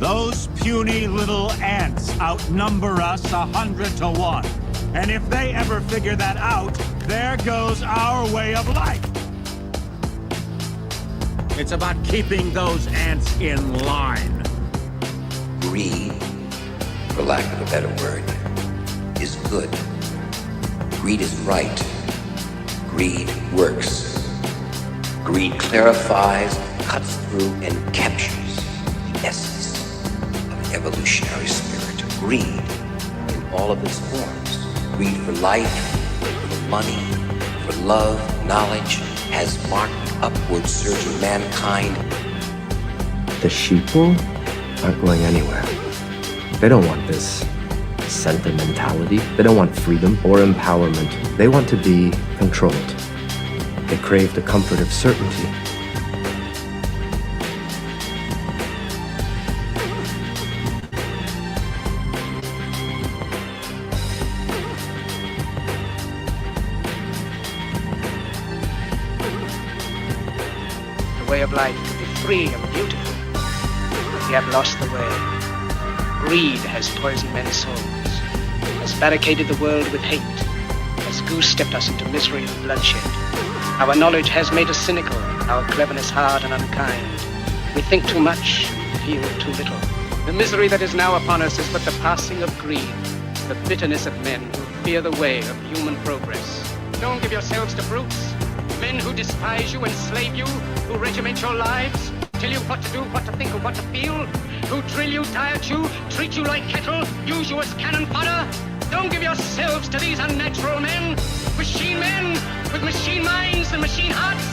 Those puny little ants outnumber us 100 to 1. And if they ever figure that out, there goes our way of life. It's about keeping those ants in line. Greed, for lack of a better word, is good. Greed is right. Greed works. Greed clarifies, cuts through, and captures the essence of the evolutionary spirit. Greed in all of its forms. Greed for life, for money, for love, knowledge, has marked the upward surge of mankind. The sheeple aren't going anywhere. They don't want this sentimentality. They don't want freedom or empowerment. They want to be controlled. They crave the comfort of certainty. The way of life to be free and beautiful. But we have lost the way. Greed has poisoned men's souls, has barricaded the world with hate, has goose-stepped us into misery and bloodshed. Our knowledge has made us cynical, our cleverness hard and unkind. We think too much, feel too little. The misery that is now upon us is but the passing of greed, the bitterness of men who fear the way of human progress. Don't give yourselves to brutes, men who despise you, enslave you, who regiment your lives, tell you what to do, what to think, and what to feel, who drill you, diet you, treat you like cattle, use you as cannon fodder. Don't give yourselves to these unnatural men with machine minds and machine hearts.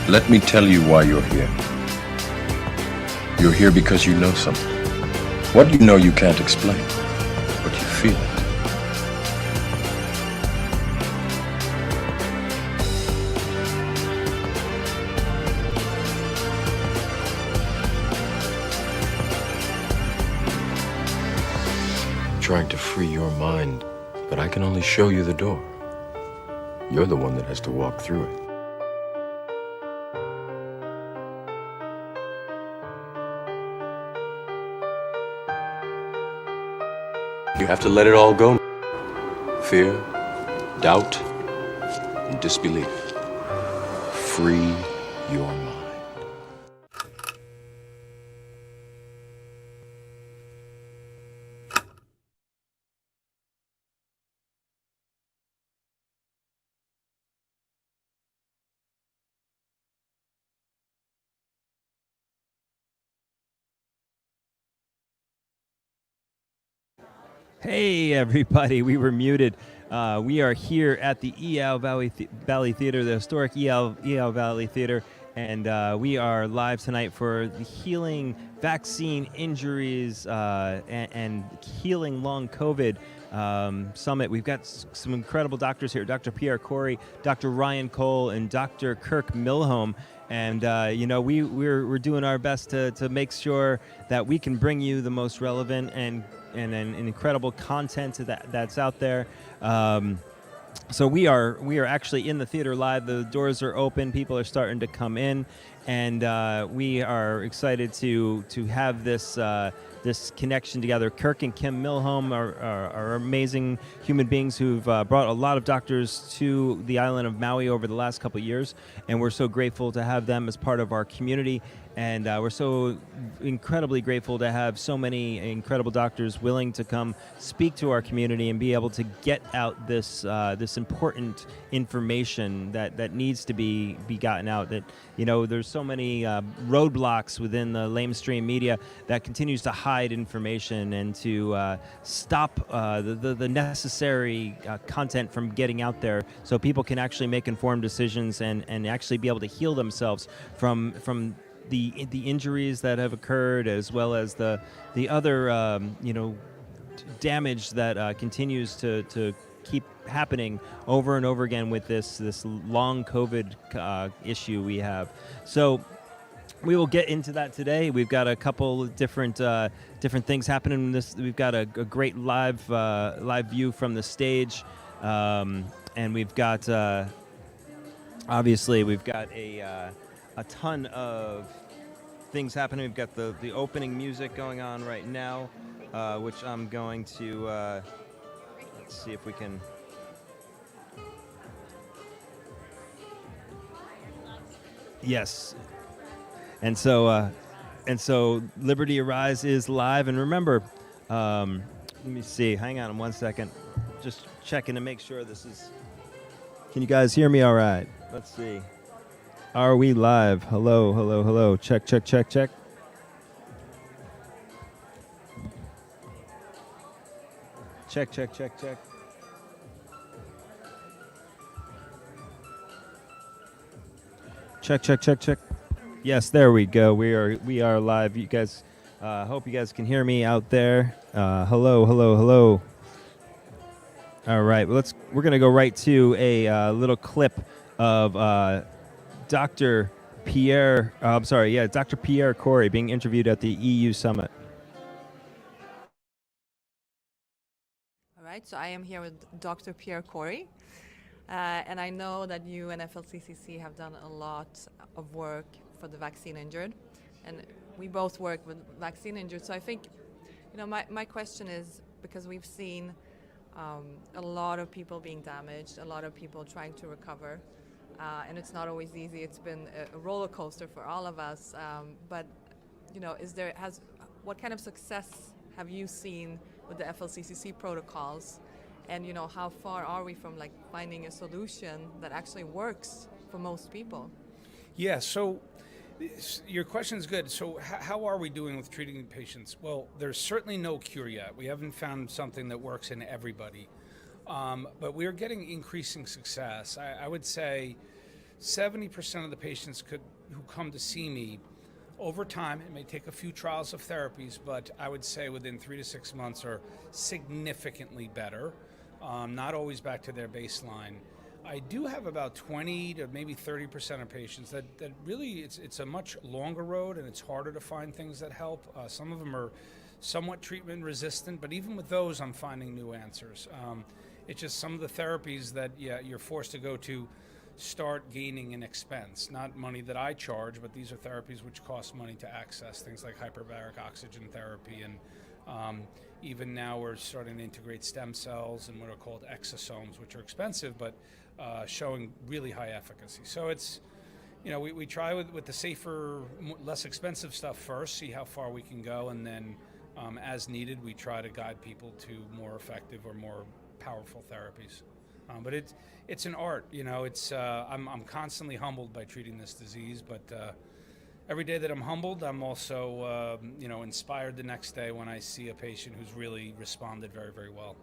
Let me tell you why you're here. You're here because you know something. What you know you can't explain, but you feel it. Trying to free your mind, but I can only show you the door. You're the one that has to walk through it. You have to let it all go. Fear, doubt, and disbelief. Free your mind. Hey everybody, we were muted. We are here at the EL Valley Theater, the historic EL Valley Theater, and we are live tonight for the Healing Vaccine Injuries and Healing Long COVID Summit. We've got some incredible doctors here, Dr. Pierre, Kory, Dr. Ryan Cole, and Dr. Kirk Milhoan. And, we're doing our best to make sure that we can bring you the most relevant and incredible content that's out there. So we are actually in the theater live. The doors are open. People are starting to come in, and we are excited to have this connection together. Kirk and Kim Milhoan are amazing human beings who've brought a lot of doctors to the island of Maui over the last couple of years, and we're so grateful to have them as part of our community. And we're so incredibly grateful to have so many incredible doctors willing to come speak to our community and be able to get out this important information that needs to be gotten out. That, there's so many roadblocks within the lamestream media that continues to hide information and to stop the necessary content from getting out there, so people can actually make informed decisions and actually be able to heal themselves from the injuries that have occurred, as well as the other damage that continues to keep happening over and over again with this long COVID issue we have. So we will get into that today. We've got a couple of different things happening in this. We've got a great live view from the stage, and we've got obviously we've got a ton of things happening. We've got the opening music going on right now, which I'm going to let's see if we can. Yes. And so Liberty Arise is live. And remember, let me see. Hang on 1 second. Just checking to make sure this is. Can you guys hear me all right? Let's see. Are we live? Hello, hello, hello. Check, check, check, check. Check, check, check, check. Check, check, check, check. Yes, there we go. We are live. You guys, hope you guys can hear me out there. Hello, hello, hello. All right, well, we're gonna go right to a little clip of Dr. Pierre. Dr. Pierre Kory being interviewed at the EU summit. All right, so I am here with Dr. Pierre Kory. And I know that you and FLCCC have done a lot of work for the vaccine injured, and we both work with vaccine injured. So I think, my question is, because we've seen a lot of people being damaged, a lot of people trying to recover, and it's not always easy. It's been a roller coaster for all of us. But what kind of success have you seen with the FLCCC protocols? And how far are we from finding a solution that actually works for most people? Yeah, so your question is good. So how are we doing with treating patients? Well, there's certainly no cure yet. We haven't found something that works in everybody. But we are getting increasing success. I would say 70% of the patients who come to see me, over time, it may take a few trials of therapies, but I would say within 3 to 6 months are significantly better. Not always back to their baseline. I do have about 20 to maybe 30% of patients that really it's a much longer road, and it's harder to find things that help. Some of them are somewhat treatment resistant, but even with those, I'm finding new answers. It's just some of the therapies that you're forced to go to start gaining an expense. Not money that I charge, but these are therapies which cost money to access, things like hyperbaric oxygen therapy, and even now we're starting to integrate stem cells and what are called exosomes, which are expensive, but showing really high efficacy. So it's, we try with the safer, less expensive stuff first, see how far we can go, and then as needed, we try to guide people to more effective or more powerful therapies. But it's an art, I'm constantly humbled by treating this disease, but every day that I'm humbled, I'm also, inspired the next day when I see a patient who's really responded very, very well.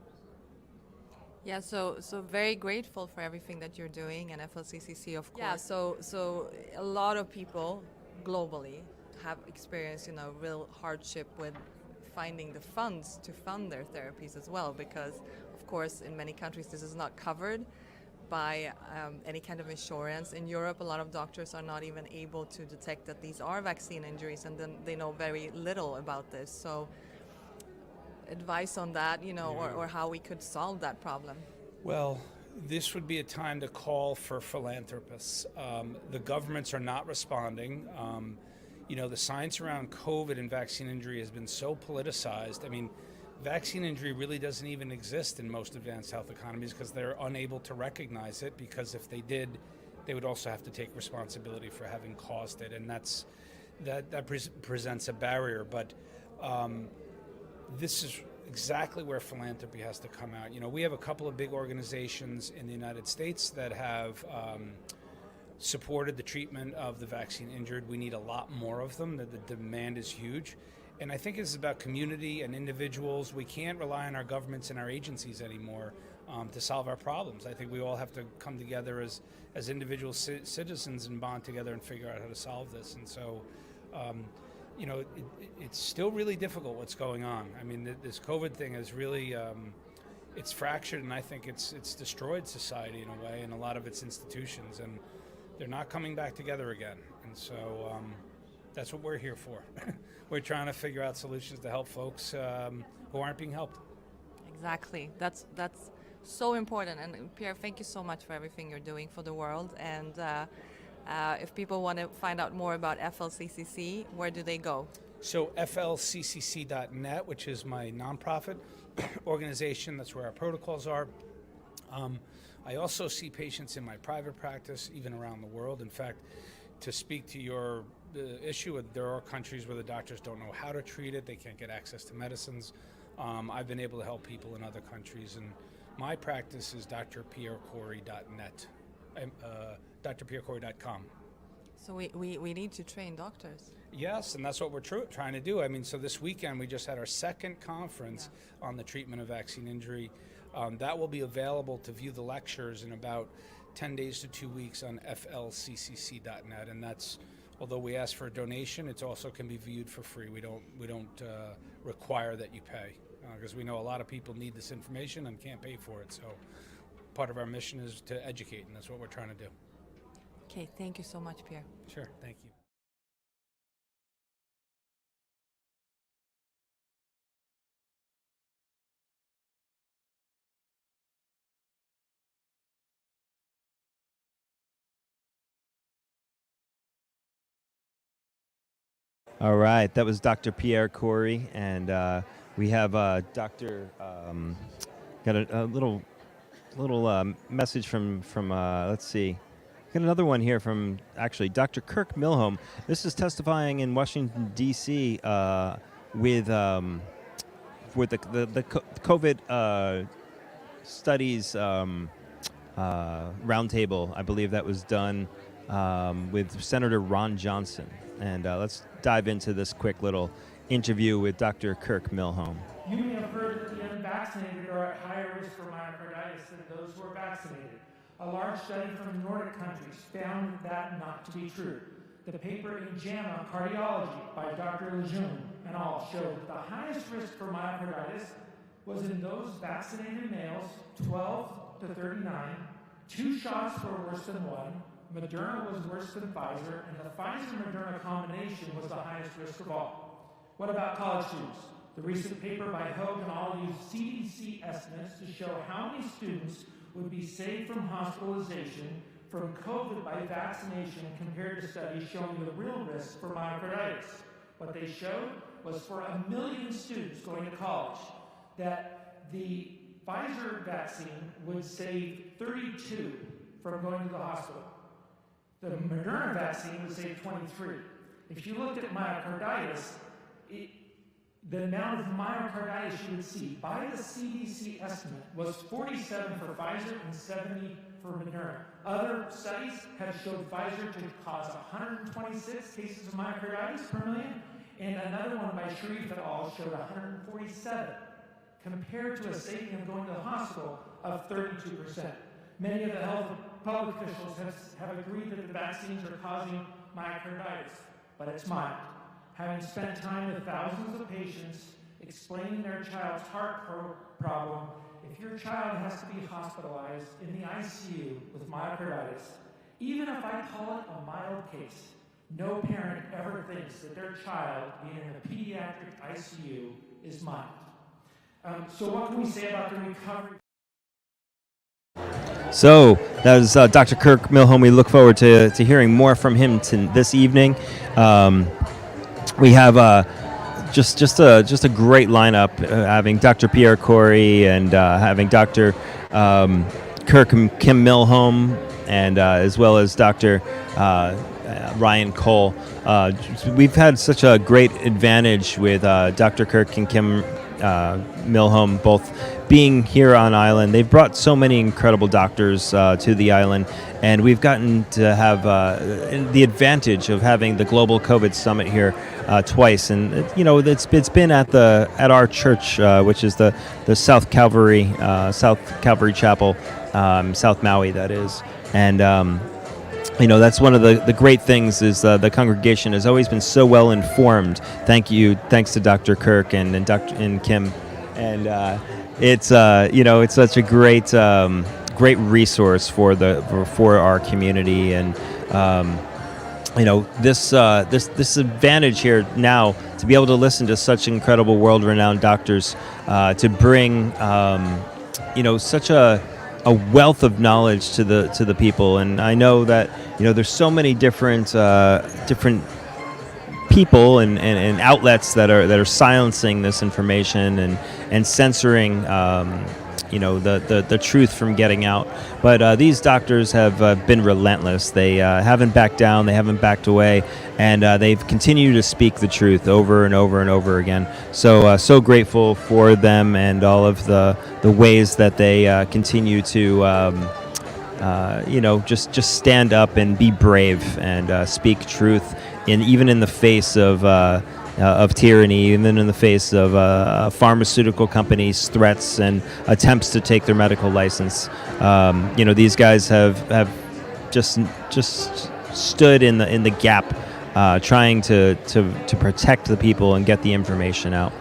Yeah, so very grateful for everything that you're doing, and FLCCC, of course. Yeah, so a lot of people globally have experienced, real hardship with finding the funds to fund their therapies as well, because, of course, in many countries this is not covered by any kind of insurance. In Europe, a lot of doctors are not even able to detect that these are vaccine injuries, and then they know very little about this. So advice on that, or how we could solve that problem? Well, this would be a time to call for philanthropists. The governments are not responding. The science around COVID and vaccine injury has been so politicized. I mean, vaccine injury really doesn't even exist in most advanced health economies because they're unable to recognize it, because if they did, they would also have to take responsibility for having caused it, and that presents a barrier. But this is exactly where philanthropy has to come out. We have a couple of big organizations in the United States that have supported the treatment of the vaccine injured. We need a lot more of them. The demand is huge. And I think it's about community and individuals. We can't rely on our governments and our agencies anymore to solve our problems. I think we all have to come together as individual citizens and bond together and figure out how to solve this. And so, it's still really difficult what's going on. I mean, this COVID thing is really, it's fractured, and I think it's destroyed society in a way, and a lot of its institutions, and they're not coming back together again. And so, That's what we're here for. We're trying to figure out solutions to help folks who aren't being helped. Exactly. That's so important. And Pierre, thank you so much for everything you're doing for the world. And if people want to find out more about FLCCC, where do they go? So flccc.net, which is my nonprofit organization, that's where our protocols are. I also see patients in my private practice, even around the world. In fact, to speak to your issue, there are countries where the doctors don't know how to treat it. They can't get access to medicines. I've been able to help people in other countries, and my practice is drpierrekory.net, drpierrekory.com. So we need to train doctors. Yes, and that's what we're trying to do. I mean, so this weekend we just had our second conference on the treatment of vaccine injury. That will be available to view the lectures in about 10 days to 2 weeks on flccc.net, and that's, although we ask for a donation, it also can be viewed for free. We don't require that you pay, because we know a lot of people need this information and can't pay for it. So part of our mission is to educate, and that's what we're trying to do. Okay, thank you so much, Pierre. Sure, thank you. All right, that was Dr. Pierre Kory, and we have Dr. Got a little message from let's see. Got another one here from actually Dr. Kirk Milhoan. This is testifying in Washington D.C. With the COVID studies roundtable. I believe that was done with Senator Ron Johnson. And let's dive into this quick little interview with Dr. Kirk Milhoan. You may have heard that the unvaccinated are at higher risk for myocarditis than those who are vaccinated. A large study from Nordic countries found that not to be true. The paper in JAMA Cardiology by Dr. Lejeune et al. Showed that the highest risk for myocarditis was in those vaccinated males 12 to 39. 2 shots were worse than 1. Moderna was worse than Pfizer, and the Pfizer-Moderna combination was the highest risk of all. What about college students? The recent paper by Hogue and all used CDC estimates to show how many students would be saved from hospitalization from COVID by vaccination compared to studies showing the real risk for myocarditis. What they showed was for 1 million students going to college, that the Pfizer vaccine would save 32 from going to the hospital. The Moderna vaccine would save 23. If you looked at myocarditis, the amount of myocarditis you would see by the CDC estimate was 47 for Pfizer and 70 for Moderna. Other studies have showed Pfizer to cause 126 cases of myocarditis per million, and another one by Sharif et al. Showed 147, compared to a saving of going to the hospital of 32%. Many of the health public officials have agreed that the vaccines are causing myocarditis, but it's mild. Having spent time with thousands of patients explaining their child's heart problem, if your child has to be hospitalized in the ICU with myocarditis, even if I call it a mild case, no parent ever thinks that their child being in a pediatric ICU is mild. So what can we say about the recovery? So that was Dr. Kirk Milhoan. We look forward to hearing more from him this evening. We have just a great lineup, having Dr. Pierre Kory and having Dr. Kirk Kim Milhoan, and as well as Dr. Ryan Cole. We've had such a great advantage with Dr. Kirk and Kim Milhoan both being here on island. They've brought so many incredible doctors to the island, and we've gotten to have the advantage of having the Global COVID Summit here twice. And it's been at our church, which is the South Calvary Chapel, South Maui, that is. And that's one of the great things is the congregation has always been so well informed. Thanks to Dr. Kirk and Kim, and it's such a great great resource for our community, and this advantage here now to be able to listen to such incredible world-renowned doctors to bring such a wealth of knowledge to the people. And I know that there's so many different people and outlets that are silencing this information and censoring the truth from getting out. But these doctors have been relentless. They haven't backed down. They haven't backed away, and they've continued to speak the truth over and over and over again. So grateful for them and all of the ways that they continue to just stand up and be brave and speak truth even in the face of tyranny, even in the face of pharmaceutical companies' threats and attempts to take their medical license. These guys have just stood in the gap, trying to protect the people and get the information out.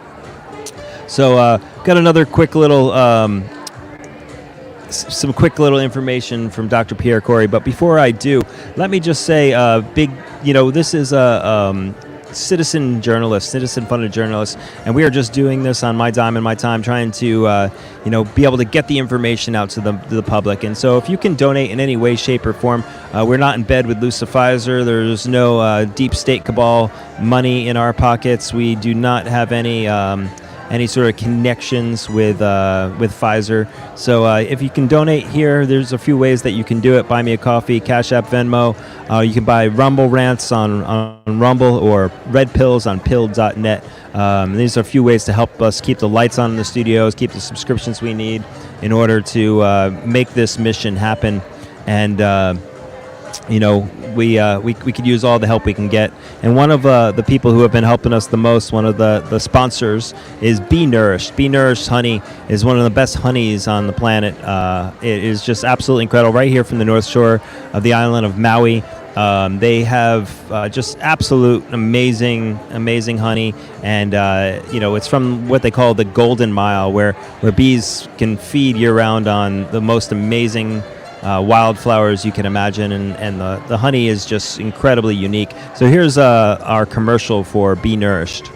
So, got another quick little. Some quick little information from Dr. Pierre Kory, but before I do, let me just say, this is a citizen-funded journalist, and we are just doing this on my dime and my time, trying to, be able to get the information out to the public. And so, if you can donate in any way, shape, or form, we're not in bed with Pfizer. There's no deep state cabal money in our pockets. We do not have any sort of connections with Pfizer. So if you can donate here, there's a few ways that you can do it. Buy me a coffee, Cash App, Venmo. You can buy Rumble Rants on Rumble or Red Pills on pill.net. These are a few ways to help us keep the lights on in the studios, keep the subscriptions we need in order to make this mission happen. And we could use all the help we can get. And one of the people who have been helping us the most, one of the sponsors, is Be Nourished. Be Nourished honey is one of the best honeys on the planet. It is just absolutely incredible. Right here from the North Shore of the island of Maui. They have just absolute amazing honey, and it's from what they call the Golden Mile, where bees can feed year-round on the most amazing wildflowers you can imagine, and the honey is just incredibly unique. So here's our commercial for Be Nourished.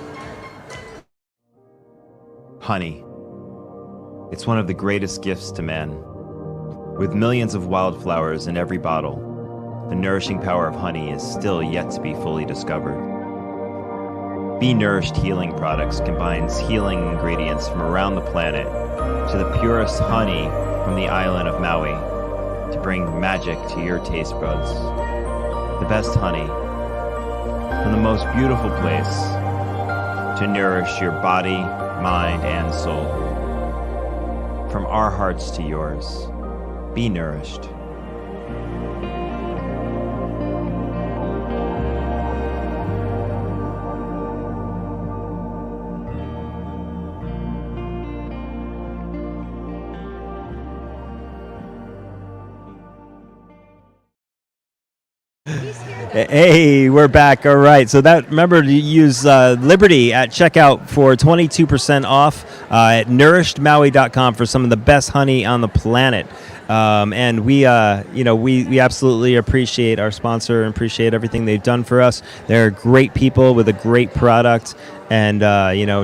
Honey. It's one of the greatest gifts to man. With millions of wildflowers in every bottle, the nourishing power of honey is still yet to be fully discovered. Be Nourished Healing Products combines healing ingredients from around the planet to the purest honey from the island of Maui, to bring magic to your taste buds. The best honey from the most beautiful place to nourish your body, mind, and soul. From our hearts to yours, be nourished. Hey, we're back. All right. So remember to use Liberty at checkout for 22% off at nourishedmaui.com for some of the best honey on the planet. And we absolutely appreciate our sponsor and appreciate everything they've done for us. They're great people with a great product, and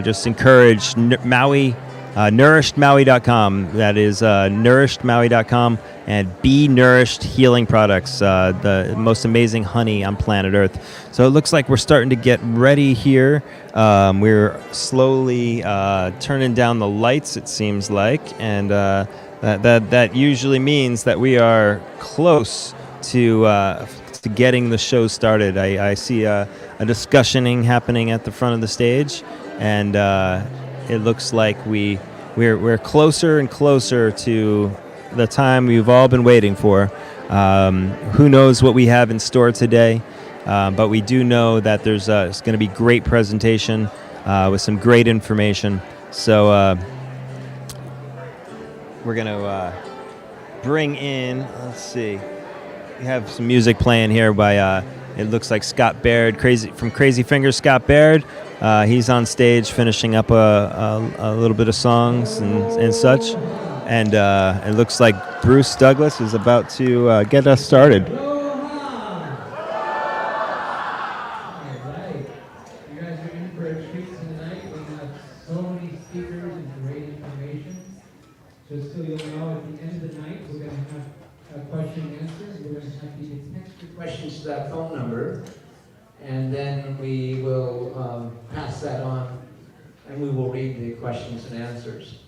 just encourage Maui. NourishedMaui.com. That is NourishedMaui.com, and Be Nourished Healing Products, the most amazing honey on planet Earth. So it looks like we're starting to get ready here. We're slowly turning down the lights, it seems like, and that usually means that we are close to getting the show started. I see a discussioning happening at the front of the stage, and it looks like we're closer and closer to the time we've all been waiting for. Who knows what we have in store today, but we do know that there's going to be great presentation with some great information. So we're going to bring in, let's see, we have some music playing here by, it looks like Scott Baird, from Crazy Fingers, Scott Baird. He's on stage finishing up a little bit of songs and such. And it looks like Bruce Douglas is about to get us started. and then we will pass that on, and we will read the questions and answers.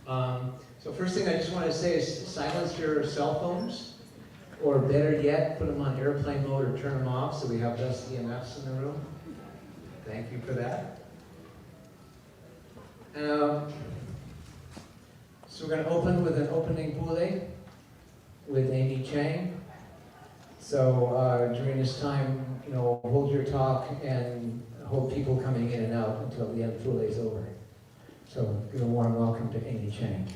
So first thing I just want to say is silence your cell phones, or better yet, put them on airplane mode or turn them off so we have less EMFs in the room. Thank you for that. So we're going to open with an opening boule with Amy Chang. So during this time, hold your talk and hold people coming in and out until the end boule is over. So give a warm welcome to Amy Chang.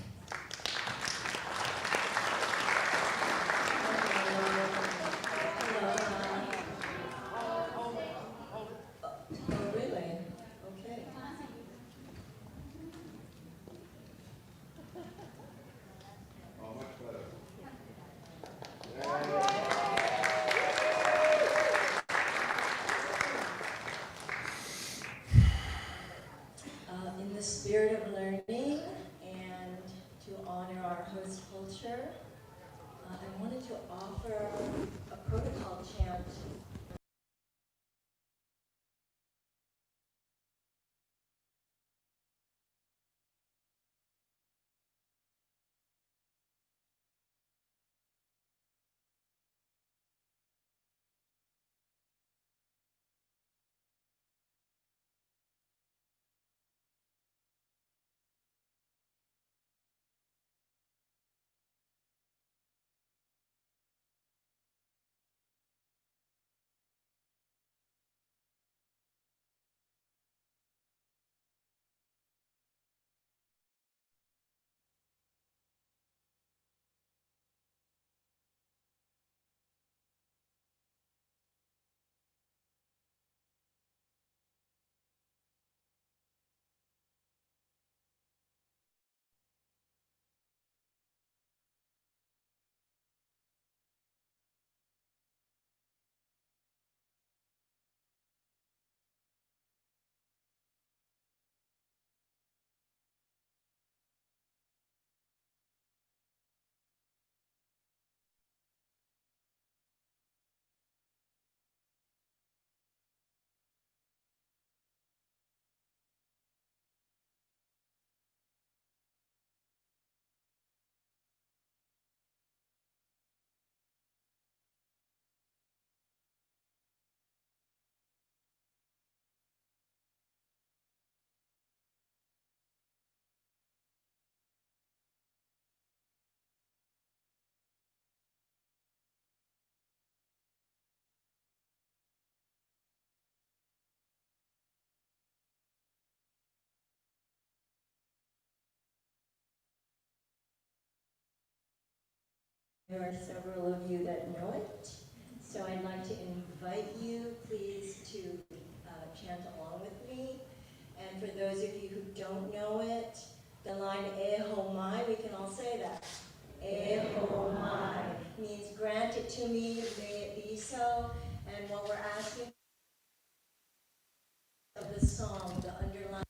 In the spirit of learning and to honor our host culture, I wanted to offer a protocol chant. There are several of you that know it, so I'd like to invite you, please, to chant along with me. And for those of you who don't know it, the line "Eho mai," we can all say that. Eho mai means grant it to me, may it be so. And what we're asking of the song, the underlying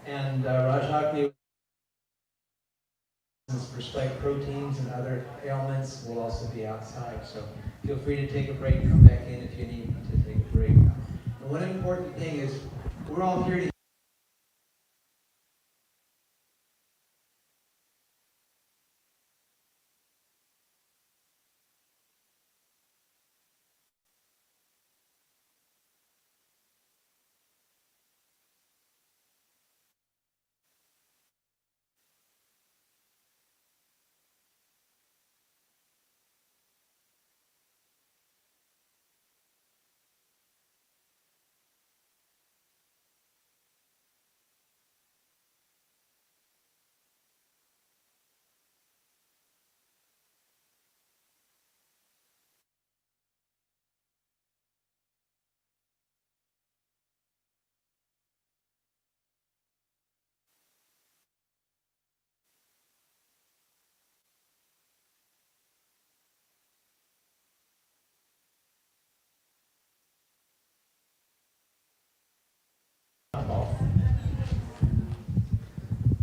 And Rajagni for spike proteins and other ailments will also be outside. So feel free to take a break, come back in if you need to take a break. And one important thing is we're all here to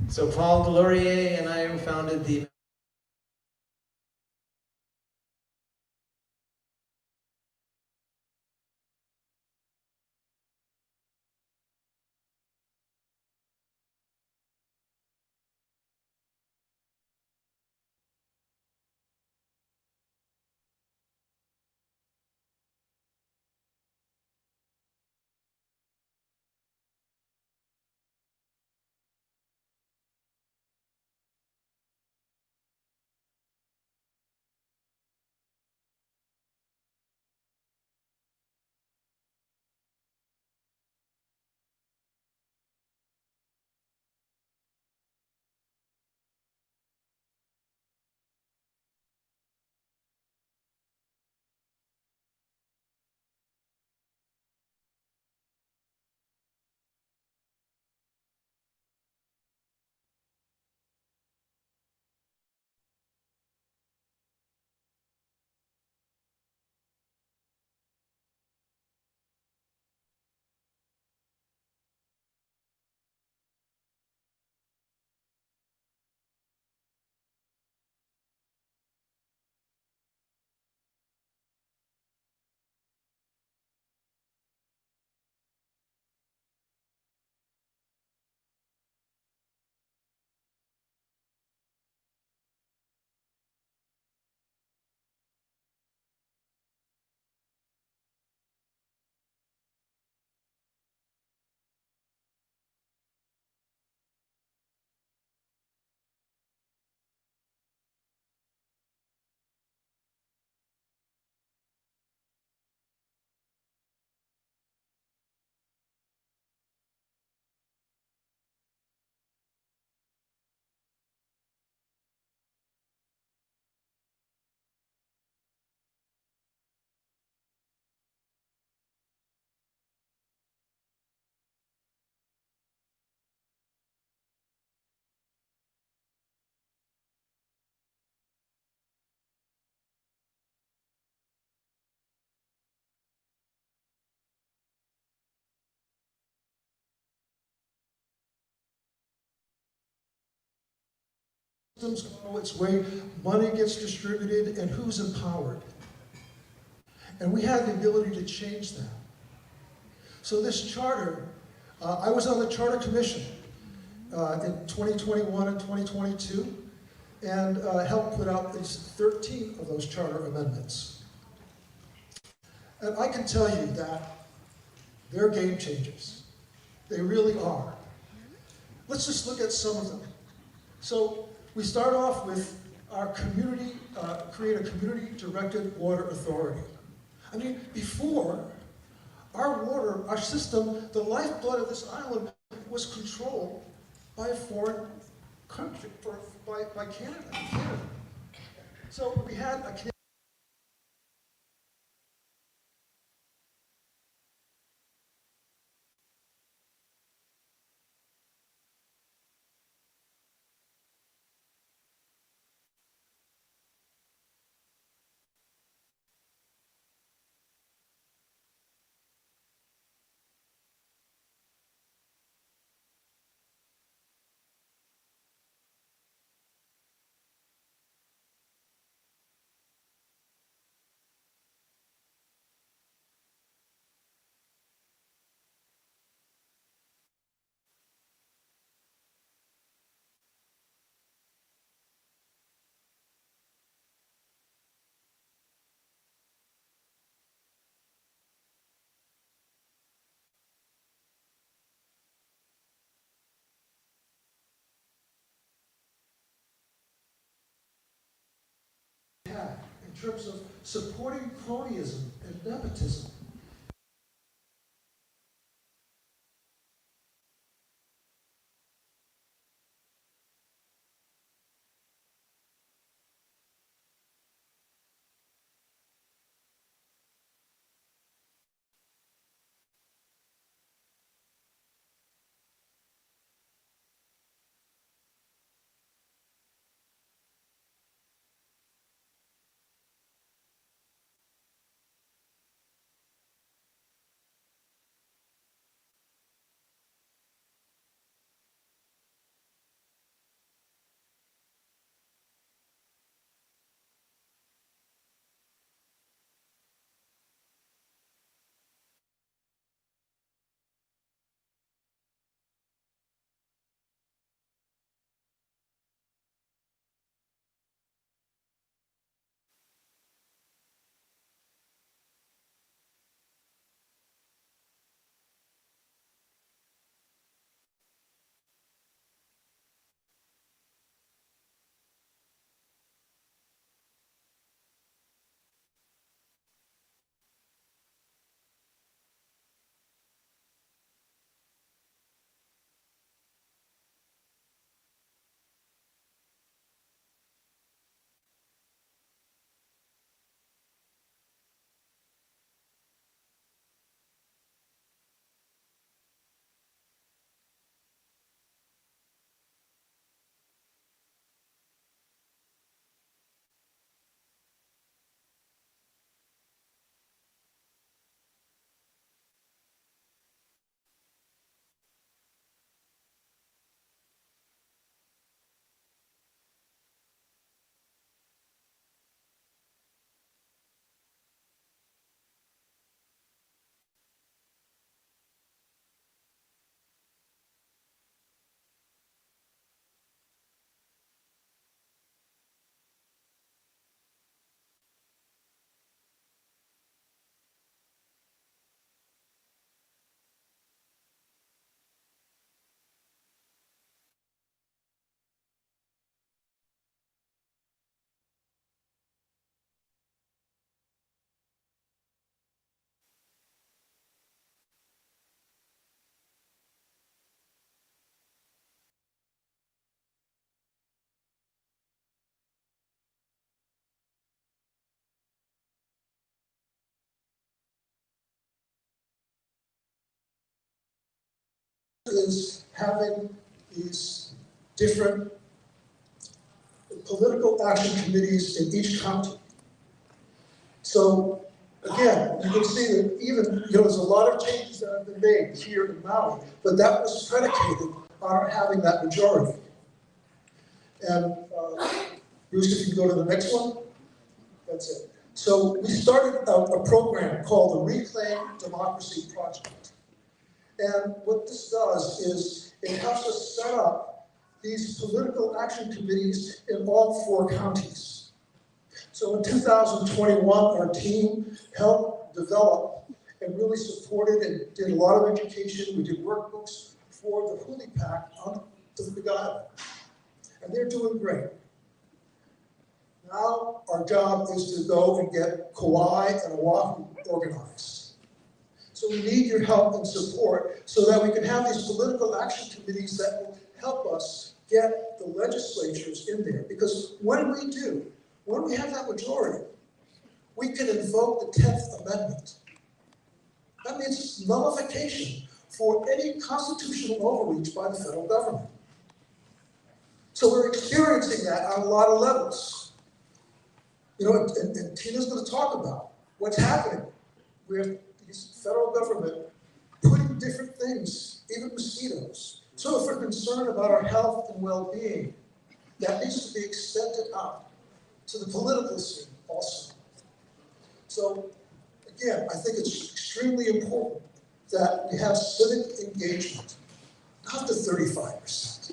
So Paul Delorier and I founded the systems go its way, money gets distributed, and who's empowered. And we had the ability to change that. So this charter, I was on the Charter Commission in 2021 and 2022, and helped put out these 13 of those charter amendments. And I can tell you that they're game changers. They really are. Let's just look at some of them. So we start off with our community, create a community-directed water authority. I mean, before, our water, our system, the lifeblood of this island was controlled by a foreign country, by Canada. So we had a in terms of supporting cronyism and nepotism. Is having these different political action committees in each county. So again, you can see that even, there's a lot of changes that have been made here in Maui, but that was predicated on our having that majority. And Bruce, if you can go to the next one, that's it. So we started a program called the Reclaim Democracy Project. And what this does is it helps us set up these political action committees in all 4 counties. So in 2021, our team helped develop and really supported and did a lot of education. We did workbooks for the Huli Pack on the Big Island. And they're doing great. Now our job is to go and get Kauai and Oahu organized. So we need your help and support so that we can have these political action committees that will help us get the legislatures in there. Because when we have that majority, we can invoke the 10th Amendment. That means nullification for any constitutional overreach by the federal government. So we're experiencing that on a lot of levels. And Tina's going to talk about what's happening with these federal government putting different things, even mosquitoes. So if we're concerned about our health and well-being, that needs to be extended out to the political scene also. So again, I think it's extremely important that we have civic engagement, not the 35%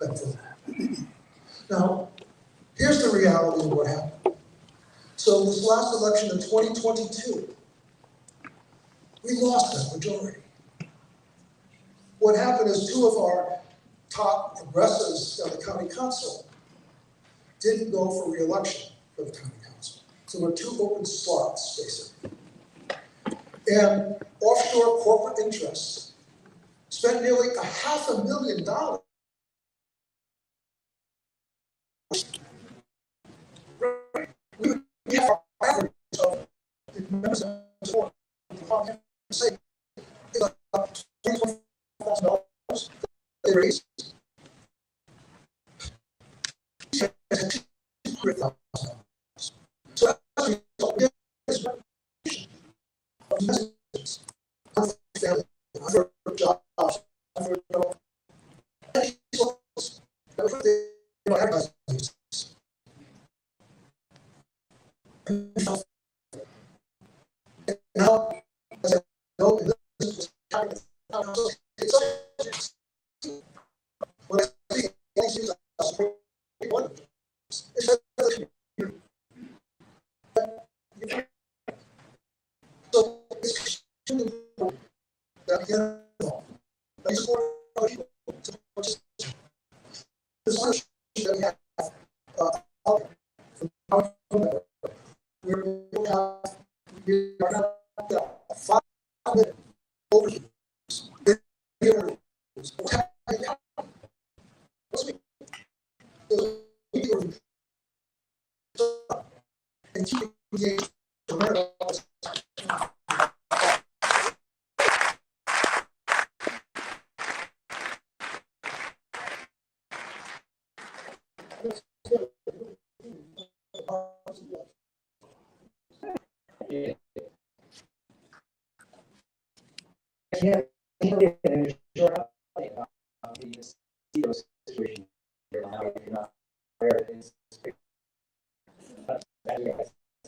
that vote. Now, here's the reality of what happened. So this last election in 2022, we lost that majority. What happened is 2 of our top progressives on the county council didn't go for re-election for the county council. So there were 2 open slots, basically. And offshore corporate interests spent nearly $500,000. We have our average of the members of the board, say, is about $24,000 they raised. $200,000. So as a result, this of messages, family, for jobs, for now, as I know, this is what I see, I see one. So it's extremely important that we get involved. I support other people to participate. There's one issue that we have out from our network, where we are not 5-minute overviews. And keep engaged.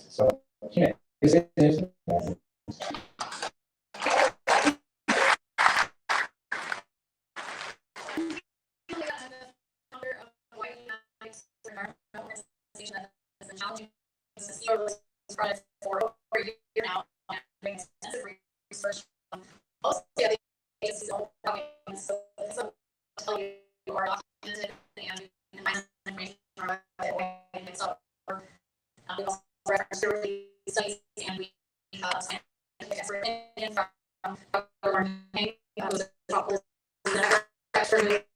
So, yeah, is it? For over a year now, doing extensive research on most of the other agencies, so tell you are documented and you can find information right away. So we also reference early studies, and we have scientific expert opinion from Dr. who's a top expert.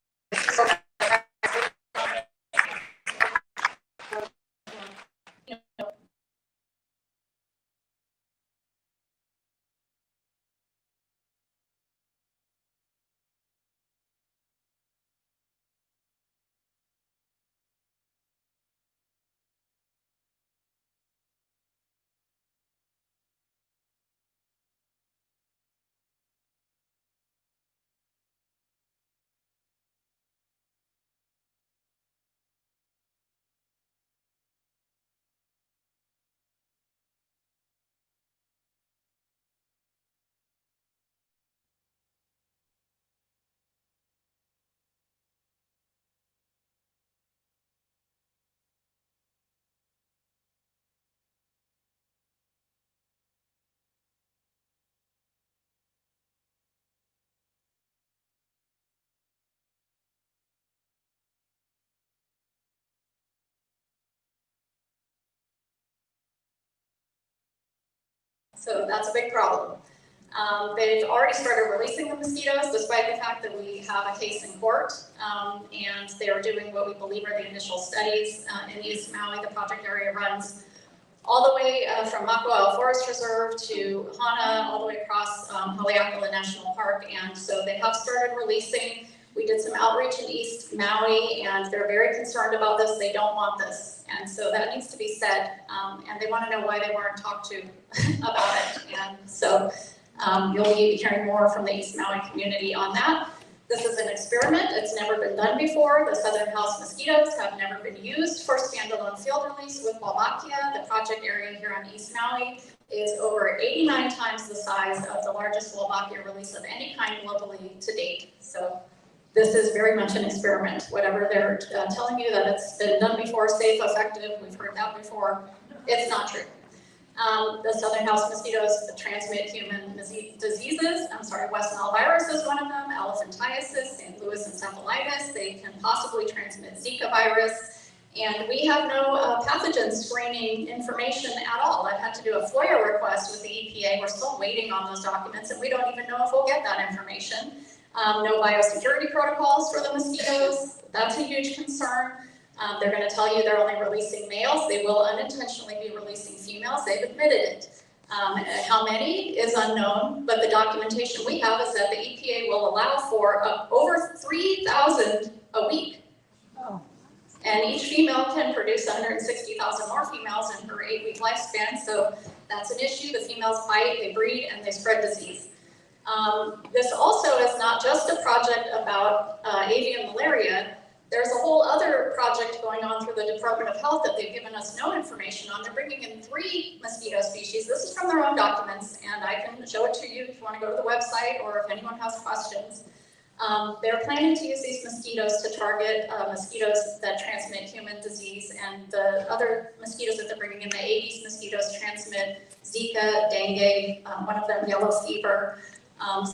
So that's a big problem. They've already started releasing the mosquitoes, despite the fact that we have a case in court, and they are doing what we believe are the initial studies in East Maui. The project area runs all the way from Makua'au Forest Reserve to Hana, all the way across Haleakala National Park, and so they have started releasing. We did some outreach in East Maui, and they're very concerned about this. They don't want this, and so that needs to be said, and they want to know why they weren't talked to about it, and so you'll be hearing more from the East Maui community on that. This is an experiment. It's never been done before. The Southern House mosquitoes have never been used for standalone field release with Wallachia. The project area here on East Maui is over 89 times the size of the largest Wallachia release of any kind globally to date. So this is very much an experiment. Whatever they're telling you that it's been done before, safe, effective, we've heard that before, it's not true. The Southern House mosquitoes transmit human diseases. West Nile virus is one of them, elephantiasis, St. Louis encephalitis. They can possibly transmit Zika virus. And we have no pathogen screening information at all. I've had to do a FOIA request with the EPA. We're still waiting on those documents, and we don't even know if we'll get that information. No biosecurity protocols for the mosquitoes. That's a huge concern. They're going to tell you they're only releasing males. They will unintentionally be releasing females. They've admitted it. How many is unknown, but the documentation we have is that the EPA will allow for over 3,000 a week. Oh. And each female can produce 160,000 more females in her 8-week lifespan, so that's an issue. The females bite, they breed, and they spread disease. This also is not just a project about avian malaria. There's a whole other project going on through the Department of Health that they've given us no information on. They're bringing in 3 mosquito species. This is from their own documents, and I can show it to you if you want to go to the website or if anyone has questions. They're planning to use these mosquitoes to target mosquitoes that transmit human disease, and the other mosquitoes that they're bringing in, the Aedes mosquitoes, transmit Zika, dengue, one of them yellow fever.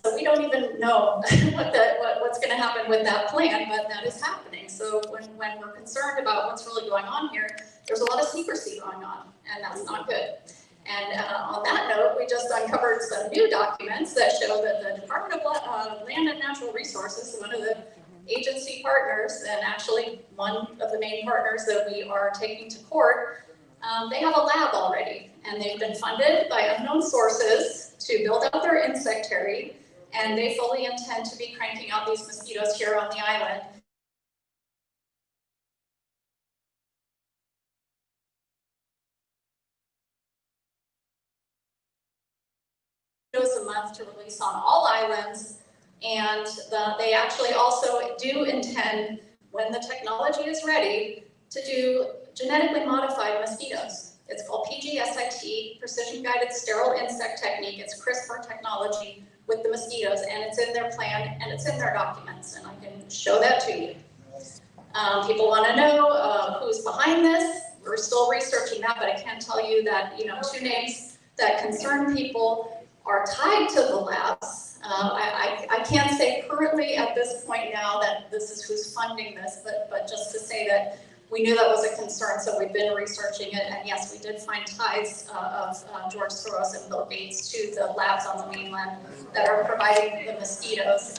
So we don't even know what's going to happen with that plan, but that is happening. So when we're concerned about what's really going on here, there's a lot of secrecy going on, and that's not good. And on that note, we just uncovered some new documents that show that the Department of Land and Natural Resources, one of the agency partners, and actually one of the main partners that we are taking to court, they have a lab already, and they've been funded by unknown sources to build out their insectary, and they fully intend to be cranking out these mosquitoes here on the island. A month to release on all islands, and they actually also do intend, when the technology is ready, to do genetically modified mosquitoes. It's called PGSIT, Precision Guided Sterile Insect Technique. It's CRISPR technology with the mosquitoes, and it's in their plan and it's in their documents, and I can show that to you. People want to know who's behind this. We're still researching that, but I can tell you that 2 names that concern people are tied to the labs. I can't say currently at this point now that this is who's funding this, but just to say that we knew that was a concern, so we've been researching it, and yes, we did find ties of George Soros and Bill Gates to the labs on the mainland that are providing the mosquitoes.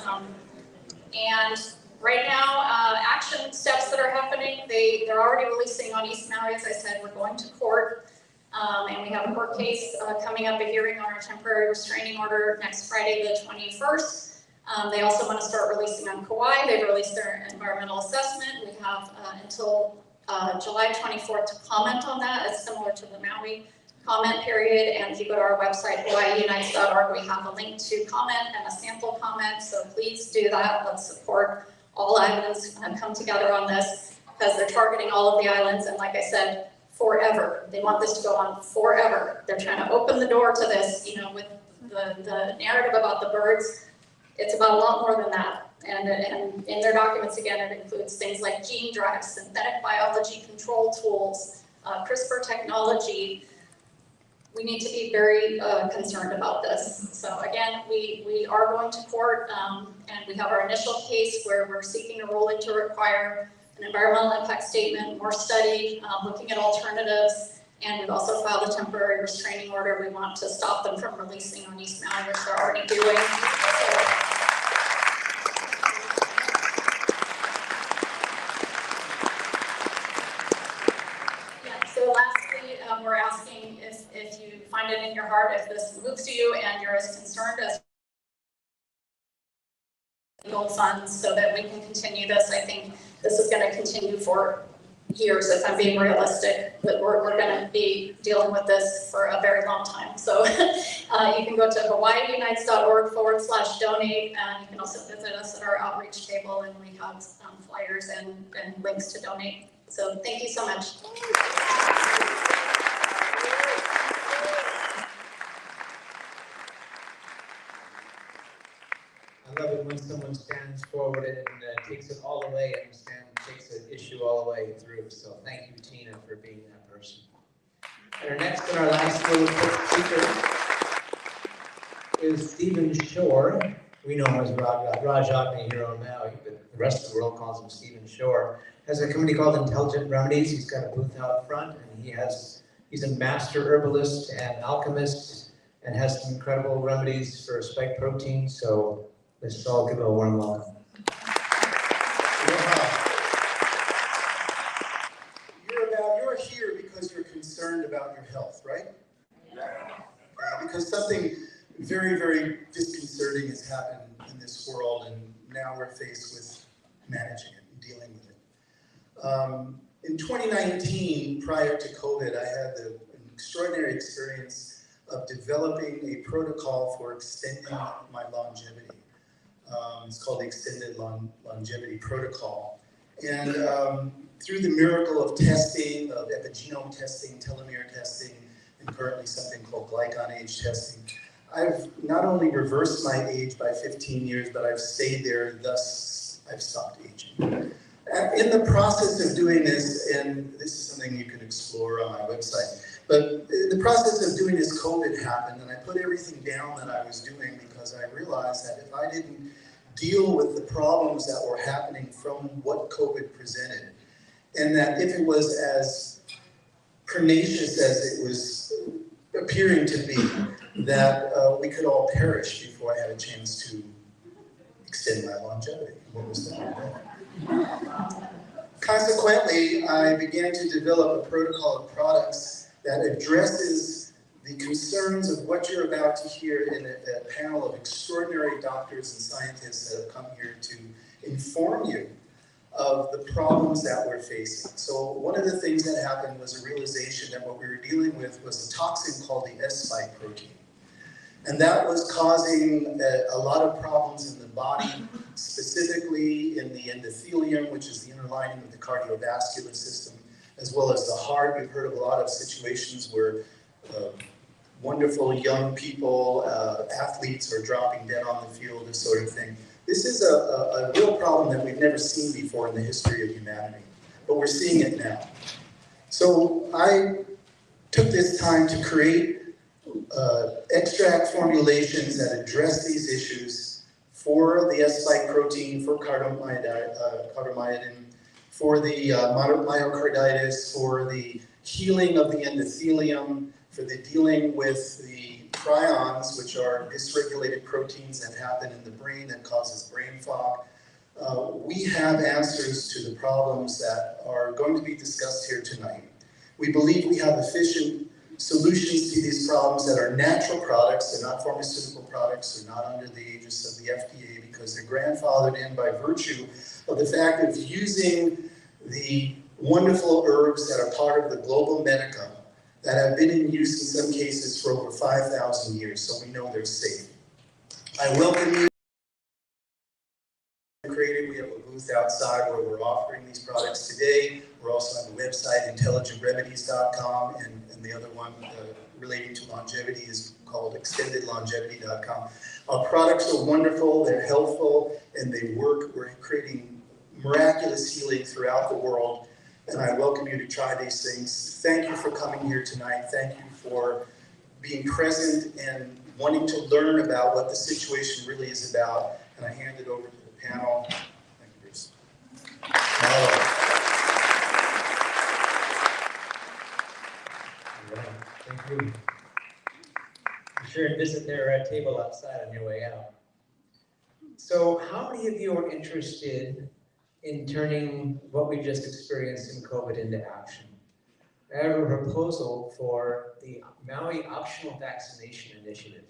And right now, action steps that are happening, they're already releasing on East Maui. As I said, we're going to court. And we have a court case coming up, a hearing on our temporary restraining order next Friday, the 21st. They also want to start releasing on Kauai. They've released their environmental assessment. We have until July 24th to comment on that. It's similar to the Maui comment period. And if you go to our website, hawaiiunites.org, we have a link to comment and a sample comment. So please do that. Let's support all islands and come together on this, because they're targeting all of the islands. And like I said, forever. They want this to go on forever. They're trying to open the door to this, with the narrative about the birds. It's about a lot more than that. And in their documents, again, it includes things like gene drives, synthetic biology control tools, CRISPR technology. We need to be very concerned about this. So again, we are going to court, and we have our initial case where we're seeking a ruling to require an environmental impact statement, more study, looking at alternatives, and we've also filed a temporary restraining order. We want to stop them from releasing on East Maui, which they're already doing. So lastly, we're asking if you find it in your heart, if this moves you and you're as concerned as legal funds, so that we can continue this. I think this is going to continue for years, if I'm being realistic, but we're going to be dealing with this for a very long time. So you can go to hawaiiunites.org/donate, and you can also visit us at our outreach table, and we have flyers and links to donate. So thank you so much. I love it when someone stands forward and takes it all the way and takes an issue all the way through. So thank you, Tina, for being that person. And our next and our last little speaker is Stephen Shore. We know him as Raj Agni here on Maui, but the rest of the world calls him Stephen Shore. has a company called Intelligent Remedies. He's got a booth out front, and he's a master herbalist and alchemist, and has some incredible remedies for spike protein. So let's all give him a warm welcome. You're here because you're concerned about your health, right? Because something very, very disconcerting has happened in this world, and now we're faced with managing it and dealing with it. In 2019, prior to COVID, I had an extraordinary experience of developing a protocol for extending my longevity. It's called the Extended Longevity Protocol. And through the miracle of testing, of epigenome testing, telomere testing, and currently something called glycon age testing, I've not only reversed my age by 15 years, but I've stayed there, thus I've stopped aging. In the process of doing this, and this is something you can explore on my website, but in the process of doing this, COVID happened, and I put everything down that I was doing because I realized that if I didn't deal with the problems that were happening from what COVID presented, and that if it was as pernicious as it was appearing to be, that we could all perish before I had a chance to extend my longevity. What was that? Consequently, I began to develop a protocol of products that addresses the concerns of what you're about to hear in a panel of extraordinary doctors and scientists that have come here to inform you of the problems that we're facing. So one of the things that happened was a realization that what we were dealing with was a toxin called the S-spike protein. And that was causing a lot of problems in the body, specifically in the endothelium, which is the inner lining of the cardiovascular system, as well as the heart. We've heard of a lot of situations where wonderful young people, athletes are dropping dead on the field, this sort of thing. This is a real problem that we've never seen before in the history of humanity, but we're seeing it now. So I took this time to create extract formulations that address these issues for the S-spike protein, for cardomyoidin, for the myocarditis, for the healing of the endothelium, for the dealing with the prions, which are dysregulated proteins that happen in the brain that causes brain fog. We have answers to the problems that are going to be discussed here tonight. We believe we have efficient solutions to these problems that are natural products. They're not pharmaceutical products. They're not under the aegis of the FDA because they're grandfathered in by virtue of the fact of using the wonderful herbs that are part of the global medicum that have been in use in some cases for over 5,000 years, so we know they're safe. I welcome you. We have a booth outside where we're offering these products today. We're also on the website, intelligentremedies.com, and the other one relating to longevity is called extendedlongevity.com. Our products are wonderful, they're healthful, and they work. We're creating miraculous healing throughout the world, and I welcome you to try these things. Thank you for coming here tonight. Thank you for being present and wanting to learn about what the situation really is about, and I hand it over to the panel. Thank you, Bruce. Thank you. Be sure and visit their table outside on your way out. So how many of you are interested in turning what we just experienced in COVID into action? I have a proposal for the Maui Optional Vaccination Initiative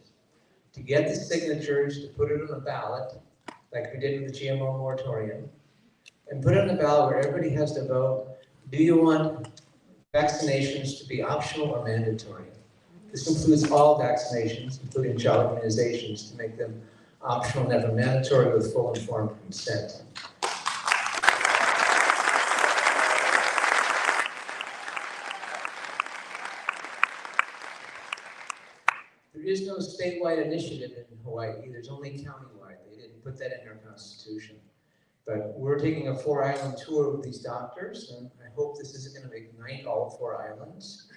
to get the signatures, to put it on a ballot, like we did with the GMO moratorium, and put it on the ballot where everybody has to vote, do you want vaccinations to be optional or mandatory? This includes all vaccinations, including child immunizations, to make them optional, never mandatory, with full informed consent. There is no statewide initiative in Hawaii. There's only countywide. They didn't put that in their constitution. But we're taking a 4-island tour with these doctors, and I hope this isn't going to ignite all 4 islands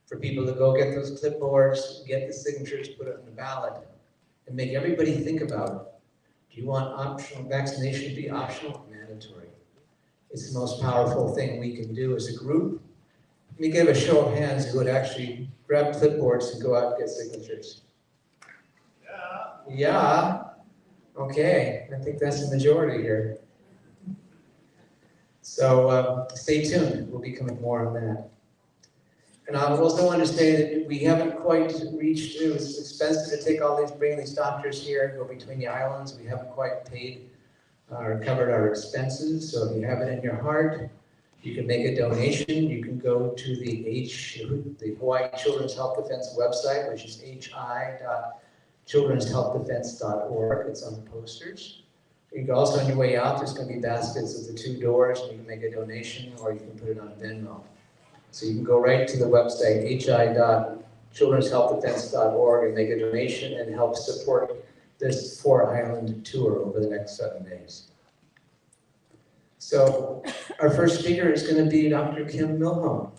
for people to go get those clipboards, get the signatures, put it on the ballot, and make everybody think about, do you want optional vaccination to be optional or mandatory? It's the most powerful thing we can do as a group. Let me give a show of hands who would actually grab clipboards and go out and get signatures. Yeah. Okay, I think that's the majority here. So stay tuned, we'll be coming more on that. And I also want to say that we haven't quite reached, it was expensive to bring these doctors here and go between the islands. We haven't quite paid or covered our expenses. So if you have it in your heart, you can make a donation. You can go to the Hawaii Children's Health Defense website, which is hi.childrenshealthdefense.org. It's on the posters. You can also, on your way out, there's going to be baskets at the 2 doors, and you can make a donation, or you can put it on Venmo. So you can go right to the website, hi.childrenshealthdefense.org, and make a donation and help support this 4-island tour over the next 7 days. So our first speaker is going to be Dr. Kim Milhoan.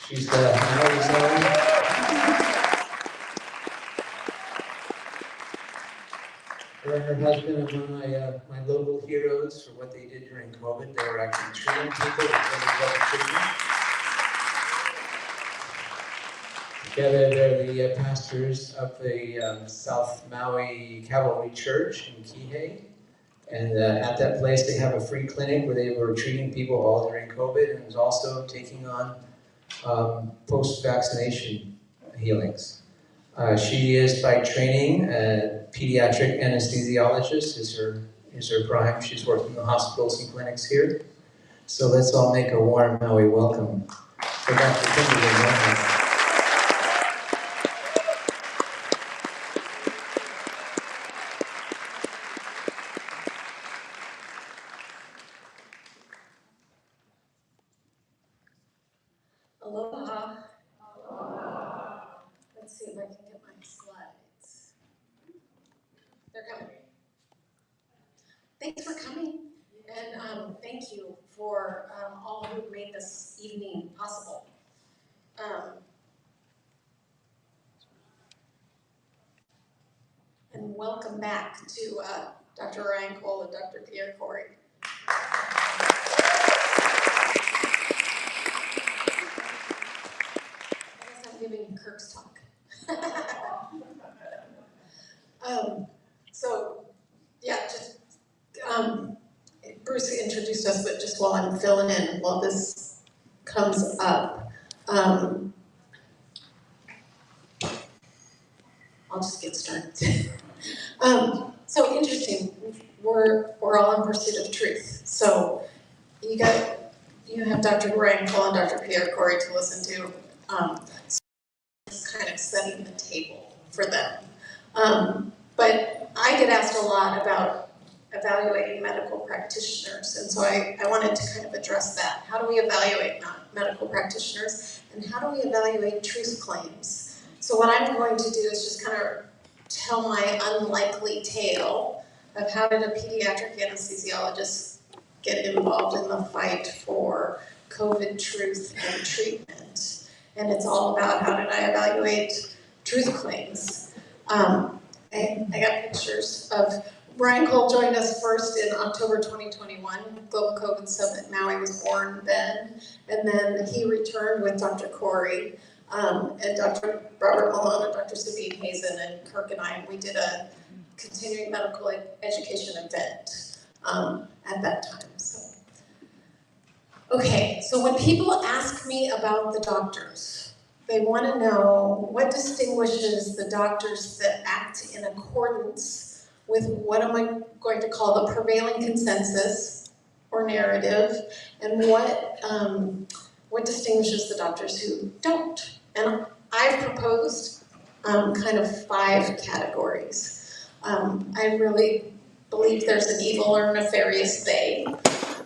She's the Maui's own. Her and her husband are one of my local heroes for what they did during COVID. They were actually treating people with COVID treatment. Together, they're the pastors of the South Maui Cavalry Church in Kihei. And at that place, they have a free clinic where they were treating people all during COVID, and was also taking on post-vaccination healings. She is by training a pediatric anesthesiologist, is her prime. She's working in hospitals and clinics here. So let's all make a warm Maui welcome for Dr. Kimberly. Aloha. Let's see if I can get my slides. They're coming. Thanks for coming, and thank you for all who made this evening possible. And welcome back to Dr. Ryan Cole and Dr. Pierre Kory. I'm giving Kirk's talk. So, yeah, just Bruce introduced us, but just while I'm filling in, while this comes up, I'll just get started. So interesting. We're all in pursuit of truth. So you have Dr. Ryan Cole and Dr. Pierre Kory to listen to. It's kind of setting the table for them. But I get asked a lot about evaluating medical practitioners, and so I wanted to kind of address that. How do we evaluate medical practitioners, and how do we evaluate truth claims? So what I'm going to do is just kind of tell my unlikely tale of how did a pediatric anesthesiologist get involved in the fight for COVID truth and treatment. And it's all about how did I evaluate truth claims. I got pictures of Ryan Cole joined us first in October 2021, Global COVID Summit. Maui was born then. And then he returned with Dr. Kory and Dr. Robert Milhoan and Dr. Sabine Hazen and Kirk and I. We did a continuing medical education event at that time. Okay, so when people ask me about the doctors, they want to know what distinguishes the doctors that act in accordance with what am I going to call the prevailing consensus or narrative, and what distinguishes the doctors who don't. And I've proposed kind of 5 categories. I really believe there's an evil or nefarious they.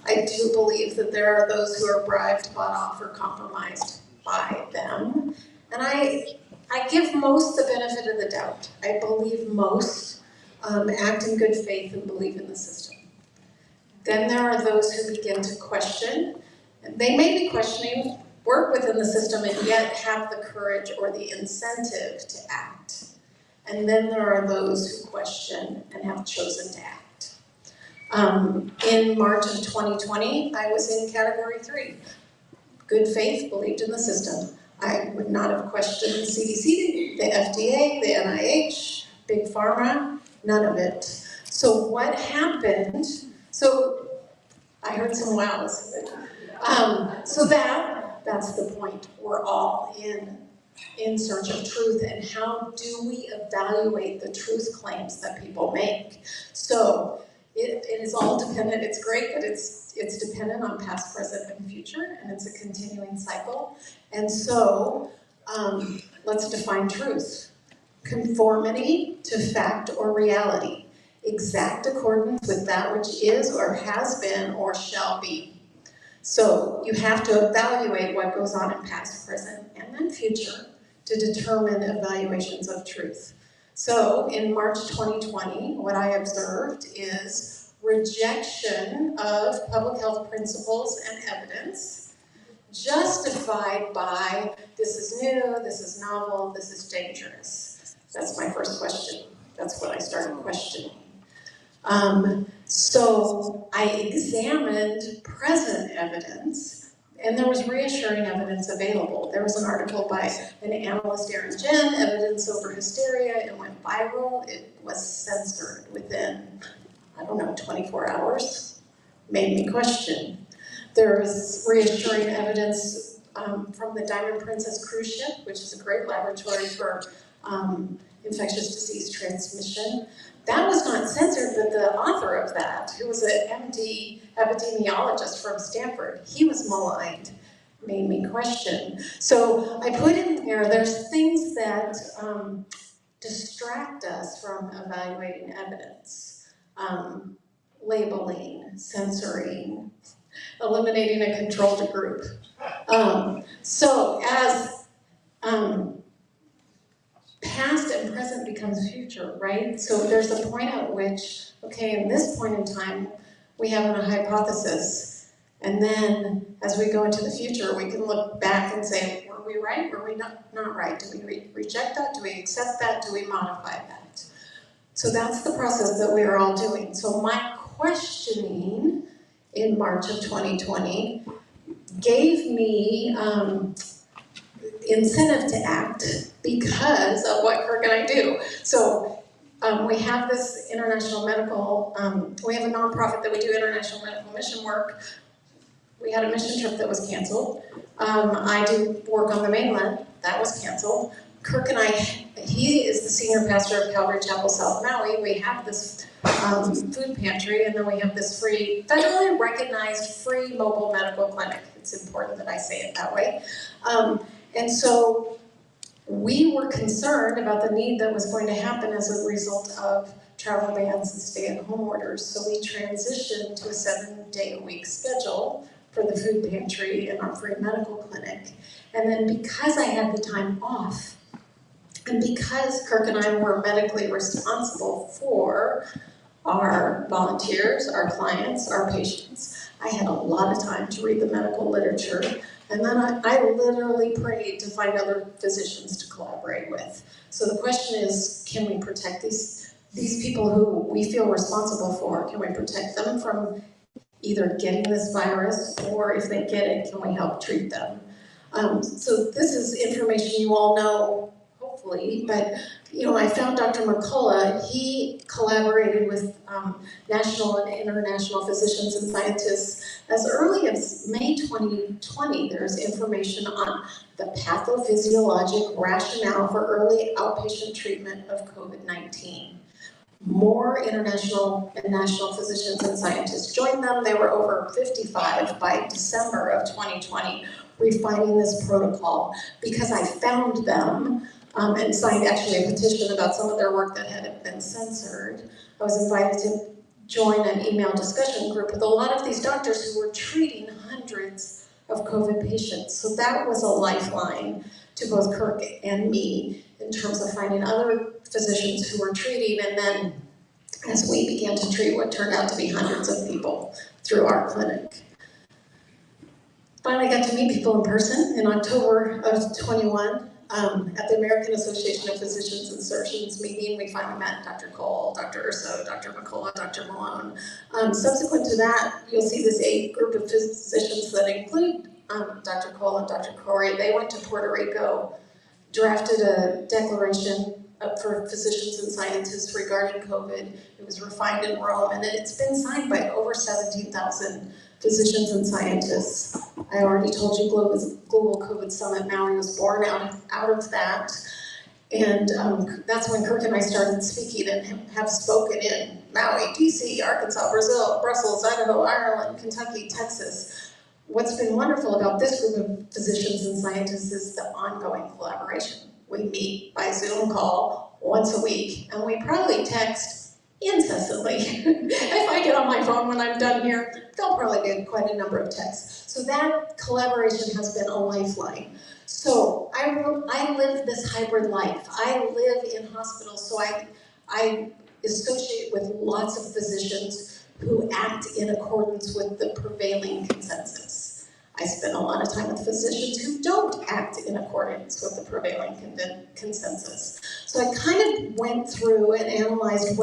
I do believe that there are those who are bribed, bought off, or compromised by them. And I give most the benefit of the doubt. I believe most act in good faith and believe in the system. Then there are those who begin to question. They may be questioning, work within the system, and yet have the courage or the incentive to act. And then there are those who question and have chosen to act. In March of 2020, I was in category 3. Good faith, believed in the system. I would not have questioned the CDC, the FDA, the NIH, Big Pharma, none of it. So what happened? So I heard some wows. So that's the point. We're all in search of truth, and how do we evaluate the truth claims that people make? So it is all dependent. It's great, but it's dependent on past, present, and future, and it's a continuing cycle. And so let's define truth. Conformity to fact or reality. Exact accordance with that which is or has been or shall be. So you have to evaluate what goes on in past, present, and then future to determine evaluations of truth. So in March 2020, what I observed is rejection of public health principles and evidence justified by this is new, this is novel, this is dangerous. That's my first question. That's what I started questioning. So I examined present evidence, and there was reassuring evidence available. There was an article by an analyst, Aaron Jen, Evidence Over Hysteria. It went viral. It was censored within, 24 hours. Made me question. There was reassuring evidence from the Diamond Princess cruise ship, which is a great laboratory for infectious disease transmission. That was not censored, but the author of that, who was an MD epidemiologist from Stanford, he was maligned, made me question. So I put in there's things that distract us from evaluating evidence. Labeling, censoring, eliminating a controlled group. So as past and present becomes future, right? So there's a point at which, okay, in this point in time, we have a hypothesis. And then as we go into the future, we can look back and say, were we right? Were we not right? Do we reject that? Do we accept that? Do we modify that? So that's the process that we are all doing. So my questioning in March of 2020 gave me incentive to act because of what Kirk and I do. So we have this international medical, we have a nonprofit that we do international medical mission work. We had a mission trip that was canceled. I do work on the mainland, that was canceled. Kirk and I, he is the senior pastor of Calvary Chapel, South Maui. We have this food pantry, and then we have this free, federally recognized free mobile medical clinic. It's important that I say it that way. And so we were concerned about the need that was going to happen as a result of travel bans and stay-at-home orders. So we transitioned to a 7-day-a-week schedule for the food pantry and our free medical clinic. And then because I had the time off, and because Kirk and I were medically responsible for our volunteers, our clients, our patients, I had a lot of time to read the medical literature. And then I literally prayed to find other physicians to collaborate with. So the question is, can we protect these people who we feel responsible for? Can we protect them from either getting this virus, or if they get it, can we help treat them? So this is information you all know, hopefully, but I found Dr. McCullough. He collaborated with national and international physicians and scientists as early as May 2020. There's information on the pathophysiologic rationale for early outpatient treatment of COVID-19. More international and national physicians and scientists joined them. They were over 55 by December of 2020, refining this protocol because I found them and signed actually a petition about some of their work that had been censored. I was invited to join an email discussion group with a lot of these doctors who were treating hundreds of COVID patients. So that was a lifeline to both Kirk and me in terms of finding other physicians who were treating, and then as we began to treat what turned out to be hundreds of people through our clinic. Finally got to meet people in person in October of 21. At the American Association of Physicians and Surgeons meeting, we finally met Dr. Cole, Dr. Urso, Dr. McCullough, Dr. Milhoan. Subsequent to that, you'll see this group of physicians that include Dr. Cole and Dr. Kory. They went to Puerto Rico, drafted a declaration for physicians and scientists regarding COVID. It was refined in Rome, and then it's been signed by over 17,000 physicians and scientists. I already told you Global COVID Summit Maui was born out of that. And that's when Kirk and I started speaking and have spoken in Maui, DC, Arkansas, Brazil, Brussels, Idaho, Ireland, Kentucky, Texas. What's been wonderful about this group of physicians and scientists is the ongoing collaboration. We meet by Zoom call once a week, and we probably text incessantly. If I get on my phone when I'm done here, there'll probably be quite a number of texts. So that collaboration has been a lifeline. So I live this hybrid life. I live in hospitals, so I associate with lots of physicians who act in accordance with the prevailing consensus. I spend a lot of time with physicians who don't act in accordance with the prevailing consensus. So I kind of went through and analyzed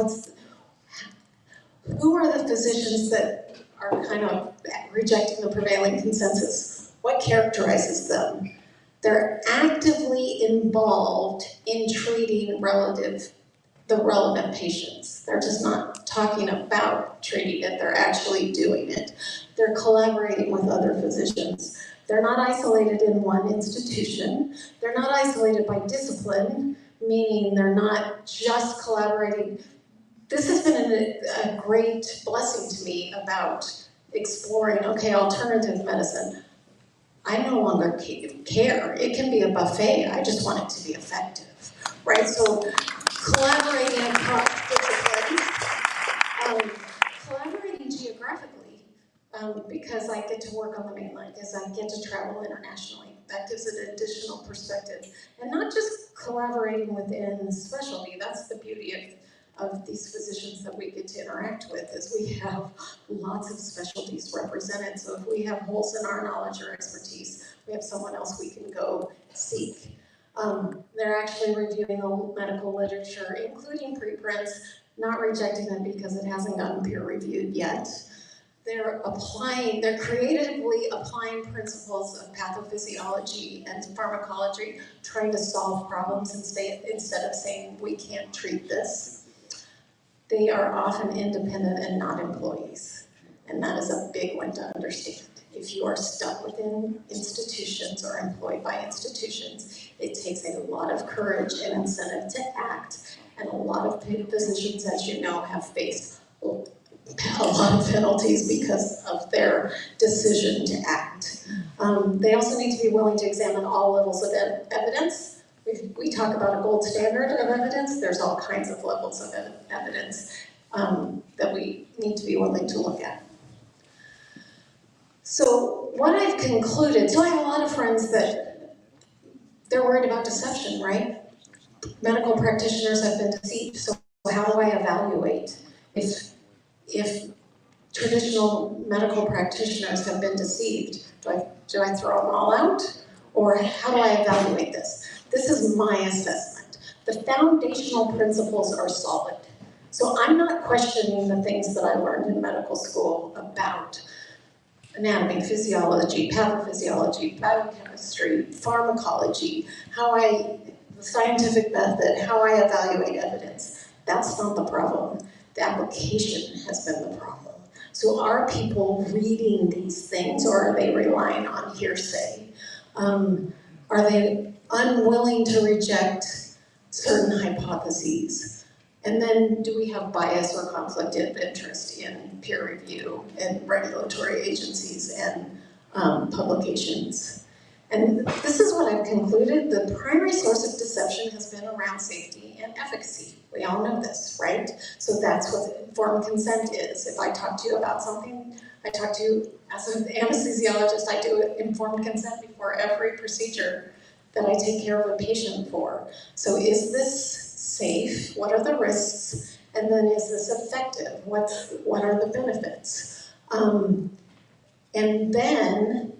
who are the physicians that are kind of rejecting the prevailing consensus? What characterizes them? They're actively involved in treating the relevant patients. They're just not talking about treating it, they're actually doing it. They're collaborating with other physicians. They're not isolated in one institution. They're not isolated by discipline, meaning they're not just collaborating. This has been a great blessing to me about exploring, okay, alternative medicine. I no longer care. It can be a buffet. I just want it to be effective, right? So collaborating across disciplines, collaborating geographically, because I get to work on the mainland, because I get to travel internationally. That gives it an additional perspective. And not just collaborating within specialty. That's the beauty of these physicians that we get to interact with, is we have lots of specialties represented. So if we have holes in our knowledge or expertise, we have someone else we can go seek. They're actually reviewing the medical literature, including preprints, not rejecting it because it hasn't gotten peer reviewed yet. They're creatively applying principles of pathophysiology and pharmacology, trying to solve problems instead of saying, we can't treat this. They are often independent and not employees. And that is a big one to understand. If you are stuck within institutions or employed by institutions, it takes a lot of courage and incentive to act. And a lot of physicians, as you know, have faced a lot of penalties because of their decision to act. They also need to be willing to examine all levels of evidence. We talk about a gold standard of evidence. There's all kinds of levels of evidence that we need to be willing to look at. So what I've concluded, so I have a lot of friends that they're worried about deception, right? Medical practitioners have been deceived, so how do I evaluate if traditional medical practitioners have been deceived? Do I throw them all out? Or how do I evaluate this? This is my assessment. The foundational principles are solid. So I'm not questioning the things that I learned in medical school about anatomy, physiology, pathophysiology, biochemistry, pharmacology, the scientific method, how I evaluate evidence. That's not the problem. The application has been the problem. So are people reading these things, or are they relying on hearsay? Are they unwilling to reject certain hypotheses? And then do we have bias or conflict of interest in peer review and regulatory agencies and publications? And this is what I've concluded. The primary source of deception has been around safety and efficacy. We all know this, right? So that's what informed consent is. If I talk to you about something, I talk to you as an anesthesiologist, I do informed consent before every procedure that I take care of a patient for. So is this safe? What are the risks? And then is this effective? What are the benefits? And then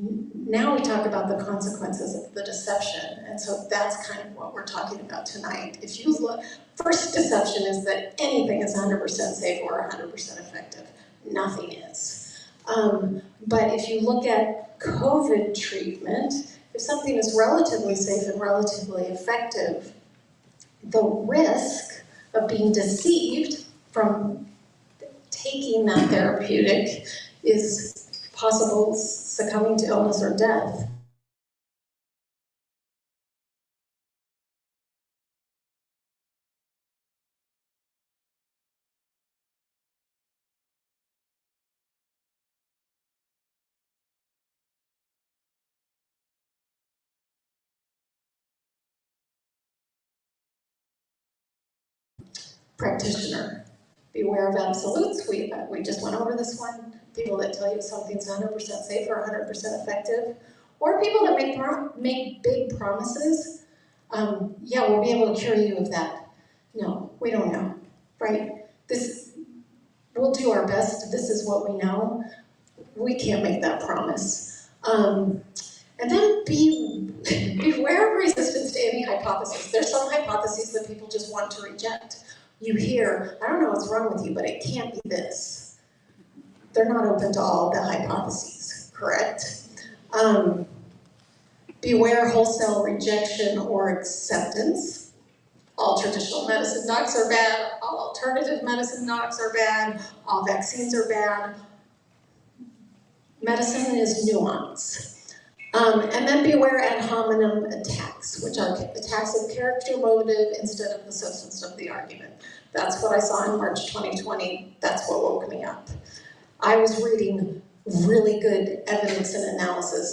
Now we talk about the consequences of the deception, and so that's kind of what we're talking about tonight. If you look, first deception is that anything is 100% safe or 100% effective. Nothing is. But if you look at COVID treatment, if something is relatively safe and relatively effective, the risk of being deceived from taking that therapeutic is possible succumbing to illness or death. Practitioner. Beware of absolutes. We just went over this one. People that tell you something's 100% safe or 100% effective, or people that make big promises. Yeah, we'll be able to cure you of that. No, we don't know, right? We'll do our best. This is what we know. We can't make that promise. And then beware of resistance to any hypothesis. There's some hypotheses that people just want to reject. You hear, I don't know what's wrong with you, but it can't be this. They're not open to all the hypotheses, correct? Beware wholesale rejection or acceptance. All traditional medicine docs are bad, all alternative medicine docs are bad, all vaccines are bad. Medicine is nuance. And then beware ad hominem attacks, which are attacks of character motive instead of the substance of the argument. That's what I saw in March 2020. That's what woke me up. I was reading really good evidence and analysis,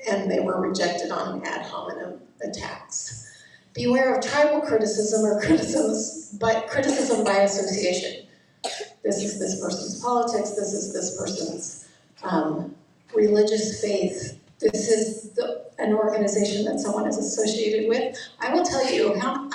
and they were rejected on ad hominem attacks. Beware of tribal criticism or criticism by association. This is this person's politics, this is this person's religious faith. This is an organization that someone is associated with. I will tell you how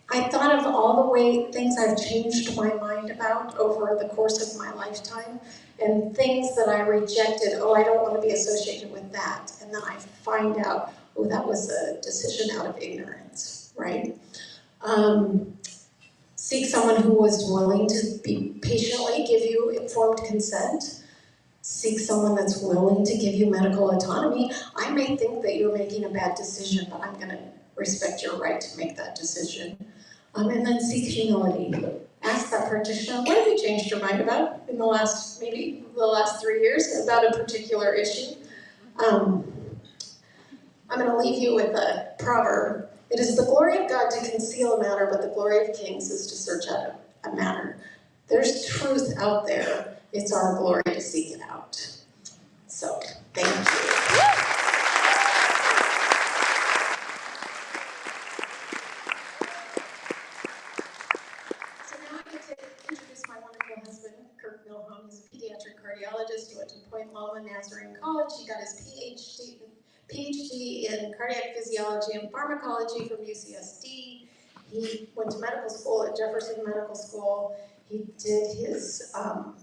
I thought of all the things I've changed my mind about over the course of my lifetime, and things that I rejected. Oh, I don't want to be associated with that. And then I find out, oh, that was a decision out of ignorance, right? Seek someone who was willing to patiently give you informed consent. Seek someone that's willing to give you medical autonomy. I may think that you're making a bad decision, but I'm going to respect your right to make that decision. And then seek humility. Ask that practitioner, what have you changed your mind about in maybe the last 3 years about a particular issue? I'm going to leave you with a proverb. It is the glory of God to conceal a matter, but the glory of kings is to search out a matter. There's truth out there. It's our glory to seek it out. So, thank you. So now I get to introduce my wonderful husband, Kirk Milhoan. He's a pediatric cardiologist. He went to Point Loma Nazarene College. He got his PhD in cardiac physiology and pharmacology from UCSD. He went to medical school at Jefferson Medical School. He did his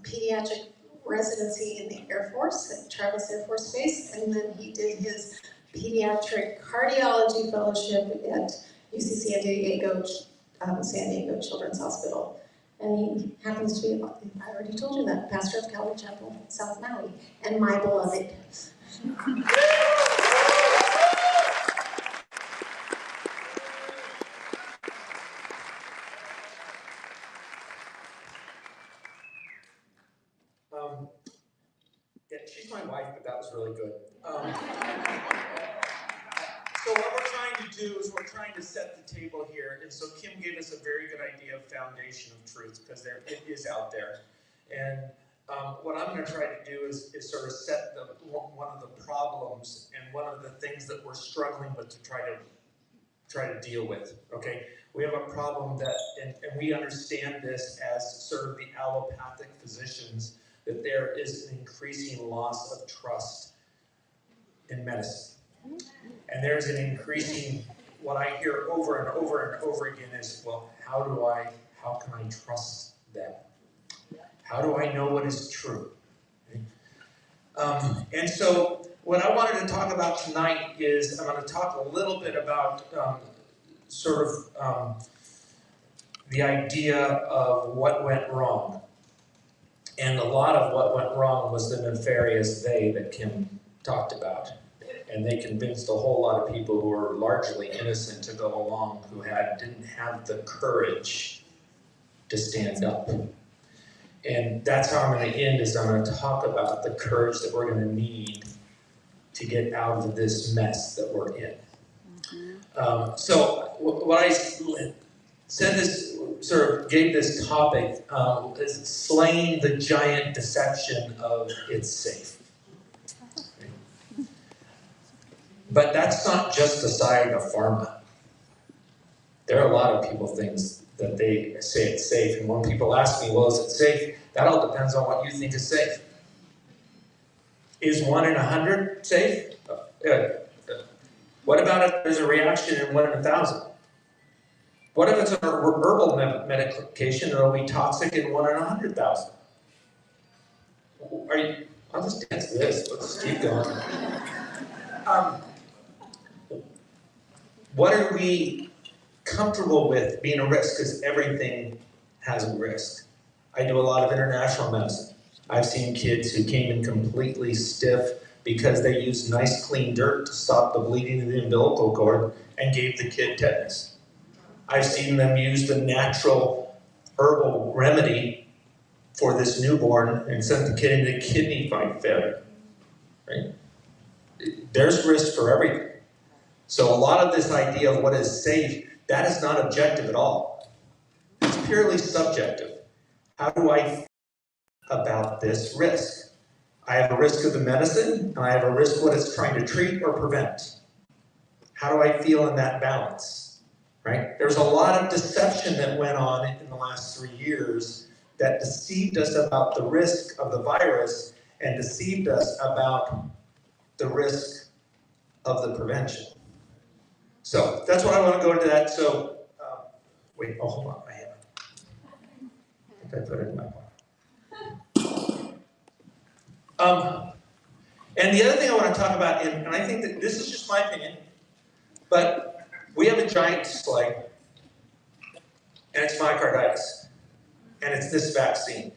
pediatric residency in the Air Force at Travis Air Force Base, and then he did his pediatric cardiology fellowship at UC San Diego Children's Hospital. And he happens to be, I already told you that, pastor of Calvary Chapel, South Maui, and my beloved. Yeah, she's my wife, but that was really good. So what we're trying to do is we're trying to set the table here, and so Kim gave us a very good idea of foundation of truth, because it is out there. And what I'm going to try to do is sort of set one of the problems and one of the things that we're struggling with to try to deal with. Okay, we have a problem that, and we understand this as sort of the allopathic physicians, that there is an increasing loss of trust in medicine. And there's an increasing, what I hear over and over and over again is, well, how can I trust them? How do I know what is true? And so what I wanted to talk about tonight is I'm going to talk a little bit about the idea of what went wrong. And a lot of what went wrong was the nefarious they that Kim talked about. And they convinced a whole lot of people who were largely innocent to go along who didn't have the courage to stand up. And that's how I'm going to end, is I'm going to talk about the courage that we're going to need to get out of this mess that we're in. So what I said this, sort of gave this topic, is slaying the giant deception of it's safe. But that's not just the side of pharma. There are a lot of people things that they say it's safe, and when people ask me, well, is it safe? That all depends on what you think is safe. Is 1 in 100 safe? What about if there's a reaction in 1 in 1,000? What if it's an herbal medication that'll be toxic in 1 in 100,000? I'll just dance this. Let's keep going. What are we comfortable with being a risk? Because everything has a risk. I do a lot of international medicine. I've seen kids who came in completely stiff because they used nice clean dirt to stop the bleeding of the umbilical cord and gave the kid tetanus. I've seen them use the natural herbal remedy for this newborn and sent the kid into kidney failure. Right? There's risk for everything. So a lot of this idea of what is safe, that is not objective at all. It's purely subjective. How do I feel about this risk? I have a risk of the medicine, and I have a risk of what it's trying to treat or prevent. How do I feel in that balance? Right? There's a lot of deception that went on in the last 3 years that deceived us about the risk of the virus and deceived us about the risk of the prevention. So that's what I want to go into that. So, hold on, I think I put it in my pocket. And the other thing I want to talk about, and I think that this is just my opinion, but we have a giant display, and it's myocarditis, and it's this vaccine.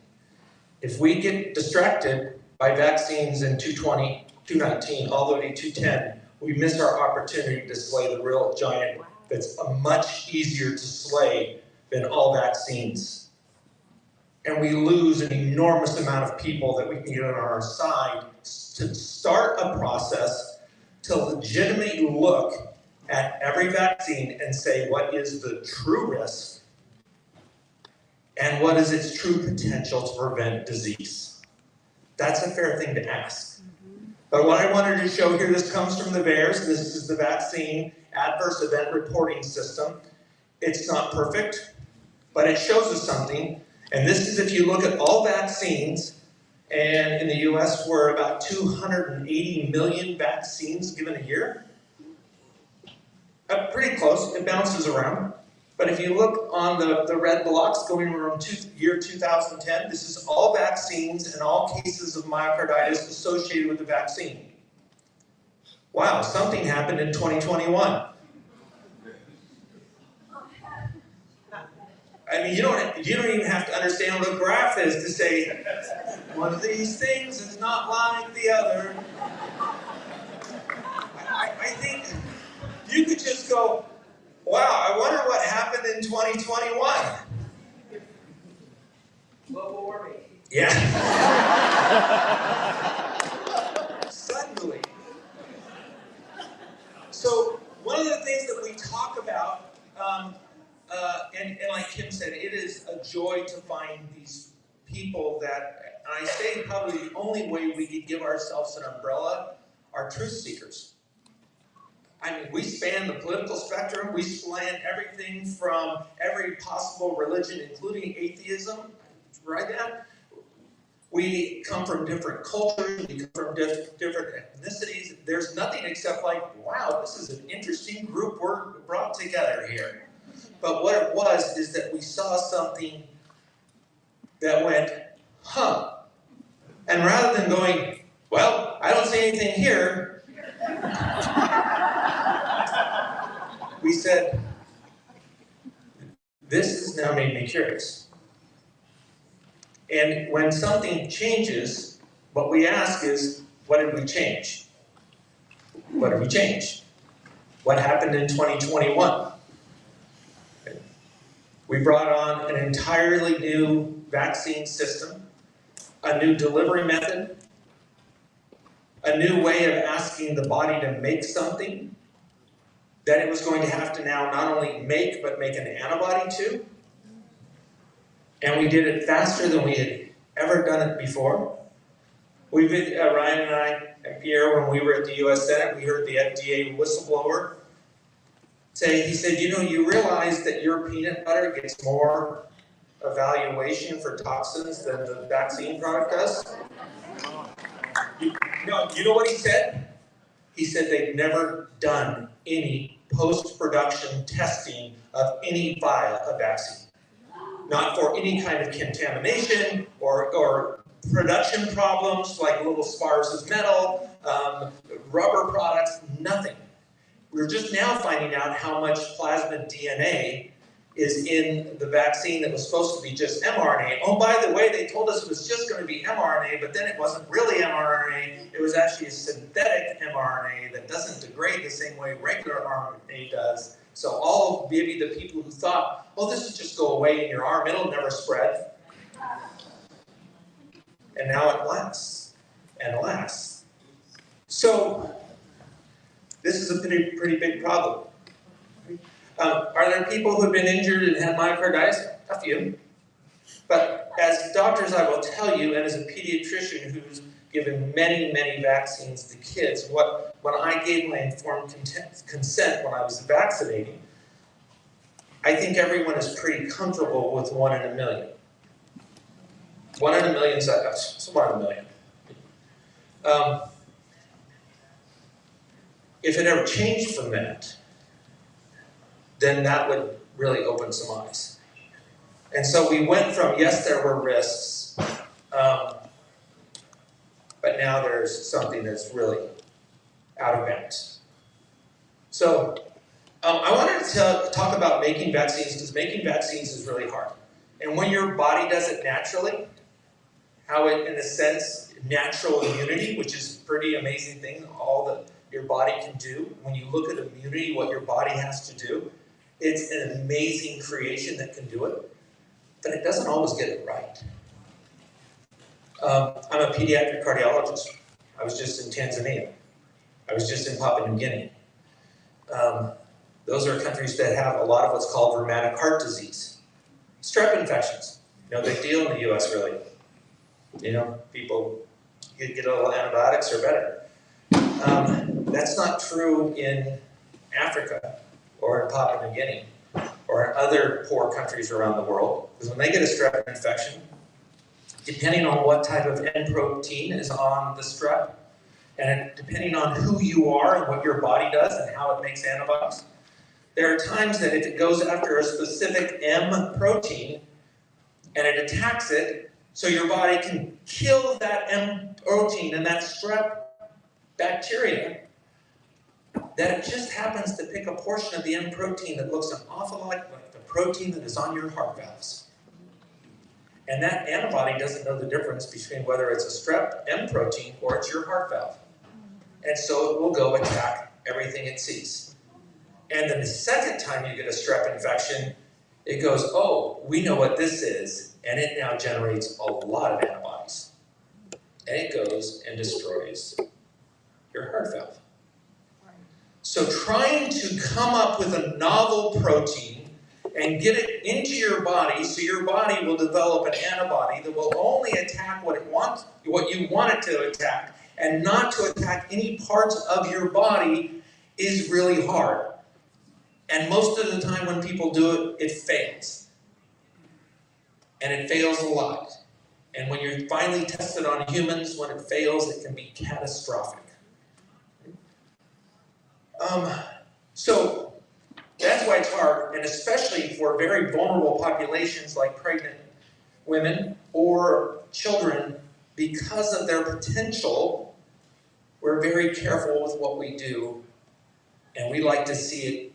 If we get distracted by vaccines in 220, 219, all the way to 210, we miss our opportunity to slay the real giant that's much easier to slay than all vaccines. And we lose an enormous amount of people that we can get on our side to start a process to legitimately look at every vaccine and say, what is the true risk and what is its true potential to prevent disease? That's a fair thing to ask. But what I wanted to show here, this comes from the VAERS. This is the Vaccine Adverse Event Reporting System. It's not perfect, but it shows us something. And this is if you look at all vaccines, and in the US, we're about 280 million vaccines given a year. Pretty close, it bounces around. But if you look on the red blocks going from year 2010, this is all vaccines and all cases of myocarditis associated with the vaccine. Wow, something happened in 2021. I mean, you don't even have to understand what a graph is to say, one of these things is not like the other. I think you could just go, wow, I wonder what happened in 2021. Global warming. Yeah. Suddenly. So one of the things that we talk about, and like Kim said, it is a joy to find these people that, and I say probably the only way we could give ourselves an umbrella are truth seekers. I mean, we span the political spectrum. We span everything from every possible religion, including atheism, right now. We come from different cultures. We come from different ethnicities. There's nothing except like, wow, this is an interesting group we're brought together here. But what it was is that we saw something that went, huh. And rather than going, Well, I don't see anything here. We said, this has now made me curious. And when something changes, what we ask is, what did we change? What did we change? What happened in 2021? We brought on an entirely new vaccine system, a new delivery method, a new way of asking the body to make something that it was going to have to now not only make, but make an antibody to. And we did it faster than we had ever done it before. Ryan and I and Pierre, when we were at the US Senate, we heard the FDA whistleblower say, he said, you know, you realize that your peanut butter gets more evaluation for toxins than the vaccine product does? You know what he said? He said they've never done any post-production testing of any vial of vaccine. Not for any kind of contamination or production problems like little spars of metal, rubber products, nothing. We're just now finding out how much plasmid DNA is in the vaccine that was supposed to be just mRNA. Oh, by the way, they told us it was just going to be mRNA, but then it wasn't really mRNA. It was actually a synthetic mRNA that doesn't degrade the same way regular RNA does. So all of maybe the people who thought, oh, this will just go away in your arm, it'll never spread. And now it lasts and lasts. So this is a pretty big problem. Are there people who have been injured and had myocarditis? A few. But as doctors, I will tell you, and as a pediatrician who's given many vaccines to kids, when I gave my informed consent when I was vaccinating, I think everyone is pretty comfortable with 1 in a million. 1 in a million, it's 1 in a million. If it ever changed from that, then that would really open some eyes. And so we went from, yes, there were risks, but now there's something that's really out of bounds. So I wanted to talk about making vaccines, because making vaccines is really hard. And when your body does it naturally, how it, in a sense, natural immunity, which is a pretty amazing thing, all that your body can do. When you look at immunity, what your body has to do, it's an amazing creation that can do it, but it doesn't always get it right. I'm a pediatric cardiologist. I was just in Tanzania. I was just in Papua New Guinea. Those are countries that have a lot of what's called rheumatic heart disease. Strep infections, no big deal in the US really. You know, people get a little antibiotics or better. That's not true in Africa or in Papua New Guinea or in other poor countries around the world. Because when they get a strep infection, depending on what type of N protein is on the strep, and depending on who you are and what your body does and how it makes antibodies, there are times that if it goes after a specific M protein and it attacks it, so your body can kill that M protein and that strep bacteria, that it just happens to pick a portion of the M protein that looks an awful lot like the protein that is on your heart valves. And that antibody doesn't know the difference between whether it's a strep M protein or it's your heart valve. And so it will go attack everything it sees. And then the second time you get a strep infection, it goes, oh, we know what this is, and it now generates a lot of antibodies. And it goes and destroys your heart valve. So trying to come up with a novel protein and get it into your body so your body will develop an antibody that will only attack what you want it to attack, and not to attack any parts of your body is really hard. And most of the time when people do it, it fails. And it fails a lot. And when you're finally tested on humans, when it fails, it can be catastrophic. So that's why it's hard, and especially for very vulnerable populations like pregnant women or children, because of their potential we're very careful with what we do, and we like to see it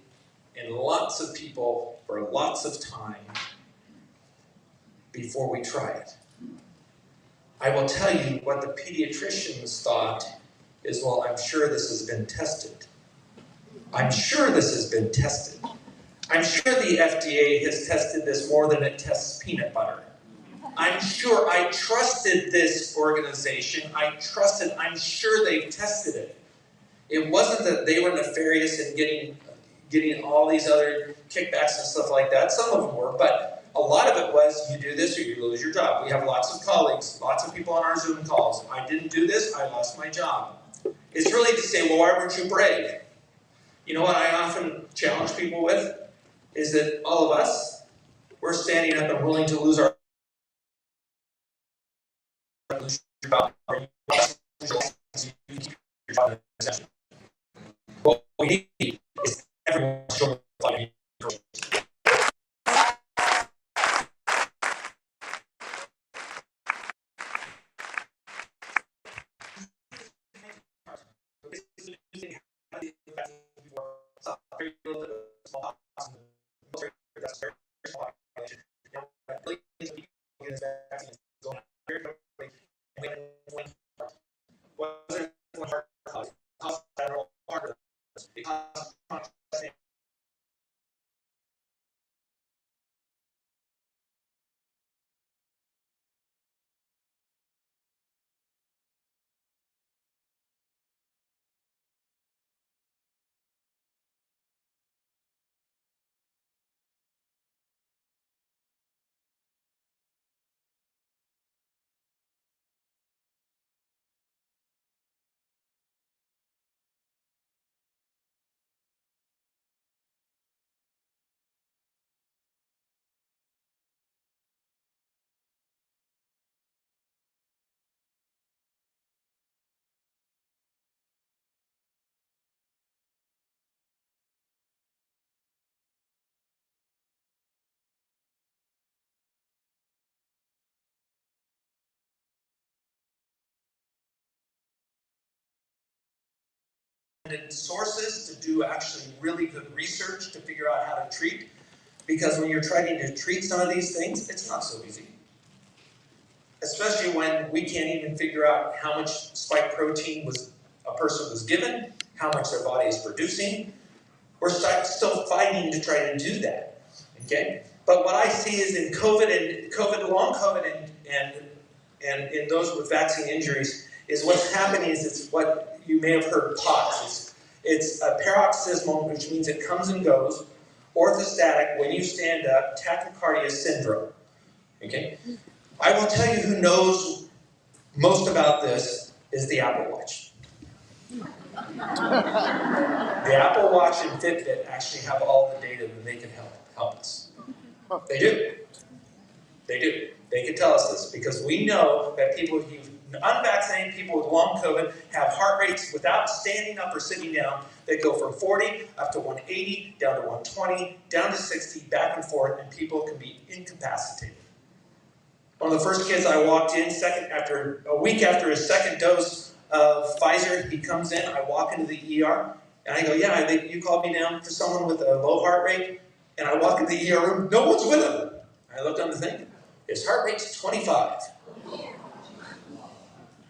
in lots of people for lots of time before we try it. I will tell you what the pediatricians thought is, well, I'm sure this has been tested. I'm sure this has been tested. I'm sure the FDA has tested this more than it tests peanut butter. I'm sure I trusted this organization. I'm sure they've tested it. It wasn't that they were nefarious in getting all these other kickbacks and stuff like that. Some of them were, but a lot of it was, you do this or you lose your job. We have lots of colleagues, lots of people on our Zoom calls. I didn't do this, I lost my job. It's really to say, well, why weren't you brave? You know what I often challenge people with? Is that all of us, we're standing up and willing to lose our job. What we need is everyone showing fighting. Sources to do actually really good research to figure out how to treat, because when you're trying to treat some of these things, it's not so easy. Especially when we can't even figure out how much spike protein a person was given, how much their body is producing. We're still fighting to try to do that. Okay? But what I see is in COVID, long COVID, and in those with vaccine injuries, is what's happening is it's what you may have heard POTS. It's a paroxysmal, which means it comes and goes, orthostatic, when you stand up, tachycardia syndrome. Okay? I will tell you who knows most about this is the Apple Watch. The Apple Watch and Fitbit actually have all the data that they can help us. They do. They do. They can tell us this because we know that unvaccinated people with long COVID have heart rates without standing up or sitting down that go from 40 up to 180, down to 120, down to 60, back and forth, and people can be incapacitated. One of the first kids I walked in, a week after his second dose of Pfizer, he comes in, I walk into the ER, and I go, yeah, I think you called me down for someone with a low heart rate, and I walk into the ER room, no one's with him. I looked on the thing, his heart rate's 25.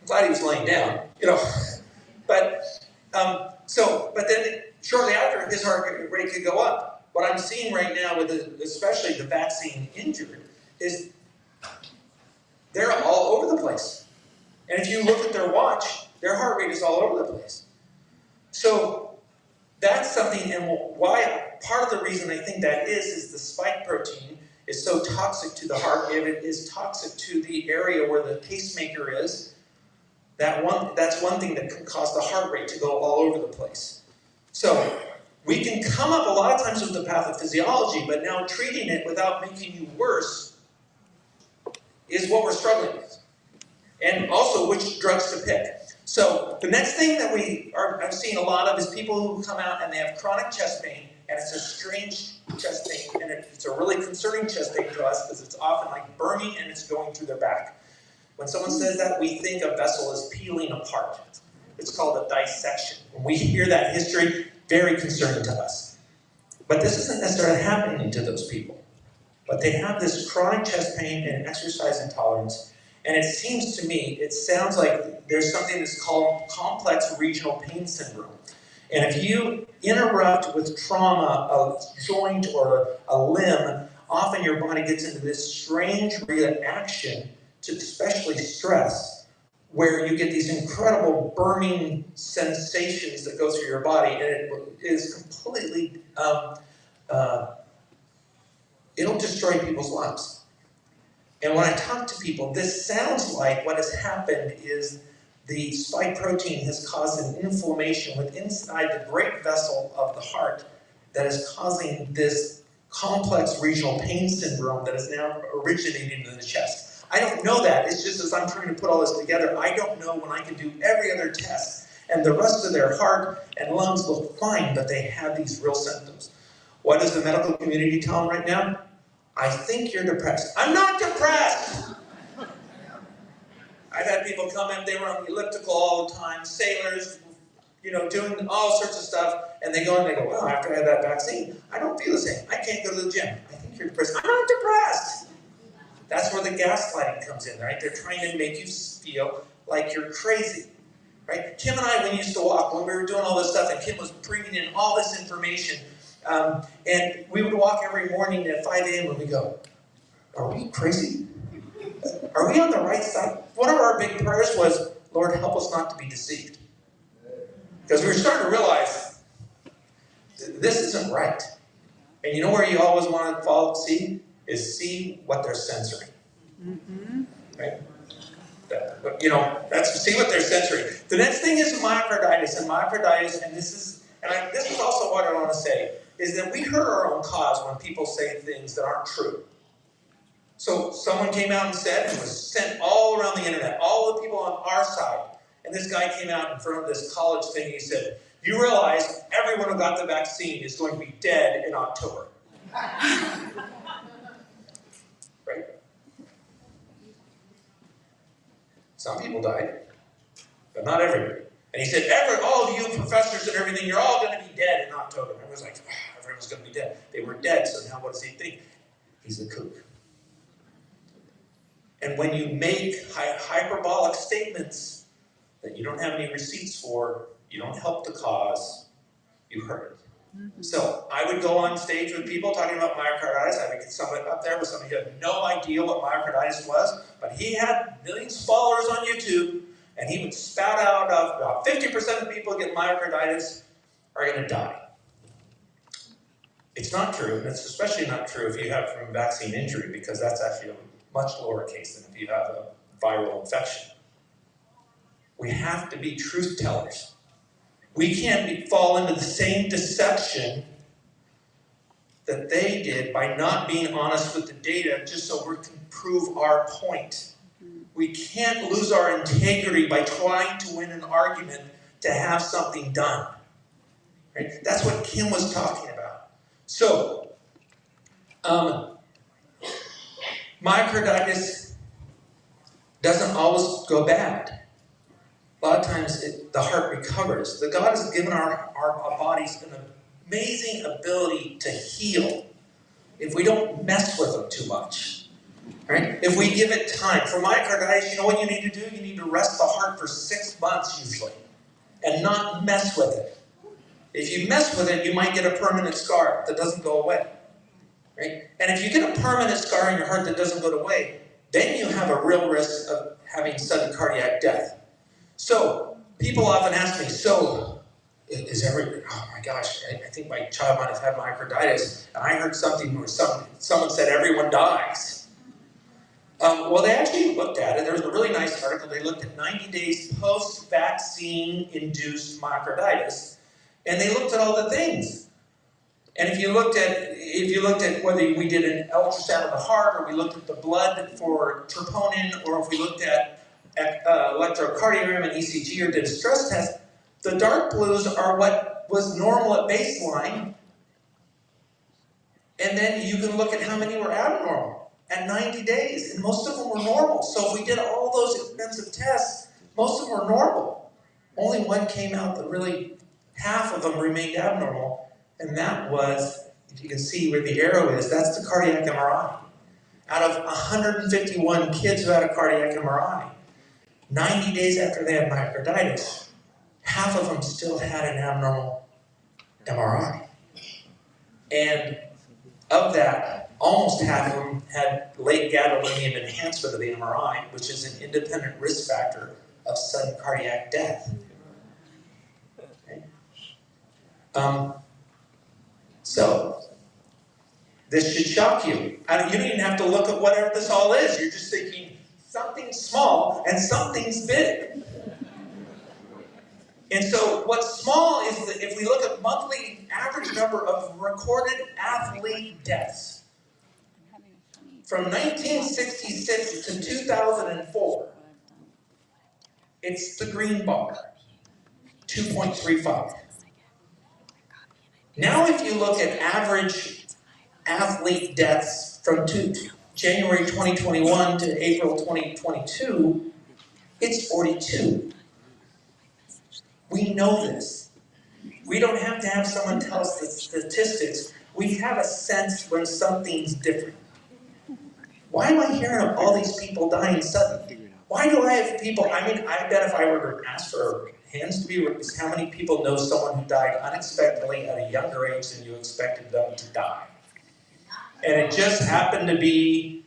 I'm glad he was laying down, But then shortly after, his heart rate could go up. What I'm seeing right now with especially the vaccine injured is they're all over the place. And if you look at their watch, their heart rate is all over the place. So that's something, and why part of the reason I think that is the spike protein is so toxic to the heart. If it is toxic to the area where the pacemaker is, that's one thing that can cause the heart rate to go all over the place. So we can come up a lot of times with the pathophysiology, but now treating it without making you worse is what we're struggling with. And also which drugs to pick. So the next thing that I'm seeing a lot of is people who come out and they have chronic chest pain, and it's a strange chest pain, and it's a really concerning chest pain to us because it's often like burning and it's going through their back. When someone says that, we think a vessel is peeling apart. It's called a dissection. When we hear that history, very concerning to us. But this isn't necessarily happening to those people. But they have this chronic chest pain and exercise intolerance. And it seems to me, it sounds like there's something that's called complex regional pain syndrome. And if you interrupt with trauma, a joint or a limb, often your body gets into this strange reaction to especially stress, where you get these incredible burning sensations that go through your body, and it is completely, it'll destroy people's lives. And when I talk to people, this sounds like what has happened is the spike protein has caused an inflammation within inside the great vessel of the heart that is causing this complex regional pain syndrome that is now originating in the chest. I don't know that. It's just as I'm trying to put all this together, I don't know when I can do every other test and the rest of their heart and lungs look fine, but they have these real symptoms. What does the medical community tell them right now? I think you're depressed. I'm not depressed! I've had people come in, they were on the elliptical all the time, sailors, doing all sorts of stuff, and they go and they go, well, after I had that vaccine, I don't feel the same. I can't go to the gym. I think you're depressed. I'm not depressed! That's where the gaslighting comes in, right? They're trying to make you feel like you're crazy, right? Kim and I, when we used to walk, when we were doing all this stuff, and Kim was bringing in all this information, and we would walk every morning at 5 a.m. and we go, are we crazy? Are we on the right side? One of our big prayers was, Lord, help us not to be deceived. Because we were starting to realize, this isn't right. And you know where you always want to see what they're censoring. Mm-hmm. Right? That's see what they're censoring. The next thing is myocarditis, and this is also what I want to say, is that we hurt our own cause when people say things that aren't true. So someone came out and said, it was sent all around the internet, all the people on our side, and this guy came out in front of this college thing, and he said, you realize everyone who got the vaccine is going to be dead in October. Right? Some people died, but not everybody. And he said, all of you professors and everything, you're all going to be dead in October. And everyone's like, everyone's going to be dead. They were dead, so now what does he think? He's a kook. And when you make hyperbolic statements that you don't have any receipts for, you don't help the cause, you hurt it. Mm-hmm. So I would go on stage with people talking about myocarditis. I would get somebody up there with somebody who had no idea what myocarditis was, but he had millions of followers on YouTube, and he would spout out of about 50% of people who get myocarditis are going to die. It's not true, and it's especially not true if you have from vaccine injury, because that's actually a much lower case than if you have a viral infection. We have to be truth tellers. We can't fall into the same deception that they did by not being honest with the data just so we can prove our point. We can't lose our integrity by trying to win an argument to have something done. Right? That's what Kim was talking about. So, myocarditis doesn't always go bad. A lot of times the heart recovers. God has given our bodies an amazing ability to heal if we don't mess with them too much. Right? If we give it time. For myocarditis, you know what you need to do? You need to rest the heart for 6 months usually and not mess with it. If you mess with it, you might get a permanent scar that doesn't go away. Right? And if you get a permanent scar in your heart that doesn't go away, then you have a real risk of having sudden cardiac death. So, people often ask me, oh my gosh, I think my child might have had myocarditis, and I heard something where someone said everyone dies. Well, they actually looked at it. There was a really nice article. They looked at 90 days post-vaccine induced myocarditis, and they looked at all the things. And if you looked at whether we did an ultrasound of the heart, or we looked at the blood for troponin, or if we looked at electrocardiogram and ECG, or did a stress test, the dark blues are what was normal at baseline, and then you can look at how many were abnormal at 90 days, and most of them were normal. So if we did all those expensive tests, most of them were normal. only one came out that really, half of them remained abnormal, and that was, if you can see where the arrow is, that's the cardiac MRI. Out of 151 kids who had a cardiac MRI, 90 days after they had myocarditis, half of them still had an abnormal MRI. And of that, almost half of them had late gadolinium enhancement of the MRI, which is an independent risk factor of sudden cardiac death. Okay. So, this should shock you. You don't even have to look at whatever this all is. You're just thinking, something's small and something's big. And so what's small is that if we look at monthly average number of recorded athlete deaths, from 1966 to 2004, it's the green bar, 2.35. Now if you look at average athlete deaths from January 2021 to April 2022, it's 42. We know this. We don't have to have someone tell us the statistics. We have a sense when something's different. Why am I hearing of all these people dying suddenly? Why do I have people, I bet if I were to ask for hands to be raised, how many people know someone who died unexpectedly at a younger age than you expected them to die? And it just happened to be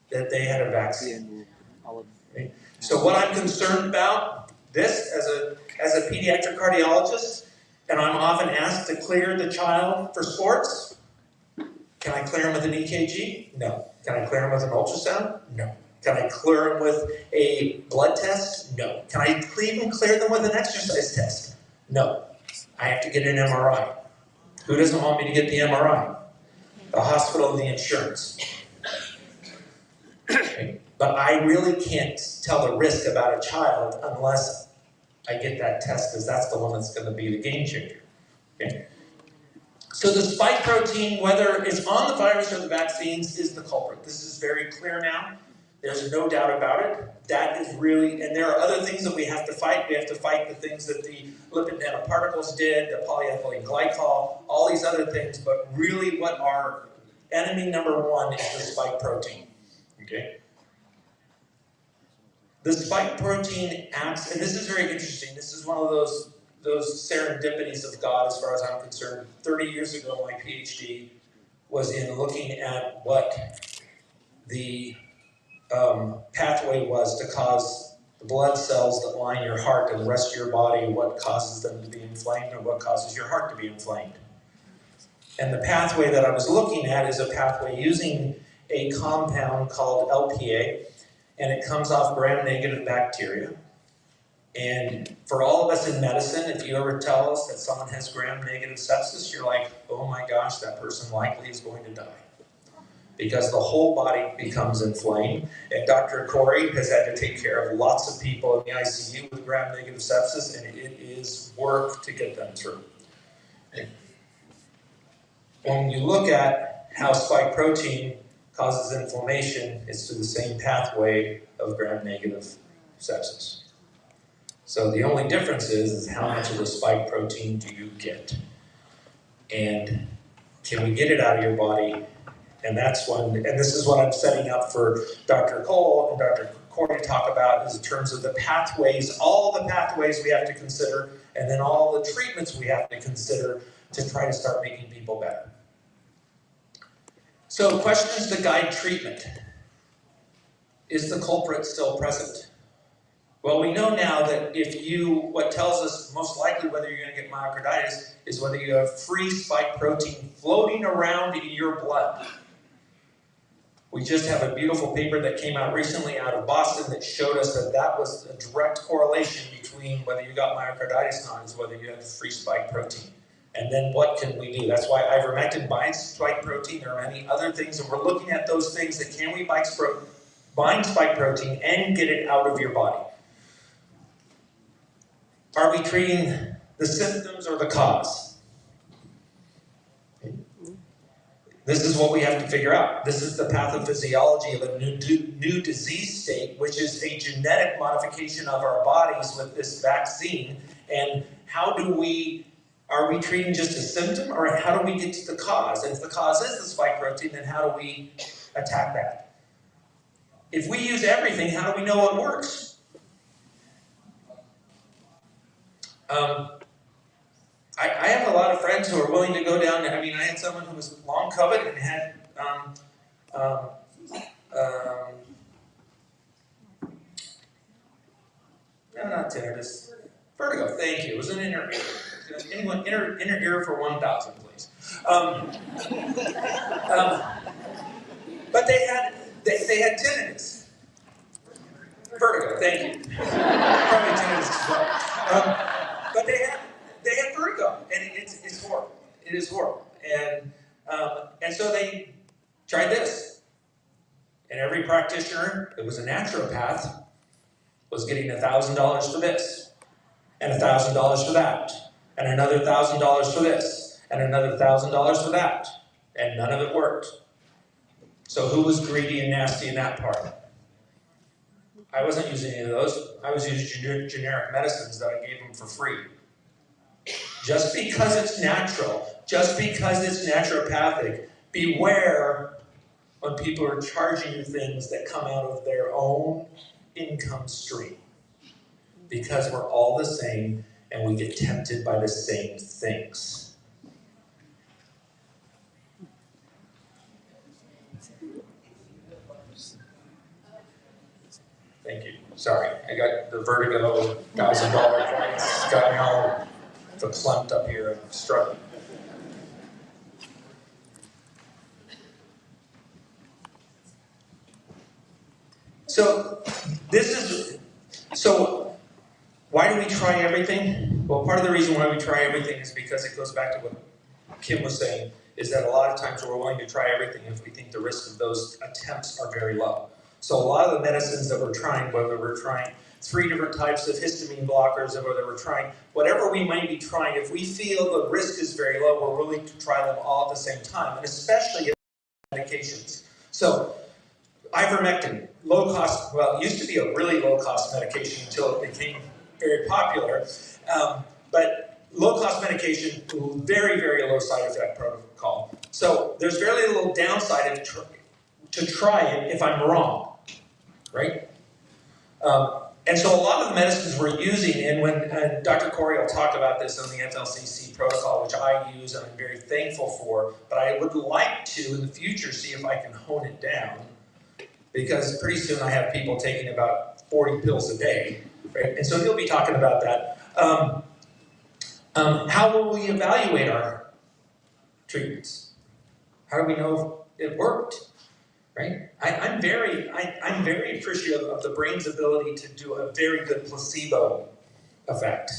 that they had a vaccine. Okay? So what I'm concerned about, this as a pediatric cardiologist, and I'm often asked to clear the child for sports. Can I clear him with an EKG? No. Can I clear him with an ultrasound? No. Can I clear him with a blood test? No. Can I even clear them with an exercise test? No. I have to get an MRI. Who doesn't want me to get the MRI? The hospital and the insurance. Okay. But I really can't tell the risk about a child unless I get that test, because that's the one that's going to be the game changer. Okay. So the spike protein, whether it's on the virus or the vaccines, is the culprit. This is very clear now. There's no doubt about it. That is really, and there are other things that we have to fight. We have to fight the things that the lipid nanoparticles did, the polyethylene glycol, all these other things, but really what our enemy number one is the spike protein. Okay? The spike protein acts, and this is very interesting. This is one of those serendipities of God as far as I'm concerned. 30 years ago, my PhD was in looking at what the pathway was to cause the blood cells that line your heart and the rest of your body, what causes them to be inflamed and what causes your heart to be inflamed. And the pathway that I was looking at is a pathway using a compound called LPA, and it comes off gram-negative bacteria. And for all of us in medicine, if you ever tell us that someone has gram-negative sepsis, you're like, oh my gosh, that person likely is going to die. Because the whole body becomes inflamed. And Dr. Kory has had to take care of lots of people in the ICU with gram-negative sepsis, and it is work to get them through. When you look at how spike protein causes inflammation, it's through the same pathway of gram-negative sepsis. So the only difference is how much of the spike protein do you get? And can we get it out of your body? And that's when, and this is what I'm setting up for Dr. Cole and Dr. Kory to talk about, is in terms of the pathways, all the pathways we have to consider, and then all the treatments we have to consider to try to start making people better. So questions to guide treatment. Is the culprit still present? Well, we know now that what tells us most likely whether you're going to get myocarditis is whether you have free spike protein floating around in your blood. We just have a beautiful paper that came out recently out of Boston that showed us that that was a direct correlation between whether you got myocarditis or not is whether you had free spike protein. And then what can we do? That's why ivermectin binds spike protein. There are many other things, and we're looking at those things that can we bind spike protein and get it out of your body. Are we treating the symptoms or the cause? This is what we have to figure out. This is the pathophysiology of a new disease state, which is a genetic modification of our bodies with this vaccine. And how do we, are we treating just a symptom, or how do we get to the cause? And if the cause is the spike protein, then how do we attack that? If we use everything, how do we know what works? I have a lot of friends who are willing to go down. I mean, I had someone who was long COVID and had no, not tinnitus, vertigo. Thank you. It was an inner ear. Anyone inner ear for 1,000, please. But they had tinnitus, vertigo. Thank you. Probably tinnitus as well. But they had vertigo, and it's horrible. It is horrible. And so they tried this. And every practitioner, it was a naturopath, was getting $1,000 for this, and $1,000 for that, and another $1,000 for this, and another $1,000 for that. And none of it worked. So who was greedy and nasty in that part? I wasn't using any of those. I was using generic medicines that I gave them for free. Just because it's natural, just because it's naturopathic, beware when people are charging you things that come out of their own income stream. Because we're all the same and we get tempted by the same things. Thank you. Sorry, I got the vertigo $1,000 points. Got me all clumped up here and struggling. So why do we try everything? Well, part of the reason why we try everything is because it goes back to what Kim was saying, is that a lot of times we're willing to try everything if we think the risk of those attempts are very low. So a lot of the medicines that we're trying, whether we're trying 3 different types of histamine blockers, or whether we're trying whatever we might be trying, if we feel the risk is very low, we're willing to try them all at the same time, and especially medications. So ivermectin, low cost, well, it used to be a really low cost medication until it became very popular, but low cost medication, very, very low side effect protocol. So there's very little downside to try it if I'm wrong, right? And so a lot of the medicines we're using, and when Dr. Kory will talk about this on the FLCC protocol, which I use and I'm very thankful for, but I would like to in the future see if I can hone it down, because pretty soon I have people taking about 40 pills a day, right? And so he'll be talking about that. How will we evaluate our treatments? How do we know if it worked? Right? I'm very appreciative of the brain's ability to do a very good placebo effect.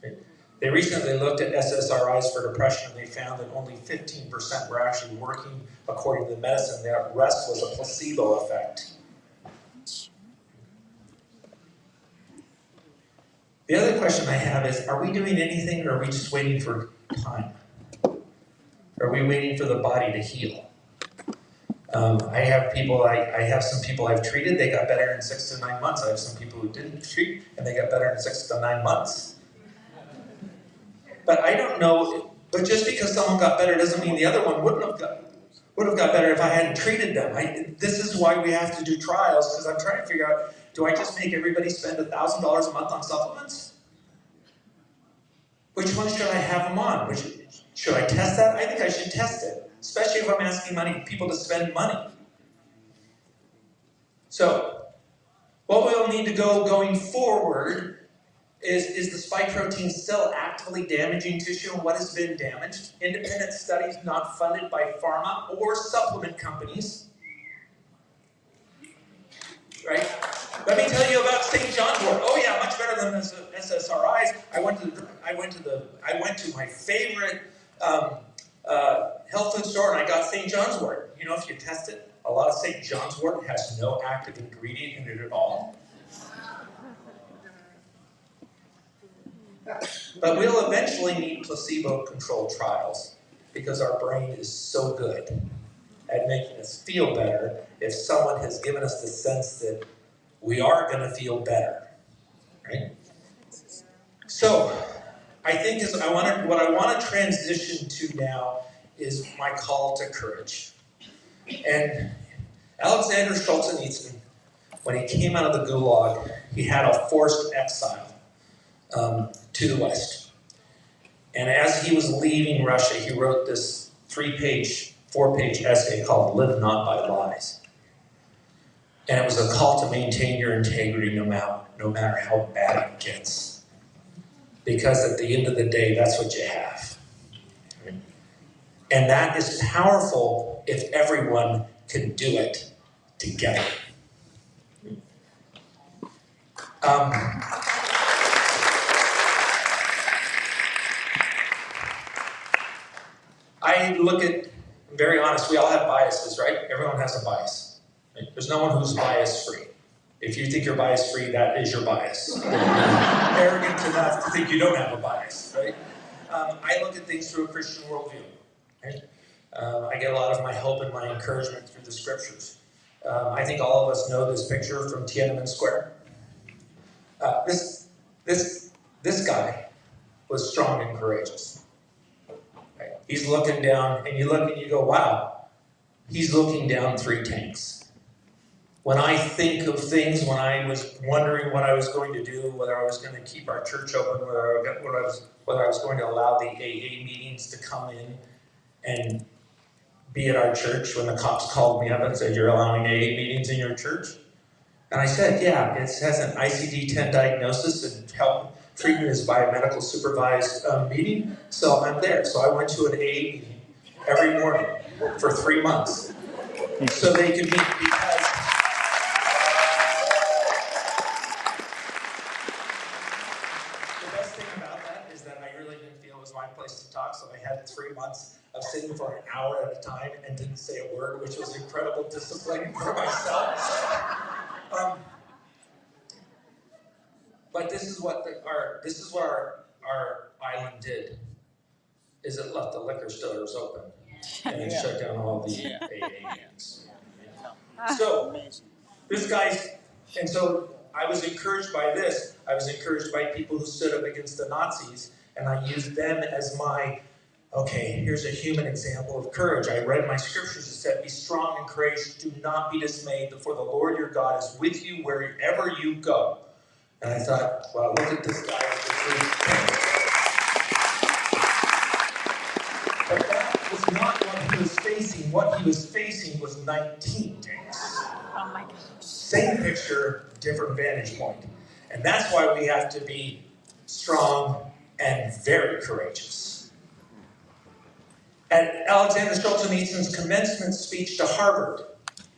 Right? They recently looked at SSRIs for depression, and they found that only 15% were actually working according to the medicine. The rest was a placebo effect. The other question I have is, are we doing anything, or are we just waiting for time? Are we waiting for the body to heal? I have some people I've treated, they got better in 6 to 9 months. I have some people who didn't treat, and they got better in 6 to 9 months. But I don't know, but just because someone got better doesn't mean the other one would have got better if I hadn't treated them. This is why we have to do trials, because I'm trying to figure out, do I just make everybody spend $1,000 a month on supplements? Which one should I have them on? Should I test that? I think I should test it, especially if I'm asking people to spend money. So, what we'll need to going forward is the spike protein still actively damaging tissue, and what has been damaged? Independent studies not funded by pharma or supplement companies. Right? Let me tell you about St. John's wort. Oh yeah, much better than SSRIs. I went to my favorite health food store, and I got St. John's wort. You know, if you test it, a lot of St. John's wort has no active ingredient in it at all. But we'll eventually need placebo-controlled trials. because our brain is so good at making us feel better if someone has given us the sense that we are going to feel better, right? So, I think what I want to transition to now is my call to courage. And Alexander Solzhenitsyn, when he came out of the Gulag, he had a forced exile to the West. And as he was leaving Russia, he wrote this 4-page essay called Live Not by Lies. And it was a call to maintain your integrity no matter how bad it gets. Because at the end of the day, that's what you have. And that is powerful if everyone can do it together. I'm very honest, we all have biases, right? Everyone has a bias. Right? There's no one who's bias-free. If you think you're bias-free, that is your bias. Arrogant enough to think you don't have a bias, right? I look at things through a Christian worldview. Right? I get a lot of my hope and my encouragement through the scriptures. I think all of us know this picture from Tiananmen Square. This guy was strong and courageous. Right? He's looking down, and you look and you go, wow, he's looking down 3 tanks. When I think of things, when I was wondering what I was going to do, whether I was going to keep our church open, whether I was going to allow the AA meetings to come in and be at our church, when the cops called me up and said, you're allowing AA meetings in your church? And I said, yeah, it has an ICD-10 diagnosis and treatment is by a medical supervised meeting, so I'm there. So I went to an AA meeting every morning for 3 months so they could meet, because the best thing about that is that I really didn't feel it was my place to talk, so I had 3 months of sitting for an hour at a time and didn't say a word, which was incredible discipline for myself. But this is what our island did, is it left the liquor stores open and it shut down all the AA meetings. So so I was encouraged by this. I was encouraged by people who stood up against the Nazis, and I used them as my, okay, here's a human example of courage. I read my scriptures that said, be strong and courageous, do not be dismayed, for the Lord your God is with you wherever you go. And I thought, wow, look at this guy with the 3 tanks. But that was not what he was facing. What he was facing was 19 tanks. Oh my gosh. Same picture, different vantage point. And that's why we have to be strong and very courageous. At Alexander Solzhenitsyn's commencement speech to Harvard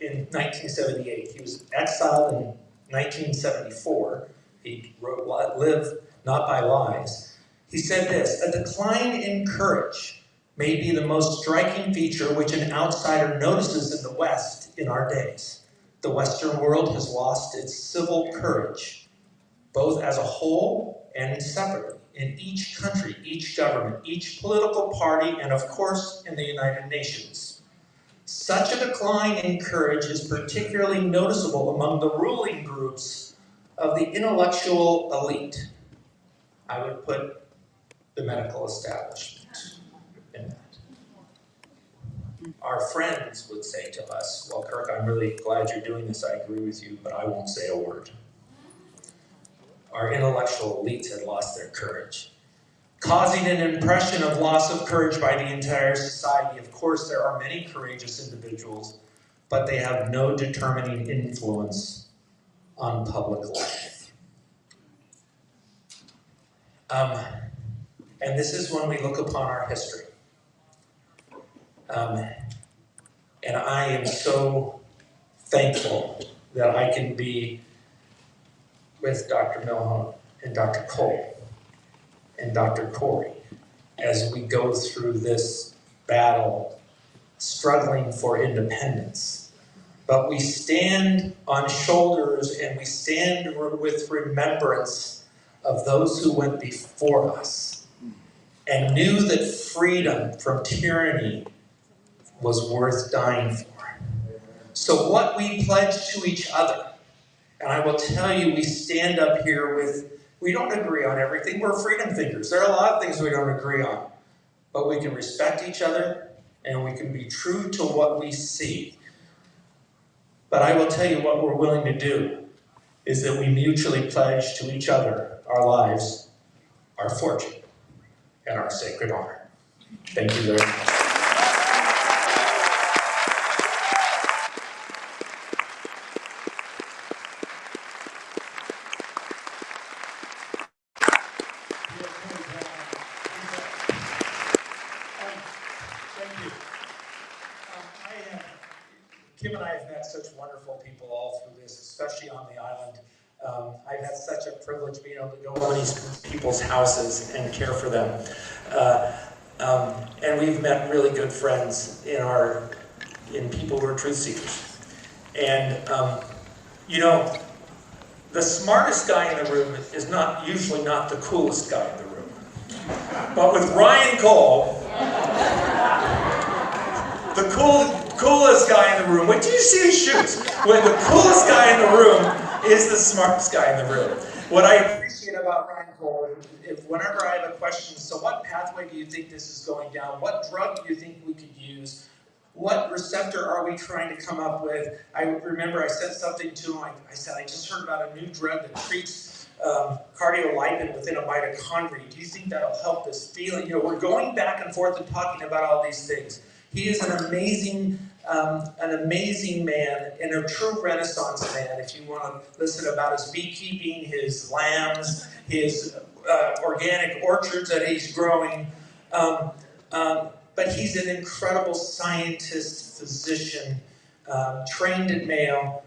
in 1978, he was exiled in 1974. He wrote Live Not by Lies. He said this, a decline in courage may be the most striking feature which an outsider notices in the West in our days. The Western world has lost its civil courage, both as a whole and separately, in each country, each government, each political party, and of course in the United Nations. Such a decline in courage is particularly noticeable among the ruling groups of the intellectual elite. I would put the medical establishment in that. Our friends would say to us, well, Kirk, I'm really glad you're doing this, I agree with you, but I won't say a word. Our intellectual elites had lost their courage, causing an impression of loss of courage by the entire society. Of course, there are many courageous individuals, but they have no determining influence on public life. And this is when we look upon our history. And I am so thankful that I can be with Dr. Milhoan and Dr. Kory and Dr. Kory as we go through this battle, struggling for independence. But we stand on shoulders and we stand with remembrance of those who went before us. and knew that freedom from tyranny was worth dying for. So what we pledge to each other, and I will tell you, we stand up here with, we don't agree on everything. We're freedom thinkers. There are a lot of things we don't agree on, but we can respect each other and we can be true to what we see. But I will tell you what we're willing to do is that we mutually pledge to each other our lives, our fortune, and our sacred honor. Thank you very much. Kim and I have met such wonderful people all through this, especially on the island. I've had such a privilege being able to go to these people's houses and care for them. And we've met really good friends in people who are truth seekers. And you know, the smartest guy in the room is usually not the coolest guy in the room. But with Ryan Cole, the coolest guy in the room. Wait till you see his shoes. When the coolest guy in the room is the smartest guy in the room. What I appreciate about Ryan Cole is whenever I have a question, so what pathway do you think this is going down? What drug do you think we could use? What receptor are we trying to come up with? I remember I said something to him. I said, I just heard about a new drug that treats cardiolipin within a mitochondria. Do you think that'll help this feeling? You know, we're going back and forth and talking about all these things. He is an amazing man and a true Renaissance man. If you want to listen about his beekeeping, his lambs, his organic orchards that he's growing. But he's an incredible scientist, physician, trained at Mayo,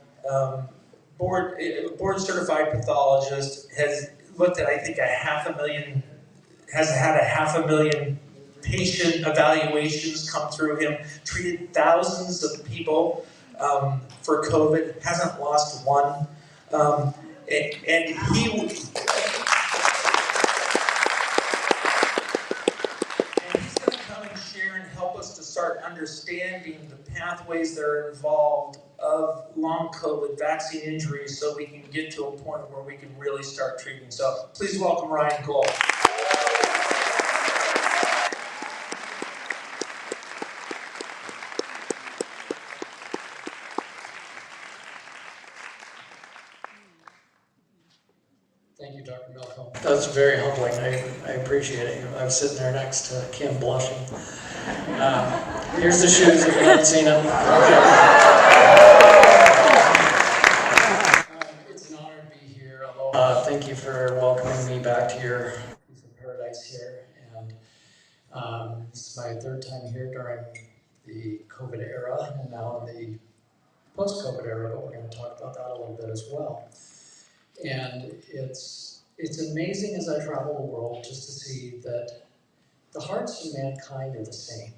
board certified pathologist, has looked at, I think, has had 500,000 patient evaluations come through him, treated thousands of people for COVID, hasn't lost one. And he's going to come and share and help us to start understanding the pathways that are involved of long COVID vaccine injuries so we can get to a point where we can really start treating. So please welcome Ryan Cole. Thank you, Dr. Milhoan. That's very humbling. I appreciate it. I was sitting there next to Kim blushing. Here's the shoes if you haven't seen them. It's an honor to be here. Thank you for welcoming me back to your piece of paradise here. And this is my third time here during the COVID era and now in the post-COVID era, but we're going to talk about that a little bit as well. And it's amazing as I travel the world just to see that the hearts of mankind are the same.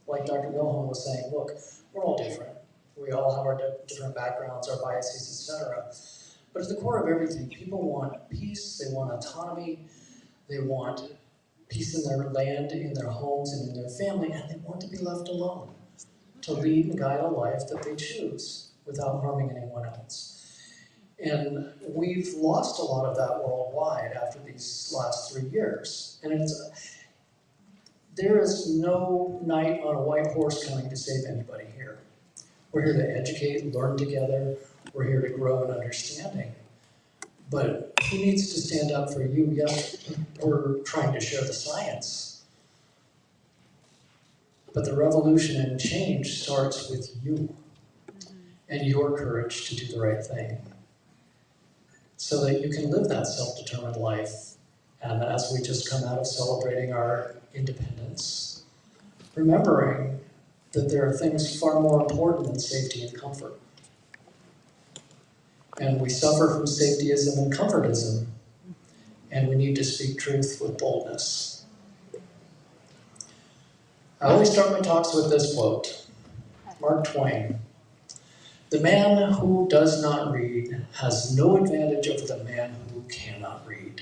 Like Dr. Milhoan was saying, look, we're all different. We all have our different backgrounds, our biases, etc. But at the core of everything, people want peace, they want autonomy, they want peace in their land, in their homes, and in their family, and they want to be left alone, to lead and guide a life that they choose without harming anyone else. And we've lost a lot of that worldwide after these last 3 years. And there is no knight on a white horse coming to save anybody here. We're here to educate, learn together. We're here to grow in understanding. But who needs to stand up for you? Yes, we're trying to share the science. But the revolution and change starts with you and your courage to do the right thing, so that you can live that self-determined life. And as we just come out of celebrating our independence, remembering that there are things far more important than safety and comfort. And we suffer from safetyism and comfortism, and we need to speak truth with boldness. I always start my talks with this quote, Mark Twain. The man who does not read has no advantage over the man who cannot read.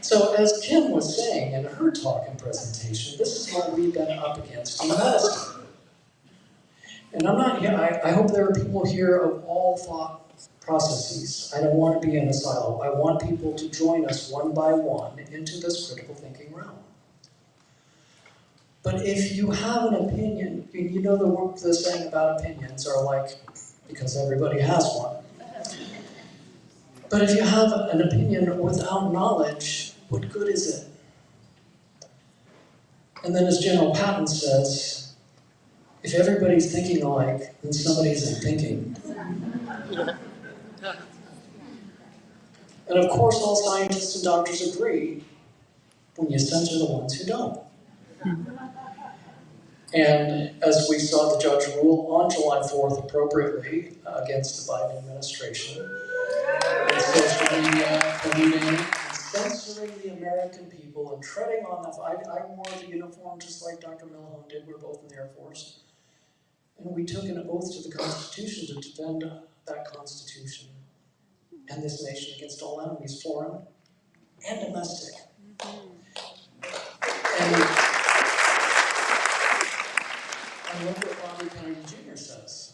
So as Kim was saying in her talk and presentation, this is what we've been up against in medicine. And I'm not here, I hope there are people here of all thought processes. I don't want to be in a silo. I want people to join us one by one into this critical thinking realm. But if you have an opinion, you know the saying about opinions are like, because everybody has one. But if you have an opinion without knowledge, what good is it? And then as General Patton says, if everybody's thinking alike, then somebody isn't thinking. And of course, all scientists and doctors agree when you censor the ones who don't. And as we saw the judge rule on July 4th appropriately against the Biden administration, and social media polluting and censoring the American people and treading on the... I wore the uniform just like Dr. Milhoan did. We're both in the Air Force. And we took an oath to the Constitution to defend that Constitution and this nation against all enemies, foreign and domestic. And look what Robert Kennedy Jr. says.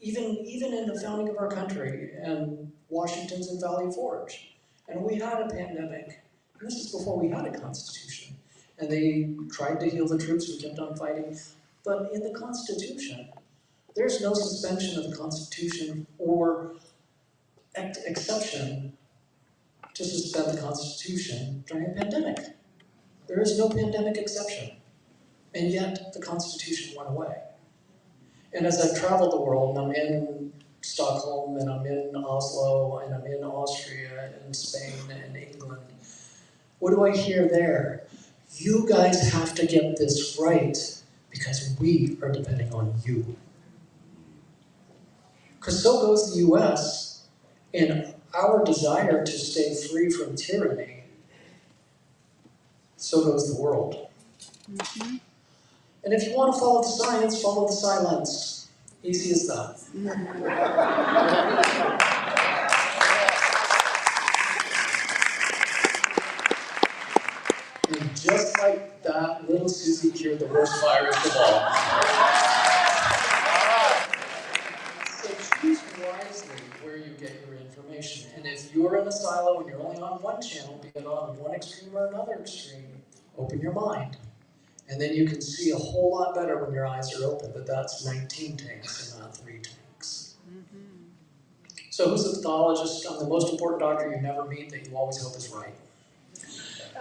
Even in the founding of our country, and Washington's in Valley Forge, and we had a pandemic, and this is before we had a constitution, and they tried to heal the troops, we kept on fighting, but in the Constitution, there's no suspension of the Constitution or exception to suspend the Constitution during a pandemic. There is no pandemic exception, and yet the Constitution went away. And as I've traveled the world, and I'm in Stockholm, and I'm in Oslo, and I'm in Austria, and Spain, and England, what do I hear there? You guys have to get this right because we are depending on you. Because so goes the US in our desire to stay free from tyranny. So goes the world. Mm-hmm. And if you want to follow the science, follow the silence. Easy as that. And just like that, little Susie cured the worst virus of all. So choose wisely where you get your information. And if you're in a silo and you're only on one channel, be it on one extreme or another extreme, open your mind. And then you can see a whole lot better when your eyes are open that that's 19 tanks and not 3 tanks. Mm-hmm. So who's the pathologist? I'm the most important doctor you never meet that you always hope is right.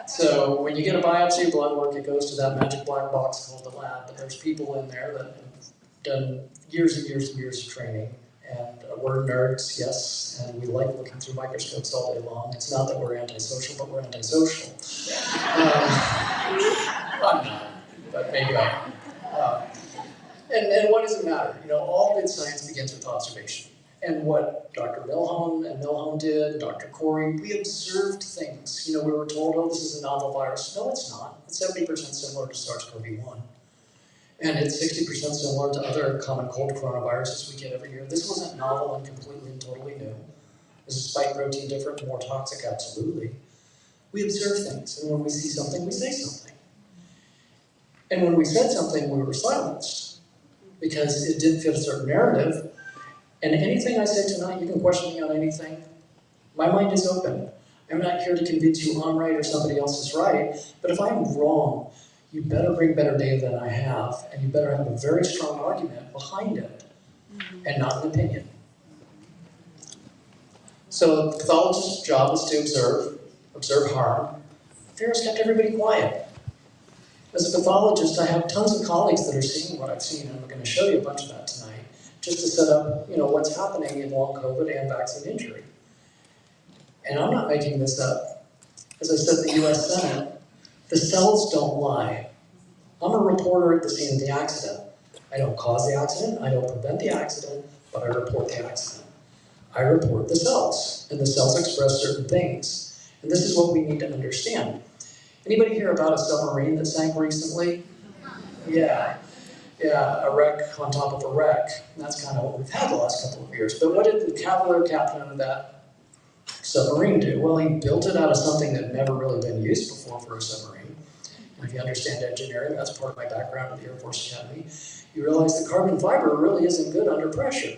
So when you get a biopsy, blood work, it goes to that magic black box called the lab, but there's people in there that have done years and years and years of training. And we're nerds, yes, and we like looking through microscopes all day long. It's not that we're antisocial, but we're antisocial. I'm not. But maybe I am. And what does it matter? You know, all good science begins with observation. And what Dr. Milhoan did, Dr. Kory, we observed things. You know, we were told, oh, this is a novel virus. No, it's not. It's 70% similar to SARS-CoV-1. And it's 60% similar to other common cold coronaviruses we get every year. This wasn't novel and completely and totally new. Is a spike protein different and more toxic? Absolutely. We observe things, and when we see something, we say something. And when we said something, we were silenced because it didn't fit a certain narrative. And anything I say tonight, you can question me on anything. My mind is open. I'm not here to convince you I'm right or somebody else is right. But if I'm wrong, you better bring better data than I have, and you better have a very strong argument behind it, and not an opinion. So the pathologist's job is to observe harm. Fear has kept everybody quiet. As a pathologist, I have tons of colleagues that are seeing what I've seen, and I'm going to show you a bunch of that tonight, just to set up, you know, what's happening in long COVID and vaccine injury. And I'm not making this up. As I said in the US Senate, the cells don't lie. I'm a reporter at the scene of the accident. I don't cause the accident, I don't prevent the accident, but I report the accident. I report the cells, and the cells express certain things. And this is what we need to understand. Anybody hear about a submarine that sank recently? Yeah, a wreck on top of a wreck. And that's kind of what we've had the last couple of years. But what did the cavalier captain of that submarine do? Well, he built it out of something that had never really been used before for a submarine. And if you understand engineering, that's part of my background at the Air Force Academy, you realize the carbon fiber really isn't good under pressure.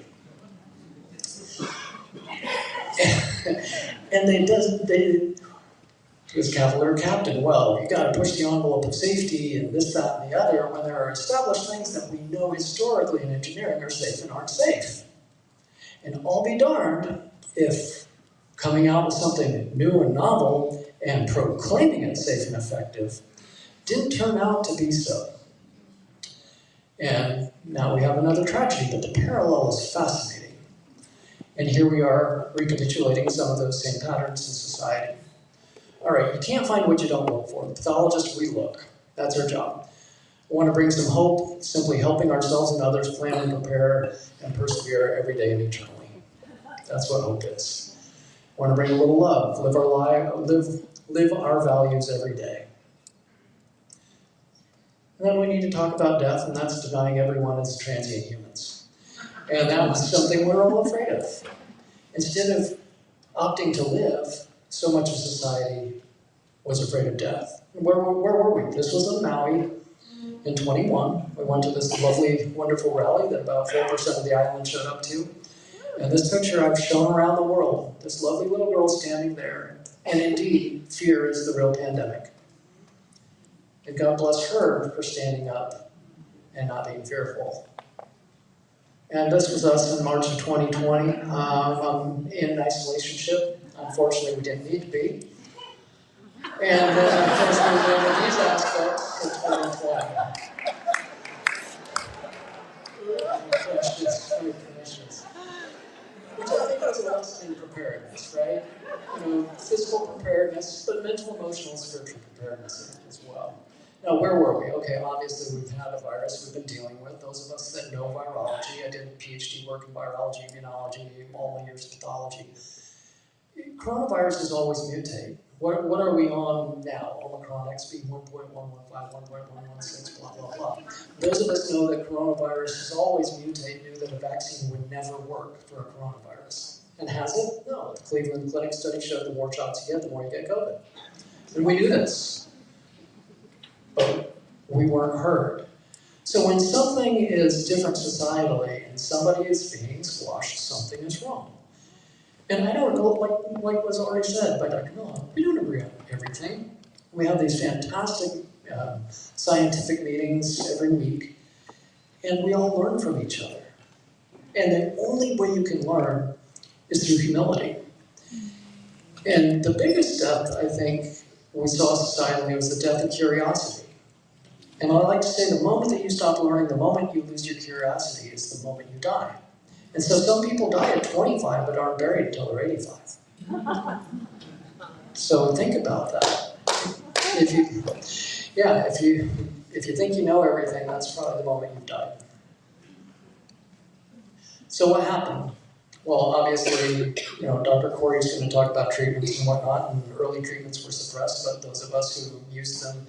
And he was Cavalier Captain. Well, you got to push the envelope of safety and this, that, and the other when there are established things that we know historically in engineering are safe and aren't safe. And I'll be darned if coming out with something new and novel and proclaiming it safe and effective didn't turn out to be so. And now we have another tragedy, but the parallel is fascinating. And here we are recapitulating some of those same patterns in society. All right, you can't find what you don't look for. Pathologists, we look. That's our job. We want to bring some hope, simply helping ourselves and others plan and prepare and persevere every day and eternally. That's what hope is. We want to bring a little love, live our values every day. And then we need to talk about death, and that's denying everyone as transient humans. And that was something we're all afraid of. Instead of opting to live, so much of society was afraid of death. Where were we? This was in Maui in 21. We went to this lovely, wonderful rally that about 4% of the island showed up to. And this picture I've shown around the world, this lovely little girl standing there. And indeed, fear is the real pandemic. And God bless her for standing up and not being fearful. And this was us in March of 2020. In isolationship. Unfortunately, we didn't need to be. And things moved into these aspects of 2020. Which I think was a lesson in preparedness, right? Physical preparedness, but mental, emotional, spiritual preparedness as well. Now, where were we? Okay, obviously we've had a virus we've been dealing with. Those of us that know virology, I did PhD work in virology, immunology, all my years of pathology. Coronaviruses always mutate. What are we on now? Omicron, XB 1.115, 1.116, blah, blah, blah. Those of us know that coronaviruses always mutate, knew that a vaccine would never work for a coronavirus. And has it? No. The Cleveland Clinic study showed the more shots you get, the more you get COVID. And we knew this. But we weren't heard. So when something is different societally and somebody is being squashed, something is wrong. And I don't go, like was already said by Dr. Milhoan, we don't agree on everything. We have these fantastic scientific meetings every week, and we all learn from each other. And the only way you can learn is through humility. And the biggest death, I think, we saw societally was the death of curiosity. And I like to say the moment that you stop learning, the moment you lose your curiosity is the moment you die. And so some people die at 25 but aren't buried until they're 85. So think about that. If you think you know everything, that's probably the moment you've died. So what happened? Well, obviously, Dr. Kory is going to talk about treatments and whatnot, and early treatments were suppressed, but those of us who used them,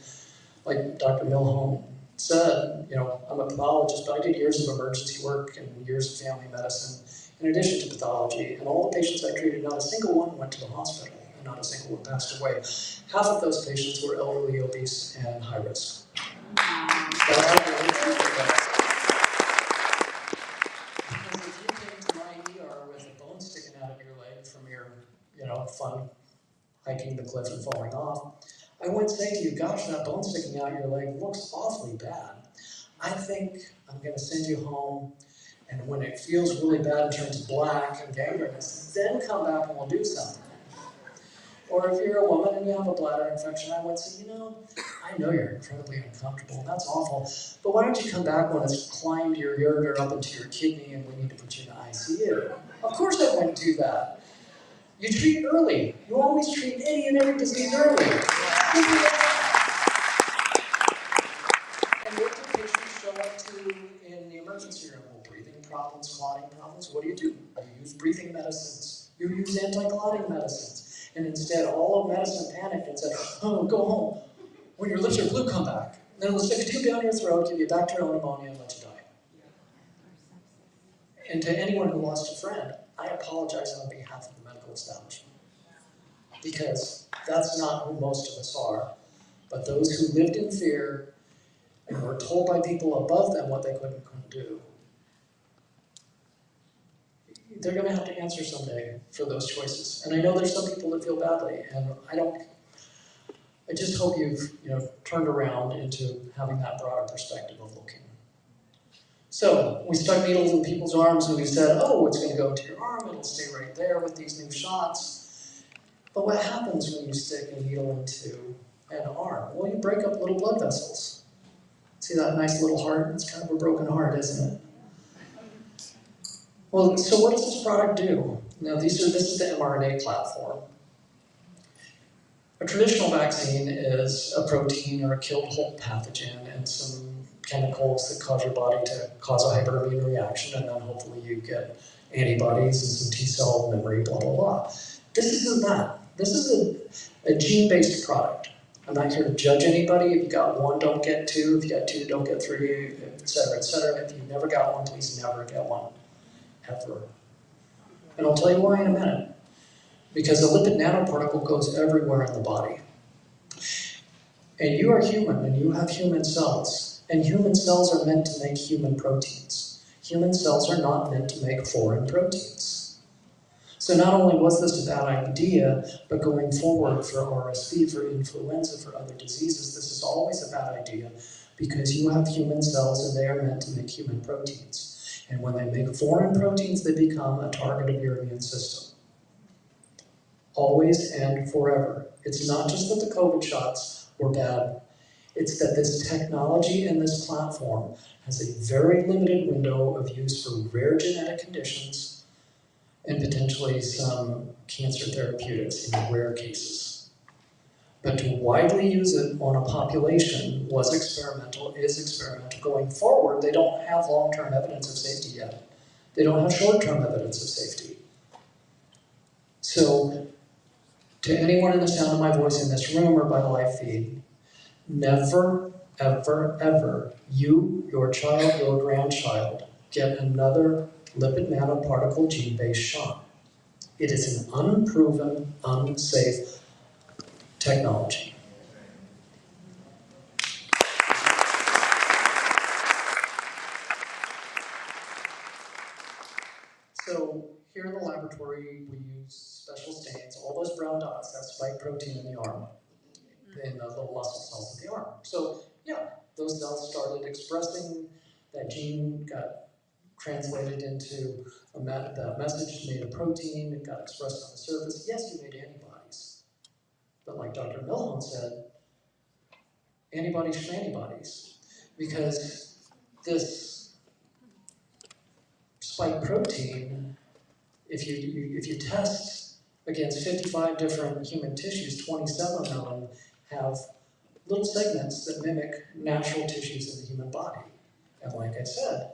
like Dr. Milhoan said, I'm a pathologist, but I did years of emergency work and years of family medicine, in addition to pathology, and all the patients I treated, not a single one went to the hospital, and not a single one passed away. Half of those patients were elderly, obese, and high risk. Fun hiking the cliff and falling off, I wouldn't say to you, gosh, that bone sticking out your leg looks awfully bad. I think I'm going to send you home, and when it feels really bad and turns black and gangrenous, then come back and we'll do something. Or if you're a woman and you have a bladder infection, I would say, I know you're incredibly uncomfortable, and that's awful, but why don't you come back when it's climbed your ureter up into your kidney and we need to put you in the ICU? Of course I wouldn't do that. You treat early. You always treat any and every disease early. And what do patients show up to in the emergency room? Well, breathing problems, clotting problems. What do? You use breathing medicines. You use anti-clotting medicines. And instead, all of medicine panicked and said, oh, go home. When your lips are blue, come back. And then we'll stick a tube down your throat, give you bacterial pneumonia, and let you die. And to anyone who lost a friend, I apologize on behalf of the medical establishment. because that's not who most of us are. But those who lived in fear and were told by people above them what they could and couldn't do, they're going to have to answer someday for those choices. And I know there's some people that feel badly, and I just hope you've turned around into having that broader perspective of looking. So we stuck needles in people's arms and we said, oh, it's going to go into your arm, it'll stay right there with these new shots. But what happens when you stick a needle into an arm? Well, you break up little blood vessels. See that nice little heart? It's kind of a broken heart, isn't it? Well, so what does this product do? Now, this is the mRNA platform. A traditional vaccine is a protein or a killed whole pathogen and some chemicals that cause your body to cause a hyperimmune reaction, and then hopefully you get antibodies and some T-cell memory, blah, blah, blah. This isn't that. This is a gene-based product. I'm not here to judge anybody. If you got one, don't get two. If you got two, don't get three, et cetera, et cetera. If you never got one, please never get one, ever. And I'll tell you why in a minute. Because a lipid nanoparticle goes everywhere in the body. And you are human, and you have human cells. And human cells are meant to make human proteins. Human cells are not meant to make foreign proteins. So not only was this a bad idea, but going forward for RSV, for influenza, for other diseases, this is always a bad idea because you have human cells and they are meant to make human proteins. And when they make foreign proteins, they become a target of your immune system. Always and forever. It's not just that the COVID shots were bad. It's that this technology and this platform has a very limited window of use for rare genetic conditions and potentially some cancer therapeutics in rare cases. But to widely use it on a population was experimental, is experimental. Going forward, they don't have long-term evidence of safety yet. They don't have short-term evidence of safety. So, to anyone in the sound of my voice in this room or by live feed, never, ever, ever, you, your child, your grandchild, get another lipid nanoparticle gene-based shot. It is an unproven, unsafe technology. So here in the laboratory, we use special stains. All those brown dots, that's spike protein in the arm, in the little muscle cells of the arm. So yeah, those cells started expressing, that gene got translated into the message, made a protein, it got expressed on the surface. Yes, you made antibodies. But like Dr. Milhoan said, antibodies for antibodies. Because this spike protein, if you test against 55 different human tissues, 27 of them have little segments that mimic natural tissues in the human body. And like I said,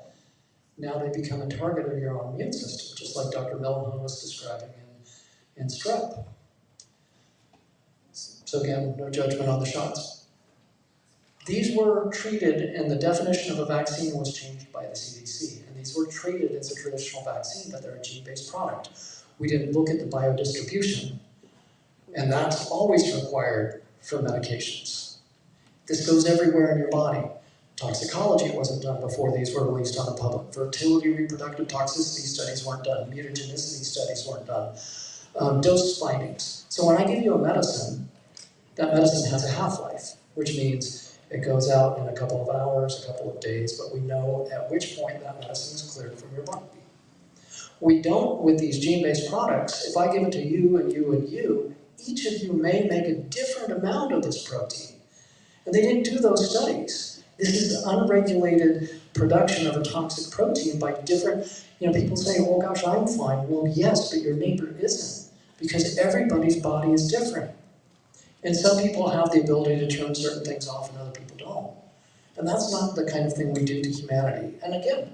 now they become a target of your own immune system, just like Dr. Milhoan was describing in strep. So again, no judgment on the shots. These were treated, and the definition of a vaccine was changed by the CDC, and these were treated as a traditional vaccine, but they're a gene-based product. We didn't look at the biodistribution, and that's always required for medications. This goes everywhere in your body. Toxicology wasn't done before these were released on the public. Fertility, reproductive toxicity studies weren't done. Mutagenicity studies weren't done. Dose findings. So when I give you a medicine, that medicine has a half-life, which means it goes out in a couple of hours, a couple of days, but we know at which point that medicine is cleared from your body. We don't with these gene-based products. If I give it to you and you and you, each of you may make a different amount of this protein. And they didn't do those studies. This is unregulated production of a toxic protein by different, people say, oh gosh, I'm fine. Well, yes, but your neighbor isn't, because everybody's body is different. And some people have the ability to turn certain things off and other people don't. And that's not the kind of thing we do to humanity. And again,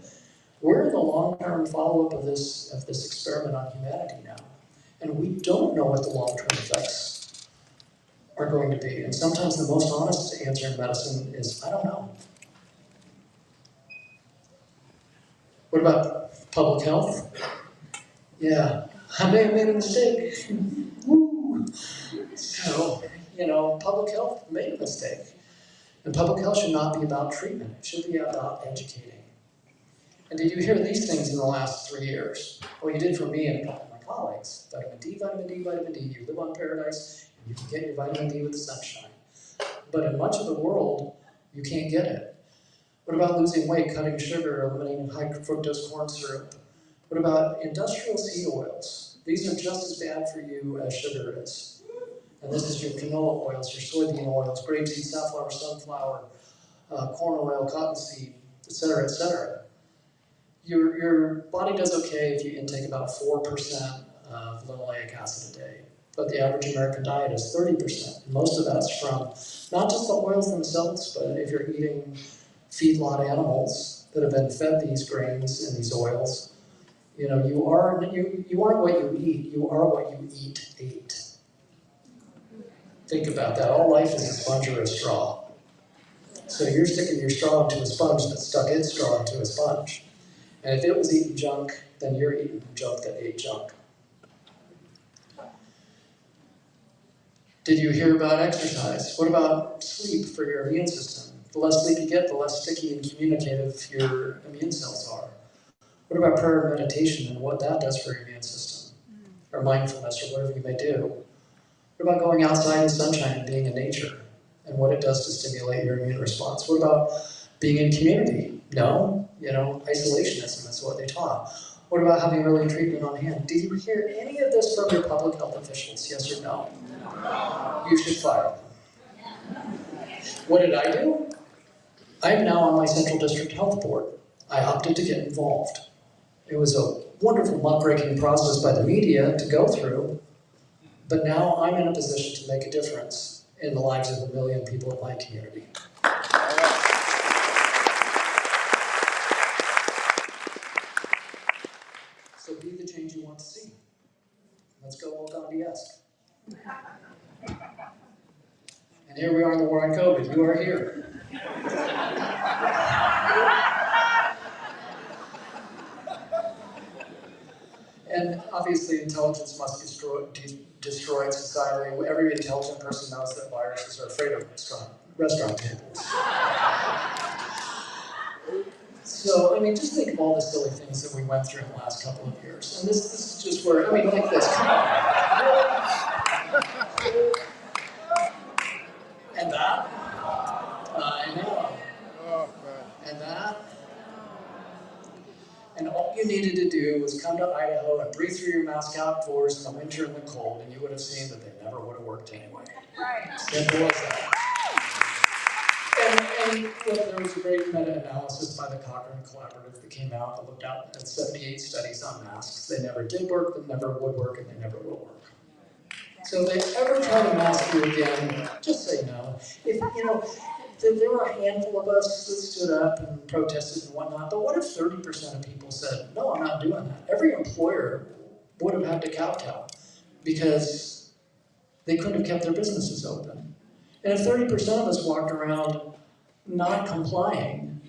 we're in the long-term follow-up of this experiment on humanity now. And we don't know what the long-term effects are going to be. And sometimes the most honest answer in medicine is, I don't know. What about public health? Yeah, I may have made a mistake. Woo. So, public health made a mistake. And public health should not be about treatment. It should be about educating. And did you hear these things in the last 3 years? Well, you did for me and my colleagues. Vitamin D, vitamin D, vitamin D. You live on paradise, and you can get your vitamin D with the sunshine. But in much of the world, you can't get it. What about losing weight, cutting sugar, eliminating high fructose corn syrup? What about industrial seed oils? These are just as bad for you as sugar is. And this is your canola oils, your soybean oils, grapeseed, safflower, sunflower, corn oil, cottonseed, et cetera, et cetera. Your body does okay if you intake about 4% of linoleic acid a day. But the average American diet is 30%. And most of that's from not just the oils themselves, but if you're eating feedlot animals that have been fed these grains and these oils, you aren't what you eat, you are what you ate. Think about that. All life is a sponge or a straw. So you're sticking your straw into a sponge that stuck its straw into a sponge. And if it was eating junk, then you're eating junk that ate junk. Did you hear about exercise? What about sleep for your immune system? The less sleep you get, the less sticky and communicative your immune cells are. What about prayer and meditation and what that does for your immune system? Or mindfulness or whatever you may do? What about going outside in sunshine and being in nature and what it does to stimulate your immune response? What about being in community? No, isolationism is what they taught. What about having early treatment on hand? Did you hear any of this from your public health officials, yes or no? You should fire them. What did I do? I'm now on my Central District Health Board. I opted to get involved. It was a wonderful muckraking process by the media to go through, but now I'm in a position to make a difference in the lives of 1 million people in my community. So be the change you want to see. Let's go all Gandhi-esque. And here we are in the war on COVID. You are here. And obviously, intelligence must be destroyed societally. Every intelligent person knows that viruses are afraid of restaurant tables. So, just think of all the silly things that we went through in the last couple of years. And this is just where, like this, come on. And that. I know. And that. And all you needed to do was come to Idaho and breathe through your mask outdoors in the winter and the cold, and you would have seen that they never would have worked anyway. Right. Simple as that. And look, there was a great meta-analysis by the Cochrane Collaborative that came out that looked at 78 studies on masks. They never did work, they never would work, and they never will work. So if they ever try to mask you again, just say no. If, there were a handful of us that stood up and protested and whatnot, but what if 30% of people said, no, I'm not doing that? Every employer would have had to kowtow because they couldn't have kept their businesses open. And if 30% of us walked around not complying,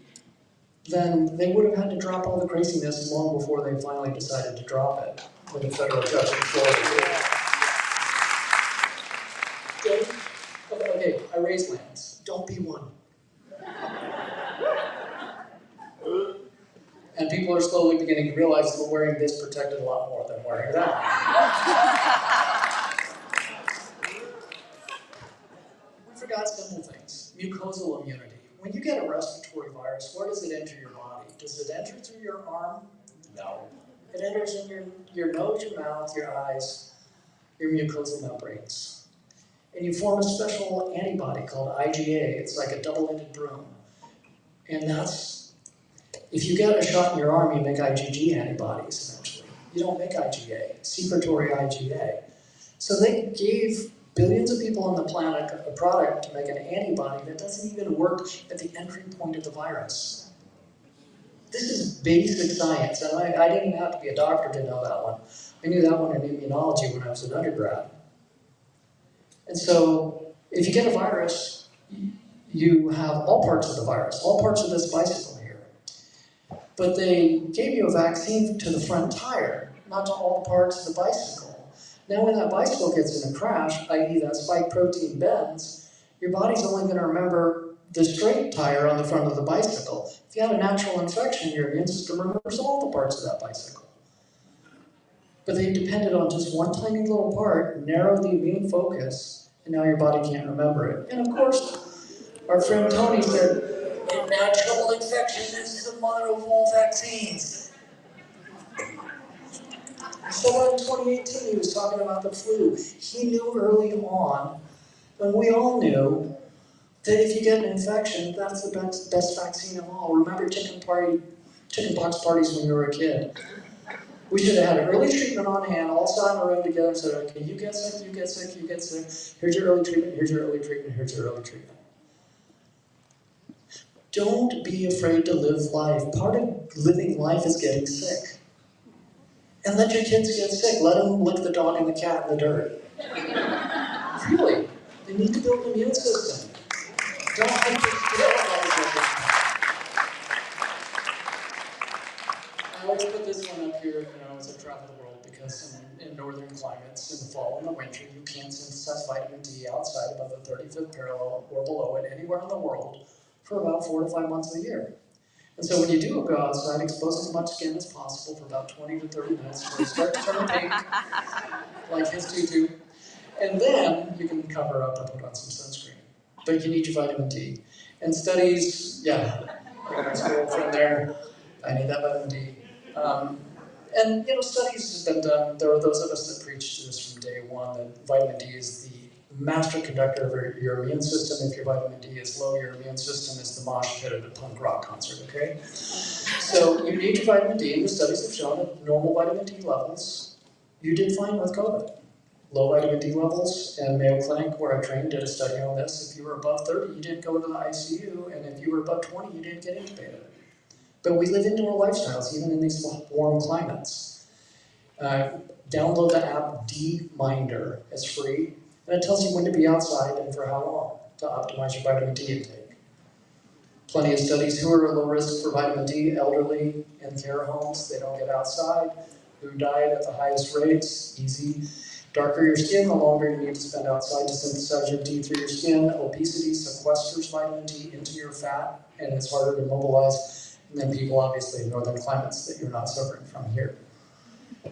then they would have had to drop all the craziness long before they finally decided to drop it with a federal judge in Florida. Okay, I raise lands. Don't be one. And people are slowly beginning to realize that wearing this protected a lot more than wearing that. We forgot simple things. Mucosal immunity. When you get a respiratory virus, where does it enter your body? Does it enter through your arm? No. It enters in your nose, your mouth, your eyes, your mucosal membranes. And you form a special antibody called IgA. It's like a double-ended broom. And that's, if you get a shot in your arm, you make IgG antibodies eventually. You don't make IgA, secretory IgA. So they gave billions of people on the planet a product to make an antibody that doesn't even work at the entry point of the virus. This is basic science, and I didn't have to be a doctor to know that one. I knew that one in immunology when I was an undergrad. And so, if you get a virus, you have all parts of the virus, all parts of this bicycle here. But they gave you a vaccine to the front tire, not to all the parts of the bicycle. Now when that bicycle gets in a crash, i.e. that spike protein bends, your body's only going to remember the straight tire on the front of the bicycle. If you have a natural infection, your immune system remembers all the parts of that bicycle. But they depended on just one tiny little part, narrow the immune focus, and now your body can't remember it. And of course, our friend Tony said, a natural infection is the mother of all vaccines. So in 2018, he was talking about the flu. He knew early on, and we all knew, that if you get an infection, that's the best vaccine of all. Remember chickenpox parties when you were a kid? We should have had early treatment on hand, all sat in a room together and said, okay, you get sick, you get sick, you get sick. Here's your early treatment, here's your early treatment, here's your early treatment. Don't be afraid to live life. Part of living life is getting sick. And let your kids get sick. Let them lick the dog and the cat in the dirt. Really, they need to build an immune system. Don't think I always put this one up here, as I travel the world, because in northern climates, in the fall and the winter, you can't synthesize vitamin D outside above the 35th parallel or below it anywhere in the world for about 4 to 5 months a year. And so when you do go outside, expose as much skin as possible for about 20 to 30 minutes until you start to turn pink, like his tutu. And then you can cover up and put on some sunscreen. But you need your vitamin D. And studies, nice girlfriend there, I need that vitamin D. Studies have been done. There are those of us that preach this from day one, that vitamin D is the master conductor of your immune system. If your vitamin D is low, your immune system is the mosh pit at a punk rock concert, okay? So you need your vitamin D, and the studies have shown that normal vitamin D levels, you did fine with COVID. Low vitamin D levels, and Mayo Clinic, where I trained, did a study on this. If you were above 30, you didn't go to the ICU, and if you were above 20, you didn't get intubated. But we live indoor lifestyles, even in these warm climates. Download the app D-Minder. It's free, and it tells you when to be outside and for how long to optimize your vitamin D intake. Plenty of studies. Who are low risk for vitamin D? Elderly in care homes. They don't get outside. Who died at the highest rates? Easy. Darker your skin, the longer you need to spend outside to synthesize your D through your skin. Obesity sequesters vitamin D into your fat, and it's harder to mobilize. And then people, obviously, in northern climates that you're not suffering from here.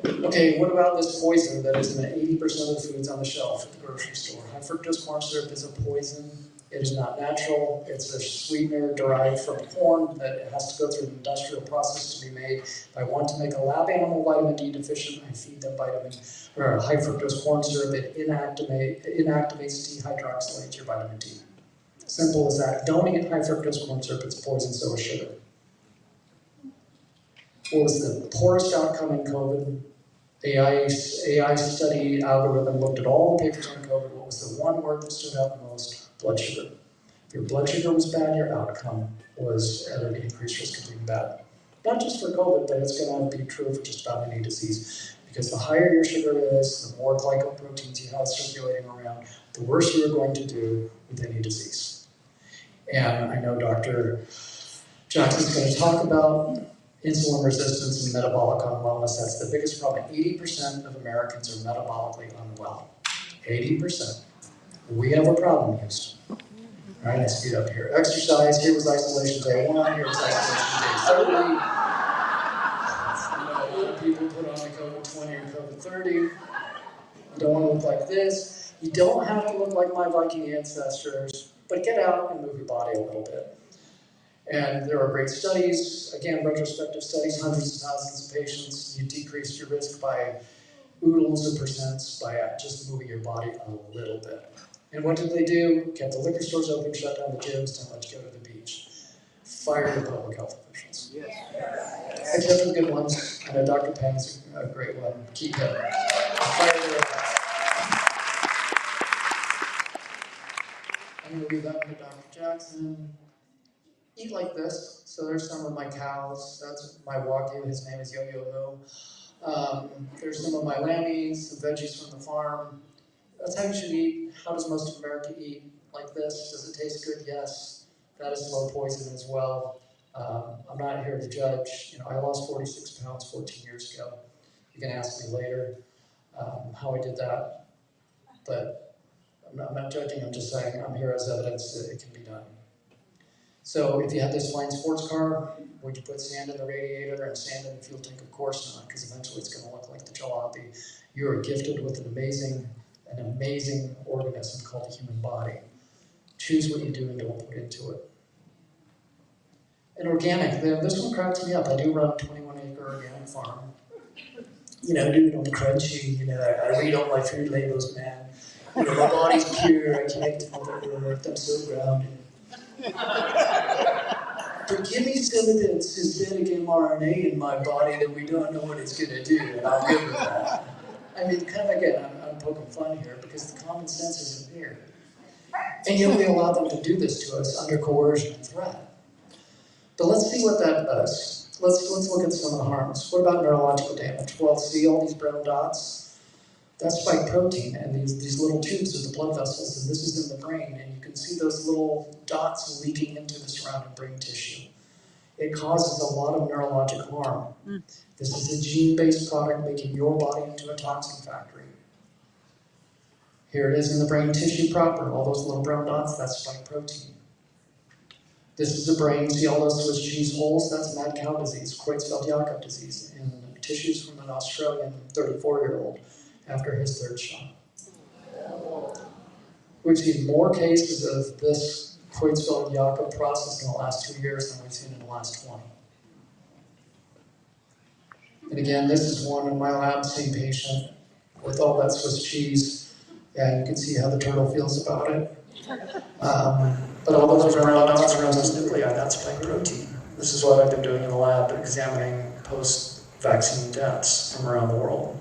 Okay, what about this poison that is in 80% of the foods on the shelf at the grocery store? High fructose corn syrup is a poison. It is not natural. It's a sweetener derived from corn that has to go through an industrial process to be made. If I want to make a lab animal vitamin D deficient, I feed them high fructose corn syrup. It inactivates dehydroxylates your vitamin D. Simple as that. Don't eat high fructose corn syrup. It's poison, so is sugar. What was the poorest outcome in COVID? AI study algorithm looked at all the papers on COVID. What was the one word that stood out the most? Blood sugar. If your blood sugar was bad, your outcome was at an increased risk of being bad. Not just for COVID, but it's going to be true for just about any disease. Because the higher your sugar is, the more glycoproteins you have circulating around, the worse you are going to do with any disease. And I know Dr. Jackson's going to talk about insulin resistance and metabolic unwellness. That's the biggest problem. 80% of Americans are metabolically unwell. 80%. We have a problem, Houston. All right, I speed up here. Exercise. Here was isolation day 1. Here was isolation day 30. A lot of people put on the COVID 20 or COVID 30. You don't want to look like this. You don't have to look like my Viking ancestors, but get out and move your body a little bit. And there are great studies, again, retrospective studies, hundreds of thousands of patients. You decreased your risk by oodles of percents by just moving your body a little bit. And what did they do? Kept the liquor stores open, shut down the gyms, didn't let you go to the beach. Fire the public health officials. Yes. Except for the good ones. I know Dr. Penn's a great one. Keep him. Fire their I'm going to leave that one to Dr. Jackson. Eat like this. So there's some of my cows. That's my Wagyu. His name is Yo-Yo Moo. There's some of my lammies, some veggies from the farm. That's how you should eat. How does most of America eat? Like this. Does it taste good? Yes. That is low poison as well. I'm not here to judge. I lost 46 pounds 14 years ago. You can ask me later. how I did that. But I'm not judging, I'm just saying I'm here as evidence that it can be done. So if you had this flying sports car, would you put sand in the radiator and sand in the fuel tank? Of course not, because eventually it's going to look like the jalopy. You are gifted with an amazing organism called the human body. Choose what you do and don't put into it. And organic, this one cracks me up. I do run a 21-acre organic farm. You know, doing on crunchy, you know, I read all my food labels, man. You know, my body's pure, I connect to Mother Earth, I'm so grounded. But give me some of that synthetic mRNA in my body that we don't know what it's going to do, and I'm good with that. I mean, kind of again, I'm poking fun here because the common sense isn't there. And yet we allow them to do this to us under coercion and threat. But let's see what that does. Let's look at some of the harms. What about neurological damage? Well, see all these brown dots? That's spike protein, and these little tubes are the blood vessels, and this is in the brain, and you can see those little dots leaking into the surrounding brain tissue. It causes a lot of neurologic harm. This is a gene-based product making your body into a toxin factory. Here it is in the brain tissue proper, all those little brown dots, that's spike protein. This is the brain, see all those Swiss cheese holes? That's mad cow disease, Creutzfeldt-Jakob disease, in tissues from an Australian 34-year-old after his third shot. We've seen more cases of this Creutzfeldt-Jakob process in the last 2 years than we've seen in the last 20. And again, this is one in my lab, same patient, with all that Swiss cheese. Yeah, you can see how the turtle feels about it. But all those brown dots around those nuclei, that's spike protein. This is what I've been doing in the lab, examining post-vaccine deaths from around the world.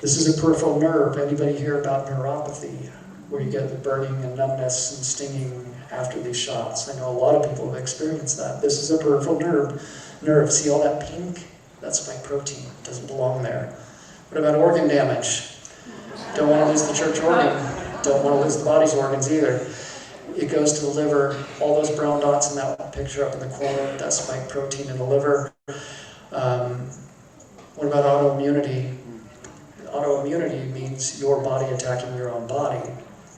This is a peripheral nerve. Anybody hear about neuropathy, where you get the burning and numbness and stinging after these shots? I know a lot of people have experienced that. This is a peripheral nerve. See all that pink? That's spike protein. It doesn't belong there. What about organ damage? Don't want to lose the church organ. Don't want to lose the body's organs either. It goes to the liver. All those brown dots in that picture up in the corner, that's spike protein in the liver. What about autoimmunity? Autoimmunity means your body attacking your own body.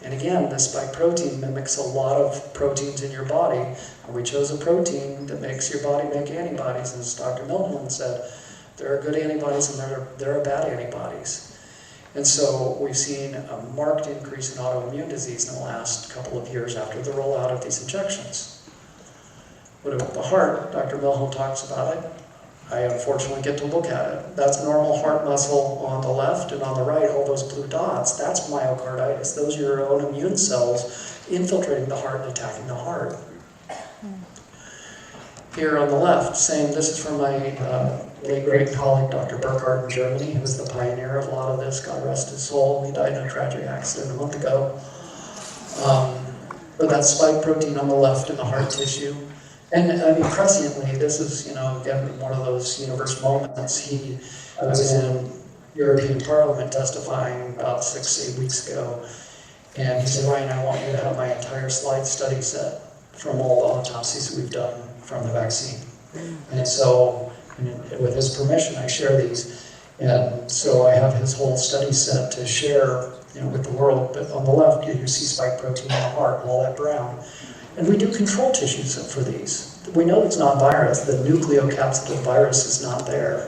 And again, this spike protein mimics a lot of proteins in your body. And we chose a protein that makes your body make antibodies. And as Dr. Milhoan said, there are good antibodies and there are bad antibodies. And so we've seen a marked increase in autoimmune disease in the last couple of years after the rollout of these injections. What about the heart? Dr. Milhoan talks about it. I unfortunately get to look at it. That's normal heart muscle on the left, and on the right, all those blue dots, that's myocarditis. Those are your own immune cells infiltrating the heart and attacking the heart. Here on the left, same, this is from my late great colleague, Dr. Burkhardt in Germany, who was the pioneer of a lot of this. God rest his soul. He died in a tragic accident a month ago. But that's spike protein on the left in the heart tissue. And I mean, presciently, this is, you know, again, one of those universe moments. I was in European Parliament testifying about 6-8 weeks ago, and he said, Ryan, I want you to have my entire slide study set from all the autopsies that we've done from the vaccine. And so, with his permission, I share these. And so I have his whole study set to share, you know, with the world. But on the left, you see spike protein in the heart and all that brown. And we do control tissues for these. We know it's not virus. The nucleocapsid virus is not there.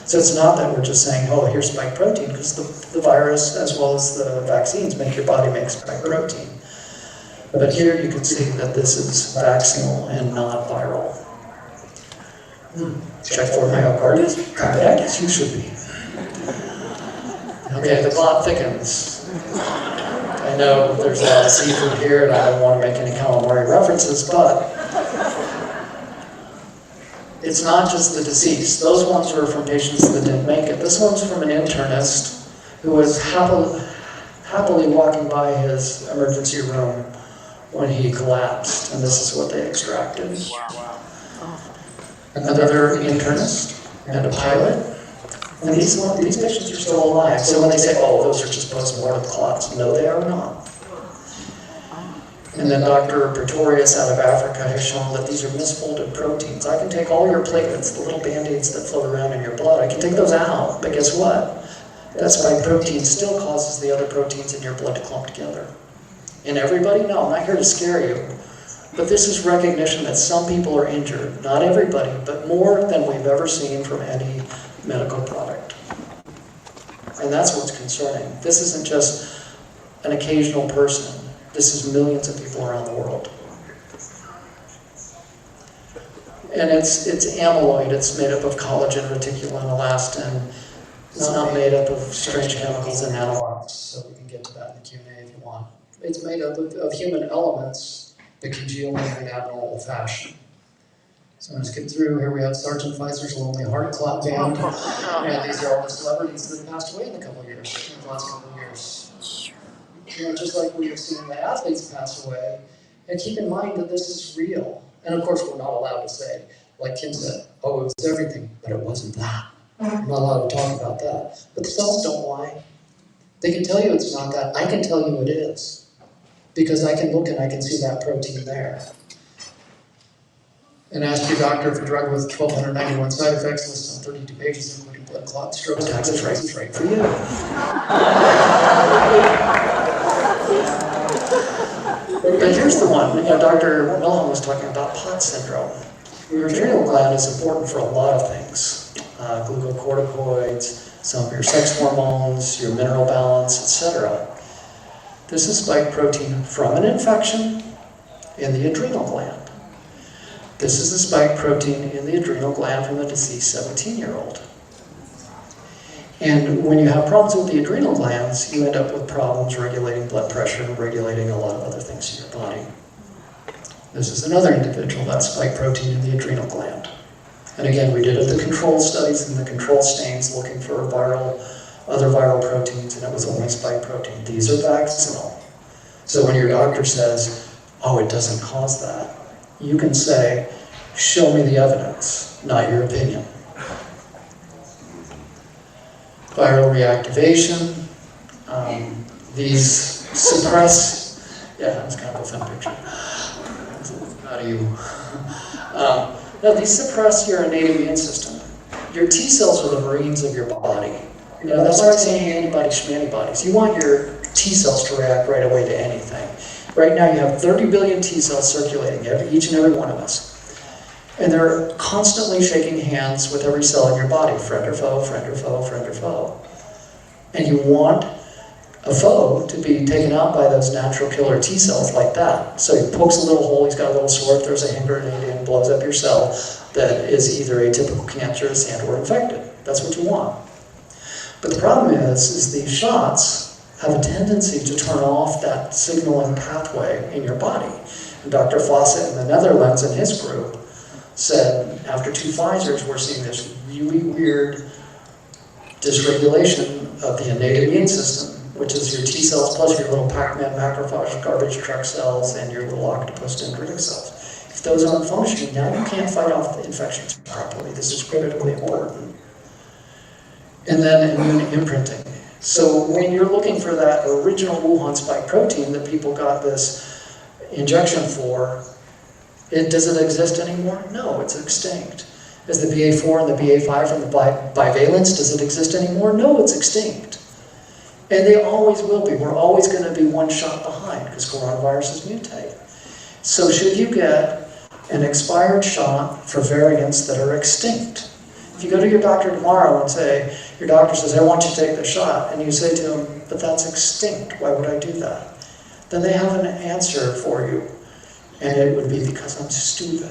So it's not that we're just saying, oh, here's spike protein, because the virus, as well as the vaccines, make your body make spike protein. But here you can see that this is vaccinal and not viral. Check for myocarditis. I guess you should be. Okay, the clot thickens. I know there's a lot of seafood here, and I don't want to make any calamari references, but it's not just the deceased. Those ones were from patients that didn't make it. This one's from an internist who was happily walking by his emergency room when he collapsed, and this is what they extracted. Another internist and a pilot. And these patients are still alive. So when they say, oh, those are just post-mortem clots, no, they are not. And then Dr. Pretorius out of Africa has shown that these are misfolded proteins. I can take all your platelets, the little band-aids that float around in your blood, I can take those out, but guess what? that spike protein still causes the other proteins in your blood to clump together. In everybody? No, I'm not here to scare you. But this is recognition that some people are injured. Not everybody, but more than we've ever seen from any medical product. And that's what's concerning. This isn't just an occasional person. This is millions of people around the world. And it's amyloid. It's made up of collagen, reticulin, elastin. It's not made up of strange chemicals and nanobots. So we can get to that in the Q&A if you want. It's made up of human elements that congeal in an abnormal fashion. So let's get through. Here we have Sergeant Pfizer's Lonely Heart Club Band. And these are all the celebrities that passed away in the last couple of years. You know, just like we have seen the athletes pass away. And keep in mind that this is real. And of course, we're not allowed to say, like Kim said, oh, it was everything, but it wasn't that. We're not allowed to talk about that. But the cells don't lie. They can tell you it's not that. I can tell you it is. Because I can look and I can see that protein there. And ask your doctor if a drug with 1,291 side effects lists on 32 pages, including blood clot, stroke, attacks, is right for you. But here's the one. You know, Dr. Milhoan was talking about POTS syndrome. Your adrenal gland is important for a lot of things. Glucocorticoids, some of your sex hormones, your mineral balance, etc. This is spike protein from an infection in the adrenal gland. This is the spike protein in the adrenal gland from a deceased 17-year-old. And when you have problems with the adrenal glands, you end up with problems regulating blood pressure and regulating a lot of other things in your body. This is another individual, that's spike protein in the adrenal gland. And again, we did the control studies and the control stains looking for other viral proteins, and it was only spike protein. These are vaccinal. So when your doctor says, oh, it doesn't cause that, you can say, show me the evidence, not your opinion. Viral reactivation, these suppress, yeah, that's kind of a fun picture. How do you, no, these suppress your innate immune system. Your T cells are the Marines of your body. You know, that's why I say antibodies, schmantibodies. You want your T cells to react right away to anything. Right now you have 30 billion T cells circulating, each and every one of us. And they're constantly shaking hands with every cell in your body, friend or foe, friend or foe, friend or foe. And you want a foe to be taken out by those natural killer T cells like that. So he pokes a little hole, he's got a little sword, throws a hand grenade in, blows up your cell that is either atypical cancerous and or infected. That's what you want. But the problem is these shots have a tendency to turn off that signaling pathway in your body. And Dr. Fawcett in the Netherlands and his group said, after 2 Pfizers, we're seeing this really weird dysregulation of the innate immune system, which is your T cells plus your little Pac-Man macrophage garbage truck cells and your little octopus dendritic cells. If those aren't functioning, now you can't fight off the infections properly. This is critically important. And then immune imprinting. So when you're looking for that original Wuhan spike protein that people got this injection for, does it exist anymore? No, it's extinct. Is the BA4 and the BA5 and the bivalents, does it exist anymore? No, it's extinct. And they always will be. We're always going to be one shot behind because coronaviruses mutate. So should you get an expired shot for variants that are extinct? If you go to your doctor tomorrow and say, your doctor says, I want you to take the shot, and you say to him, but that's extinct, why would I do that? Then they have an answer for you, and it would be because I'm stupid.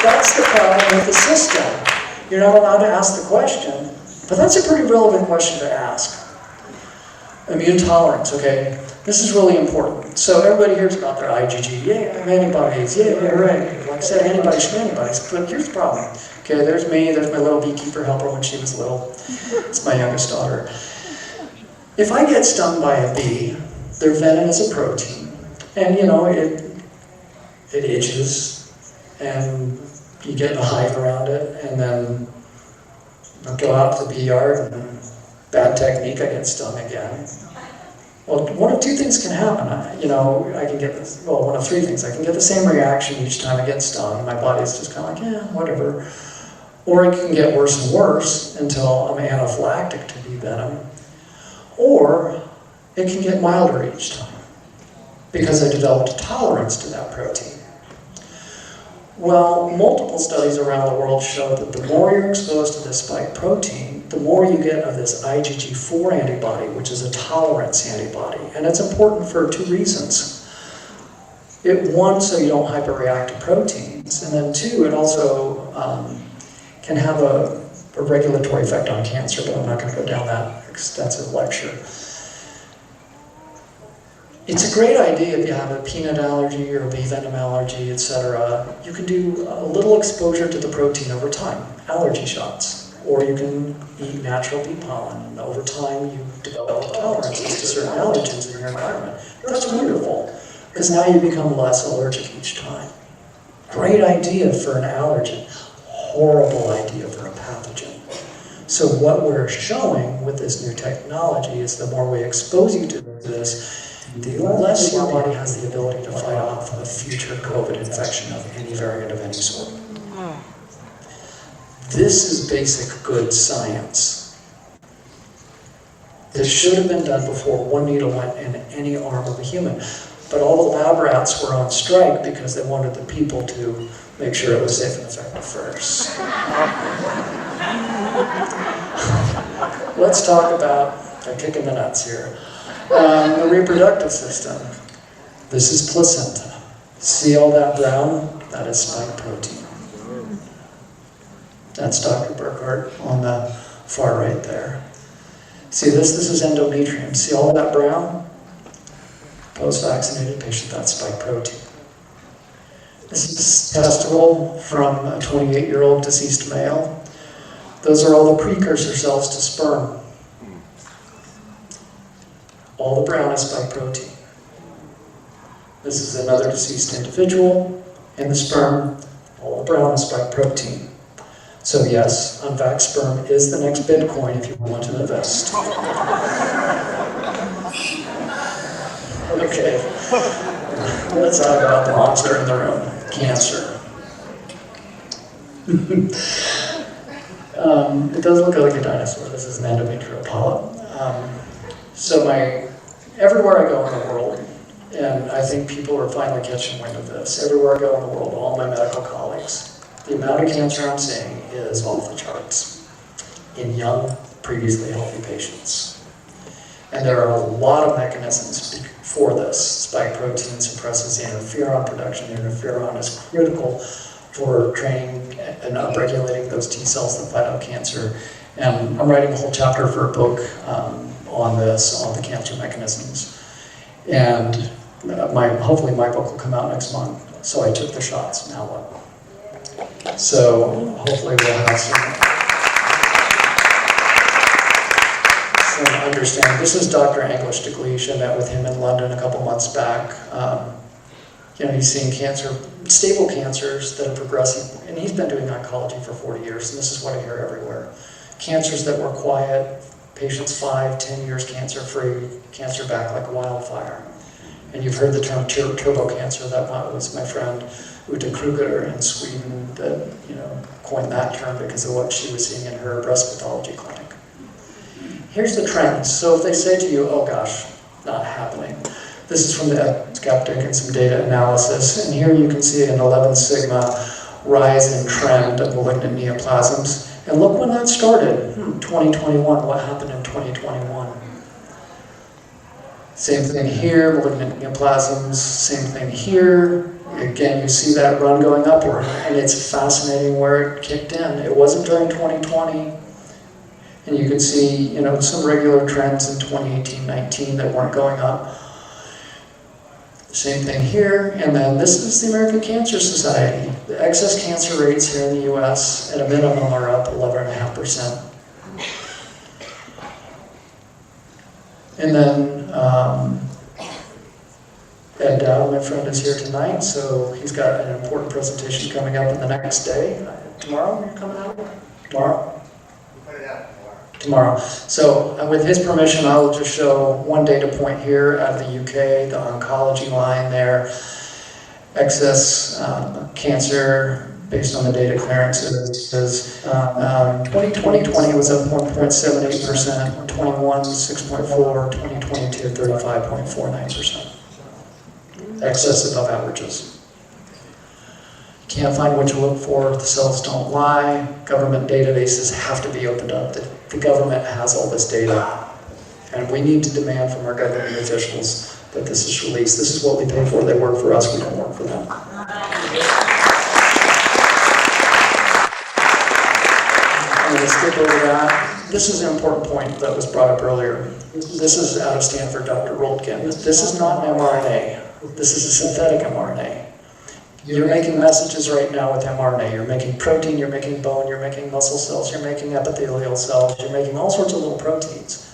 That's the problem with the system. You're not allowed to ask the question, but that's a pretty relevant question to ask. Immune tolerance, okay? This is really important. So everybody hears about their IgG, yay, I have antibodies, yay, hooray. Like I said, antibodies, schmantibodies. But here's the problem. Okay, there's me, there's my little beekeeper helper when she was little. It's my youngest daughter. If I get stung by a bee, their venom is a protein. And you know, it itches, and you get a hive around it, and then I'll go out to the bee yard, and bad technique, I get stung again. Well, one of two things can happen. I can get this, well, one of three things. I can get the same reaction each time I get stung. My body's just kind of like, yeah, whatever. Or it can get worse and worse until I'm anaphylactic to the venom. Or it can get milder each time because I developed a tolerance to that protein. Well, multiple studies around the world show that the more you're exposed to this spike protein, the more you get of this IgG4 antibody, which is a tolerance antibody. And it's important for two reasons. One, so you don't hyperreact to proteins. And then two, it also can have a regulatory effect on cancer, but I'm not going to go down that extensive lecture. It's a great idea if you have a peanut allergy or a bee venom allergy, etc. You can do a little exposure to the protein over time, allergy shots. Or you can eat natural bee pollen, and over time you develop tolerances to certain allergens in your environment. That's wonderful, because now you become less allergic each time. Great idea for an allergen, horrible idea for a pathogen. So what we're showing with this new technology is the more we expose you to this, the less your body has the ability to fight off a future COVID infection of any variant of any sort. This is basic good science. This should have been done before one needle went in any arm of a human. But all the lab rats were on strike because they wanted the people to make sure it was safe and effective first. Let's talk about, I'm kicking the nuts here. The reproductive system. This is placenta. See all that brown? That is spike protein. That's Dr. Burkhardt on the far right there. See this? This is endometrium. See all that brown? Post-vaccinated patient, that's spike protein. This is testicle from a 28-year-old deceased male. Those are all the precursor cells to sperm. All the brown is spike protein. This is another deceased individual. In the sperm, all the brown is spike protein. So yes, unvaxxed sperm is the next Bitcoin if you want to invest. Okay, let's talk about the monster in the room, cancer. It does look like a dinosaur. This is an endometrial polyp. Everywhere I go in the world, and I think people are finally catching wind of this, everywhere I go in the world, all my medical colleagues, the amount of cancer I'm seeing is off the charts in young, previously healthy patients. And there are a lot of mechanisms for this. Spike protein suppresses the interferon production. The interferon is critical for training and upregulating those T cells that fight out cancer. And I'm writing a whole chapter for a book on this, on the cancer mechanisms. And hopefully my book will come out next month. So I took the shots, now what? So hopefully we'll have some understanding. This is Dr. English Daglish. I met with him in London a couple months back. He's seeing cancer, stable cancers that are progressing, and he's been doing oncology for 40 years, and this is what I hear everywhere. Cancers that were quiet, patients 5, 10 years cancer-free, cancer back like wildfire. And you've heard the term turbo cancer. That was my friend Uta Kruger in Sweden that coined that term because of what she was seeing in her breast pathology clinic. Here's the trends. So if they say to you, oh gosh, not happening. This is from the skeptic and some data analysis. And here you can see an 11 sigma rise in trend of malignant neoplasms. And look when that started, 2021, what happened in 2021? Same thing here, malignant neoplasms, same thing here. Again, you see that run going upward, and it's fascinating where it kicked in. It wasn't during 2020, and you can see, some regular trends in 2018-19 that weren't going up. Same thing here, and then this is the American Cancer Society. The excess cancer rates here in the U.S. at a minimum are up 11.5%. And then Ed Dow, my friend, is here tonight, so he's got an important presentation coming up in the next day. Tomorrow, you're coming out? Tomorrow? tomorrow. So with his permission, I will just show one data point here out of the UK, the oncology line there. Excess cancer based on the data clearances. 2020 was up 1.78%, 21 6.4, 2022 35.49%. Excess above averages. Can't find what you look for, the cells don't lie, government databases have to be opened up. The government has all this data, and we need to demand from our government officials that this is released. This is what we pay for. They work for us, we don't work for them. I'm going to skip over that. This is an important point that was brought up earlier. This is out of Stanford, Dr. Roltgen. This is not an mRNA. This is a synthetic mRNA. You're making messages right now with mRNA. You're making protein, you're making bone, you're making muscle cells, you're making epithelial cells, you're making all sorts of little proteins.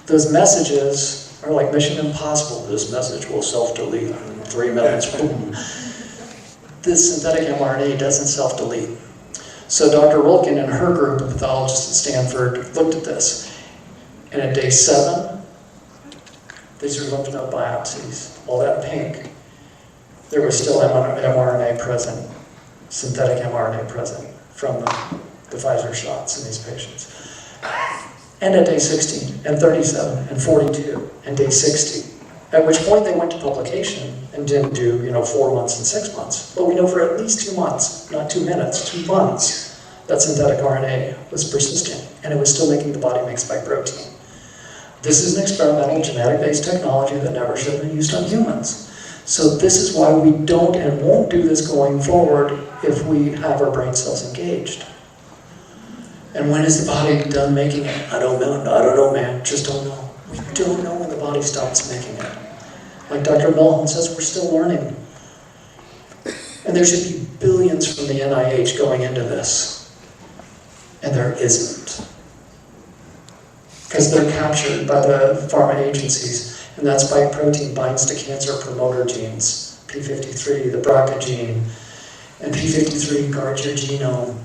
Those messages are like Mission Impossible. This message will self-delete in 3 minutes. Boom. This synthetic mRNA doesn't self-delete. So Dr. Roltgen and her group of pathologists at Stanford looked at this. And at day 7, these are lymph node biopsies. All that pink, there was still mRNA present, synthetic mRNA present from the Pfizer shots in these patients. And at day 16, and 37, and 42, and day 60, at which point they went to publication and didn't do 4 months and 6 months. But we know for at least 2 months, not 2 minutes, 2 months, that synthetic RNA was persisting, and it was still making the body make spike protein. This is an experimental genetic-based technology that never should have been used on humans. So this is why we don't and won't do this going forward if we have our brain cells engaged. And when is the body done making it? I don't know, man. Just don't know. We don't know when the body stops making it. Like Dr. Milhoan says, we're still learning. And there should be billions from the NIH going into this. And there isn't. Because they're captured by the pharma agencies. And that spike protein binds to cancer promoter genes, P53, the BRCA gene, and P53 guards your genome.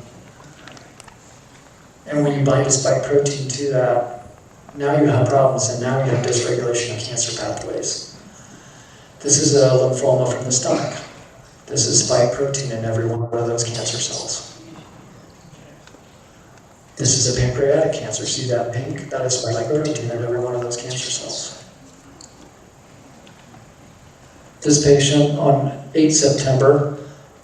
And when you bind a spike protein to that, now you have problems, and now you have dysregulation of cancer pathways. This is a lymphoma from the stomach. This is spike protein in every one of those cancer cells. This is a pancreatic cancer. See that pink? That is spike protein in every one of those cancer cells. This patient on 8 September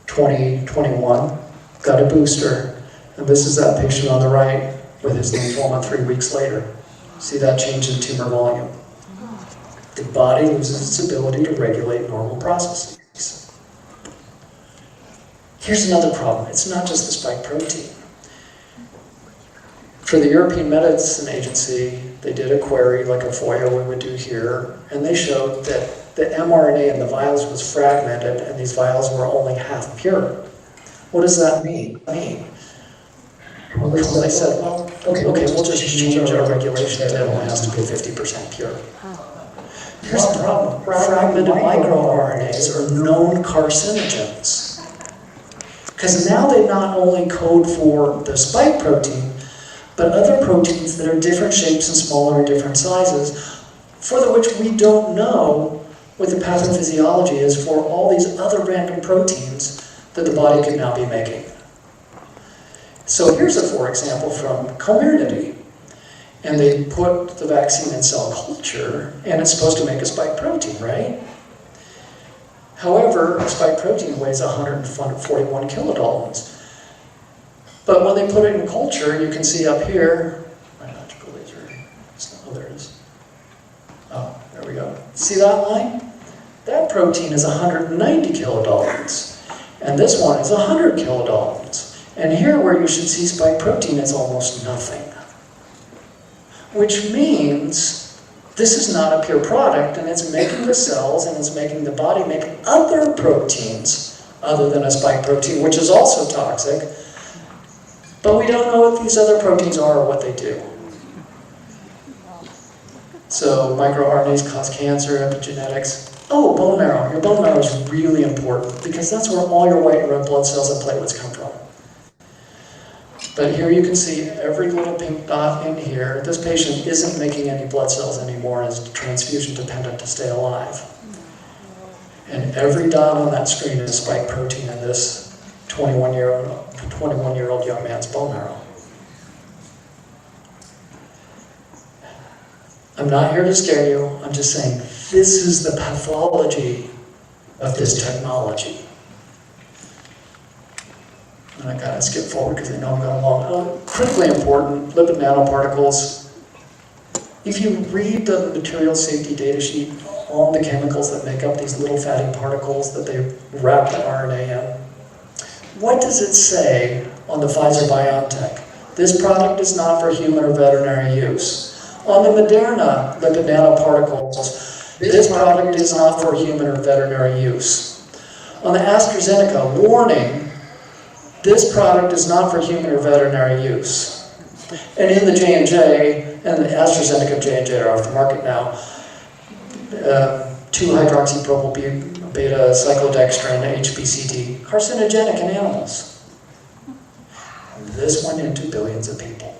2021 got a booster. And this is that patient on the right with his lymphoma 3 weeks later. See that change in tumor volume? The body loses its ability to regulate normal processes. Here's another problem. It's not just the spike protein. For the European Medicine Agency, they did a query like a FOIA we would do here, and they showed that the mRNA in the vials was fragmented, and these vials were only half pure. What does that mean? Well, they said, well, okay, we'll just change our regulation to it only has to be 50% pure. Here's the problem. Fragmented microRNAs are known carcinogens. Because now they not only code for the spike protein, but other proteins that are different shapes and smaller and different sizes, for which we don't know what the pathophysiology is for all these other random proteins that the body could now be making. So here's a for example from Comirnaty. And they put the vaccine in cell culture, and it's supposed to make a spike protein, right? However, a spike protein weighs 141 kilodaltons. But when they put it in culture, you can see up here, my optical laser, oh, there it is. Oh, there we go. See that line? That protein is 190 kilodaltons, and this one is 100 kilodaltons. And here, where you should see spike protein, is almost nothing. Which means this is not a pure product, and it's making the cells and it's making the body make other proteins other than a spike protein, which is also toxic. But we don't know what these other proteins are or what they do. So microRNAs cause cancer, epigenetics. Oh, bone marrow. Your bone marrow is really important because that's where all your white and red blood cells and platelets come from. But here you can see every little pink dot in here. This patient isn't making any blood cells anymore and is transfusion dependent to stay alive. And every dot on that screen is a spike protein in this 21-year-old young man's bone marrow. I'm not here to scare you. I'm just saying this is the pathology of this technology. And I gotta skip forward because I know I'm going long. Critically important, lipid nanoparticles. If you read the material safety data sheet on the chemicals that make up these little fatty particles that they wrap the RNA in, what does it say on the Pfizer-BioNTech? This product is not for human or veterinary use. On the Moderna lipid nanoparticles, this product is not for human or veterinary use. On the AstraZeneca, warning, this product is not for human or veterinary use. And in the J&J, and the AstraZeneca J&J are off the market now, 2-hydroxypropyl-beta cyclodextrin, HBCD, carcinogenic in animals. This went into billions of people.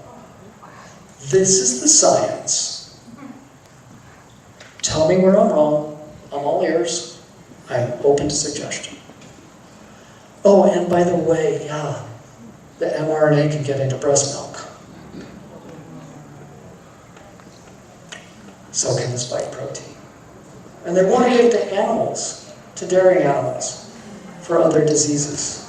This is the science. Tell me where I'm wrong. I'm all ears. I'm open to suggestion. Oh, and by the way, yeah, the mRNA can get into breast milk. So can the spike protein. And they want to give it to animals, to dairy animals, for other diseases.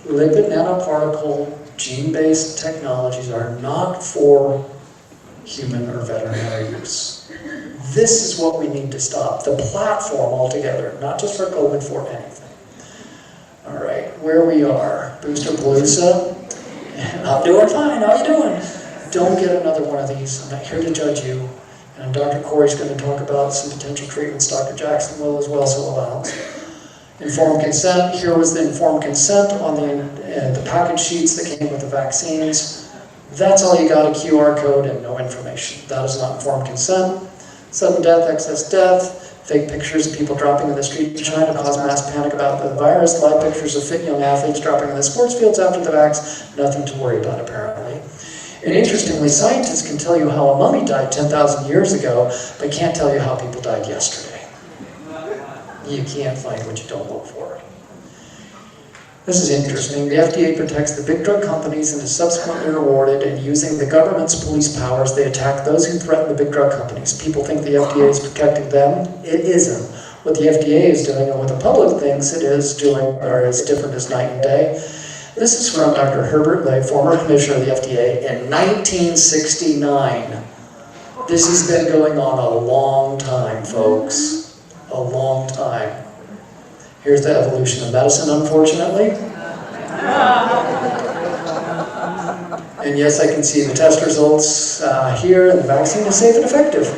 Lipid nanoparticle gene-based technologies are not for human or veterinary use. This is what we need to stop. The platform altogether, not just for COVID, for anything. All right, where we are, Booster Palooza. I'm doing fine, how you doing? Don't get another one of these. I'm not here to judge you. And Dr. Kory's going to talk about some potential treatments. Dr. Jackson will as well, so allow. Informed consent. Here was the informed consent on the package sheets that came with the vaccines. That's all you got, a QR code and no information. That is not informed consent. Sudden death, excess death, fake pictures of people dropping in the street trying to cause mass panic about the virus, live pictures of fit young athletes dropping in the sports fields after the vax. Nothing to worry about, apparently. And interestingly, scientists can tell you how a mummy died 10,000 years ago, but can't tell you how people died yesterday. You can't find what you don't look for. This is interesting. The FDA protects the big drug companies and is subsequently rewarded, and using the government's police powers, they attack those who threaten the big drug companies. People think the FDA is protecting them. It isn't. What the FDA is doing and what the public thinks it is doing are as different as night and day. This is from Dr. Herbert Lay, former commissioner of the FDA, in 1969. This has been going on a long time, folks. A long time. Here's the evolution of medicine, unfortunately. And yes, I can see the test results here, and the vaccine is safe and effective.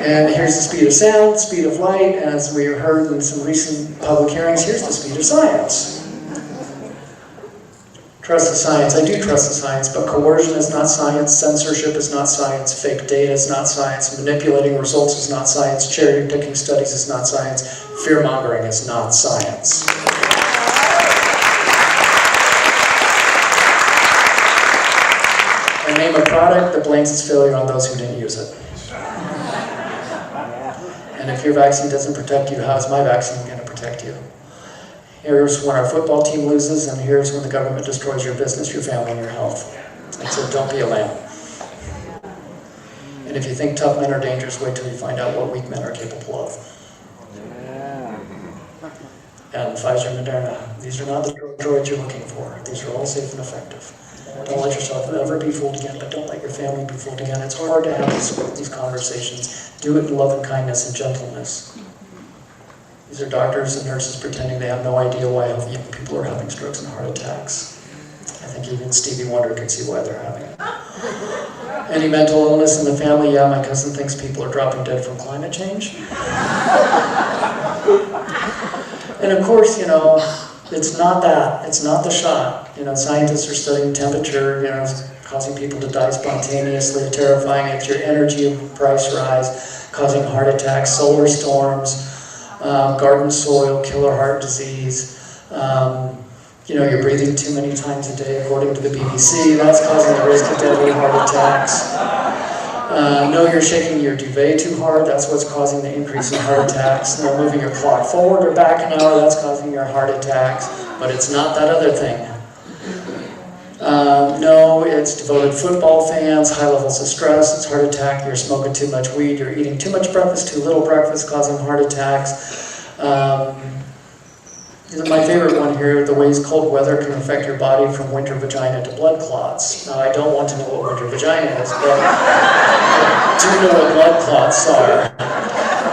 And here's the speed of sound, speed of light, and as we heard in some recent public hearings, here's the speed of science. Trust the science. I do trust the science, but coercion is not science, censorship is not science, fake data is not science, manipulating results is not science, cherry-picking studies is not science, fear-mongering is not science. And name a product that blames its failure on those who didn't use it. And if your vaccine doesn't protect you, how is my vaccine going to protect you? Here's when our football team loses, and here's when the government destroys your business, your family, and your health. And so don't be a lamb. And if you think tough men are dangerous, wait till you find out what weak men are capable of. And Pfizer and Moderna, these are not the droids you're looking for. These are all safe and effective. Don't let yourself ever be fooled again, but don't let your family be fooled again. It's hard to have these conversations. Do it in love and kindness and gentleness. These are doctors and nurses pretending they have no idea why young people are having strokes and heart attacks. I think even Stevie Wonder could see why they're having it. Any mental illness in the family? Yeah, my cousin thinks people are dropping dead from climate change. And of course, you know, it's not that. It's not the shot. You know, scientists are studying temperature, you know, causing people to die spontaneously, terrifying. It's your energy price rise, causing heart attacks, solar storms, garden soil, killer heart disease, You're breathing too many times a day, according to the BBC. That's causing the risk of deadly heart attacks. You're shaking your duvet too hard. That's what's causing the increase in heart attacks. Moving your clock forward or back an hour. That's causing your heart attacks. But it's not that other thing. It's devoted football fans, high levels of stress, it's heart attack, you're smoking too much weed, you're eating too much breakfast, too little breakfast, causing heart attacks. My favorite one here, the ways cold weather can affect your body from winter vagina to blood clots. Now, I don't want to know what winter vagina is, but I do know what blood clots are.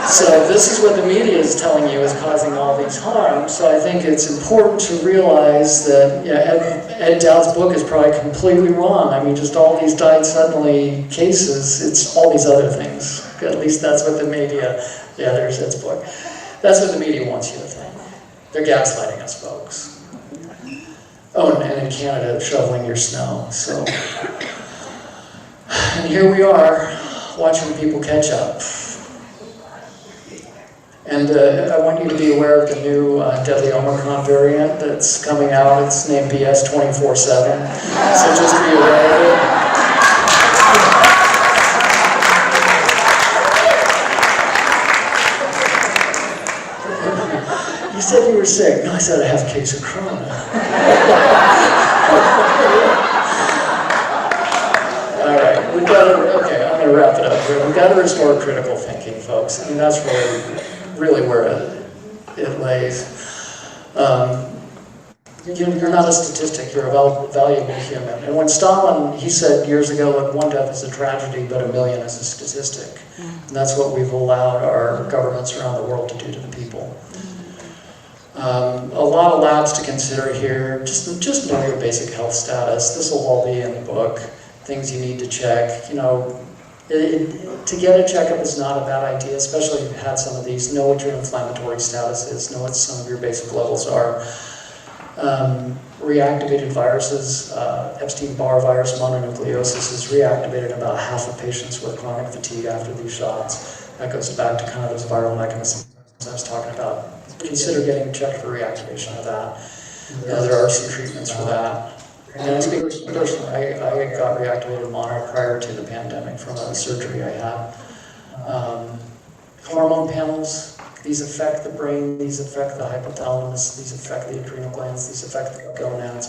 So this is what the media is telling you is causing all these harms. So I think it's important to realize that Ed Dowd's book is probably completely wrong. I mean, just all these died suddenly cases, it's all these other things. At least that's what the media, there's Ed's book. That's what the media wants you to think. They're gaslighting us, folks. Oh, and in Canada, shoveling your snow. So, and here we are, watching people catch up. And I want you to be aware of the new deadly Omicron variant that's coming out. It's named BS 24/7. So just be aware of it. You said you were sick. No, I said I have a case of corona. All right, I'm going to wrap it up here. We've got to restore critical thinking, folks. I mean, that's really where it lays. You're not a statistic, you're a valuable human. And when Stalin, he said years ago, look, one death is a tragedy, but 1 million is a statistic. And that's what we've allowed our governments around the world to do to the people. A lot of labs to consider here. Just know your basic health status. This will all be in the book. Things you need to check. To get a checkup is not a bad idea, especially if you've had some of these. Know what your inflammatory status is. Know what some of your basic levels are. Reactivated viruses, Epstein-Barr virus mononucleosis is reactivated in about half of patients with chronic fatigue after these shots. That goes back to kind of those viral mechanisms I was talking about. Consider getting checked for reactivation of that. There are some treatments for that. And I speak personally, I got reactivated mono prior to the pandemic from a surgery I had. Hormone panels, these affect the brain, these affect the hypothalamus, these affect the adrenal glands, these affect the gonads.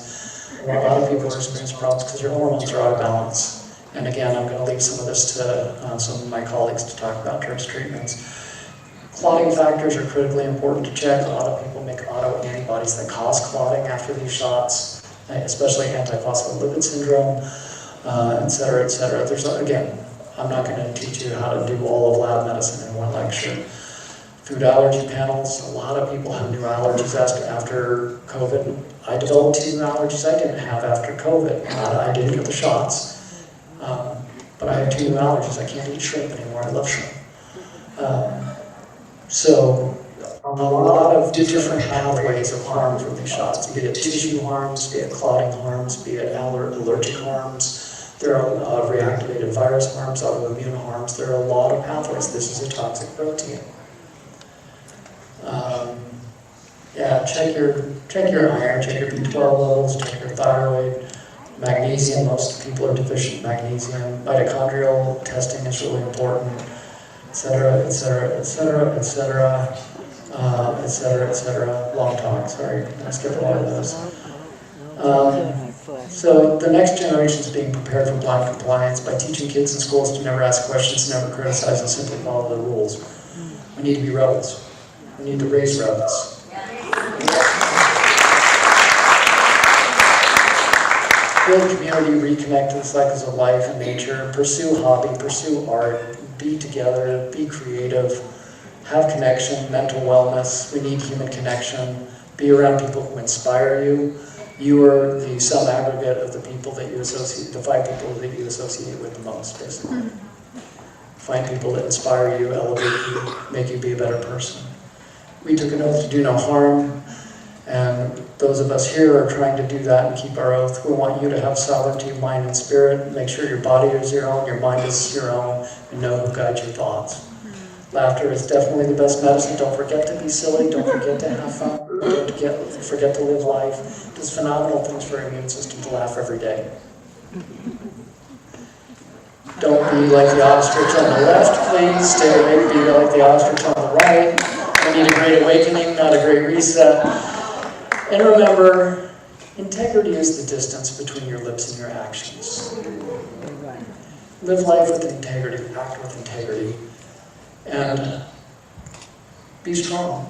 A lot of people experience problems because your hormones are out of balance. And again, I'm going to leave some of this to some of my colleagues to talk about towards treatments. Clotting factors are critically important to check. A lot of people make autoantibodies that cause clotting after these shots, especially antiphospholipid syndrome, et cetera, et cetera. Again, I'm not going to teach you how to do all of lab medicine in one lecture. Food allergy panels. A lot of people have new allergies after COVID. I developed 2 new allergies I didn't have after COVID. I didn't get the shots, but I have 2 new allergies. I can't eat shrimp anymore. I love shrimp. So a lot of different pathways of harm from these shots, be it tissue harms, be it clotting harms, be it allergic harms. There are reactivated virus harms, autoimmune harms. There are a lot of pathways. This is a toxic protein. Check your iron, check your B12 levels, check your thyroid, magnesium. Most people are deficient in magnesium. Mitochondrial testing is really important. Etc., etc., etc., etc., etc., etc. Long talk, sorry, I skipped a lot of those. So the next generation is being prepared for blind compliance by teaching kids in schools to never ask questions, never criticize, and simply follow the rules. We need to be rebels. We need to raise rebels. Build community, reconnect to the cycles of life and nature, pursue hobby, pursue art, be together, be creative, have connection, mental wellness. We need human connection. Be around people who inspire you. You are the sum aggregate of the people that you associate, the 5 people that you associate with the most, basically. Find people that inspire you, elevate you, make you be a better person. We took an oath to do no harm, and those of us here are trying to do that and keep our oath. We want you to have sovereignty of mind and spirit. Make sure your body is your own, your mind is your own, and know who guides your thoughts. Laughter is definitely the best medicine. Don't forget to be silly. Don't forget to have fun. Don't forget to live life. It does phenomenal things for our immune system to laugh every day. Don't be like the ostrich on the left, please. Stay away, be like the ostrich on the right. We need a great awakening, not a great reset. And remember, integrity is the distance between your lips and your actions. Live life with integrity, act with integrity, and be strong.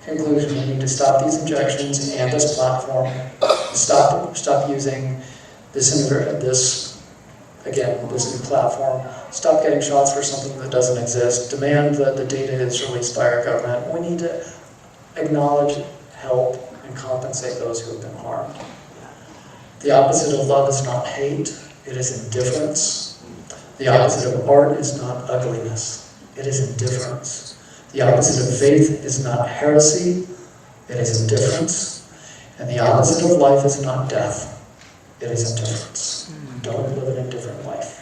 Conclusion, we need to stop these injections and this platform. Stop using this new platform. Stop getting shots for something that doesn't exist. Demand that the data is released by our government. We need to acknowledge, help, and compensate those who have been harmed. The opposite of love is not hate, it is indifference. The opposite of art is not ugliness, it is indifference. The opposite of faith is not heresy, it is indifference. And the opposite of life is not death, it is indifference. Don't live an indifferent life.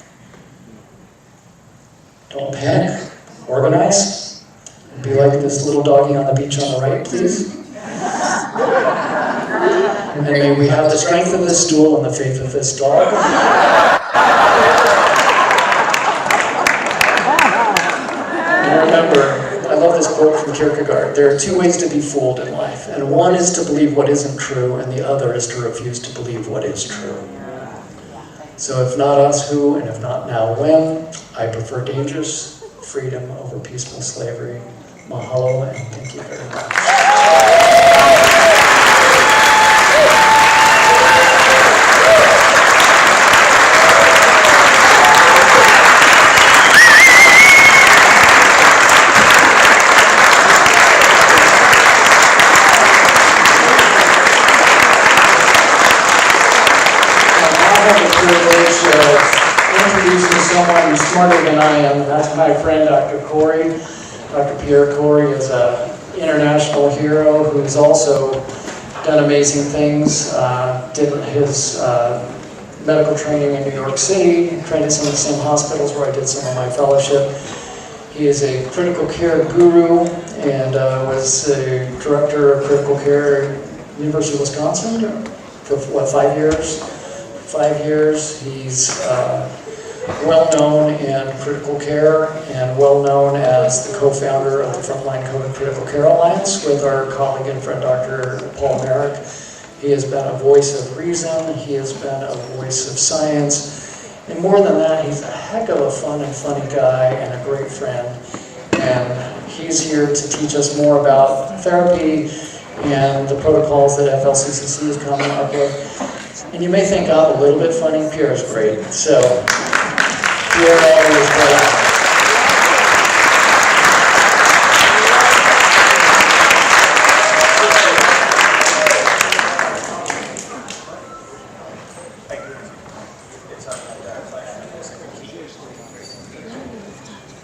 Don't panic, organize, and be like this little doggy on the beach on the right, please. And may we have the strength of this stool and the faith of this dog. And remember, I love this quote from Kierkegaard. There are two ways to be fooled in life, and one is to believe what isn't true, and the other is to refuse to believe what is true. So if not us, who, and if not now, when? I prefer dangerous freedom over peaceful slavery. Mahalo, and thank you very much. Introducing someone who's smarter than I am. That's my friend, Dr. Kory. Dr. Pierre Kory is an international hero who's also done amazing things. Did his medical training in New York City, trained at some of the same hospitals where I did some of my fellowship. He is a critical care guru and was the director of critical care at University of Wisconsin for, 5 years? 5 years. He's well known in critical care and well known as the co-founder of the Frontline COVID Critical Care Alliance with our colleague and friend Dr. Paul Merrick. He has been a voice of reason, he has been a voice of science, and more than that, he's a heck of a fun and funny guy and a great friend. And he's here to teach us more about therapy and the protocols that FLCCC is coming up with. And you may think I'm a little bit funny, Pierre's great. So, Pierre always great.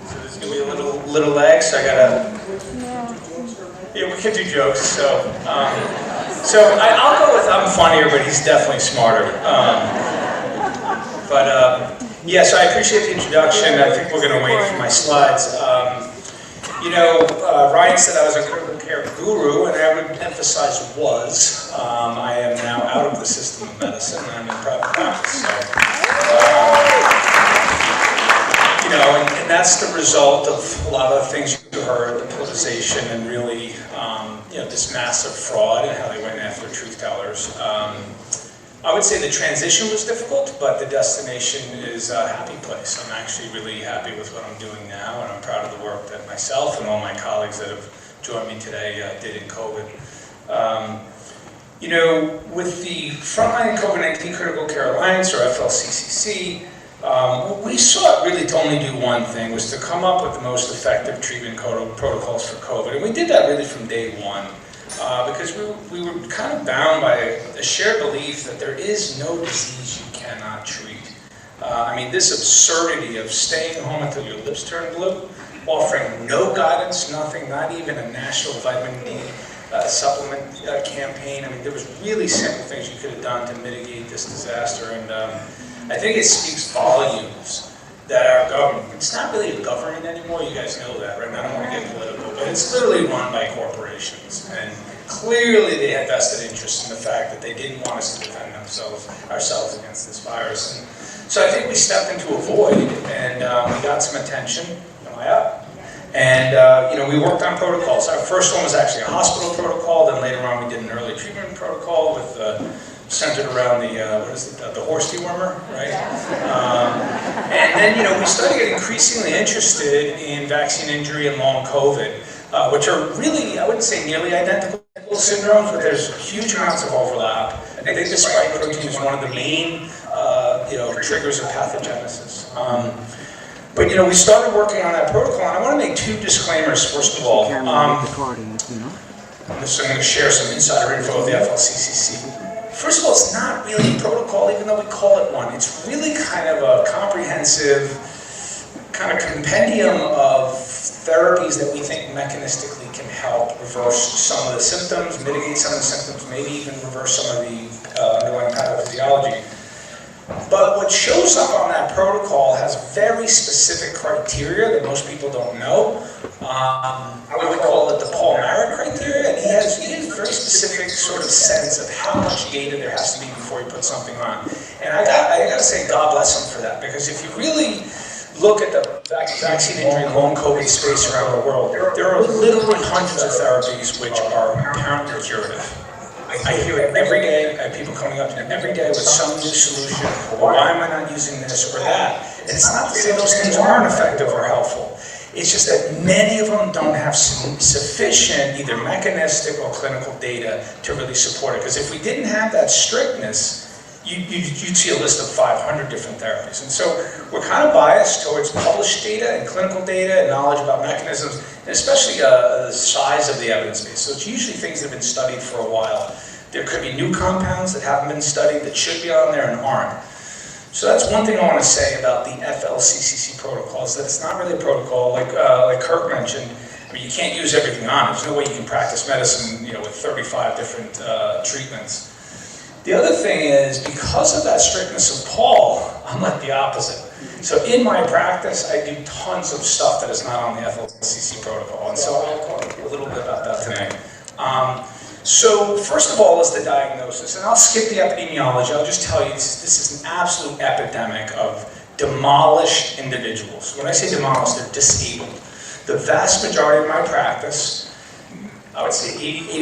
So this is going to be a little lag, so I gotta, yeah, we can do jokes, so I'll go with I'm funnier, but he's definitely smarter. Yeah, so I appreciate the introduction. I think we're going to wait for my slides. Ryan said I was a critical care guru, and I would emphasize was. I am now out of the system of medicine, and I'm in private practice. So, and that's the result of a lot of the things you heard, the politicization, and really, this massive fraud and how they went after truth tellers. I would say the transition was difficult, but the destination is a happy place. I'm actually really happy with what I'm doing now, and I'm proud of the work that myself and all my colleagues that have joined me today did in COVID. With the Frontline COVID-19 Critical Care Alliance, or FLCCC, what we sought really to only do one thing, was to come up with the most effective treatment protocols for COVID. And we did that really from day one. Because we were kind of bound by a shared belief that there is no disease you cannot treat. This absurdity of staying home until your lips turn blue, offering no guidance, nothing, not even a national vitamin D supplement campaign. There was really simple things you could have done to mitigate this disaster, and I think it speaks volumes that our government, it's not really a government anymore, you guys know that, right? I don't want to get political, but it's literally run by corporations. And clearly they had vested interest in the fact that they didn't want us to defend ourselves against this virus. And so I think we stepped into a void, and we got some attention. Am I up? And we worked on protocols. Our first one was actually a hospital protocol. Then later on, we did an early treatment protocol with centered around the horse dewormer, right? And then we started getting increasingly interested in vaccine injury and long COVID, which are really, I wouldn't say nearly identical syndromes, but there's huge amounts of overlap. I think the spike protein is one of the main triggers of pathogenesis. But we started working on that protocol, and I want to make two disclaimers. First of all, I'm going to share some insider info of the FLCCC. First of all, it's not really a protocol, even though we call it one. It's really kind of a comprehensive kind of compendium of therapies that we think mechanistically can help reverse some of the symptoms, mitigate some of the symptoms, maybe even reverse some of the underlying pathophysiology. But what shows up on that protocol has very specific criteria that most people don't know. I would call it the Paul Marit criteria, and he has a very specific sort of sense of how much data there has to be before you put something on. And I gotta say, God bless him for that, because if you really look at the vaccine injury long COVID space around the world, there are literally hundreds of therapies which are apparently curative. I hear it every day. I have people coming up to me every day with some new solution. Or why am I not using this or that? And it's not to say those things aren't effective or helpful. It's just that many of them don't have sufficient either mechanistic or clinical data to really support it. Because if we didn't have that strictness, you'd see a list of 500 different therapies. And so we're kind of biased towards published data and clinical data and knowledge about mechanisms, and especially the size of the evidence base. So it's usually things that have been studied for a while. There could be new compounds that haven't been studied that should be on there and aren't. So that's one thing I want to say about the FLCCC protocol, is that it's not really a protocol. Like Kirk mentioned, I mean, you can't use everything on it. There's no way you can practice medicine with 35 different treatments. The other thing is, because of that strictness of Paul, I'm like the opposite. So in my practice, I do tons of stuff that is not on the FLCCC protocol, and so I'll talk a little bit about that today. So first of all is the diagnosis, and I'll skip the epidemiology. I'll just tell you this is an absolute epidemic of demolished individuals. When I say demolished, they're disabled. The vast majority of my practice, I would say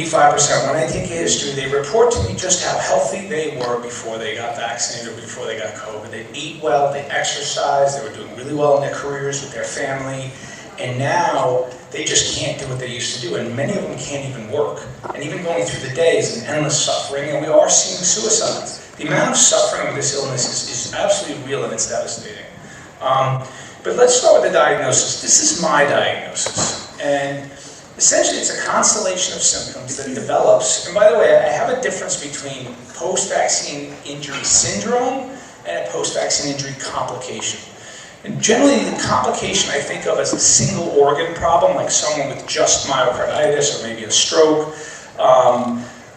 85%, when I take a history, they report to me just how healthy they were before they got vaccinated or before they got COVID. They ate well, they exercised, they were doing really well in their careers with their family, and now they just can't do what they used to do, and many of them can't even work. And even going through the day is an endless suffering, and we are seeing suicides. The amount of suffering of this illness is absolutely real, and it's devastating. But let's start with the diagnosis. This is my diagnosis, and essentially, it's a constellation of symptoms that develops. And by the way, I have a difference between post-vaccine injury syndrome and a post-vaccine injury complication. And generally, the complication I think of as a single organ problem, like someone with just myocarditis or maybe a stroke.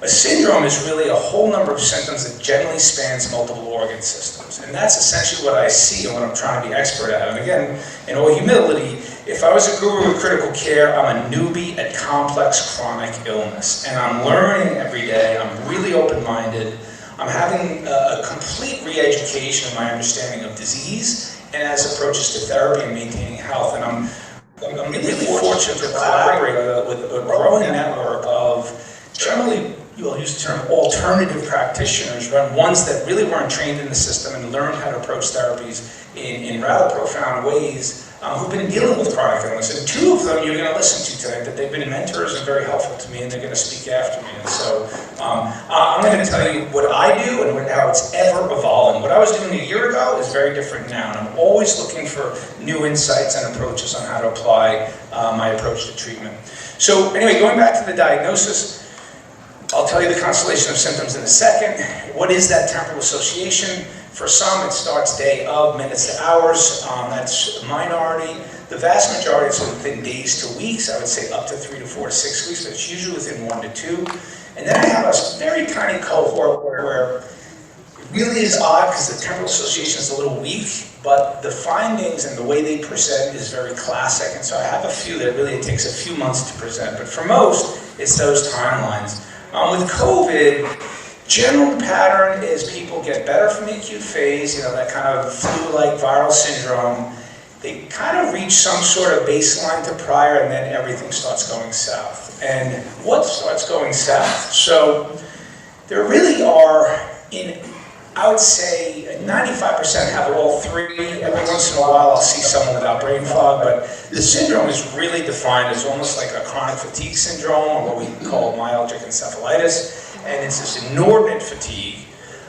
A syndrome is really a whole number of symptoms that generally spans multiple organ systems. And that's essentially what I see and what I'm trying to be expert at. And again, in all humility, if I was a guru of critical care, I'm a newbie at complex chronic illness. And I'm learning every day. I'm really open-minded. I'm having a complete re-education of my understanding of disease and as approaches to therapy and maintaining health. And I'm really fortunate to collaborate with a growing network of generally, you'll use the term alternative practitioners, ones that really weren't trained in the system and learned how to approach therapies in rather profound ways, who've been dealing with chronic illness. And two of them you're going to listen to today, that they've been mentors and very helpful to me, and they're going to speak after me. And so I'm going to tell you what I do and how it's ever evolving. What I was doing a year ago is very different now, and I'm always looking for new insights and approaches on how to apply my approach to treatment. So anyway, going back to the diagnosis, I'll tell you the constellation of symptoms in a second. What is that temporal association? For some, it starts day of, minutes to hours. That's a minority. The vast majority is within days to weeks. I would say up to 3 to 4 to 6 weeks, but it's usually within 1 to 2. And then I have a very tiny cohort where really is odd because the temporal association is a little weak, but the findings and the way they present is very classic. And so I have a few that really it takes a few months to present, but for most, it's those timelines. With COVID, general pattern is people get better from the acute phase, you know, that kind of flu-like viral syndrome. They kind of reach some sort of baseline to prior, and then everything starts going south. And what starts going south? So there really are, I would say 95% have all three. Every once in a while I'll see someone without brain fog, but the syndrome is really defined as almost like a chronic fatigue syndrome, or what we call myalgic encephalitis, and it's this inordinate fatigue.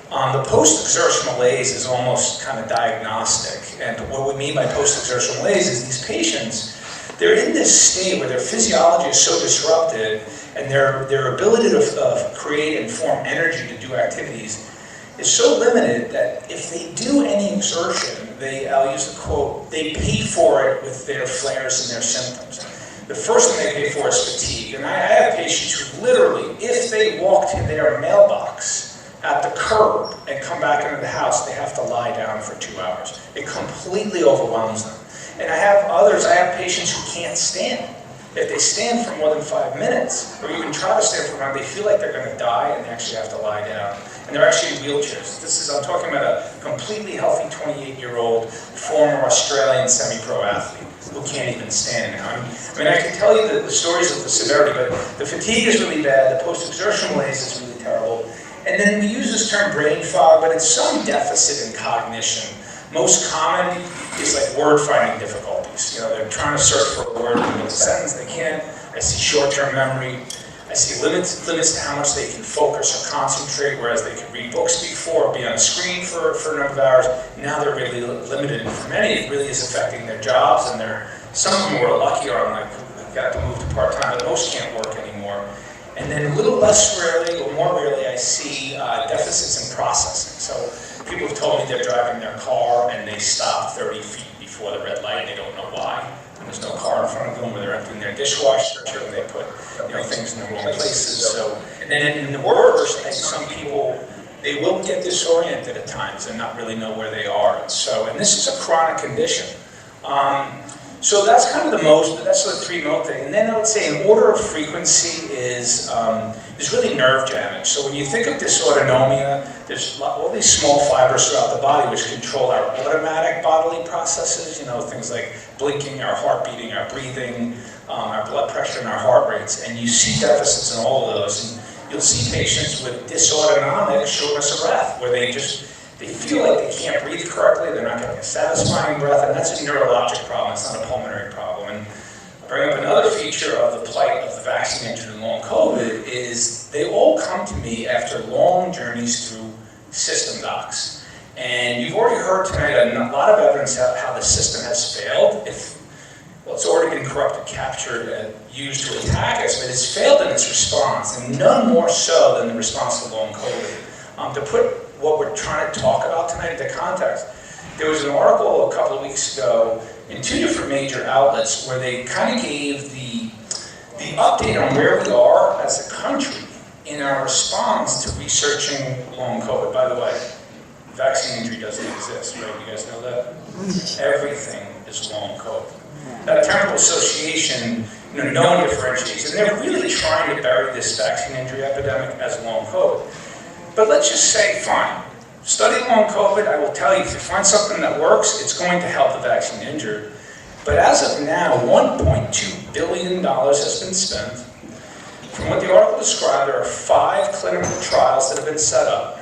The post-exertion malaise is almost kind of diagnostic, and what we mean by post-exertion malaise is these patients, they're in this state where their physiology is so disrupted, and their ability to create and form energy to do activities is so limited that if they do any exertion, I'll use the quote, they pay for it with their flares and their symptoms. The first thing they pay for is fatigue. And I have patients who literally, if they walk to their mailbox at the curb and come back into the house, they have to lie down for 2 hours. It completely overwhelms them. And I have patients who can't stand. If they stand for more than 5 minutes, or even try to stand for more, they feel like they're going to die and they actually have to lie down. And they're actually in wheelchairs. I'm talking about a completely healthy 28-year-old former Australian semi-pro athlete who can't even stand now. I mean, I can tell you the stories of the severity, but the fatigue is really bad, the post-exertion malaise is really terrible. And then we use this term brain fog, but it's some deficit in cognition. Most common is like word-finding difficulties. You know, they're trying to search for a word in the middle of a sentence, they can't. I see short-term memory. I see limits to how much they can focus or concentrate, whereas they could read books before, be on a screen for a number of hours. Now they're really limited, and for many, it really is affecting their jobs, and some of them were lucky or got to move to part-time, but most can't work anymore. And then a little less rarely, or more rarely, I see deficits in processing. So people have told me they're driving their car and they stop 30 feet before the red light, and they don't know why. And there's no car in front of them, where they're emptying their dishwasher, and they put things in the wrong places. So, and then in the worst, I think some people, they will get disoriented at times and not really know where they are. And this is a chronic condition. So that's kind of that's the three most thing. And then I would say an order of frequency is really nerve damage. So when you think of dysautonomia, there's all these small fibers throughout the body which control our automatic bodily processes, things like blinking, our heart beating, our breathing, our blood pressure and our heart rates. And you see deficits in all of those. And you'll see patients with dysautonomic shortness of breath, where they feel like they can't breathe correctly, they're not getting a satisfying breath, and that's a neurologic problem, it's not a pulmonary problem. And I'll bring up another feature of the plight of the vaccine-injured and long COVID is they all come to me after long journeys through system docs. And you've already heard tonight a lot of evidence how the system has failed. It's already been corrupted, captured, and used to attack us, but it's failed in its response, and none more so than the response to long COVID. To put what we're trying to talk about tonight into context, there was an article a couple of weeks ago in 2 different major outlets where they kind of gave the update on where we are as a country in our response to researching long COVID. By the way, vaccine injury doesn't exist, right? You guys know that? Everything is long COVID. That temporal association, no one differentiates, and they're really trying to bury this vaccine injury epidemic as long COVID. But let's just say, fine, study long COVID, I will tell you, if you find something that works, it's going to help the vaccine injured. But as of now, $1.2 billion has been spent. From what the article described, there are 5 clinical trials that have been set up.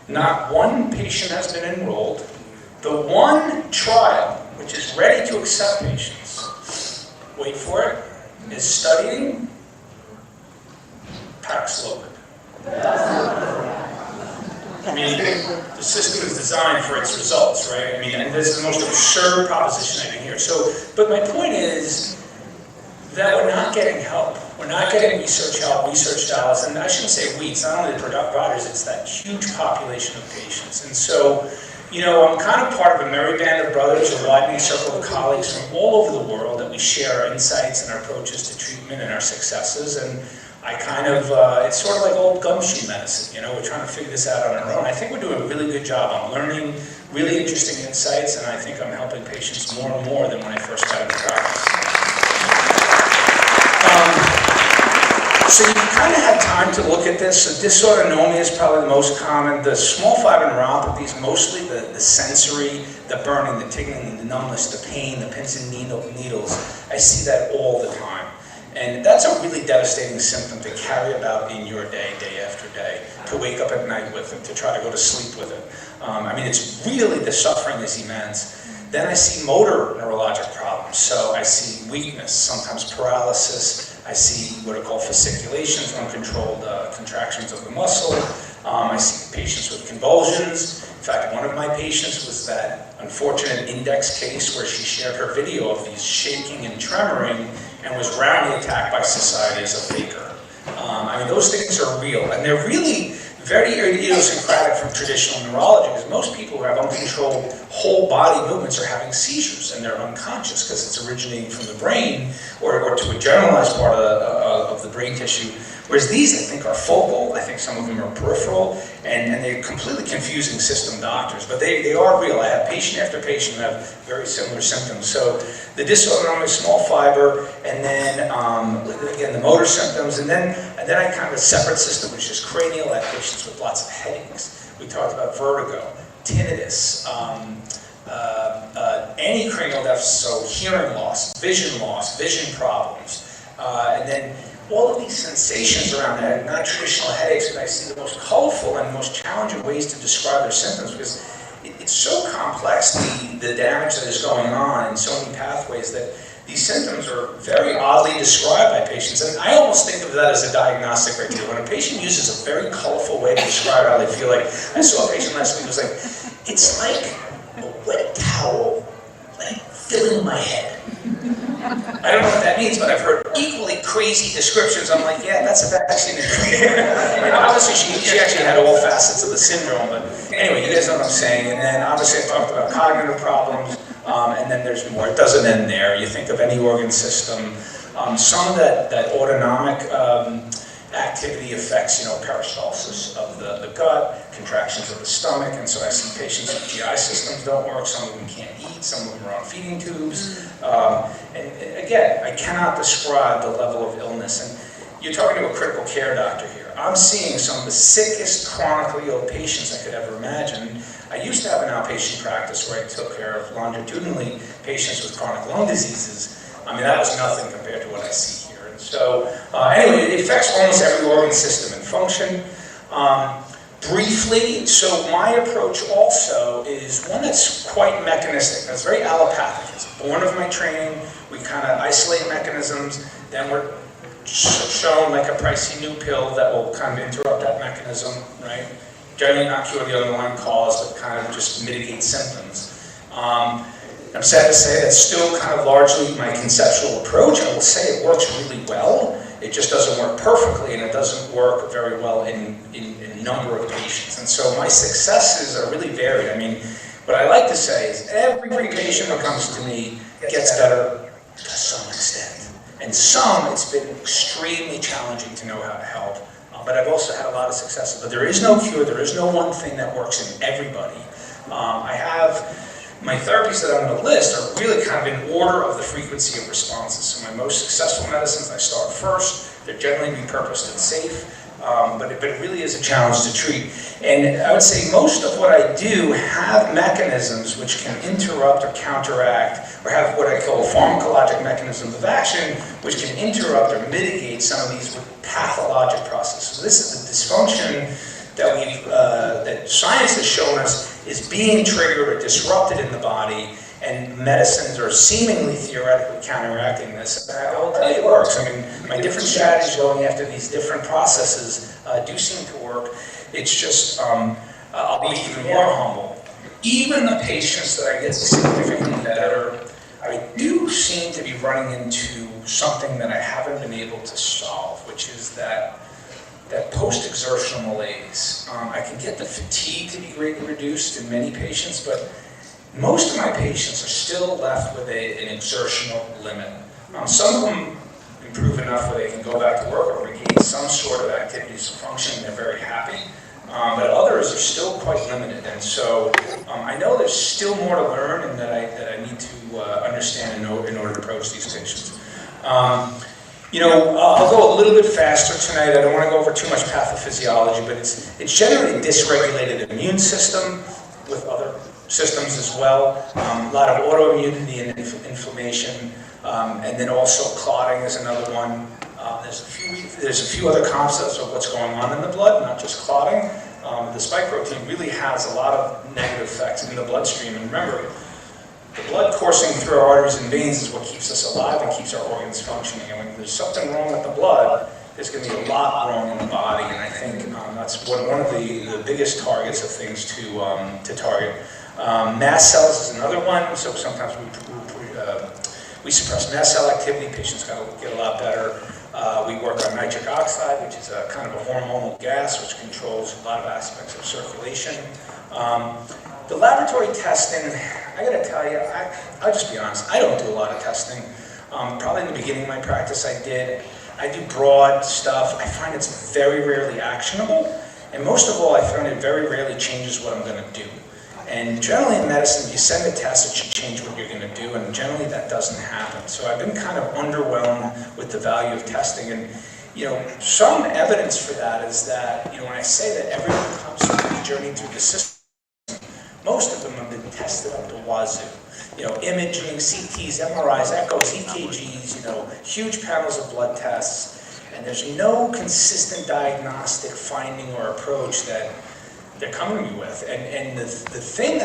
Not one patient has been enrolled. The one trial, which is ready to accept patients, wait for it, is studying Paxlovid. I mean, the system is designed for its results, right? I mean, and this is the most absurd proposition I can hear. But my point is that we're not getting help. We're not getting research help, research dollars, and I shouldn't say we, it's not only the providers, it's that huge population of patients. And so, I'm kind of part of a merry band of brothers, a widening circle of colleagues from all over the world that we share our insights and our approaches to treatment and our successes. And I kind of, it's sort of like old gumshoe medicine, you know, we're trying to figure this out on our own. I think we're doing a really good job. I'm learning really interesting insights, and I think I'm helping patients more and more than when I first got into practice. So you kind of have time to look at this. So dysautonomia is probably the most common. The small fiber neuropathies, mostly the sensory, the burning, the tingling, the numbness, the pain, the pins and needles. I see that all the time. And that's a really devastating symptom to carry about in your day, day after day, to wake up at night with it, to try to go to sleep with it. I mean, it's really, the suffering is immense. Then I see motor neurologic problems. So I see weakness, sometimes paralysis. I see what are called fasciculations, uncontrolled contractions of the muscle. I see patients with convulsions. In fact, one of my patients was that unfortunate index case where she shared her video of these shaking and tremoring and was roundly attacked by society as a faker. I mean, those things are real, and they're really very idiosyncratic from traditional neurology, because most people who have uncontrolled whole body movements are having seizures, and they're unconscious because it's originating from the brain or to a generalized part of the brain tissue. Whereas these, I think, are focal. I think some of them are peripheral, and they're completely confusing system doctors. But they are real. I have patient after patient who have very similar symptoms. So the dysautonomia, small fiber, and then again the motor symptoms, and then I kind of a separate system, which is cranial. I have patients with lots of headaches. We talked about vertigo, tinnitus, any cranial deficit, so hearing loss, vision problems, and then all of these sensations around the head, not traditional headaches, but I see the most colorful and most challenging ways to describe their symptoms, because it's so complex, the damage that is going on in so many pathways, that these symptoms are very oddly described by patients. And I almost think of that as a diagnostic criteria. When a patient uses a very colorful way to describe how they feel, like I saw a patient last week who was like, it's like a wet towel like filling my head. I don't know what that means, but I've heard equally crazy descriptions. I'm like, yeah, that's a vaccine. And obviously, she actually had all facets of the syndrome. But anyway, you guys know what I'm saying. And then obviously, I talked about cognitive problems. And then there's more. It doesn't end there. You think of any organ system. Some of that autonomic activity affects, you know, peristalsis of the gut, contractions of the stomach, and so I see patients whose GI systems don't work. Some of them can't eat. Some of them are on feeding tubes. And again, I cannot describe the level of illness. And you're talking to a critical care doctor here. I'm seeing some of the sickest chronically ill patients I could ever imagine. I used to have an outpatient practice where I took care of longitudinally patients with chronic lung diseases. I mean, that was nothing compared to what I see here. And so, anyway, it affects almost every organ system and function. Briefly, so my approach also is one that's quite mechanistic. That's very allopathic. It's born of my training. We kind of isolate mechanisms. Then we're shown like a pricey new pill that will kind of interrupt that mechanism, right? Generally not cure the underlying cause, but kind of just mitigate symptoms. I'm sad to say that's still kind of largely my conceptual approach. I will say it works really well. It just doesn't work perfectly, and it doesn't work very well in a number of patients. And so my successes are really varied. I mean, what I like to say is every patient who comes to me gets better to some extent. And some, it's been extremely challenging to know how to help. But I've also had a lot of successes. But there is no cure. There is no one thing that works in everybody. I have my therapies that I'm going to list are really kind of in order of the frequency of responses. So my most successful medicines, I start first. They're generally repurposed and safe. But it really is a challenge to treat. And I would say most of what I do have mechanisms which can interrupt or counteract, or have what I call pharmacologic mechanisms of action, which can interrupt or mitigate some of these pathologic processes. So this is the dysfunction that that science has shown us is being triggered or disrupted in the body, and medicines are seemingly theoretically counteracting this. I will tell you it works. I mean, my different strategies going after these different processes do seem to work. It's just, I'll be even more humble. Even the patients that I get significantly better, I do seem to be running into something that I haven't been able to solve, which is that post-exertional malaise. I can get the fatigue to be greatly reduced in many patients, but most of my patients are still left with an exertional limit. Some of them improve enough where they can go back to work or regain some sort of activities of functioning, they're very happy. But others are still quite limited, and so I know there's still more to learn and that I need to understand in order to approach these patients. I'll go a little bit faster tonight. I don't want to go over too much pathophysiology, but it's generally a dysregulated immune system with other systems as well. A lot of autoimmunity and inflammation, and then also clotting is another one. There's a few other concepts of what's going on in the blood, not just clotting. The spike protein really has a lot of negative effects in the bloodstream. And remember, the blood coursing through our arteries and veins is what keeps us alive and keeps our organs functioning. And when there's something wrong with the blood, there's going to be a lot wrong in the body. And I think that's one of the biggest targets of things to target. Mast cells is another one. So sometimes we suppress mast cell activity. Patients got to get a lot better. We work on nitric oxide, which is a kind of a hormonal gas which controls a lot of aspects of circulation. The laboratory testing, I gotta tell you, I'll just be honest, I don't do a lot of testing. Probably in the beginning of my practice I did. I do broad stuff. I find it's very rarely actionable, and most of all I find it very rarely changes what I'm gonna do. And generally in medicine, if you send a test, it should change what you're going to do, and generally that doesn't happen. So I've been kind of underwhelmed with the value of testing, and some evidence for that is that when I say that everyone comes through the journey through the system, most of them have been tested up to wazoo. Imaging, CTs, MRIs, echoes, EKGs, huge panels of blood tests, and there's no consistent diagnostic finding or approach that they're coming to me with. And the thing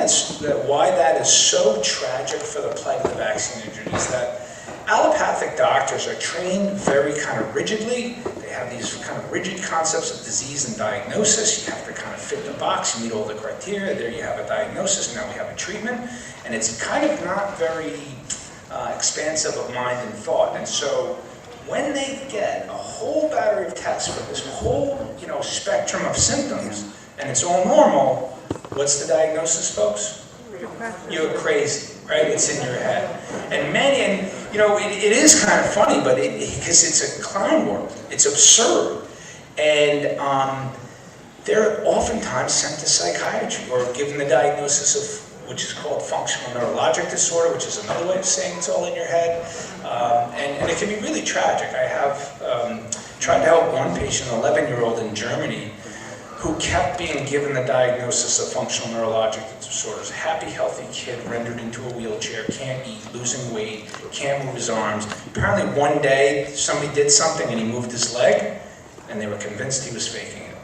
why that is so tragic for the plight of the vaccine injured is that allopathic doctors are trained very kind of rigidly. They have these kind of rigid concepts of disease and diagnosis. You have to kind of fit the box, you meet all the criteria, there you have a diagnosis, now we have a treatment. And it's kind of not very expansive of mind and thought. And so when they get a whole battery of tests for this whole spectrum of symptoms, and it's all normal, what's the diagnosis, folks? You're crazy, right? It's in your head. And it is kind of funny, but because it's a clown world, it's absurd. And they're oftentimes sent to psychiatry or given the diagnosis of, which is called functional neurologic disorder, which is another way of saying it's all in your head. And it can be really tragic. I have tried to help one patient, an 11-year-old in Germany, who kept being given the diagnosis of functional neurologic disorders. Happy, healthy kid rendered into a wheelchair, can't eat, losing weight, can't move his arms. Apparently one day somebody did something and he moved his leg and they were convinced he was faking it.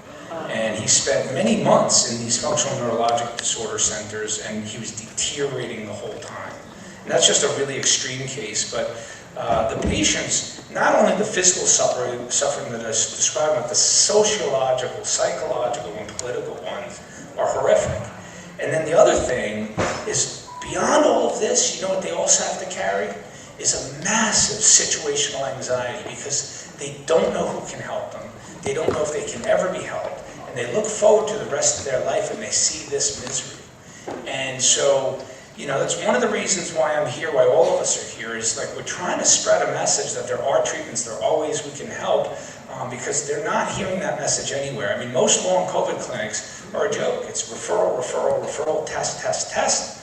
And he spent many months in these functional neurologic disorder centers and he was deteriorating the whole time. And that's just a really extreme case, but the patients, not only the physical suffering that is described, but the sociological, psychological, and political ones are horrific. And then the other thing is, beyond all of this, what they also have to carry is a massive situational anxiety because they don't know who can help them. They don't know if they can ever be helped. And they look forward to the rest of their life and they see this misery. And so, that's one of the reasons why I'm here, why all of us are here, is like we're trying to spread a message that there are treatments, there are ways we can help, because they're not hearing that message anywhere. I mean, most long COVID clinics are a joke. It's referral, referral, referral, test, test, test.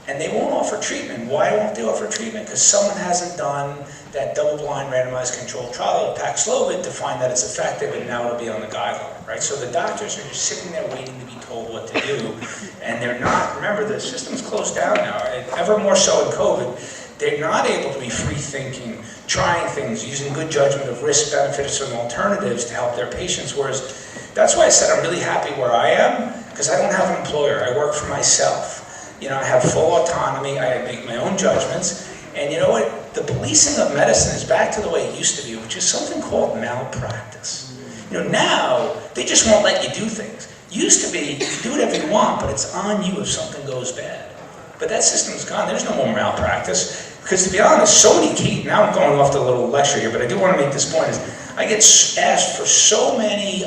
And they won't offer treatment. Why won't they offer treatment? Because someone hasn't done that double-blind randomized controlled trial of Paxlovid to find that it's effective, and now it'll be on the guideline, right? So the doctors are just sitting there waiting to be told what to do, and they're not, remember, the system's closed down now, and ever more so in COVID. They're not able to be free-thinking, trying things, using good judgment of risk, benefits, and alternatives to help their patients, whereas that's why I said I'm really happy where I am, because I don't have an employer. I work for myself. I have full autonomy, I make my own judgments, and you know what? The policing of medicine is back to the way it used to be, which is something called malpractice. Now, they just won't let you do things. Used to be, you can do whatever you want, but it's on you if something goes bad. But that system's gone, there's no more malpractice, because to be honest, so many cases, now I'm going off the little lecture here, but I do want to make this point, is I get asked for so many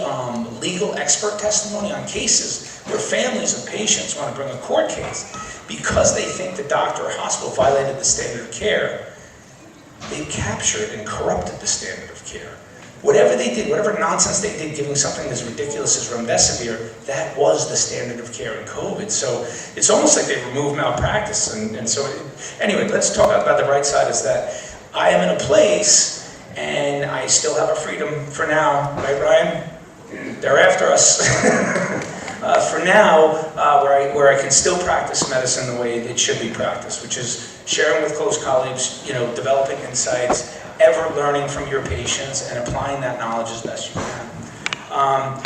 legal expert testimony on cases where families of patients want to bring a court case because they think the doctor or hospital violated the standard of care. They've captured and corrupted the standard of care. whatever they did, whatever nonsense they did, giving something as ridiculous as remdesivir, that was the standard of care in COVID. So it's almost like they removed malpractice. And so, anyway, let's talk about the bright side is that I am in a place and I still have a freedom for now, right, Ryan? They're after us. For now, where I can still practice medicine the way it should be practiced, which is sharing with close colleagues, developing insights, ever learning from your patients, and applying that knowledge as best you can.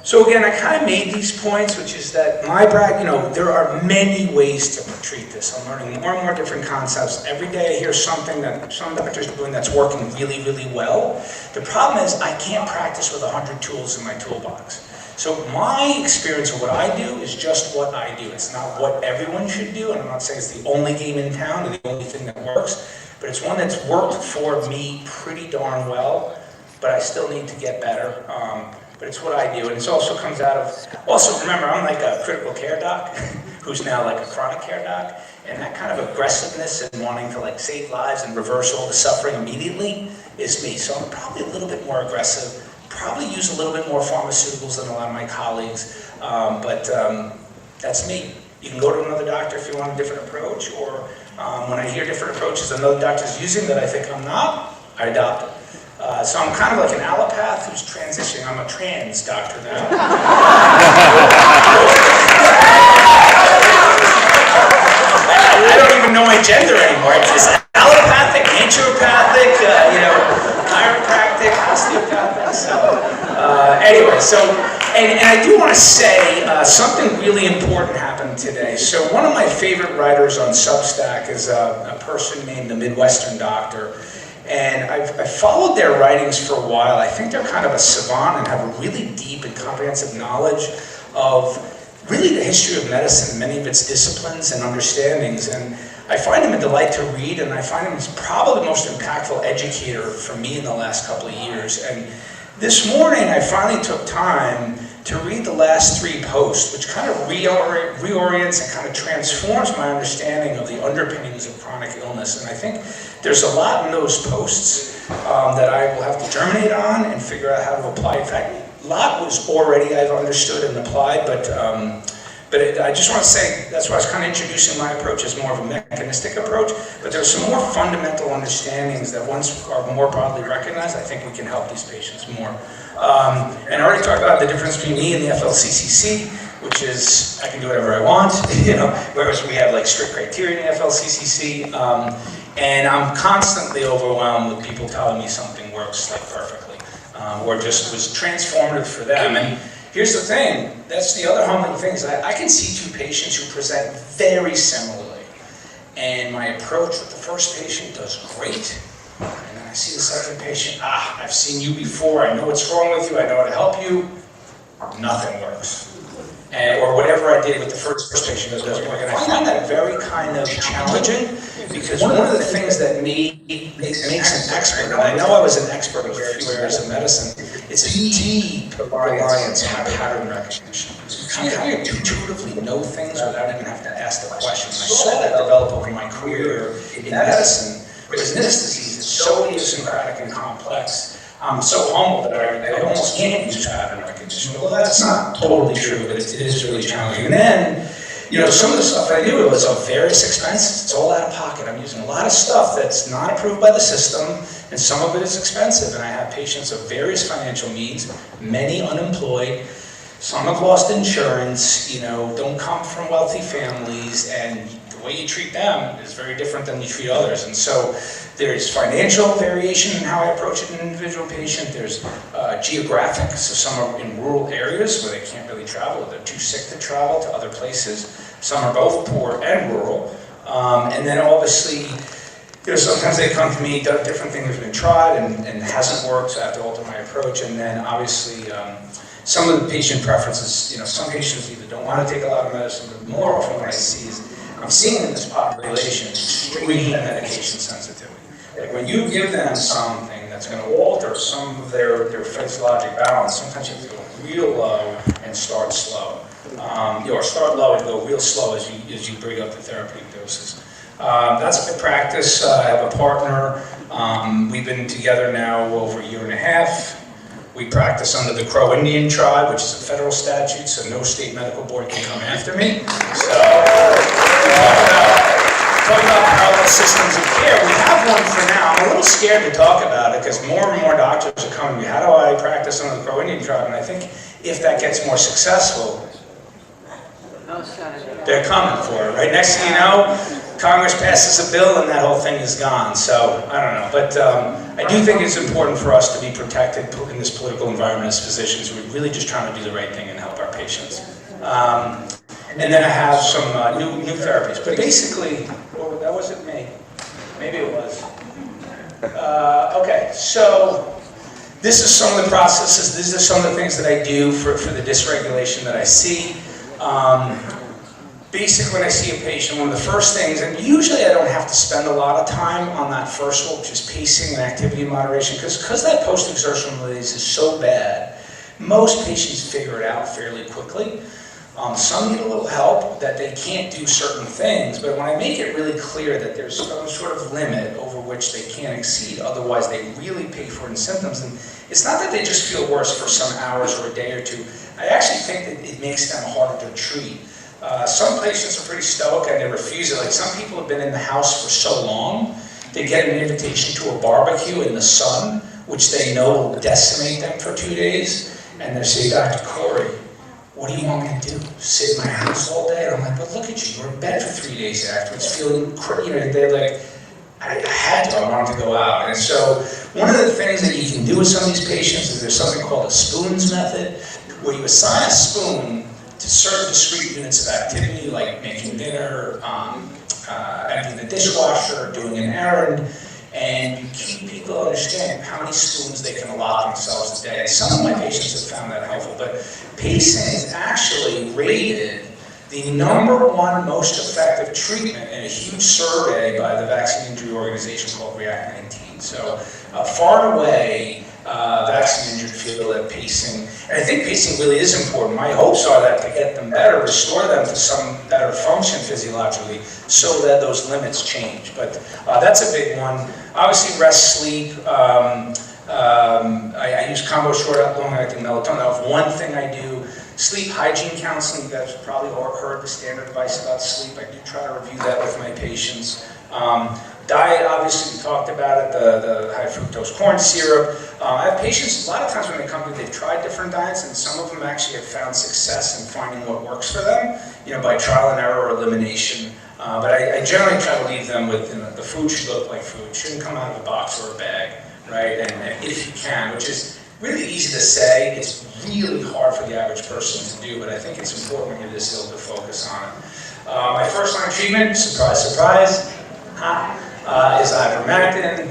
So again, I kind of made these points, which is that there are many ways to treat this. I'm learning more and more different concepts. Every day I hear something that some doctors are doing that's working really, really well. The problem is I can't practice with 100 tools in my toolbox. So my experience of what I do is just what I do. It's not what everyone should do, and I'm not saying it's the only game in town or the only thing that works, but it's one that's worked for me pretty darn well, but I still need to get better. But it's what I do, and it also comes out of, also remember, I'm like a critical care doc, who's now like a chronic care doc, and that kind of aggressiveness and wanting to like save lives and reverse all the suffering immediately is me. So I'm probably a little bit more aggressive, probably use a little bit more pharmaceuticals than a lot of my colleagues, but that's me. You can go to another doctor if you want a different approach, or when I hear different approaches another doctor's using that I think I'm not, I adopt it. So I'm kind of like an allopath who's transitioning. I'm a trans doctor now. I don't even know my gender anymore. It's just allopathic, naturopathic, chiropractic, osteopathic. So anyway, and I do want to say something really important happened today. So one of my favorite writers on Substack is a person named the Midwestern Doctor. And I've followed their writings for a while. I think they're kind of a savant and have a really deep and comprehensive knowledge of really the history of medicine, many of its disciplines and understandings. And I find him a delight to read, and I find him probably the most impactful educator for me in the last couple of years. And this morning, I finally took time to read the last 3 posts, which kind of reorients and kind of transforms my understanding of the underpinnings of chronic illness. And I think there's a lot in those posts that I will have to germinate on and figure out how to apply. In fact, a lot was already I've understood and applied, but I just want to say that's why I was kind of introducing my approach as more of a mechanistic approach. But there's some more fundamental understandings that once are more broadly recognized, I think we can help these patients more. And I already talked about the difference between me and the FLCCC, which is I can do whatever I want, whereas we have like strict criteria in the FLCCC. And I'm constantly overwhelmed with people telling me something works like perfectly, or just was transformative for them. And here's the thing, that's the other humbling thing, is I can see 2 patients who present very similarly. And my approach with the first patient does great. And then I see the second patient, I've seen you before, I know what's wrong with you, I know how to help you. Nothing works. Or whatever I did with the first patient doesn't work. And I find that very kind of challenging, because one of the things that makes an expert, and I know I was an expert in a few areas of medicine, it's a deep reliance on pattern recognition. You kind of intuitively know things without even having to ask the question. I saw that develop over my career in medicine, because this disease is so idiosyncratic and complex. I'm so humble that I almost can't use pattern recognition. Well, that's not totally true, but it is really challenging. And then, some of the stuff I do was of various expenses. It's all out of pocket. I'm using a lot of stuff that's not approved by the system, and some of it is expensive. And I have patients of various financial needs, many unemployed. Some have lost insurance, don't come from wealthy families, and the way you treat them is very different than you treat others. And so there's financial variation in how I approach an individual patient. There's geographic, so some are in rural areas where they can't really travel, or they're too sick to travel to other places. Some are both poor and rural. And then obviously, sometimes they come to me, different things have been tried and it hasn't worked, so I have to alter my approach. And then obviously, some of the patient preferences, some patients either don't want to take a lot of medicine, but more often what I see is, I'm seeing in this population extreme medication sensitivity. Like when you give them something that's going to alter some of their physiologic balance, sometimes you have to go real low and start slow. Or start low and go real slow as you bring up the therapeutic doses. That's my practice. I have a partner We've been together now over a year and a half. We practice under the Crow Indian tribe, which is a federal statute, so no state medical board can come after me. So, talking about parallel systems of care, we have one for now. I'm a little scared to talk about it because more and more doctors are coming to me. How do I practice under the Crow Indian tribe? And I think if that gets more successful, they're coming for it, right? Next thing you know, Congress passes a bill and that whole thing is gone. So, I don't know. But I do think it's important for us to be protected in this political environment as physicians. We're really just trying to do the right thing and help our patients. And then I have some new therapies. But basically, well, that wasn't me. Maybe it was. Okay, so this is some of the processes. These are some of the things that I do for the dysregulation that I see. Basically, when I see a patient, one of the first things, and usually I don't have to spend a lot of time on that first one, which is pacing and activity moderation, because that post-exertional malaise is so bad, most patients figure it out fairly quickly. Some need a little help that they can't do certain things, but when I make it really clear that there's some sort of limit over which they can't exceed, otherwise they really pay for it in symptoms, and it's not that they just feel worse for some hours or a day or two. I actually think that it makes them harder to treat. Some patients are pretty stoic and they refuse it. Like some people have been in the house for so long, they get an invitation to a barbecue in the sun, which they know will decimate them for 2 days, and they say, Dr. Kory, what do you want me to do? Sit in my house all day? And I'm like, but look at you, you're in bed for 3 days afterwards, feeling, they're like, I had to, I wanted to go out. And so one of the things that you can do with some of these patients is there's something called a spoons method, where you assign a spoon to certain discrete units of activity, like making dinner, emptying the dishwasher, doing an errand, and you keep people understanding how many spoons they can allot themselves a day. Some of my patients have found that helpful, but pacing is actually rated the #1 most effective treatment in a huge survey by the Vaccine Injury Organization called React 19. So far and away, vaccine injured feel that pacing, and I think pacing really is important. My hopes are that to get them better, restore them to some better function physiologically so that those limits change. But that's a big one. Obviously rest, sleep. I use combo short long-acting melatonin. That was one thing I do. Sleep hygiene counseling, you guys have probably all heard the standard advice about sleep. I do try to review that with my patients. Diet, obviously, we talked about it, the high fructose corn syrup. I have patients, a lot of times when they come to me, they've tried different diets, and some of them actually have found success in finding what works for them, by trial and error or elimination. But I generally try to leave them with, the food should look like food, shouldn't come out of a box or a bag, right? And if you can, which is really easy to say, it's really hard for the average person to do, but I think it's important when you're this ill to focus on it. My first line treatment, surprise, surprise, is ivermectin.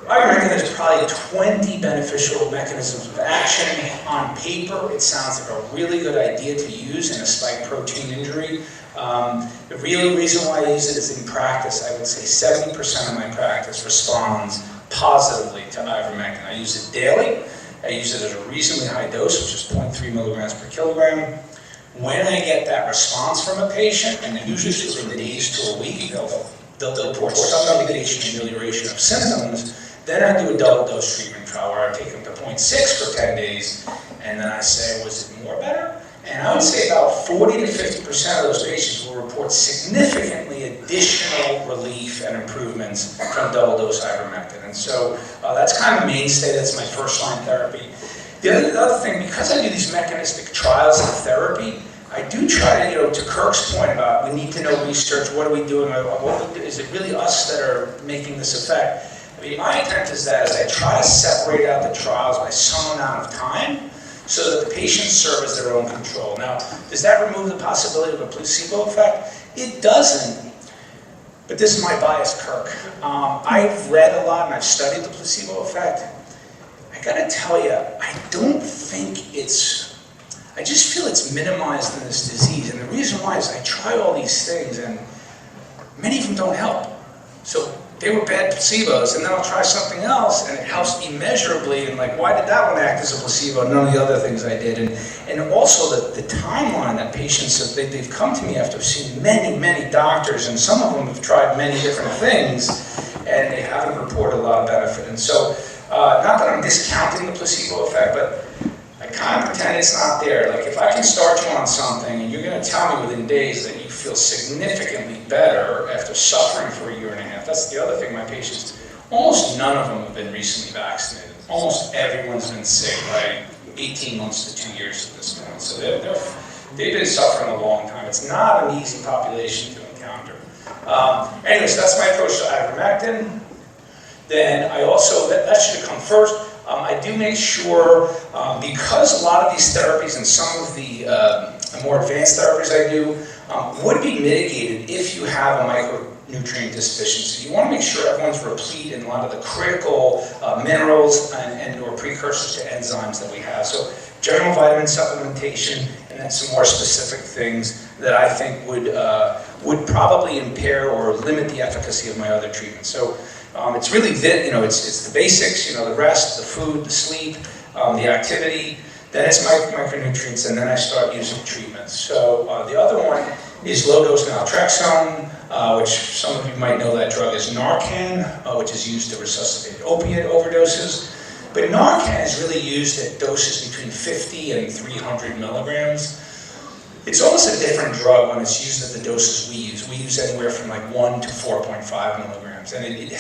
Ivermectin has probably 20 beneficial mechanisms of action. On paper, it sounds like a really good idea to use in a spike protein injury. The real reason why I use it is in practice. I would say 70% of my practice responds positively to ivermectin. I use it daily. I use it at a reasonably high dose, which is 0.3 milligrams per kilogram. When I get that response from a patient, and usually within days to a week, they'll report some mitigation and amelioration of symptoms. Then I do a double dose treatment trial where I take them to 0.6 for 10 days, and then I say, was it more better? And I would say about 40 to 50% of those patients will report significantly additional relief and improvements from double dose ivermectin. And so that's kind of a mainstay, that's my first line therapy. The other thing, because I do these mechanistic trials of therapy, I do try to Kirk's point about we need to know research, what are we doing, is it really us that are making this effect? I mean, my intent is that I try to separate out the trials by some amount of time, so that the patients serve as their own control. Now, does that remove the possibility of a placebo effect? It doesn't, but this is my bias, Kirk. I've read a lot and I've studied the placebo effect. I gotta tell you, I don't think I just feel it's minimized in this disease. And the reason why is I try all these things and many of them don't help. So they were bad placebos, and then I'll try something else, and it helps immeasurably, and like, why did that one act as a placebo and none of the other things I did? And also the timeline that patients have, they've come to me after seeing many, many doctors, and some of them have tried many different things. and they haven't reported a lot of benefit. And so, not that I'm discounting the placebo effect, but I kind of pretend it's not there. Like if I can start you on something and you're going to tell me within days that you feel significantly better after suffering for a year and a half, that's the other thing. My patients, almost none of them have been recently vaccinated. Almost everyone's been sick by 18 months to 2 years at this point. So they've been suffering a long time. It's not an easy population to encounter. Anyways, that's my approach to ivermectin. Then I also, that should come first. I do make sure, because a lot of these therapies and some of the more advanced therapies I do would be mitigated if you have a micronutrient deficiency. You want to make sure everyone's replete in a lot of the critical minerals and or precursors to enzymes that we have. So general vitamin supplementation, and then some more specific things that I think would probably impair or limit the efficacy of my other treatments. So it's really, it's the basics, the rest, the food, the sleep, the activity, then it's micronutrients, and then I start using treatments. So the other one is low-dose naltrexone, which some of you might know that drug is Narcan, which is used to resuscitate opiate overdoses. But Narcan is really used at doses between 50 and 300 milligrams. It's almost a different drug when it's used at the doses we use. We use anywhere from like 1 to 4.5 milligrams. And it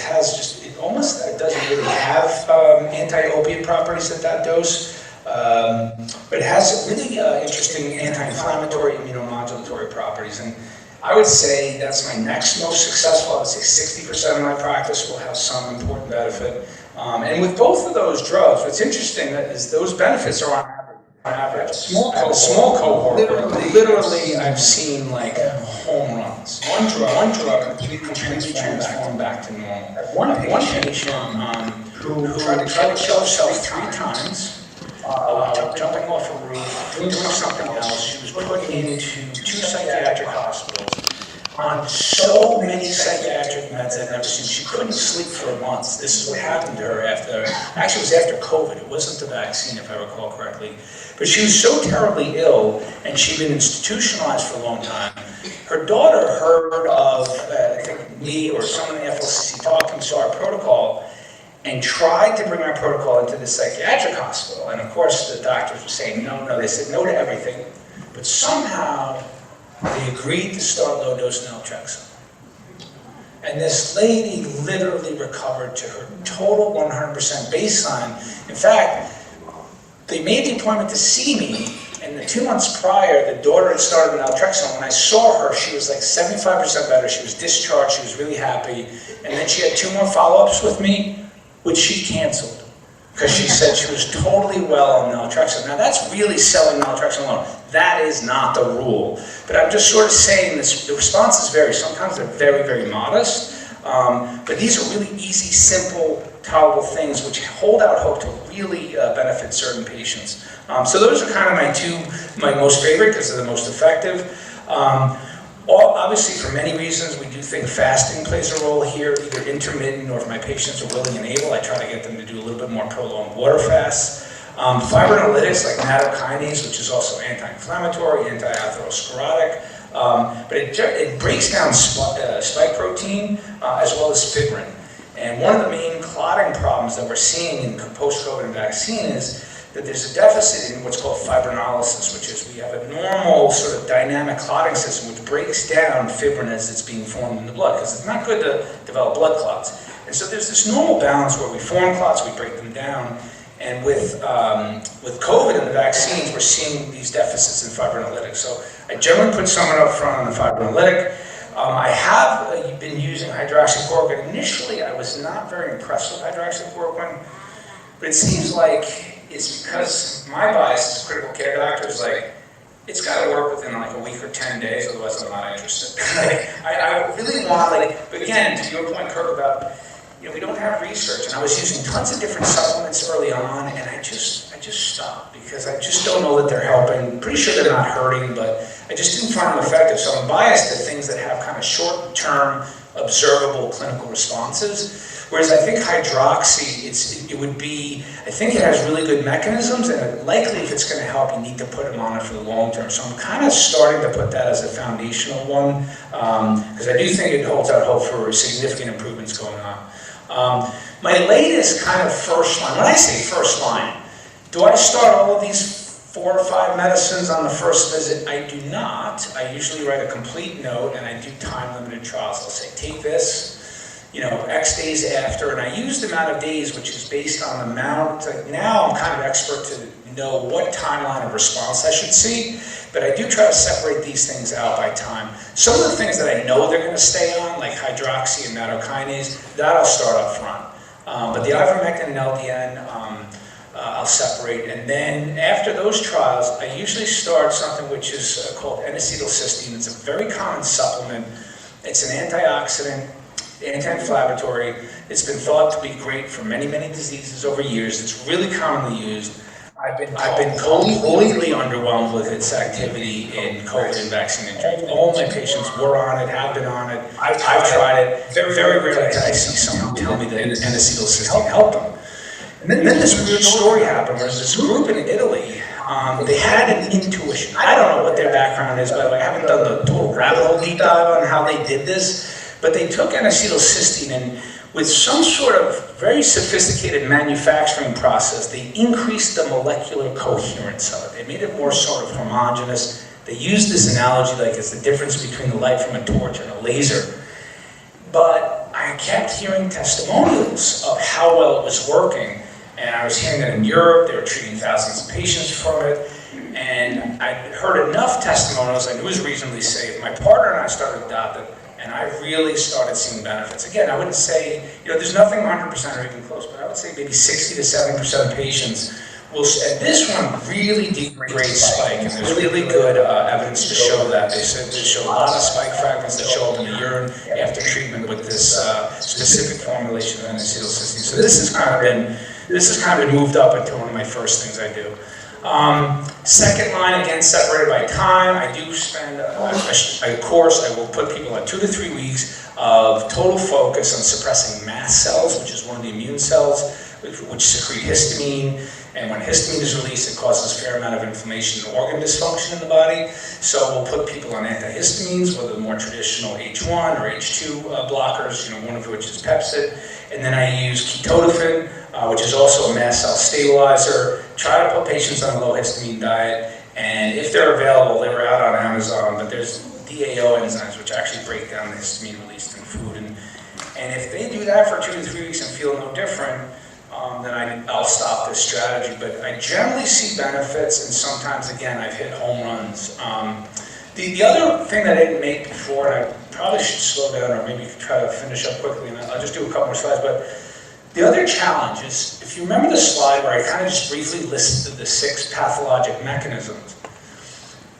doesn't really have anti-opiate properties at that dose. But it has really interesting anti-inflammatory, immunomodulatory properties. And I would say that's my next most successful. I would say 60% of my practice will have some important benefit. And with both of those drugs, what's interesting is those benefits are on average. A small cohort. Literally, I've seen like home runs. One drug completely transformed back to normal. One patient who tried to kill herself 3 times. Jumping off a roof, doing something else. She was put into 2 psychiatric hospitals on so many psychiatric meds I've never seen. She couldn't sleep for months. This is what happened to her actually it was after COVID. It wasn't the vaccine, if I recall correctly. But she was so terribly ill, and she'd been institutionalized for a long time. Her daughter heard of, I think, me or someone in the FLCC talking, saw our protocol, and tried to bring our protocol into the psychiatric hospital. And of course, the doctors were saying no. They said no to everything. But somehow, they agreed to start low-dose naltrexone. And this lady literally recovered to her total 100% baseline. In fact, they made the appointment to see me, and the 2 months prior, the daughter had started naltrexone. When I saw her, she was like 75% better. She was discharged. She was really happy. And then she had 2 more follow-ups with me, which she canceled because she said she was totally well on naltrexone. Now that's really selling naltrexone alone. That is not the rule. But I'm just sort of saying this, the responses vary. Sometimes they're very, very modest. But these are really easy, simple, tolerable things which hold out hope to really benefit certain patients. So those are kind of my most favorite because they're the most effective. Obviously, for many reasons, we do think fasting plays a role here, either intermittent or if my patients are willing and able, I try to get them to do a little bit more prolonged water fasts. Fibrinolytics like nattokinase, which is also anti-inflammatory, anti-atherosclerotic, but it breaks down spike protein as well as fibrin. And one of the main clotting problems that we're seeing in post-COVID vaccine is that there's a deficit in what's called fibrinolysis, which is we have a normal sort of dynamic clotting system which breaks down fibrin as it's being formed in the blood, because it's not good to develop blood clots. And so there's this normal balance where we form clots, we break them down, and with COVID and the vaccines, we're seeing these deficits in fibrinolytics. So I generally put someone up front on the fibrinolytic. I have been using hydroxychloroquine. Initially, I was not very impressed with hydroxychloroquine, but it seems like it's because my bias as a critical care doctor is like, it's got to work within like a week or 10 days, otherwise I'm not interested. I really want, but again, to your point, Kirk, about, we don't have research, and I was using tons of different supplements early on, and I just stopped because I just don't know that they're helping. Pretty sure they're not hurting, but I just didn't find them effective. So I'm biased to things that have kind of short-term, observable clinical responses. Whereas I think hydroxy, it would be, I think it has really good mechanisms, and likely if it's going to help, you need to put them on it for the long term. So I'm kind of starting to put that as a foundational one, because I do think it holds out hope for significant improvements going on. My latest kind of first line, when I say first line, do I start all of these 4 or 5 medicines on the first visit? I do not. I usually write a complete note, and I do time-limited trials. I'll say, take this, X days after, and I use the amount of days, which is based on the amount. Like now I'm kind of expert to know what timeline of response I should see, but I do try to separate these things out by time. Some of the things that I know they're going to stay on, like hydroxy and nattokinase, that I'll start up front. But the ivermectin and LDN, I'll separate, and then after those trials, I usually start something which is called N-acetylcysteine. It's a very common supplement. It's an antioxidant, anti-inflammatory. It's been thought to be great for many, many diseases over years. It's really commonly used. I've been completely underwhelmed with its activity in COVID and vaccine injuries. All my patients were on it, have been on it. I've tried it. Very, very rarely can I see someone tell me that N-acetylcysteine helped them. And then this weird story happened where this group in Italy, they had an intuition. I don't know what their background is, by the way. I haven't done the total rabbit hole deep dive on how they did this, but they took N-acetylcysteine and with some sort of very sophisticated manufacturing process, they increased the molecular coherence of it. They made it more sort of homogeneous. They used this analogy like it's the difference between the light from a torch and a laser. But I kept hearing testimonials of how well it was working. And I was hearing that in Europe, they were treating thousands of patients from it. And I heard enough testimonials, I knew it was reasonably safe. My partner and I started adopting it, and I really started seeing benefits. Again, I wouldn't say, there's nothing 100% or even close, but I would say maybe 60 to 70% of patients will, and this one really did great spike, and there's really good evidence to show that. They said they show a lot of spike fragments that show up in the urine after treatment with this specific formulation of N-acetylcysteine. So this has kind of been moved up into one of my first things I do. Second line, again, separated by time. I do spend a course. I will put people on 2 to 3 weeks of total focus on suppressing mast cells, which is one of the immune cells, which secrete histamine. And when histamine is released, it causes a fair amount of inflammation and organ dysfunction in the body. So we'll put people on antihistamines, whether the more traditional H1 or H2 blockers, one of which is Pepcid. And then I use ketotifen, which is also a mast cell stabilizer. Try to put patients on a low histamine diet. And if they're available, they were out on Amazon, but there's DAO enzymes, which actually break down the histamine released in food. And if they do that for 2 to 3 weeks and feel no different, then I'll stop this strategy. But I generally see benefits, and sometimes, again, I've hit home runs. The other thing that I didn't make before, and I probably should slow down or maybe try to finish up quickly, and I'll just do a couple more slides, but the other challenge is, if you remember the slide where I kind of just briefly listed the 6 pathologic mechanisms,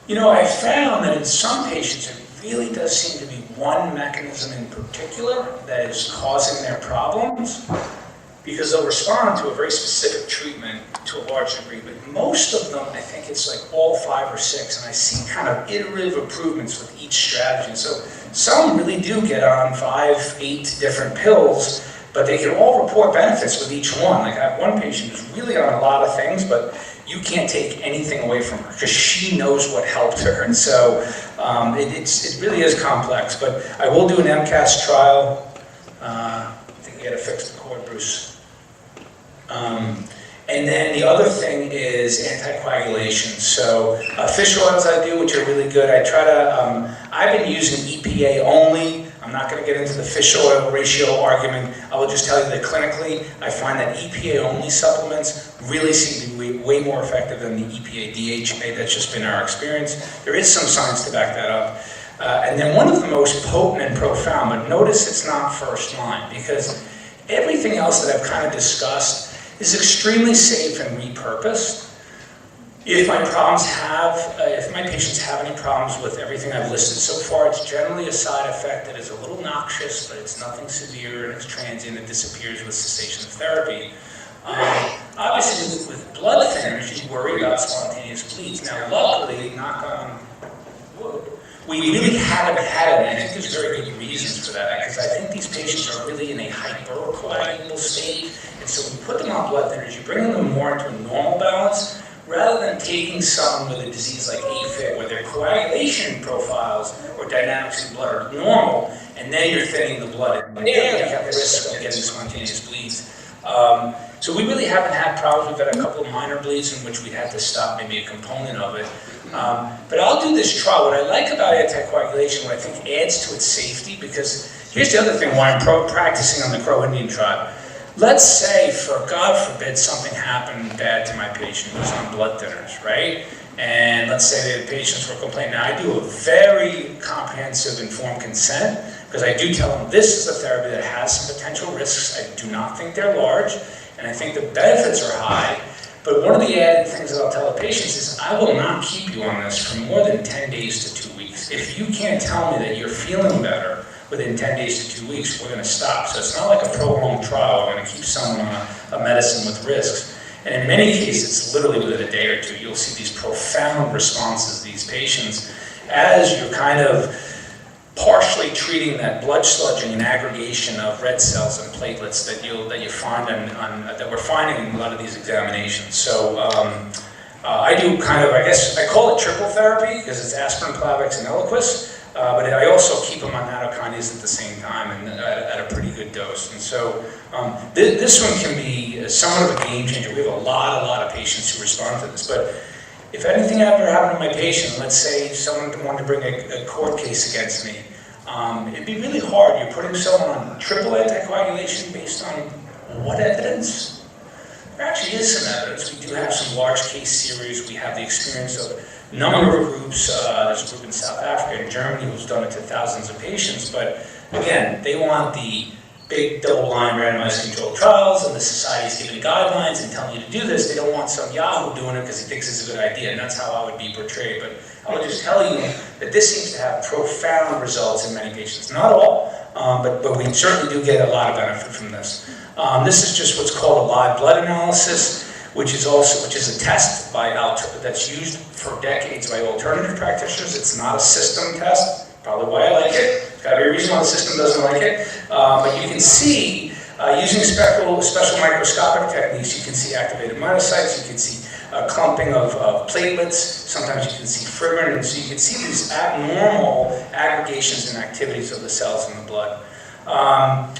I found that in some patients it really does seem to be one mechanism in particular that is causing their problems, because they'll respond to a very specific treatment to a large degree. But most of them, I think it's like all 5 or 6, and I see kind of iterative improvements with each strategy. And so some really do get on 5, 8 different pills, but they can all report benefits with each one. Like I have one patient who's really on a lot of things, but you can't take anything away from her because she knows what helped her. And so it really is complex, but I will do an MCAS trial. I think you got to fix the cord, Bruce. And then the other thing is anticoagulation. So fish oils I do, which are really good. I try to, I've been using EPA only. I'm not going to get into the fish oil ratio argument. I will just tell you that clinically, I find that EPA only supplements really seem to be way more effective than the EPA DHA. That's just been our experience. There is some science to back that up. And then one of the most potent and profound, but notice it's not first line, because everything else that I've kind of discussed is extremely safe and repurposed. If my patients have any problems with everything I've listed so far, it's generally a side effect that is a little noxious, but it's nothing severe and it's transient and disappears with cessation of therapy. Obviously, with blood thinners, you worry about spontaneous bleeds. Now, luckily, knock on wood, we really haven't had it, and I think there's very good reasons for that, because I think these patients are really in a hypercoagulable state, and so we put them on blood thinners, you bring them more into a normal balance, rather than taking someone with a disease like AFib, where their coagulation profiles or dynamics in blood are normal, and then you're thinning the blood, and there you have the risk of getting spontaneous bleeds. So we really haven't had problems. We've had a couple of minor bleeds in which we had to stop maybe a component of it. But I'll do this trial. What I like about anticoagulation, what I think adds to its safety, because here's the other thing why I'm practicing on the Crow Indian tribe. Let's say, for God forbid, something happened bad to my patient who was on blood thinners, right? And let's say the patients were complaining. Now, I do a very comprehensive informed consent, because I do tell them this is a therapy that has some potential risks. I do not think they're large, and I think the benefits are high. But one of the added things that I'll tell the patients is I will not keep you on this for more than 10 days to 2 weeks. If you can't tell me that you're feeling better within 10 days to 2 weeks, we're going to stop. So it's not like a prolonged trial. We're going to keep someone on a medicine with risks. And in many cases, it's literally within a day or two, you'll see these profound responses of these patients as you're kind of partially treating that blood sludging and aggregation of red cells and platelets that you find that we're finding in a lot of these examinations. So I do kind of, I guess, I call it triple therapy because it's aspirin, Plavix, and Eliquis. But I also keep them on nattokinase at the same time and at a pretty good dose. And so this one can be somewhat of a game changer. We have a lot of patients who respond to this. But if anything ever happened to my patient, let's say someone wanted to bring a court case against me, it'd be really hard. You're putting someone on triple anticoagulation based on what evidence? There actually is some evidence. We do have some large case series. We have the experience of a number of groups. There's a group in South Africa and Germany who's done it to thousands of patients. But again, they want the big double-blind randomized controlled trials, and the society's giving guidelines and telling you to do this. They don't want some Yahoo doing it because he thinks it's a good idea, and that's how I would be portrayed. But I would just tell you that this seems to have profound results in many patients. Not all, but we certainly do get a lot of benefit from this. This is just what's called a live blood analysis, which is a test that's used for decades by alternative practitioners. It's not a system test, probably why I like it. There's got to be a reason why the system doesn't like it. But you can see, using special microscopic techniques, you can see activated myocytes, you can see clumping of platelets, sometimes you can see fibrin, and so you can see these abnormal aggregations and activities of the cells in the blood.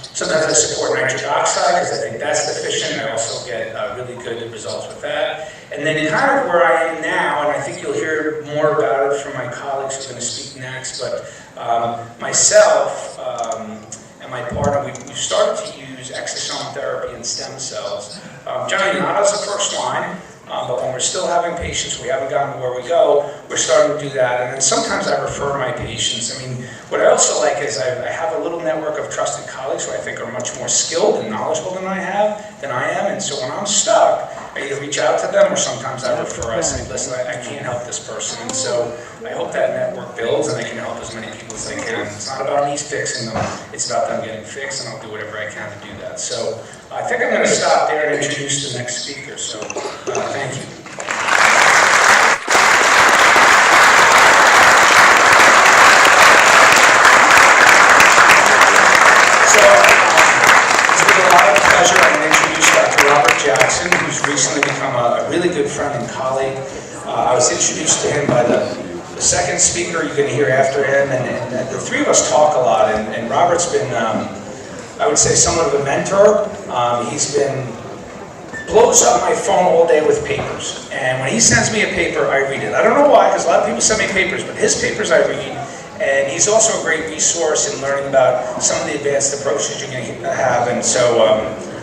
Sometimes I support nitric oxide because I think that's deficient. I also get really good results with that. And then kind of where I am now, and I think you'll hear more about it from my colleagues who are going to speak next, but myself and my partner, we've started to use exosome therapy and stem cells. Generally not as a first line, but when we're still having patients, we haven't gotten to where we go, we're starting to do that. And then sometimes I refer my patients. I mean, what I also like is I have a little network of trusted colleagues who I think are much more skilled and knowledgeable than I am. And so when I'm stuck, I either reach out to them or sometimes I refer. I say, listen, I can't help this person. And so I hope that network builds and I can help as many people as I can. It's not about me fixing them, it's about them getting fixed, and I'll do whatever I can to do that. So I think I'm going to stop there and introduce the next speaker. So thank you. Pleasure. I'm going to introduce Dr. Robert Jackson, who's recently become a really good friend and colleague. I was introduced to him by the second speaker you're going to hear after him, and the three of us talk a lot, and Robert's been, I would say, somewhat of a mentor. He's been, blows up my phone all day with papers, and when he sends me a paper, I read it. I don't know why, because a lot of people send me papers, but his papers I read. And he's also a great resource in learning about some of the advanced approaches you're going to have, and so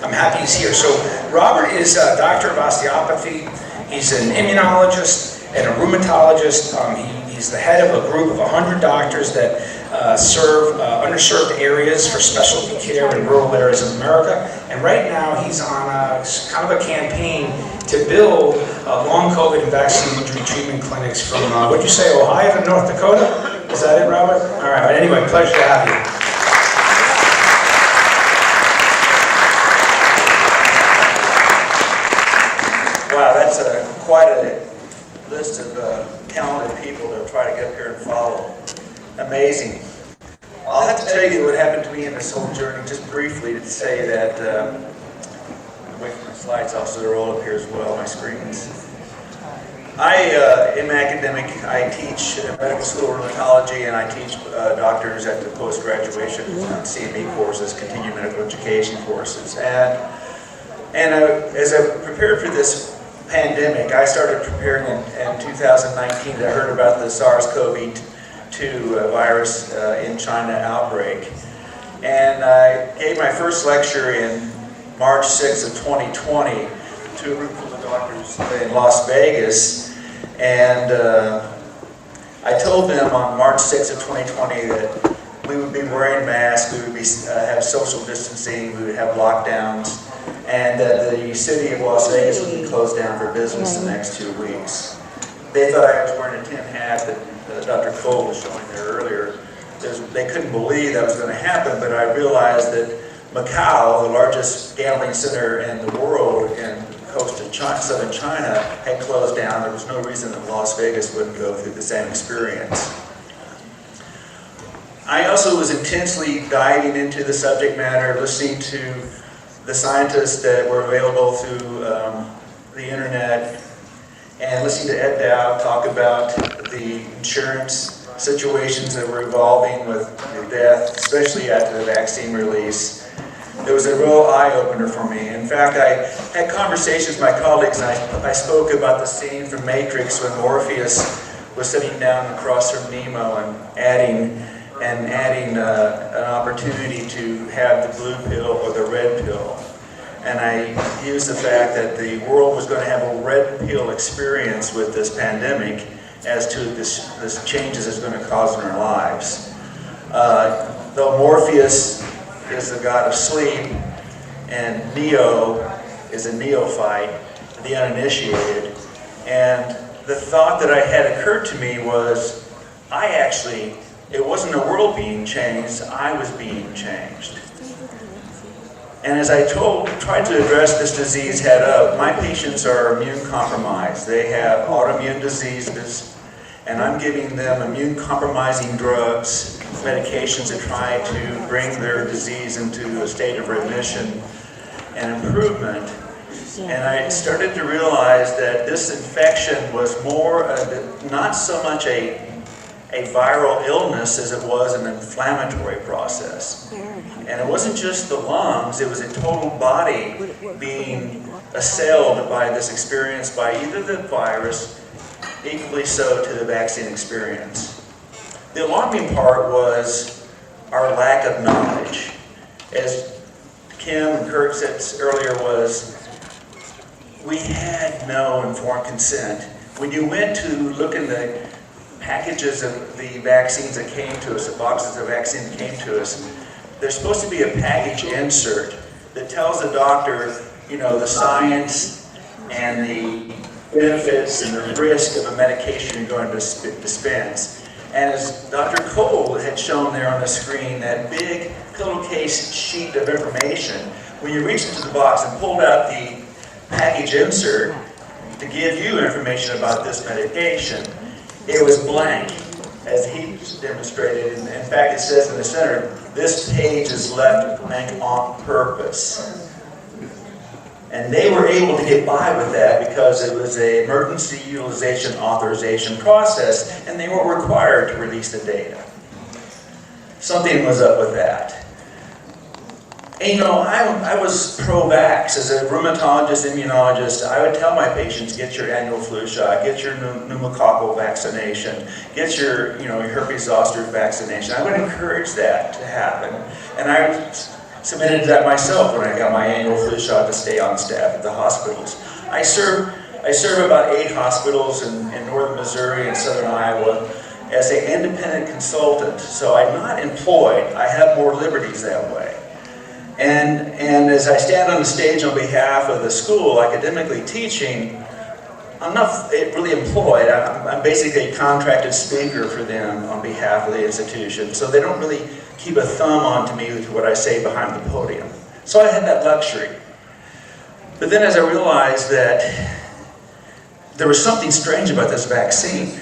I'm happy he's here. So Robert is a doctor of osteopathy. He's an immunologist and a rheumatologist. He's the head of a group of 100 doctors that serve underserved areas for specialty care in rural areas of America. And right now he's on kind of a campaign to build long COVID and vaccine injury treatment clinics from, what'd you say, Ohio to North Dakota? Is that it, Robert? All right, but anyway, pleasure to have you. Wow, that's quite a list of talented people that try to get up here and follow. amazing. I'll have to tell you what happened to me in this whole journey, just briefly, to say that, wait for my slides off so they're all up here as well, my screens. I am academic. I teach medical school rheumatology, and I teach doctors at the post-graduation CME courses, continuing medical education courses. And as I prepared for this pandemic, I started preparing in 2019. I heard about the SARS-CoV-2 virus in China outbreak. And I gave my first lecture in March 6th of 2020 to a group full of doctors in Las Vegas. And I told them on March 6th of 2020 that we would be wearing masks, we would be, have social distancing, we would have lockdowns, and that the city of Las Vegas would be closed down for business the next 2 weeks. They thought I was wearing a tin hat that Dr. Cole was showing there earlier. They couldn't believe that was going to happen, but I realized that Macau, the largest gambling center in the world in coast of China, southern China, had closed down. There was no reason that Las Vegas wouldn't go through the same experience. I also was intensely diving into the subject matter, listening to the scientists that were available through the internet, and listening to Ed Dow talk about the insurance situations that were evolving with death, especially after the vaccine release. It was a real eye-opener for me. In fact, I had conversations with my colleagues, and I spoke about the scene from Matrix when Morpheus was sitting down across from Nemo and adding an opportunity to have the blue pill or the red pill. And I used the fact that the world was going to have a red pill experience with this pandemic as to this changes it's going to cause in our lives. Though Morpheus is the god of sleep, and Neo is a neophyte, the uninitiated. And the thought that I had occurred to me was, it wasn't the world being changed, I was being changed. And as I tried to address this disease head up, my patients are immune compromised. They have autoimmune diseases, and I'm giving them immune compromising drugs, medications to try to bring their disease into a state of remission and improvement. And I started to realize that this infection was more, not so much a viral illness as it was an inflammatory process. And it wasn't just the lungs, it was a total body being assailed by this experience by either the virus, equally so to the vaccine experience. The alarming part was our lack of knowledge. As Kim and Kirk said earlier, we had no informed consent. When you went to look in the packages of the vaccines that came to us, the boxes of vaccine that came to us, there's supposed to be a package insert that tells the doctor, the science and the benefits and the risk of a medication you're going to dispense. And as Dr. Cole had shown there on the screen, that big pillowcase sheet of information, when you reached into the box and pulled out the package insert to give you information about this medication, it was blank, as he demonstrated. In fact, it says in the center, this page is left blank on purpose. And they were able to get by with that because it was an emergency utilization authorization process, and they were required to release the data. Something was up with that. And I was pro-vax. As a rheumatologist, immunologist, I would tell my patients, get your annual flu shot, get your pneumococcal vaccination, get your herpes zoster vaccination. I would encourage that to happen. And I submitted that myself when I got my annual flu shot to stay on staff at the hospitals. I serve about 8 hospitals in northern Missouri and southern Iowa as an independent consultant. So I'm not employed. I have more liberties that way. And as I stand on the stage on behalf of the school, academically teaching, I'm not really employed. I'm basically a contracted speaker for them on behalf of the institution. So they don't really keep a thumb onto me with what I say behind the podium. So I had that luxury. But then as I realized that there was something strange about this vaccine,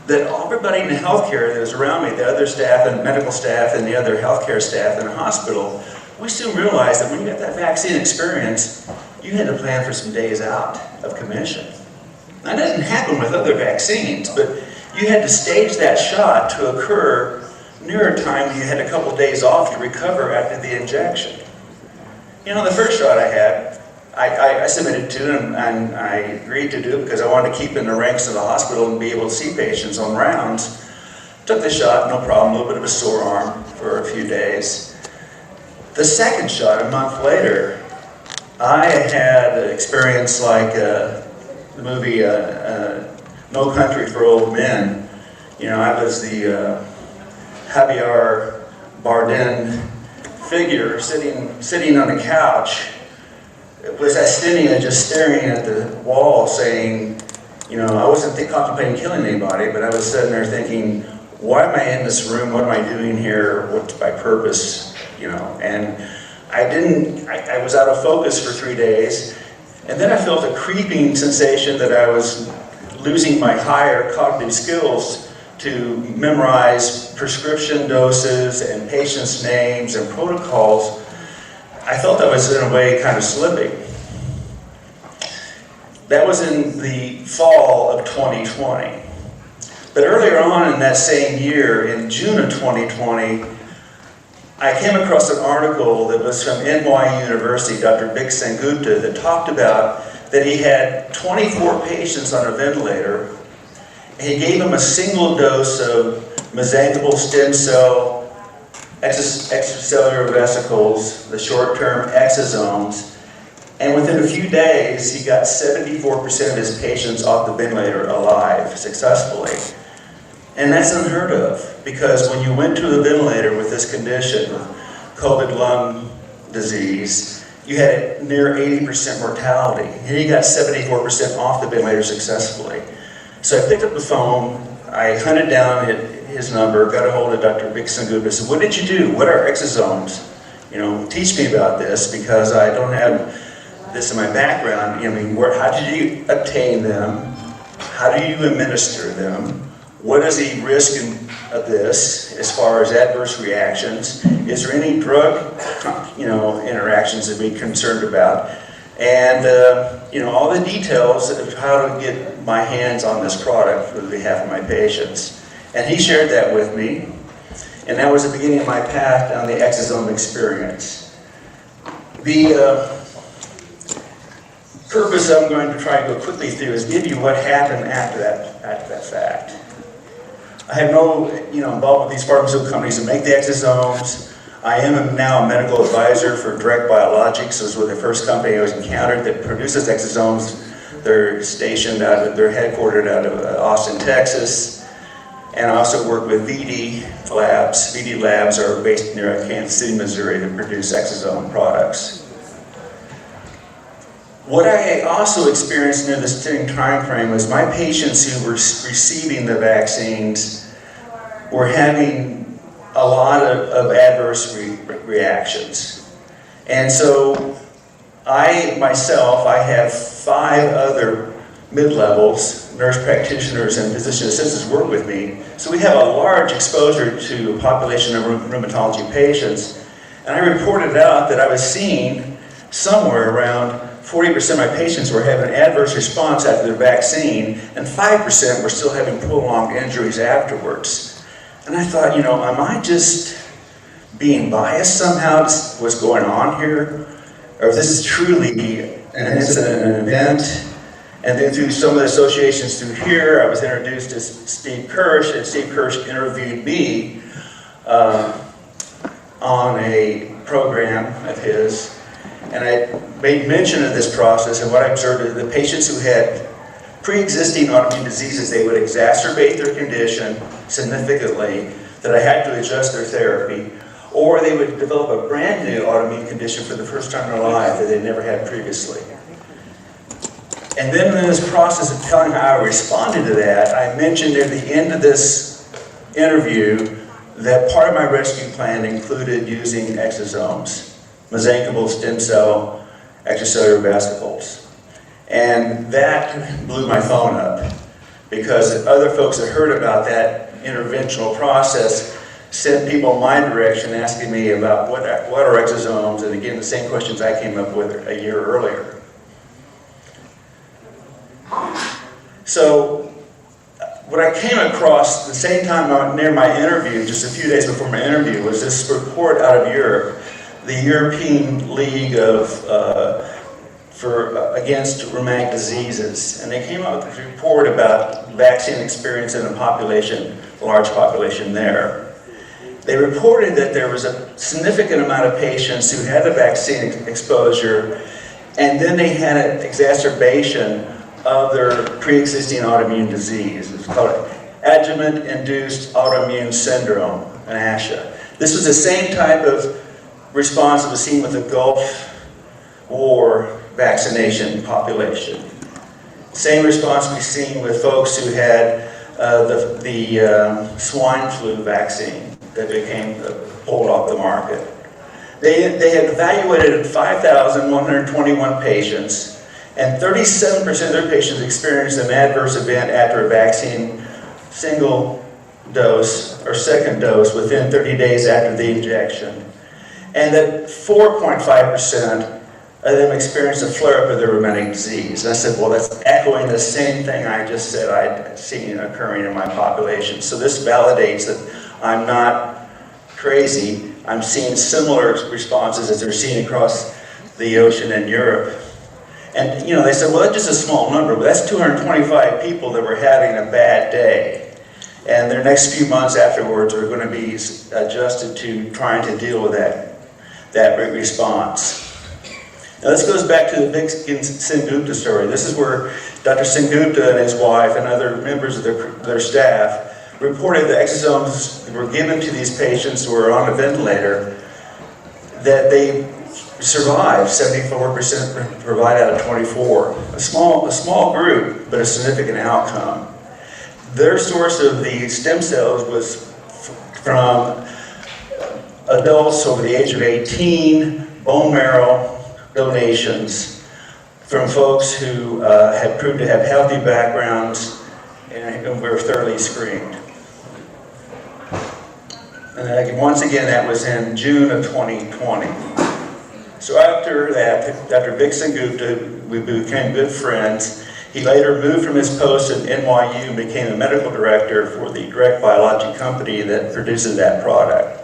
that everybody in the healthcare that was around me, the other staff and medical staff and the other healthcare staff in the hospital, we soon realized that when you got that vaccine experience, you had to plan for some days out of commission. That doesn't happen with other vaccines, but you had to stage that shot to occur near a time when you had a couple days off to recover after the injection. You know, the first shot I had, I submitted to and I agreed to do it because I wanted to keep in the ranks of the hospital and be able to see patients on rounds. Took the shot, no problem, a little bit of a sore arm for a few days. The second shot, a month later, I had an experience like the movie No Country for Old Men. You know, I was the Javier Bardem figure sitting on a couch with Astinia just staring at the wall saying, you know, I wasn't contemplating killing anybody, but I was sitting there thinking, why am I in this room? What am I doing here? What's my purpose? You know, and I was out of focus for 3 days, and then I felt a creeping sensation that I was losing my higher cognitive skills to memorize prescription doses and patients' names and protocols. I felt I was in a way kind of slipping. That was in the fall of 2020. But earlier on in that same year, in June of 2020, I came across an article that was from NYU University, Dr. Big Sengupta, that talked about that he had 24 patients on a ventilator, and he gave them a single dose of mesenchymal stem cell extracellular vesicles, the short-term exosomes, and within a few days, he got 74% of his patients off the ventilator alive successfully. And that's unheard of, because when you went to the ventilator with this condition, COVID lung disease, you had near 80% mortality. And he got 74% off the ventilator successfully. So I picked up the phone, I hunted down his number, got a hold of Dr. Big Sengupta, said, what did you do? What are exosomes? You know, teach me about this, because I don't have this in my background. I mean, how did you obtain them? How do you administer them? What is the risk of this as far as adverse reactions? Is there any drug, interactions to be concerned about? And, all the details of how to get my hands on this product for the behalf of my patients. And he shared that with me, and that was the beginning of my path down the exosome experience. The purpose I'm going to try to go quickly through is give you what happened after that fact. I have no, involvement with these pharmaceutical companies that make the exosomes. I am now a medical advisor for Direct Biologics. This was the first company I was encountered that produces exosomes. They're headquartered out of Austin, Texas. And I also work with VD Labs. VD Labs are based near Kansas City, Missouri, to produce exosome products. What I also experienced near this same time frame was my patients who were receiving the vaccines were having a lot of adverse reactions. And so I have 5 other mid-levels, nurse practitioners and physician assistants work with me. So we have a large exposure to a population of rheumatology patients. And I reported out that I was seeing somewhere around 40% of my patients were having an adverse response after their vaccine, and 5% were still having prolonged injuries afterwards. And I thought, am I just being biased somehow to what's going on here? Or if this is truly an incident, an event? And then through some of the associations through here, I was introduced to Steve Kirsch, and Steve Kirsch interviewed me on a program of his. And I made mention of this process, and what I observed is the patients who had pre-existing autoimmune diseases, they would exacerbate their condition significantly, that I had to adjust their therapy, or they would develop a brand new autoimmune condition for the first time in their life that they never had previously. And then in this process of telling how I responded to that, I mentioned near the end of this interview that part of my rescue plan included using exosomes, mesenchymal stem cell extracellular vesicles. And that blew my phone up, because other folks that heard about that interventional process sent people in my direction asking me about what are exosomes, and again, the same questions I came up with a year earlier. So, what I came across the same time near my interview, just a few days before my interview, was this report out of Europe, the European League against rheumatic diseases, and they came out with a report about vaccine experience in a large population there. They reported that there was a significant amount of patients who had the vaccine exposure, and then they had an exacerbation of their pre-existing autoimmune disease. It's called adjuvant-induced autoimmune syndrome, an ASHA. This was the same type of response that was seen with the Gulf War vaccination population. Same response we've seen with folks who had the swine flu vaccine that became pulled off the market. They had evaluated 5,121 patients, and 37% of their patients experienced an adverse event after a vaccine single dose or second dose within 30 days after the injection. And that 4.5% of them experienced a flare-up of their rheumatic disease. And I said, well, that's echoing the same thing I just said I'd seen occurring in my population. So this validates that I'm not crazy. I'm seeing similar responses as they're seen across the ocean in Europe. And they said, well, that's just a small number, but that's 225 people that were having a bad day. And their next few months afterwards are going to be adjusted to trying to deal with that response. Now this goes back to the Vikram Sengupta story. This is where Dr. Sengupta and his wife and other members of their staff reported the exosomes that were given to these patients who were on a ventilator, that they survived 74% provided out of 24. A small group, but a significant outcome. Their source of the stem cells was from adults over the age of 18, bone marrow donations from folks who had proved to have healthy backgrounds and were thoroughly screened. And once again, that was in June of 2020. So after that, Dr. Vikram Sengupta, we became good friends. He later moved from his post at NYU and became the medical director for the direct biologic company that produces that product.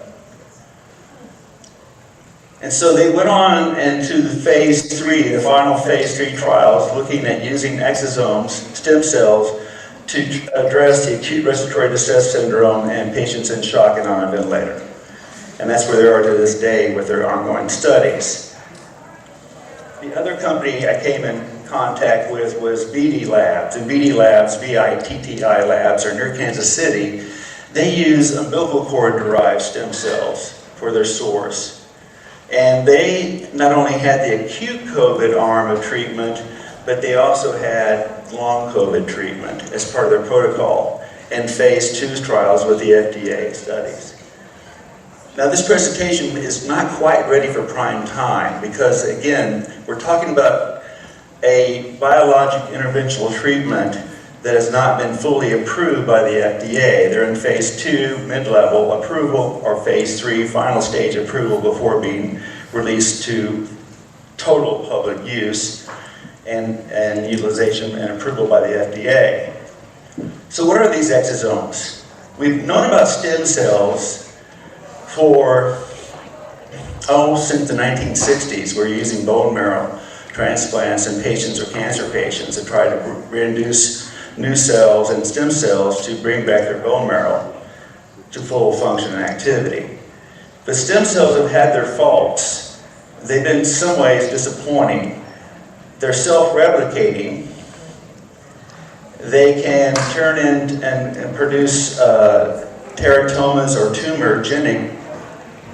And so they went on into the phase 3, the final phase 3 trials, looking at using exosomes, stem cells, to address the acute respiratory distress syndrome and patients in shock and on a ventilator. And that's where they are to this day with their ongoing studies. The other company I came in contact with was VD Labs. And VD Labs, VITTI Labs, are near Kansas City. They use umbilical cord derived stem cells for their source. And they not only had the acute COVID arm of treatment, but they also had long COVID treatment as part of their protocol and phase 2 trials with the FDA studies. Now this presentation is not quite ready for prime time because, again, we're talking about a biologic interventional treatment that has not been fully approved by the FDA. They're in phase 2, mid-level approval, or phase 3, final stage approval before being released to total public use and utilization and approval by the FDA. So what are these exosomes? We've known about stem cells since the 1960s. We're using bone marrow transplants in patients or cancer patients to try to reinduce new cells and stem cells to bring back their bone marrow to full function and activity. But stem cells have had their faults. They've been in some ways disappointing. They're self-replicating. They can turn in and produce teratomas or tumor-genic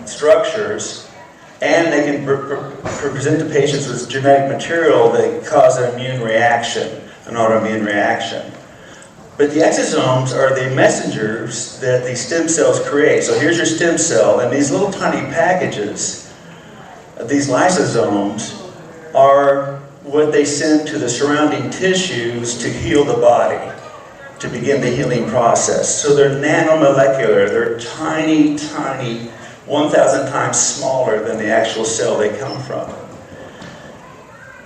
structures, and they can present to patients with genetic material that cause an immune reaction, an autoimmune reaction. But the exosomes are the messengers that the stem cells create. So here's your stem cell, and these little tiny packages, these lysosomes, are what they send to the surrounding tissues to heal the body, to begin the healing process. So they're nanomolecular, they're tiny, tiny, 1,000 times smaller than the actual cell they come from.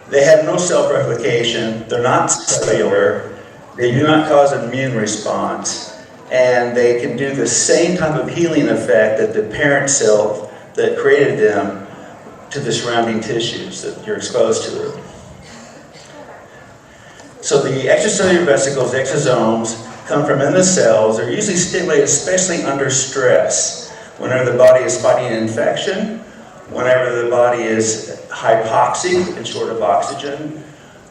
They have no self-replication, they're not cellular, they do not cause an immune response, and they can do the same type of healing effect that the parent cell that created them to the surrounding tissues that you're exposed to. So the extracellular vesicles, exosomes, come from in the cells. They're usually stimulated, especially under stress. Whenever the body is fighting an infection, whenever the body is hypoxic and short of oxygen,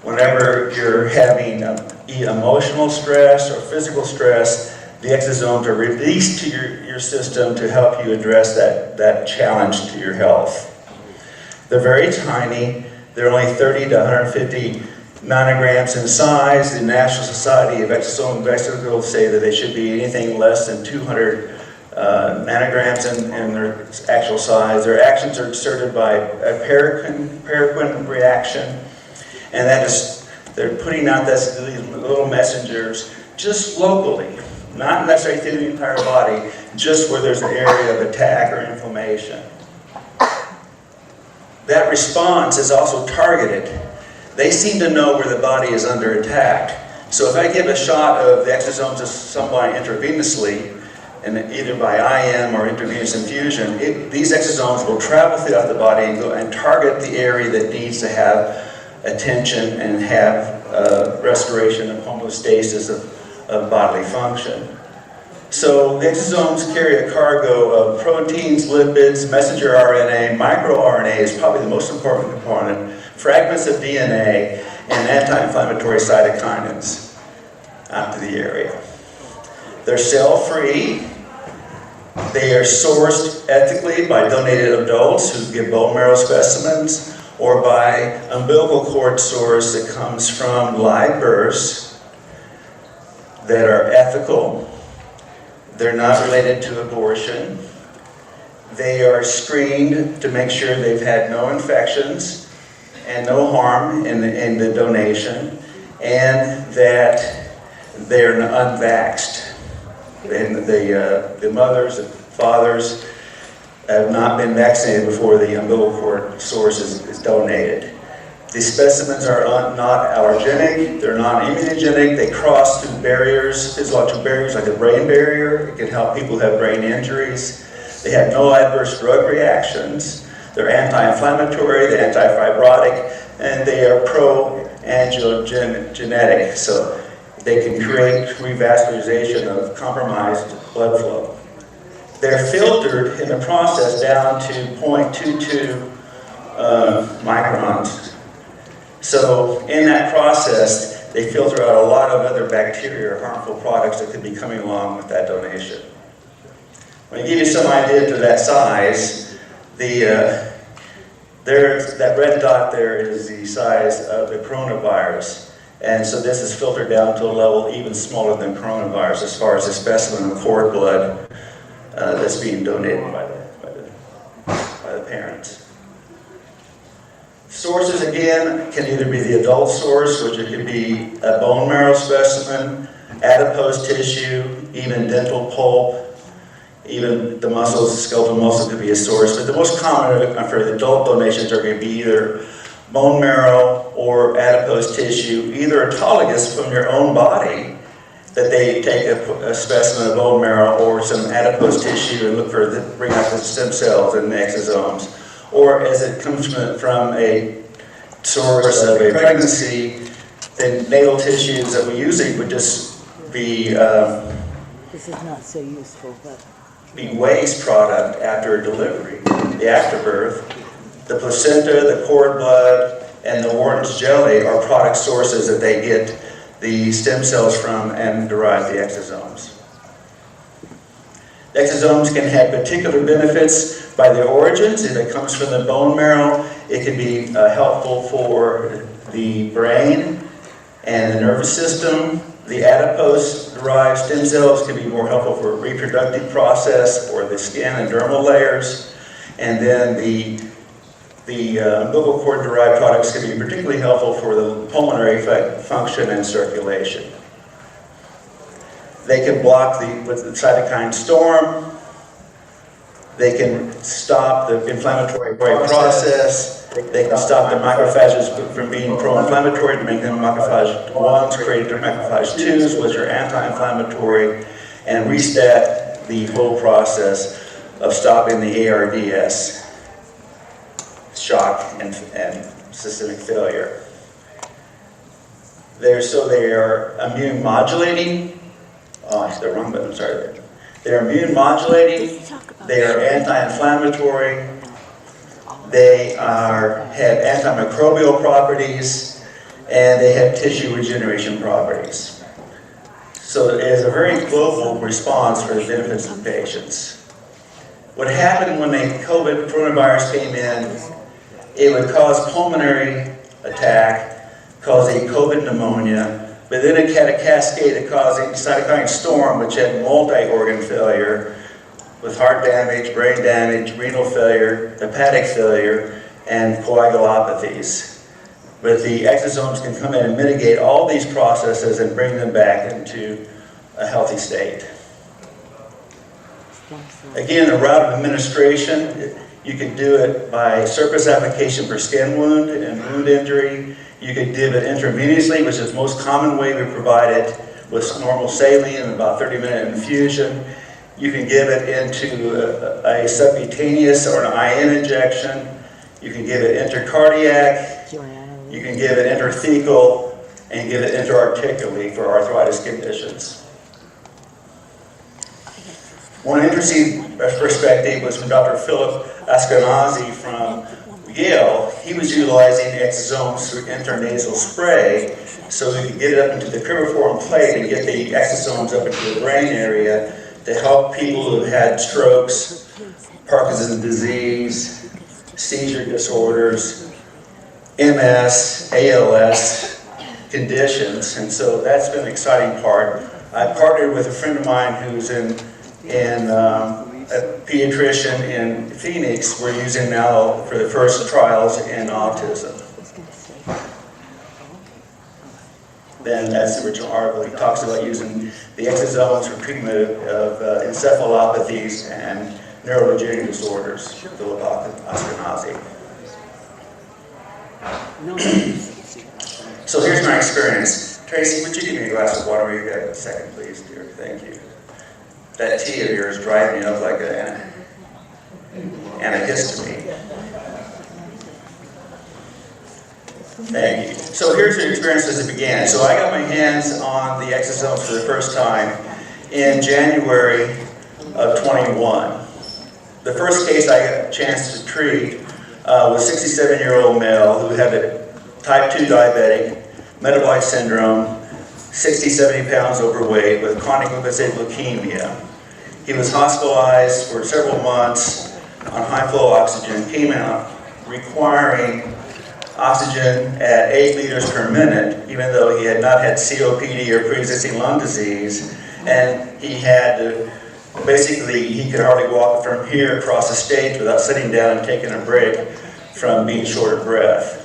whenever you're having emotional stress or physical stress, the exosomes are released to your system to help you address that challenge to your health. They're very tiny. They're only 30 to 150 nanograms in size. The National Society of Exosome Vesicles say that they should be anything less than 200 nanograms in their actual size. Their actions are exerted by a paracrine reaction, and that is, they're putting out these little messengers just locally, not necessarily through the entire body, just where there's an area of attack or inflammation. That response is also targeted. They seem to know where the body is under attack. So if I give a shot of the exosomes to somebody intravenously, and either by IM or intravenous infusion, these exosomes will travel throughout the body and go and target the area that needs to have attention and have restoration of homeostasis of bodily function. So the exosomes carry a cargo of proteins, lipids, messenger RNA, microRNA is probably the most important component, fragments of DNA, and anti-inflammatory cytokinins out to the area. They're cell-free. They are sourced ethically by donated adults who give bone marrow specimens, or by umbilical cord source that comes from live births that are ethical. They're not related to abortion. They are screened to make sure they've had no infections and no harm in the donation, and that they're unvaxxed. And the mothers and fathers have not been vaccinated before the umbilical cord source is donated. These specimens are not allergenic, they're non-immunogenic, they cross through barriers, physiological barriers like the brain barrier. It can help people who have brain injuries. They have no adverse drug reactions. They're anti-inflammatory, they're anti-fibrotic, and they are pro-angiogenetic, so they can create revascularization of compromised blood flow. They're filtered in the process down to 0.22 microns. So in that process, they filter out a lot of other bacteria or harmful products that could be coming along with that donation. When I give you some idea to that size, that red dot there is the size of the coronavirus. And so this is filtered down to a level even smaller than coronavirus as far as the specimen of cord blood that's being donated by the parents. Sources, again, can either be the adult source, which it could be a bone marrow specimen, adipose tissue, even dental pulp, even the muscles, skeletal muscle could be a source. But the most common for the adult donations are going to be either bone marrow or adipose tissue, either autologous from your own body, that they take a specimen of bone marrow or some adipose tissue and bring out the stem cells and the exosomes, or as it comes from a source of a pregnancy, the natal tissues that we usually would just be this is not so useful, but be waste product after delivery, the afterbirth. The placenta, the cord blood, and the Wharton's jelly are product sources that they get the stem cells from and derive the exosomes. The exosomes can have particular benefits by their origins. If it comes from the bone marrow, it can be helpful for the brain and the nervous system. The adipose-derived stem cells can be more helpful for reproductive process or the skin and dermal layers. And then the umbilical cord-derived products can be particularly helpful for the pulmonary function and circulation. They can block with the cytokine storm. They can stop the inflammatory process. They can stop the macrophages from being pro-inflammatory to make them macrophage 1s, create their macrophage 2s, which are anti-inflammatory, and reset the whole process of stopping the ARDS, shock and systemic failure. They are immune modulating. Oh, I hit the wrong button, sorry. They're immune modulating, they are anti-inflammatory, they have antimicrobial properties, and they have tissue regeneration properties. So it is a very global response for the benefits of patients. What happened when the coronavirus came in, it would cause pulmonary attack, causing COVID pneumonia, but then it had a cascade that caused a cytokine storm, which had multi-organ failure with heart damage, brain damage, renal failure, hepatic failure, and coagulopathies. But the exosomes can come in and mitigate all these processes and bring them back into a healthy state. Again, the route of administration, you could do it by surface application for skin wound and wound injury. You could give it intravenously, which is the most common way we provide it, with normal saline and about 30-minute infusion. You can give it into a subcutaneous or an IM injection. You can give it intracardiac. You can give it intrathecal, and give it intraarticularly for arthritis conditions. One interesting perspective was from Dr. Philip Ashkenazi from Yale. He was utilizing exosomes through intranasal spray so he could get it up into the cribriform plate and get the exosomes up into the brain area to help people who had strokes, Parkinson's disease, seizure disorders, MS, ALS conditions. And so that's been an exciting part. I partnered with a friend of mine who's a pediatrician in Phoenix. We're using now for the first trials in autism. Then that's the original article. He talks about using the exosomes for treatment of encephalopathies and neurodegenerative disorders, Philip Ashkenazi. So here's my experience. Tracy, would you give me a glass of water? You got a second, please, dear. Thank you. That tea of yours driving me up like an antihistamine. Thank you. So here's the experience as it began. So I got my hands on the exosomes for the first time in January of 21. The first case I got a chance to treat was a 67-year-old male who had a type 2 diabetic, metabolic syndrome, 60, 70 pounds overweight with chronic lymphocytic leukemia. He was hospitalized for several months on high-flow oxygen, came out requiring oxygen at 8 liters per minute, even though he had not had COPD or pre-existing lung disease, and he had to, basically, he could hardly walk from here across the stage without sitting down and taking a break from being short of breath.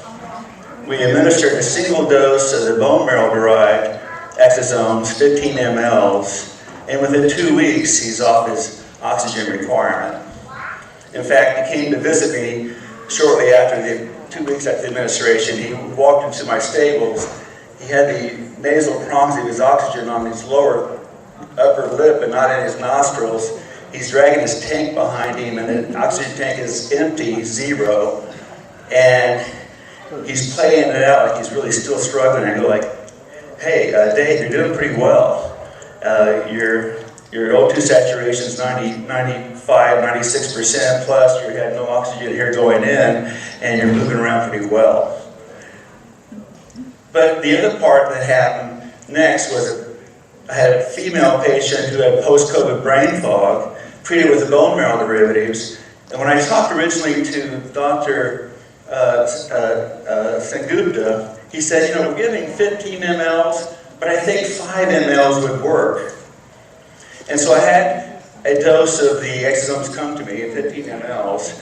We administered a single dose of the bone marrow-derived exosomes, 15 mLs, and within 2 weeks, he's off his oxygen requirement. In fact, he came to visit me shortly after 2 weeks after the administration. He walked into my stables. He had the nasal prongs of his oxygen on his upper lip and not in his nostrils. He's dragging his tank behind him, and the oxygen tank is empty, 0. And he's playing it out like he's really still struggling. I go like, hey, Dave, you're doing pretty well. Your O2 saturation is 95, 96% plus. You had no oxygen here going in, and you're moving around pretty well. But the other part that happened next was I had a female patient who had post-COVID brain fog, treated with the bone marrow derivatives. And when I talked originally to Dr. Sengupta, he said, we're giving 15 mLs, but I think 5 mLs would work. And so I had a dose of the exosomes come to me at 15 mLs.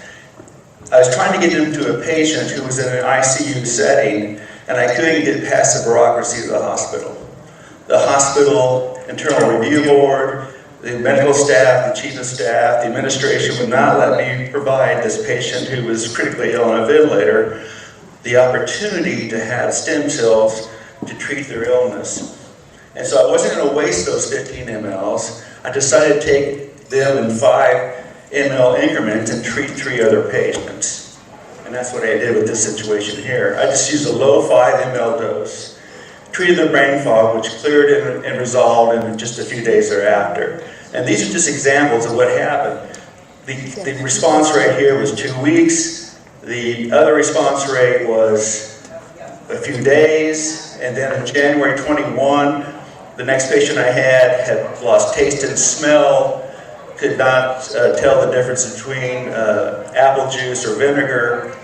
I was trying to get them to a patient who was in an ICU setting, and I couldn't get past the bureaucracy of the hospital. the hospital internal review board, the medical staff, the chief of staff, the administration would not let me provide this patient who was critically ill on a ventilator the opportunity to have stem cells to treat their illness. And so I wasn't going to waste those 15 mLs. I decided to take them in 5 ml increments and treat 3 other patients. And that's what I did with this situation here. I just used a low 5 ml dose, treated the brain fog, which cleared and resolved in just a few days thereafter. And these are just examples of what happened. The response rate here was 2 weeks. The other response rate was a few days. And then in January 21, the next patient I had lost taste and smell, could not tell the difference between apple juice or vinegar,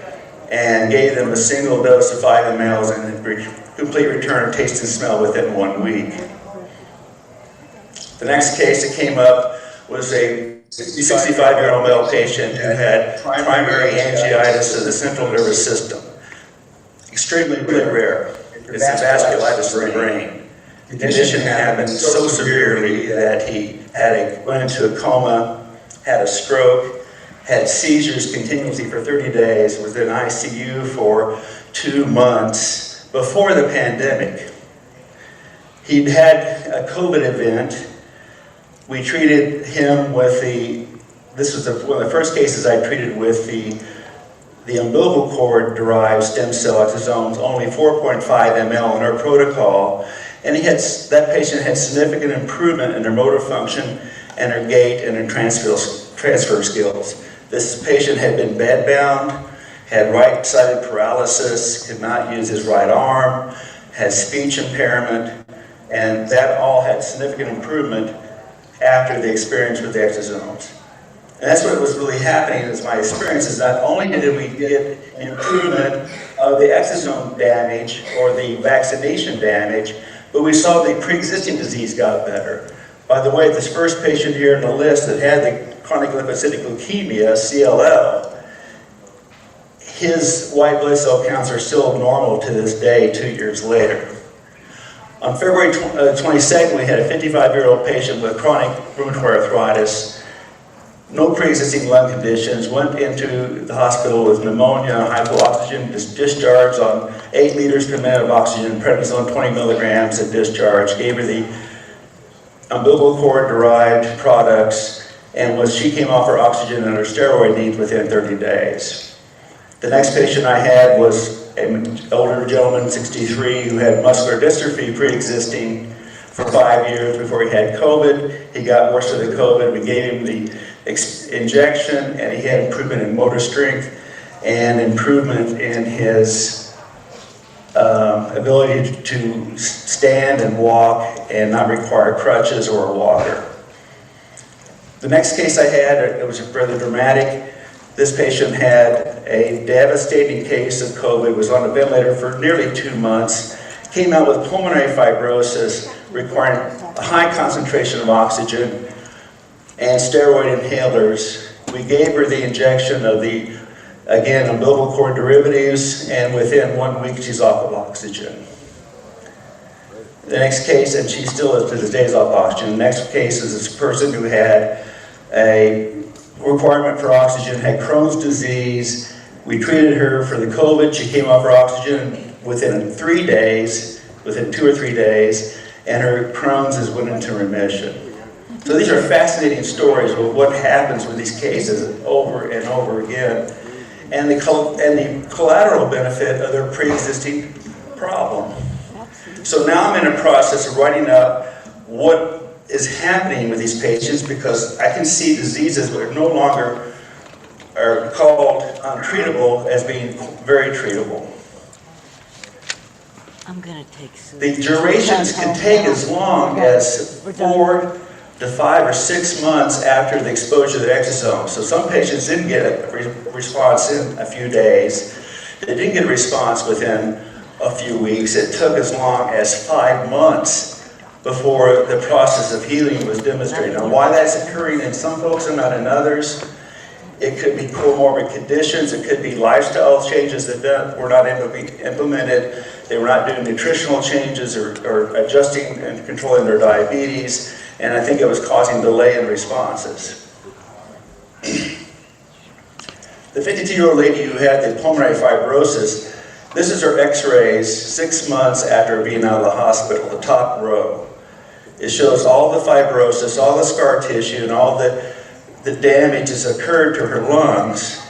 and gave them a single dose of 5 mLs and complete return of taste and smell within 1 week. The next case that came up was a 65-year-old male patient who had primary angiitis of the central nervous system. Extremely rare. It's a vasculitis of the brain. The condition happened so severely that he went into a coma, had a stroke, had seizures continuously for 30 days, was in ICU for 2 months before the pandemic. He'd had a COVID event. We treated him with this was one of the first cases I treated with the umbilical cord derived stem cell exosomes, only 4.5 ml in our protocol. And that patient had significant improvement in their motor function and her gait and her transfer skills. This patient had been bedbound, had right-sided paralysis, could not use his right arm, had speech impairment, and that all had significant improvement after the experience with the exosomes. And that's what was really happening is my experience is not only did we get improvement of the exosome damage or the vaccination damage, but we saw the pre-existing disease got better. By the way, this first patient here on the list that had the chronic lymphocytic leukemia, CLL, his white blood cell counts are still normal to this day, 2 years later. On February 22nd, we had a 55-year-old patient with chronic rheumatoid arthritis, no pre-existing lung conditions, went into the hospital with pneumonia, high flow oxygen, discharged on 8 liters per minute of oxygen, prednisone 20 milligrams at discharge, gave her the umbilical cord derived products, and she came off her oxygen and her steroid needs within 30 days. The next patient I had was an older gentleman, 63, who had muscular dystrophy pre-existing for 5 years before he had COVID. He got worse with the COVID. We gave him the injection, and he had improvement in motor strength and improvement in his ability to stand and walk and not require crutches or a walker. The next case I had, it was rather dramatic. This patient had a devastating case of COVID, was on a ventilator for nearly 2 months, came out with pulmonary fibrosis requiring a high concentration of oxygen and steroid inhalers. We gave her the injection of the, again, umbilical cord derivatives, and within 1 week she's off of oxygen. The next case, and she still is to this day off oxygen. The next case is this person who had a requirement for oxygen, had Crohn's disease. We treated her for the COVID. She came off her oxygen within 3 days, within 2 or 3 days, and her Crohn's has went into remission. So these are fascinating stories of what happens with these cases over and over again, and the collateral benefit of their pre-existing problem. So now I'm in a process of writing up what is happening with these patients, because I can see diseases that are no longer are called untreatable as being very treatable. I'm going to take some. The durations can take as long as 4 to 5 or 6 months after the exposure to the exosome. So some patients didn't get a response in a few days. They didn't get a response within a few weeks. It took as long as 5 months before the process of healing was demonstrated. Now, why that's occurring in some folks and not in others, it could be comorbid conditions, it could be lifestyle changes that were not able to be implemented. They were not doing nutritional changes or adjusting and controlling their diabetes, and I think it was causing delay in responses. The 52-year-old lady who had the pulmonary fibrosis, this is her x-rays 6 months after being out of the hospital, the top row. It shows all the fibrosis, all the scar tissue, and all the damage that's occurred to her lungs.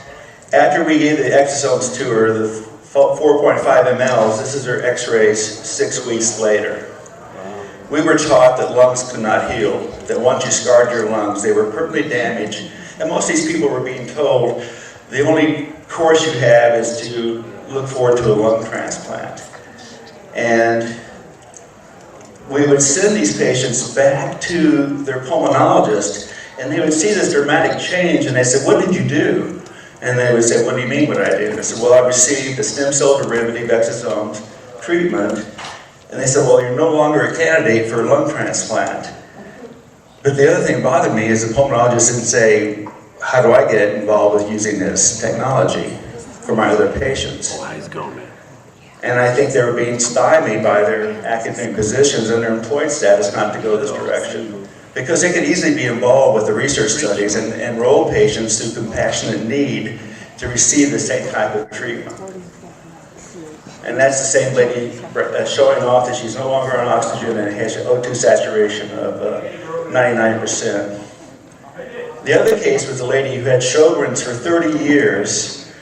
After we gave the exosomes to her, the 4.5 mLs, this is her x-rays 6 weeks later. We were taught that lungs could not heal, that once you scarred your lungs, they were permanently damaged. And most of these people were being told, the only course you have is to look forward to a lung transplant. And we would send these patients back to their pulmonologist, and they would see this dramatic change, and they said, what did you do? And they would say, what do you mean what I did? And I said, well, I received a stem cell derivative exosomes treatment. And they said, well, you're no longer a candidate for a lung transplant. But the other thing that bothered me is the pulmonologist didn't say, how do I get involved with using this technology for my other patients? And I think they were being stymied by their academic positions and their employed status not to go this direction. Because they could easily be involved with the research studies and enroll patients through compassionate need to receive the same type of treatment. And that's the same lady showing off that she's no longer on oxygen and has an O2 saturation of 99%. The other case was a lady who had Sjogren's for 30 years.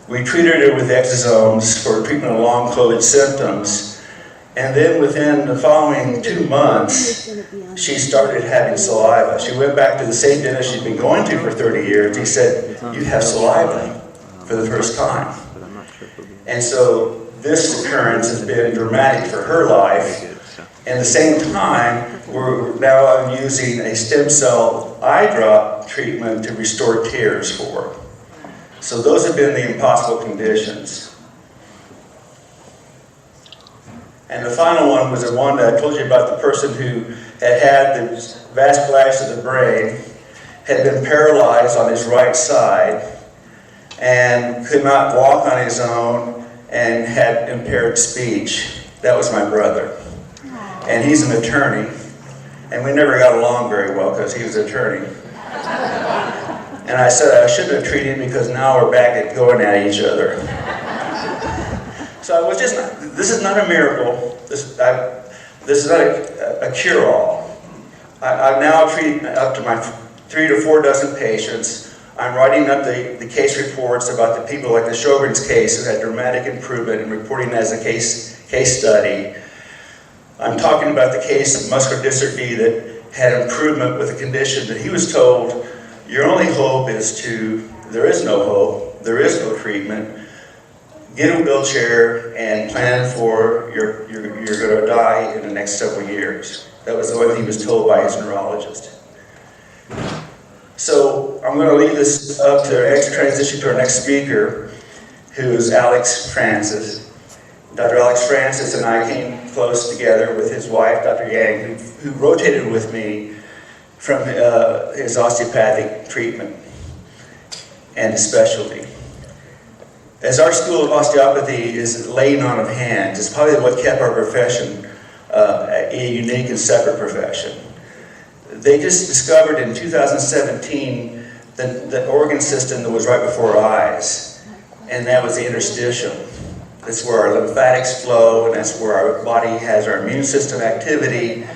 We treated her with exosomes for treatment of long COVID symptoms. And then within the following 2 months, she started having saliva. She went back to the same dentist she'd been going to for 30 years. He said, you have saliva for the first time. And so this occurrence has been dramatic for her life. And at the same time, we're now using a stem cell eye drop treatment to restore tears for her. So those have been the impossible conditions. And the final one was the one that I told you about, the person who had had the vasculitis of the brain, had been paralyzed on his right side, and could not walk on his own, and had impaired speech. That was my brother. And he's an attorney, and we never got along very well because he was an attorney. And I said I shouldn't have treated him because now we're back at going at each other. So I was just, this is not a miracle. This is not a cure-all. I now treat up to my 3 to 4 dozen patients. I'm writing up the case reports about the people like the Sjogren's case who had dramatic improvement and reporting as a case study. I'm talking about the case of muscular dystrophy that had improvement with a condition that he was told, your only hope is there is no hope, there is no treatment. Get a wheelchair and plan for you're going to die in the next several years. That was what he was told by his neurologist. So I'm going to leave this up to transition to our next speaker, who is Alex Francis. Dr. Alex Francis and I came close together with his wife, Dr. Yang, who rotated with me from his osteopathic treatment and his specialty. As our school of osteopathy is laying on of hands, it's probably what kept our profession a unique and separate profession. They just discovered in 2017 the organ system that was right before our eyes, and that was the interstitium. That's where our lymphatics flow, and that's where our body has our immune system activity.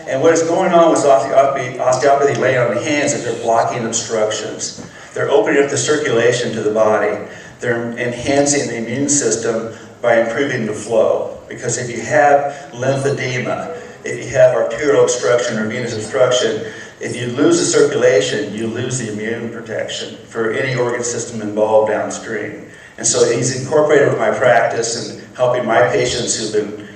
And what is going on with osteopathy laying on the hands is they're blocking obstructions. They're opening up the circulation to the body. They're enhancing the immune system by improving the flow. Because if you have lymphedema, if you have arterial obstruction or venous obstruction, if you lose the circulation, you lose the immune protection for any organ system involved downstream. And so he's incorporated with my practice and helping my patients who've been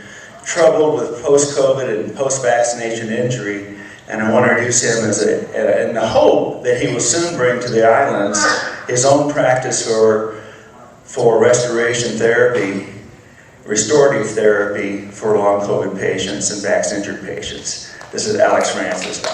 troubled with post-COVID and post-vaccination injury. And I want to introduce him in the hope that he will soon bring to the islands his own practice for restoration therapy, restorative therapy for long COVID patients and vaccine-injured patients. This is Alex Francis.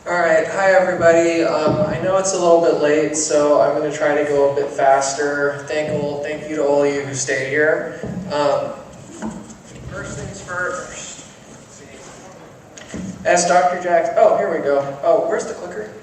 All right, hi everybody. I know it's a little bit late, so I'm going to try to go a bit faster. Thank you to all of you who stayed here. First things first. As Dr. Jackson, oh, here we go. Oh, where's the clicker?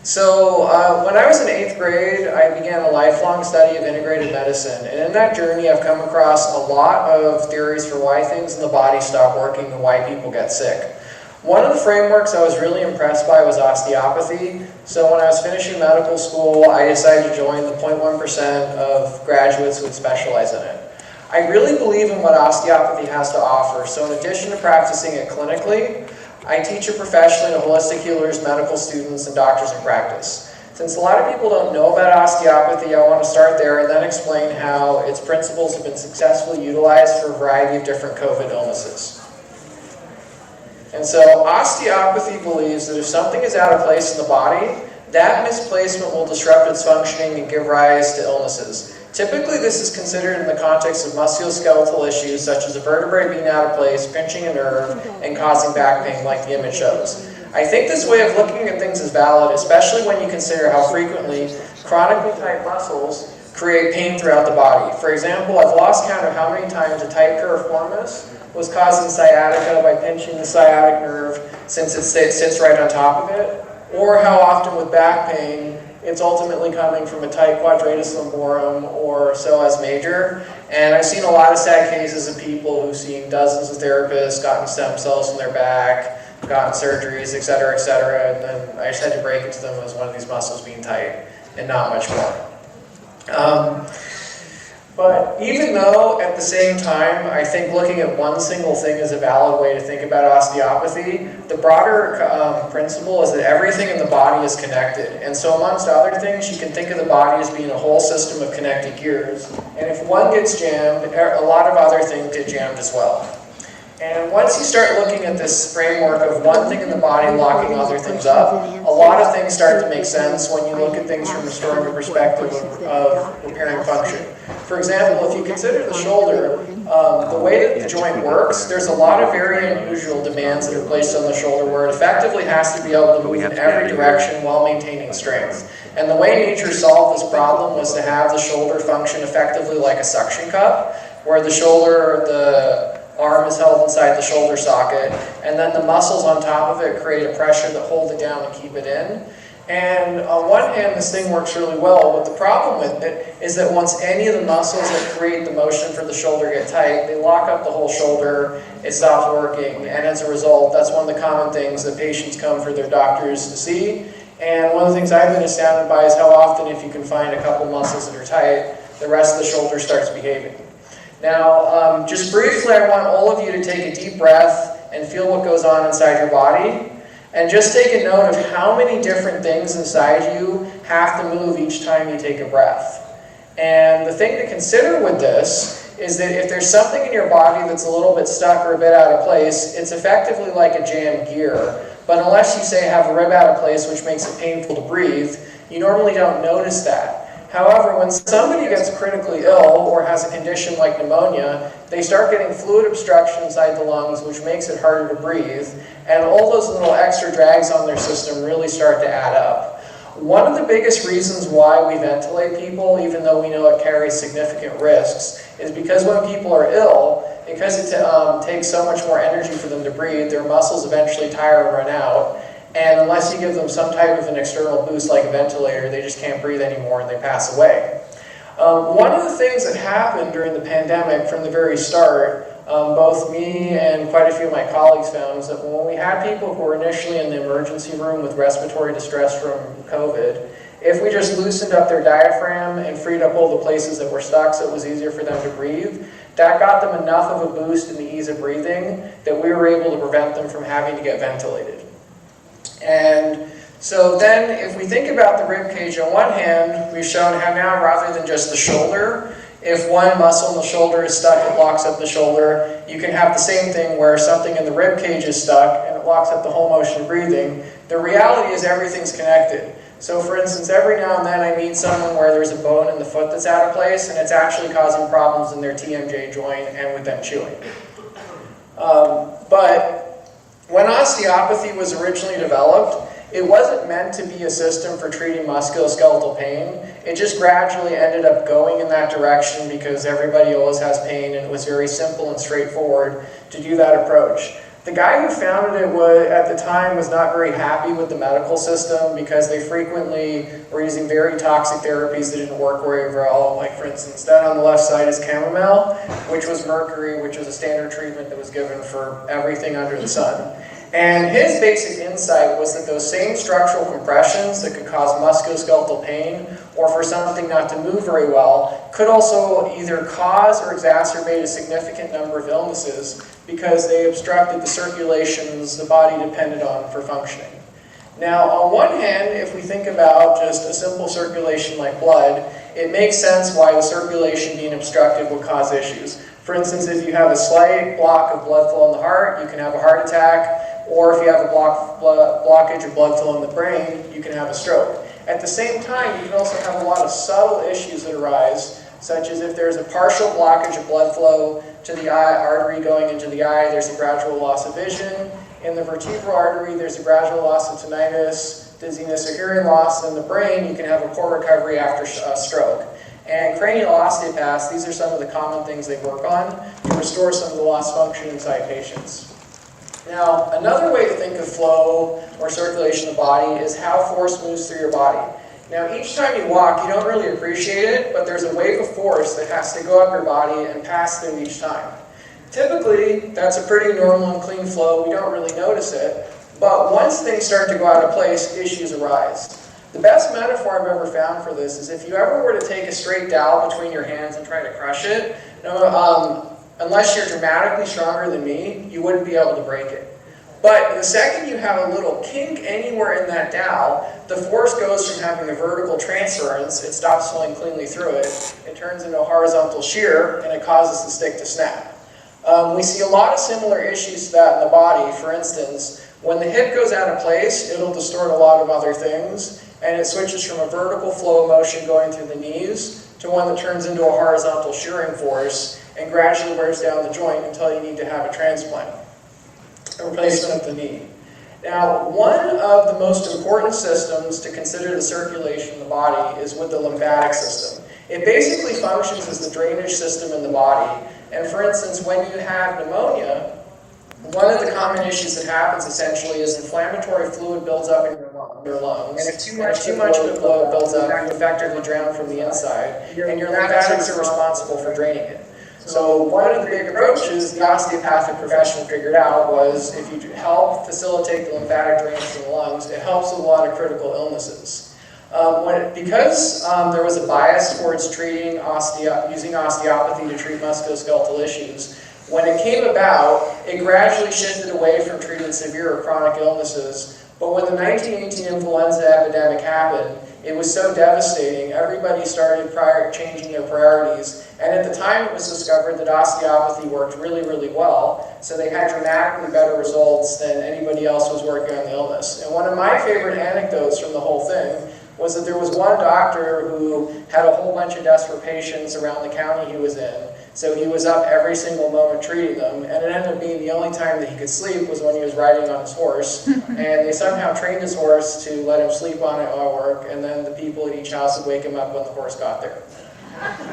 So when I was in 8th grade, I began a lifelong study of integrated medicine. And in that journey, I've come across a lot of theories for why things in the body stop working and why people get sick. One of the frameworks I was really impressed by was osteopathy. So when I was finishing medical school, I decided to join the 0.1% of graduates who would specialize in it. I really believe in what osteopathy has to offer. So in addition to practicing it clinically, I teach it professionally to holistic healers, medical students, and doctors in practice. Since a lot of people don't know about osteopathy, I want to start there and then explain how its principles have been successfully utilized for a variety of different COVID illnesses. And so osteopathy believes that if something is out of place in the body, that misplacement will disrupt its functioning and give rise to illnesses. Typically, this is considered in the context of musculoskeletal issues such as a vertebrae being out of place, pinching a nerve, and causing back pain like the image shows. I think this way of looking at things is valid, especially when you consider how frequently chronically tight muscles create pain throughout the body. For example, I've lost count of how many times a tight piriformis was causing sciatica by pinching the sciatic nerve since it sits right on top of it, or how often with back pain it's ultimately coming from a tight quadratus lumborum or psoas major. And I've seen a lot of sad cases of people who've seen dozens of therapists, gotten stem cells in their back, gotten surgeries, et cetera, and then I just had to break it to them as one of these muscles being tight and not much more. But even though at the same time I think looking at one single thing is a valid way to think about osteopathy, the broader principle is that everything in the body is connected. And so amongst other things, you can think of the body as being a whole system of connected gears. And if one gets jammed, a lot of other things get jammed as well. And once you start looking at this framework of one thing in the body locking other things up, a lot of things start to make sense when you look at things from a restorative perspective of repairing function. For example, if you consider the shoulder, the way that the joint works, there's a lot of very unusual demands that are placed on the shoulder where it effectively has to be able to move in every direction while maintaining strength. And the way nature solved this problem was to have the shoulder function effectively like a suction cup, where the shoulder, the arm is held inside the shoulder socket, and then the muscles on top of it create a pressure that hold it down and keep it in. And on one hand, this thing works really well, but the problem with it is that once any of the muscles that create the motion for the shoulder get tight, they lock up the whole shoulder, it stops working, and as a result, that's one of the common things that patients come for their doctors to see. And one of the things I've been astounded by is how often if you can find a couple muscles that are tight, the rest of the shoulder starts behaving. Now, just briefly, I want all of you to take a deep breath and feel what goes on inside your body. And just take a note of how many different things inside you have to move each time you take a breath. And the thing to consider with this is that if there's something in your body that's a little bit stuck or a bit out of place, it's effectively like a jammed gear. But unless you say have a rib out of place, which makes it painful to breathe, you normally don't notice that. However, when somebody gets critically ill or has a condition like pneumonia, they start getting fluid obstruction inside the lungs, which makes it harder to breathe, and all those little extra drags on their system really start to add up. One of the biggest reasons why we ventilate people, even though we know it carries significant risks, is because when people are ill, because it takes so much more energy for them to breathe, their muscles eventually tire and run out. And unless you give them some type of an external boost like a ventilator, they just can't breathe anymore and they pass away. One of the things that happened during the pandemic from the very start, both me and quite a few of my colleagues found, is that when we had people who were initially in the emergency room with respiratory distress from COVID, if we just loosened up their diaphragm and freed up all the places that were stuck so it was easier for them to breathe, that got them enough of a boost in the ease of breathing that we were able to prevent them from having to get ventilated. And so then if we think about the rib cage, on one hand, we've shown how now rather than just the shoulder, if one muscle in the shoulder is stuck, it locks up the shoulder. You can have the same thing where something in the rib cage is stuck and it locks up the whole motion of breathing. The reality is everything's connected. So for instance, every now and then I meet someone where there's a bone in the foot that's out of place, and it's actually causing problems in their TMJ joint and with them chewing. But when osteopathy was originally developed, it wasn't meant to be a system for treating musculoskeletal pain. It just gradually ended up going in that direction because everybody always has pain, and it was very simple and straightforward to do that approach. The guy who founded it at the time was not very happy with the medical system because they frequently were using very toxic therapies that didn't work very well. Like for instance, that on the left side is chamomile, which was mercury, which was a standard treatment that was given for everything under the sun. And his basic insight was that those same structural compressions that could cause musculoskeletal pain or for something not to move very well could also either cause or exacerbate a significant number of illnesses because they obstructed the circulations the body depended on for functioning. Now, on one hand, if we think about just a simple circulation like blood, it makes sense why the circulation being obstructed would cause issues. For instance, if you have a slight block of blood flow in the heart, you can have a heart attack, or if you have a blockage of blood flow in the brain, you can have a stroke. At the same time, you can also have a lot of subtle issues that arise, such as if there's a partial blockage of blood flow to the eye, artery going into the eye, there's a gradual loss of vision. In the vertebral artery, there's a gradual loss of tinnitus, dizziness, or hearing loss. In the brain, you can have a poor recovery after stroke. And cranial osteopaths, these are some of the common things they work on to restore some of the lost function inside patients. Now, another way to think of flow or circulation of the body is how force moves through your body. Now, each time you walk, you don't really appreciate it, but there's a wave of force that has to go up your body and pass through each time. Typically, that's a pretty normal and clean flow. We don't really notice it. But once things start to go out of place, issues arise. The best metaphor I've ever found for this is if you ever were to take a straight dowel between your hands and try to crush it, unless you're dramatically stronger than me, you wouldn't be able to break it. But the second you have a little kink anywhere in that dowel, the force goes from having a vertical transference, it stops flowing cleanly through it, it turns into a horizontal shear, and it causes the stick to snap. We see a lot of similar issues to that in the body. For instance, when the hip goes out of place, it'll distort a lot of other things, and it switches from a vertical flow of motion going through the knees to one that turns into a horizontal shearing force and gradually wears down the joint until you need to have a transplant, a replacement of the knee. Now, one of the most important systems to consider the circulation in the body is with the lymphatic system. It basically functions as the drainage system in the body. And for instance, when you have pneumonia, one of the common issues that happens essentially is inflammatory fluid builds up in your lungs. And if too much of the fluid builds up, you effectively drown from the inside, and your lymphatics are responsible for draining it. So one of the big approaches the osteopathic profession figured out was if you help facilitate the lymphatic drainage from the lungs, it helps with a lot of critical illnesses. Because there was a bias towards treating using osteopathy to treat musculoskeletal issues, when it came about, it gradually shifted away from treating severe or chronic illnesses. But when the 1918 influenza epidemic happened, it was so devastating, everybody started changing their priorities. And at the time it was discovered that osteopathy worked really, really well. So they had dramatically better results than anybody else was working on the illness. And one of my favorite anecdotes from the whole thing was that there was one doctor who had a whole bunch of desperate patients around the county he was in. So he was up every single moment treating them, and it ended up being the only time that he could sleep was when he was riding on his horse. And they somehow trained his horse to let him sleep on it while at work, and then the people at each house would wake him up when the horse got there.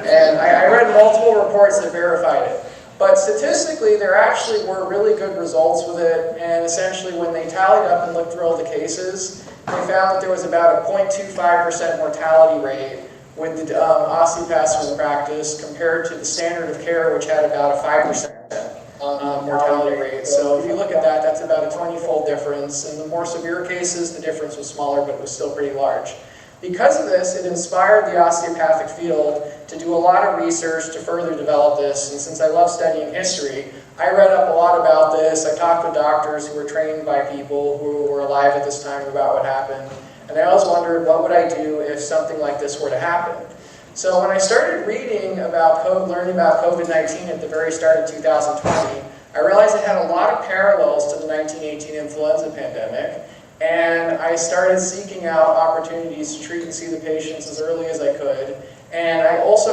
And I read multiple reports that verified it. But statistically, there actually were really good results with it, and essentially when they tallied up and looked through all the cases, they found that there was about a 0.25% mortality rate with the osteopaths in practice compared to the standard of care, which had about a 5% mortality rate. So if you look at that, that's about a 20-fold difference. In the more severe cases, the difference was smaller, but it was still pretty large. Because of this, it inspired the osteopathic field to do a lot of research to further develop this. And since I love studying history, I read up a lot about this. I talked with doctors who were trained by people who were alive at this time about what happened. And I always wondered, what would I do if something like this were to happen? So when I started reading about learning about COVID-19 at the very start of 2020, I realized it had a lot of parallels to the 1918 influenza pandemic. And I started seeking out opportunities to treat and see the patients as early as I could. And I also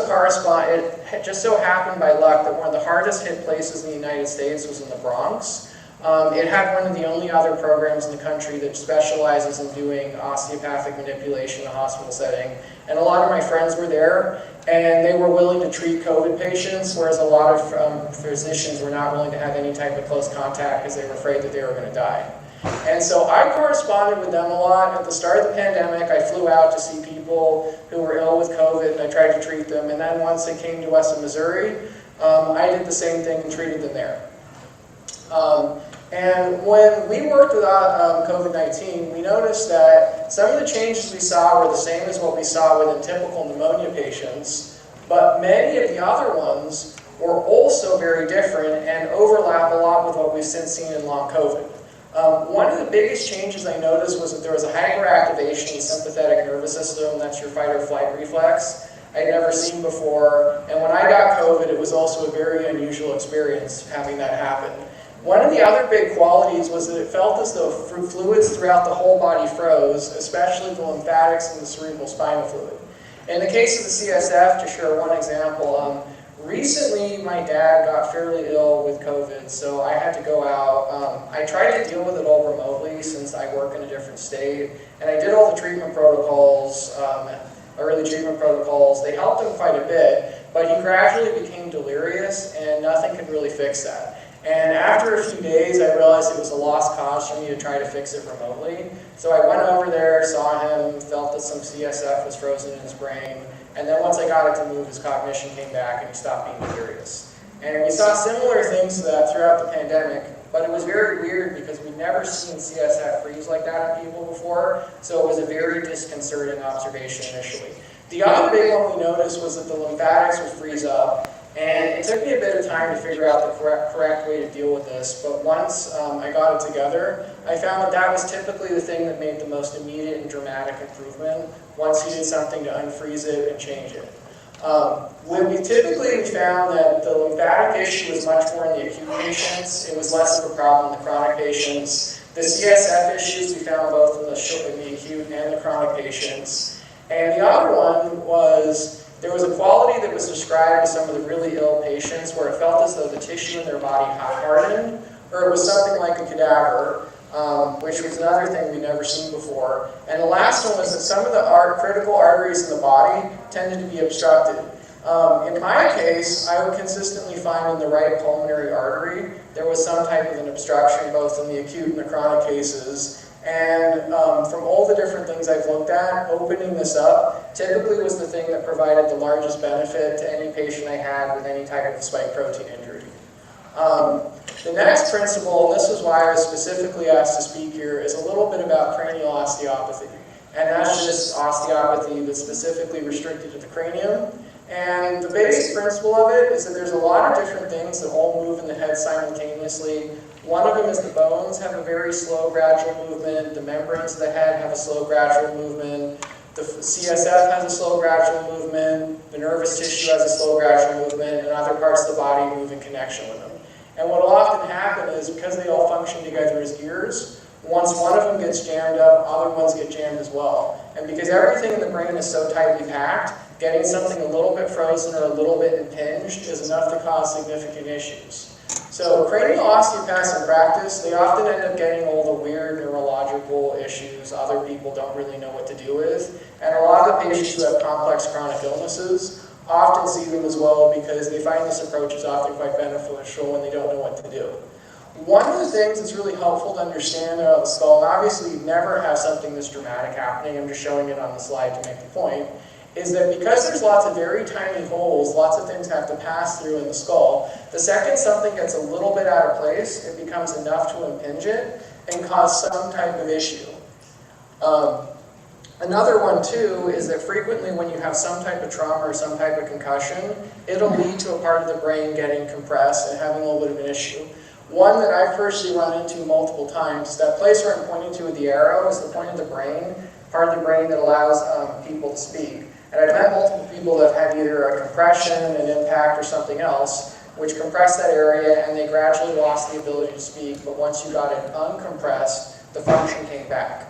it just so happened by luck that one of the hardest hit places in the United States was in the Bronx. It had one of the only other programs in the country that specializes in doing osteopathic manipulation in a hospital setting. And a lot of my friends were there, and they were willing to treat COVID patients, whereas a lot of physicians were not willing to have any type of close contact because they were afraid that they were going to die. And so I corresponded with them a lot. At the start of the pandemic, I flew out to see people who were ill with COVID, and I tried to treat them. And then once they came to us in Missouri, I did the same thing and treated them there. And when we worked with COVID-19, we noticed that some of the changes we saw were the same as what we saw within typical pneumonia patients, but many of the other ones were also very different and overlap a lot with what we've since seen in long COVID. One of the biggest changes I noticed was that there was a hyperactivation in the sympathetic nervous system. That's your fight or flight reflex. I'd never seen before. And when I got COVID, it was also a very unusual experience having that happen. One of the other big qualities was that it felt as though fluids throughout the whole body froze, especially the lymphatics and the cerebral spinal fluid. In the case of the CSF, to share one example, recently my dad got fairly ill with COVID, so I had to go out. I tried to deal with it all remotely since I work in a different state, and I did all the treatment protocols, early treatment protocols. They helped him quite a bit, but he gradually became delirious, and nothing could really fix that. And after a few days, I realized it was a lost cause for me to try to fix it remotely. So I went over there, saw him, felt that some CSF was frozen in his brain, and then once I got it to move, his cognition came back and he stopped being delirious. And we saw similar things to that throughout the pandemic, but it was very weird because we'd never seen CSF freeze like that in people before, so it was a very disconcerting observation initially. The other big one we noticed was that the lymphatics would freeze up. And it took me a bit of time to figure out the correct way to deal with this, but once I got it together, I found that that was typically the thing that made the most immediate and dramatic improvement once you did something to unfreeze it and change it. We typically found that the lymphatic issue was much more in the acute patients. It was less of a problem in the chronic patients. The CSF issues we found both in the acute and the chronic patients. And the other one was there was a quality that was described to some of the really ill patients where it felt as though the tissue in their body hardened, or it was something like a cadaver, which was another thing we'd never seen before. And the last one was that some of the critical arteries in the body tended to be obstructed. In my case, I would consistently find in the right pulmonary artery there was some type of an obstruction both in the acute and the chronic cases. And from all the different things I've looked at, opening this up typically was the thing that provided the largest benefit to any patient I had with any type of spike protein injury. The next principle, and this is why I was specifically asked to speak here, is a little bit about cranial osteopathy. And that's just osteopathy that's specifically restricted to the cranium. And the basic principle of it is that there's a lot of different things that all move in the head simultaneously. One of them is the bones have a very slow, gradual movement. The membranes of the head have a slow, gradual movement. The CSF has a slow, gradual movement. The nervous tissue has a slow, gradual movement. And other parts of the body move in connection with them. And what will often happen is because they all function together as gears, once one of them gets jammed up, other ones get jammed as well. And because everything in the brain is so tightly packed, getting something a little bit frozen or a little bit impinged is enough to cause significant issues. So cranial osteopaths in practice, they often end up getting all the weird neurological issues other people don't really know what to do with. And a lot of the patients who have complex chronic illnesses often see them as well because they find this approach is often quite beneficial when they don't know what to do. One of the things that's really helpful to understand about the skull, and obviously you never have something this dramatic happening, I'm just showing it on the slide to make the point, is that because there's lots of very tiny holes, lots of things have to pass through in the skull, the second something gets a little bit out of place, it becomes enough to impinge it and cause some type of issue. Another one too is that frequently when you have some type of trauma or some type of concussion, it'll lead to a part of the brain getting compressed and having a little bit of an issue. One that I've personally run into multiple times, that place where I'm pointing to with the arrow is the point of the brain, part of the brain that allows people to speak. And I've met multiple people that have had either a compression, an impact, or something else, which compressed that area and they gradually lost the ability to speak, but once you got it uncompressed, the function came back.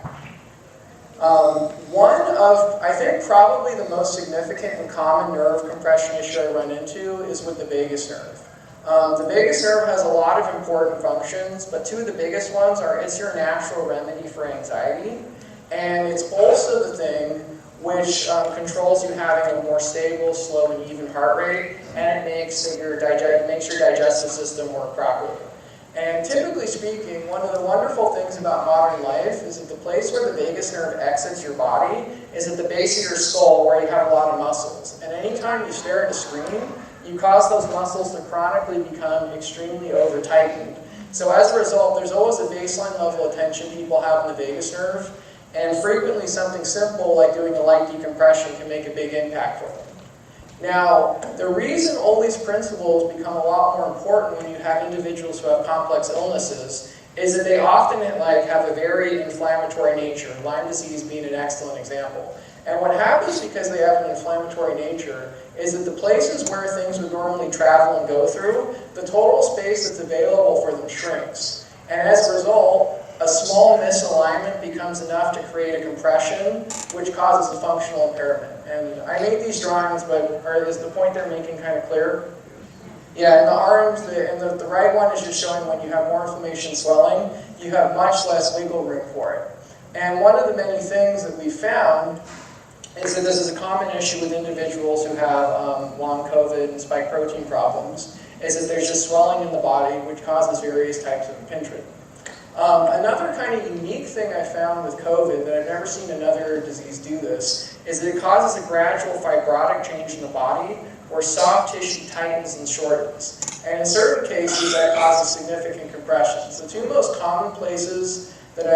One of, I think, probably the most significant and common nerve compression issue I run into is with the vagus nerve. The vagus nerve has a lot of important functions, but two of the biggest ones are it's your natural remedy for anxiety, and it's also the thing which controls you having a more stable, slow, and even heart rate, and it makes your digestive system work properly. And typically speaking, one of the wonderful things about modern life is that the place where the vagus nerve exits your body is at the base of your skull where you have a lot of muscles. And anytime you stare at a screen, you cause those muscles to chronically become extremely over-tightened. So as a result, there's always a baseline level of tension people have in the vagus nerve, and frequently something simple like doing a light decompression can make a big impact for them. Now, the reason all these principles become a lot more important when you have individuals who have complex illnesses is that they often have a very inflammatory nature, Lyme disease being an excellent example. And what happens because they have an inflammatory nature is that the places where things would normally travel and go through, the total space that's available for them shrinks. And as a result, a small misalignment becomes enough to create a compression, which causes a functional impairment. And I made these drawings, but is the point they're making kind of clear? Yeah, in the arms, the right one is just showing when you have more inflammation and swelling, you have much less wiggle room for it. And one of the many things that we found is that this is a common issue with individuals who have long COVID and spike protein problems, is that there's just swelling in the body, which causes various types of impingement. Another kind of unique thing I found with COVID, that I've never seen another disease do this, is that it causes a gradual fibrotic change in the body where soft tissue tightens and shortens. And in certain cases, that causes significant compressions. The two most common places that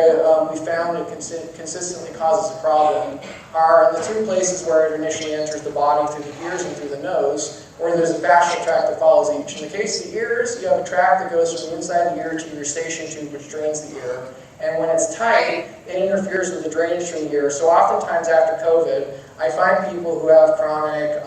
we found it consistently causes a problem are in the two places where it initially enters the body through the ears and through the nose, where there's a fascial tract that follows each. In the case of the ears, you have a tract that goes from the inside of the ear to your eustachian tube, which drains the ear. And when it's tight, it interferes with the drainage from the ear. So oftentimes after COVID, I find people who have chronic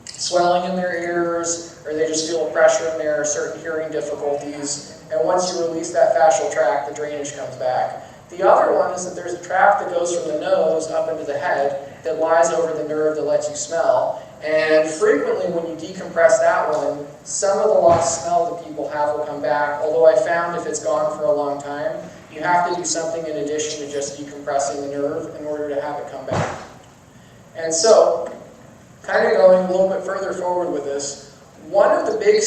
swelling in their ears, or they just feel pressure in there, certain hearing difficulties. And once you release that fascial tract, the drainage comes back. The other one is that there's a tract that goes from the nose up into the head that lies over the nerve that lets you smell. And frequently when you decompress that one, some of the lost smell that people have will come back, although I found if it's gone for a long time, you have to do something in addition to just decompressing the nerve in order to have it come back. And so, kind of going a little bit further forward with this, one of the big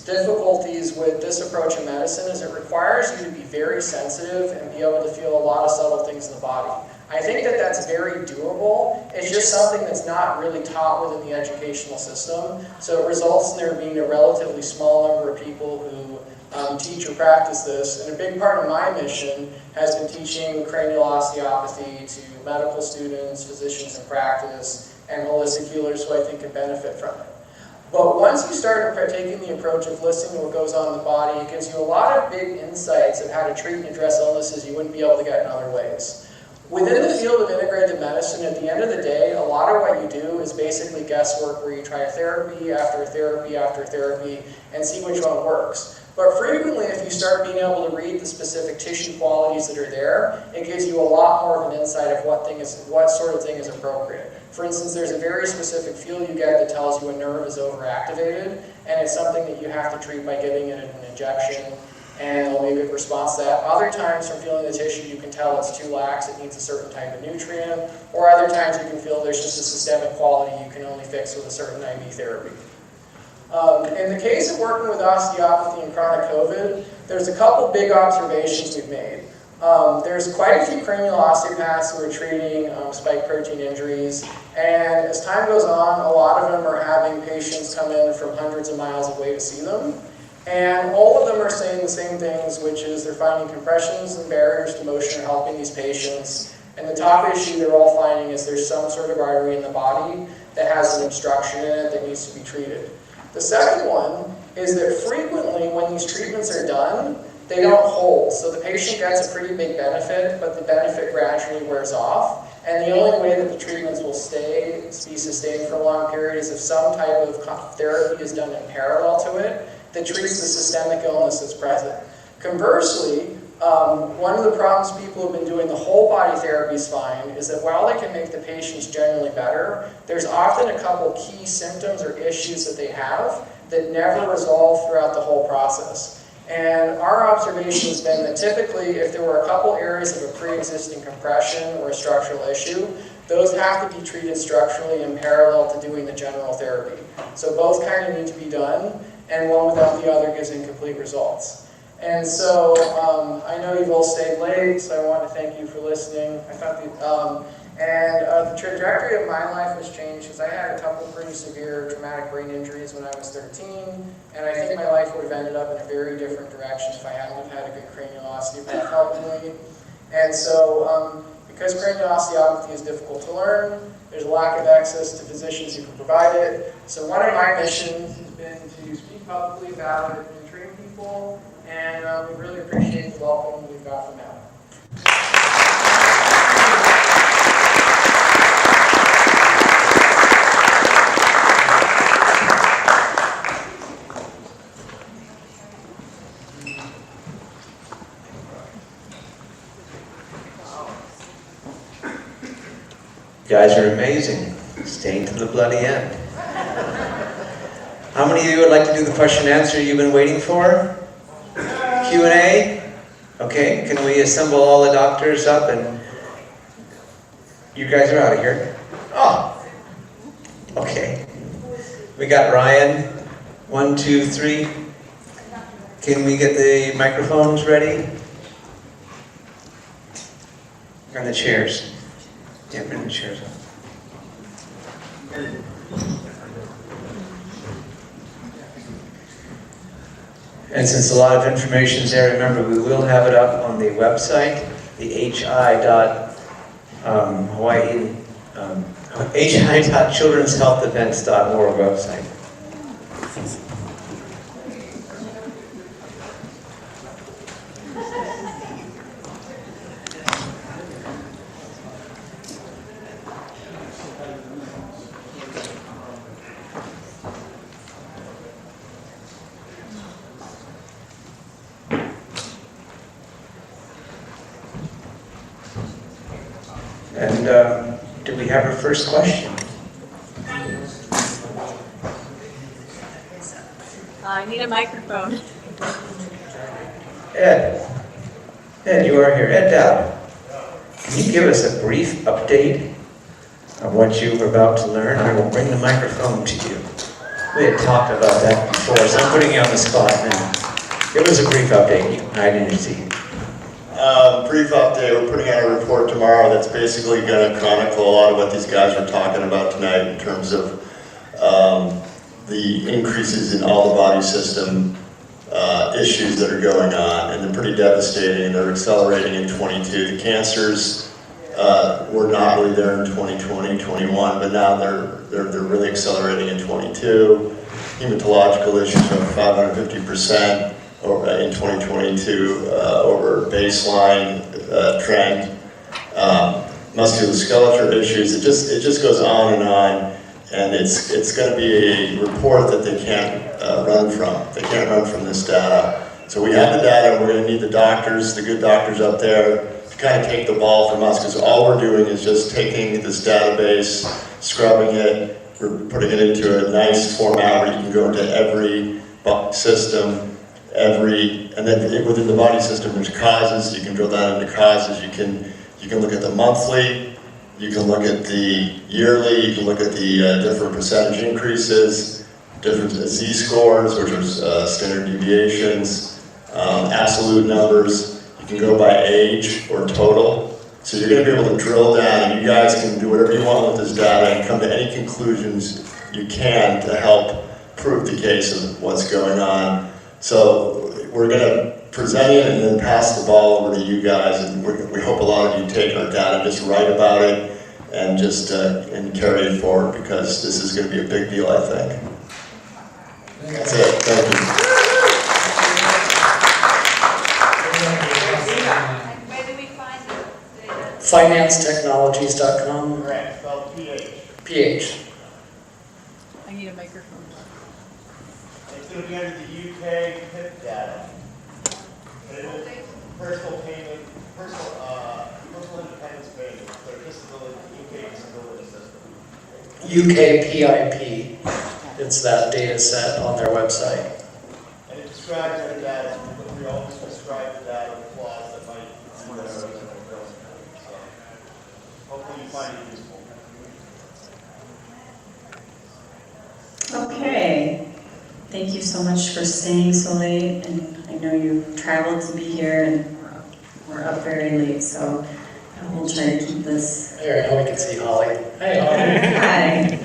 difficulties with this approach in medicine is it requires you to be very sensitive and be able to feel a lot of subtle things in the body. I think that that's very doable. It's just something that's not really taught within the educational system. So it results in there being a relatively small number of people who teach or practice this. And a big part of my mission has been teaching cranial osteopathy to medical students, physicians in practice, and holistic healers who I think can benefit from it. But once you start taking the approach of listening to what goes on in the body, it gives you a lot of big insights of how to treat and address illnesses you wouldn't be able to get in other ways. Within the field of integrated medicine, at the end of the day, a lot of what you do is basically guesswork where you try a therapy after therapy after therapy and see which one works. But frequently, if you start being able to read the specific tissue qualities that are there, it gives you a lot more of an insight of what sort of thing is appropriate. For instance, there's a very specific feel you get that tells you a nerve is overactivated, and it's something that you have to treat by giving it an injection, and it'll make a response to that. Other times, from feeling the tissue, you can tell it's too lax, it needs a certain type of nutrient, or other times you can feel there's just a systemic quality you can only fix with a certain IV therapy. In the case of working with osteopathy and chronic COVID, there's a couple big observations we've made. There's quite a few cranial osteopaths who are treating spike protein injuries, and as time goes on, a lot of them are having patients come in from hundreds of miles away to see them. And all of them are saying the same things, which is they're finding compressions and barriers to motion are helping these patients. And the top issue they're all finding is there's some sort of artery in the body that has an obstruction in it that needs to be treated. The second one is that frequently when these treatments are done, they don't hold. So the patient gets a pretty big benefit, but the benefit gradually wears off. And the only way that the treatments will be sustained for a long period is if some type of therapy is done in parallel to it that treats the systemic illness that's present. Conversely, One of the problems people have been doing the whole body therapies fine is that while they can make the patients generally better, there's often a couple key symptoms or issues that they have that never resolve throughout the whole process. And our observation has been that typically if there were a couple areas of a pre-existing compression or a structural issue, those have to be treated structurally in parallel to doing the general therapy. So both kind of need to be done, and one without the other gives incomplete results. And so I know you've all stayed late, so I want to thank you for listening. I thought the trajectory of my life was changed because I had a couple pretty severe traumatic brain injuries when I was 13, and I think my life would have ended up in a very different direction if I hadn't had a good cranial osteopath helping me. And so because cranial osteopathy is difficult to learn, there's a lack of access to physicians who can provide it. So one of my missions has been to speak publicly about it and train people, and we really appreciate the welcome we've got from Adam. You guys are amazing. Staying to the bloody end. How many of you would like to do the question and answer you've been waiting for? Q&A? Okay, can we assemble all the doctors up and... You guys are out of here? Oh! Okay. We got Ryan. 1, 2, 3. Can we get the microphones ready? And the chairs. Yeah, bring the chairs up. And since a lot of information is there, remember we will have it up on the website, the hi.childrenshealthevents.org website. And do we have our first question? I need a microphone. Ed, you are here. Ed Dowd, can you give us a brief update of what you were about to learn? I will bring the microphone to you. We had talked about that before, so I'm putting you on the spot now. Give us a brief update. I didn't see. Brief update, we're putting out a report tomorrow that's basically going to chronicle a lot of what these guys are talking about tonight in terms of the increases in all the body system issues that are going on, and they're pretty devastating, and they're accelerating in 22. The cancers were not really there in 2020, 21, but now they're really accelerating in 22. Hematological issues are 550%. In 2022 over baseline trend. Musculoskeletal issues, it just goes on, and it's going to be a report that they can't run from. They can't run from this data. So we have the data, and we're going to need the doctors, the good doctors up there, to kind of take the ball from us, because all we're doing is just taking this database, scrubbing it, we're putting it into a nice format where you can go into every system, and then within the body system there's causes. You can drill down into causes. You can look at the monthly, you can look at the yearly, you can look at the different percentage increases, different Z-scores, which are standard deviations, absolute numbers. You can go by age or total. So you're going to be able to drill down, and you guys can do whatever you want with this data and come to any conclusions you can to help prove the case of what's going on. So we're going to present it and then pass the ball over to you guys, and we hope a lot of you take our data, just write about it, and just and carry it forward, because this is going to be a big deal, I think. That's it. Thank you. Where do we find it? Financetechnologies.com. Right, spelled PH. PH. I need a microphone. It's going to be under the UK PIP data. personal independence payment, their disability, UK disability system. UKPIP. It's that data set on their website. And it describes the data, we always describe the data with flaws that might be there. So hopefully you find it useful. Okay. Thank you so much for staying so late, and I know you traveled to be here, and we're up very late, so we'll try to keep this. There, now we can see Holly. Hey, Holly. Hi.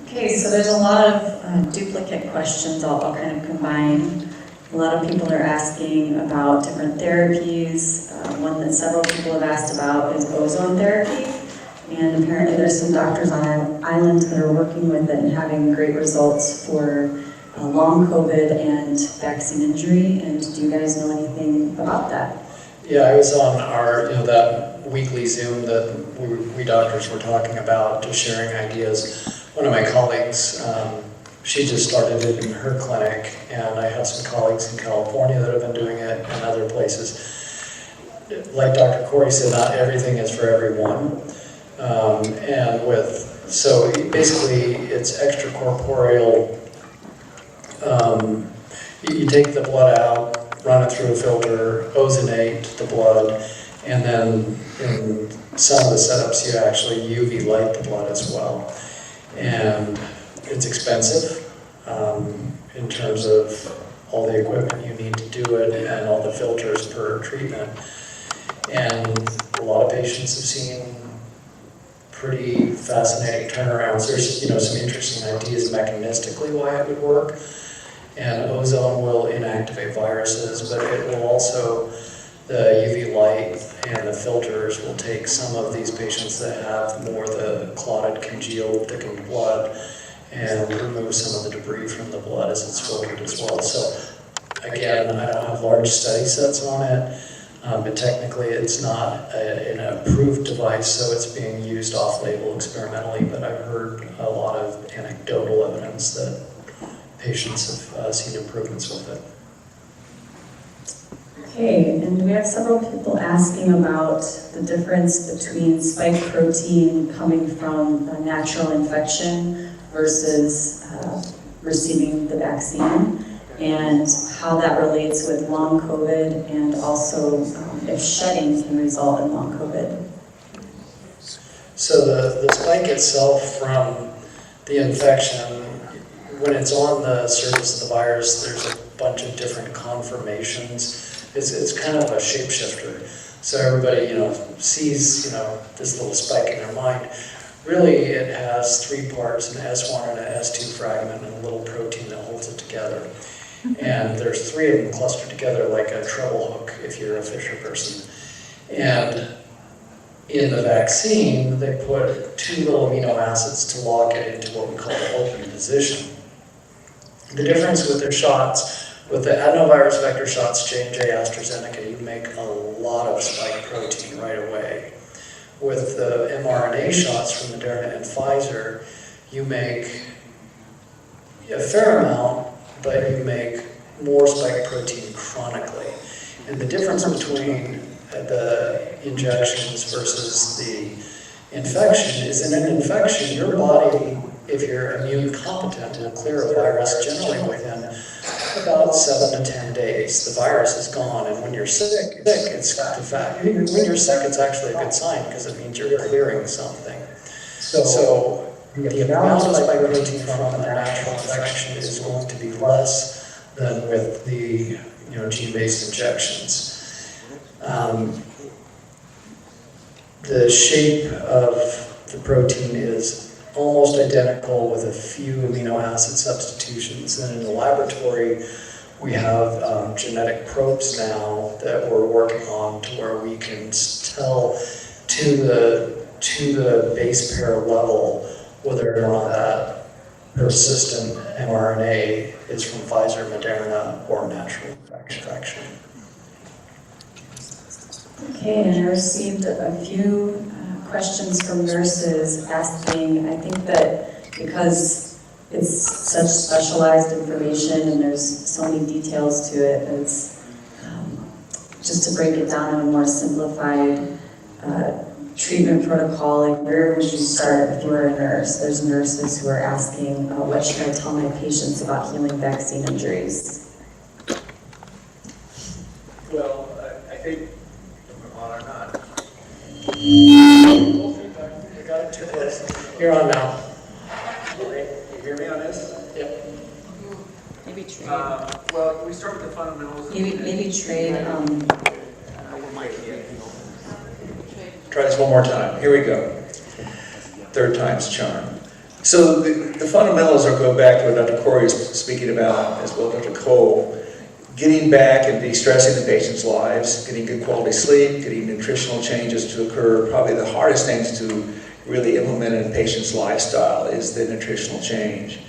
Okay, so there's a lot of duplicate questions I'll kind of combine. A lot of people are asking about different therapies. One that several people have asked about is ozone therapy. And apparently there's some doctors on our island that are working with it and having great results for long COVID and vaccine injury. And do you guys know anything about that? Yeah, I was on our, that weekly Zoom that we doctors were talking about, just sharing ideas. One of my colleagues, she just started it in her clinic, and I have some colleagues in California that have been doing it and other places. Like Dr. Kory said, not everything is for everyone. So basically it's extracorporeal. You take the blood out, run it through a filter, ozonate the blood, and then in some of the setups you actually UV light the blood as well. And it's expensive in terms of all the equipment you need to do it and all the filters per treatment. And a lot of patients have seen pretty fascinating turnarounds. There's some interesting ideas mechanistically why it would work. And ozone will inactivate viruses, but it will also, the UV light and the filters will take some of these patients that have more the clotted, congealed, thickened blood and remove some of the debris from the blood as it's filtered as well. So again, I don't have large study sets on it, but technically it's not an approved device, so it's being used off-label experimentally, but I've heard a lot of anecdotal evidence that patients have seen improvements with it. Okay, and we have several people asking about the difference between spike protein coming from a natural infection versus receiving the vaccine, and how that relates with long COVID, and also if shedding can result in long COVID. So the spike itself from the infection, when it's on the surface of the virus, there's a bunch of different conformations. It's kind of a shapeshifter. So everybody, sees, this little spike in their mind. Really, it has three parts, an S1 and an S2 fragment, and a little protein that holds it together. And there's three of them clustered together like a treble hook, if you're a Fisher person. And in the vaccine, they put two little amino acids to lock it into what we call the open position. The difference with their shots, with the adenovirus vector shots, J&J, AstraZeneca, you make a lot of spike protein right away. With the mRNA shots from Moderna and Pfizer, you make a fair amount, but you make more spike protein chronically. And the difference between the injections versus the infection is in an infection, your body, if you're immune competent, will clear a virus generally within about 7 to 10 days. The virus is gone, and when you're sick, it's in fact, when you're sick, it's actually a good sign because it means you're clearing something. So the amount of spike protein from a natural infection is going to be less than with the gene-based injections. The shape of the protein is almost identical with a few amino acid substitutions. And in the laboratory, we have genetic probes now that we're working on to where we can tell to the base pair level whether or not that persistent mRNA is from Pfizer, Moderna, or natural infection. Okay, and I received a few questions from nurses asking, I think that because it's such specialized information and there's so many details to it, it's just to break it down in a more simplified treatment protocol, like where would you start if you were a nurse? There's nurses who are asking, what should I tell my patients about healing vaccine injuries? Well, I think, am I on or not? I got it too close. You're on now. Okay, you hear me on this? Yep. Maybe trade. Well, we start with the fundamentals. Maybe trade. Try this one more time. Here we go. Third time's charm. So the fundamentals are go back to what Dr. Kory is speaking about, as well as Dr. Cole. Getting back and de-stressing the patient's lives, getting good quality sleep, getting nutritional changes to occur. Probably the hardest things to really implement in a patient's lifestyle is the nutritional change.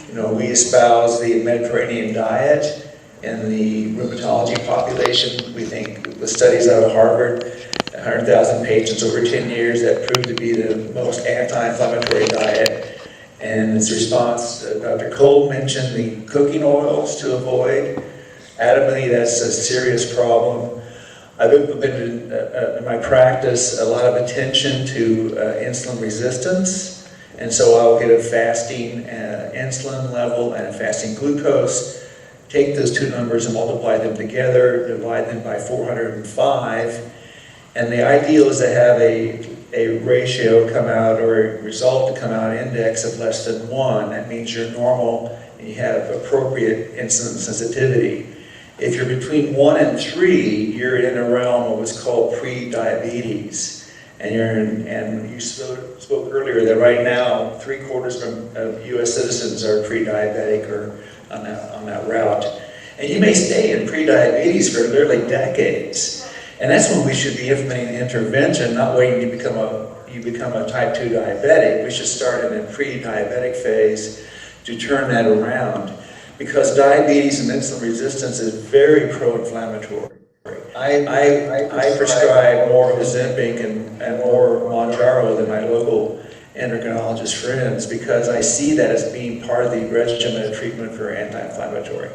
You know, we espouse the Mediterranean diet in the rheumatology population. We think with studies out of Harvard, 100,000 patients over 10 years, that proved to be the most anti-inflammatory diet. And its response, Dr. Cole mentioned the cooking oils to avoid. Adamantly, that's a serious problem. I've implemented in my practice a lot of attention to insulin resistance. And so I'll get a fasting insulin level and a fasting glucose, take those two numbers and multiply them together, divide them by 405. And the ideal is to have a ratio come out, or a result to come out, index of less than 1. That means you're normal and you have appropriate insulin sensitivity. If you're between 1 and 3, you're in a realm of what's called pre-diabetes. And you spoke earlier that right now, 3/4 of U.S. citizens are pre-diabetic or on that route. And you may stay in pre-diabetes for literally decades. And that's when we should be implementing intervention, not waiting to become a type 2 diabetic. We should start in a pre-diabetic phase to turn that around. Because diabetes and insulin resistance is very pro-inflammatory. I prescribe more Ozempic and more Mounjaro than my local endocrinologist friends because I see that as being part of the regimen of treatment for anti-inflammatory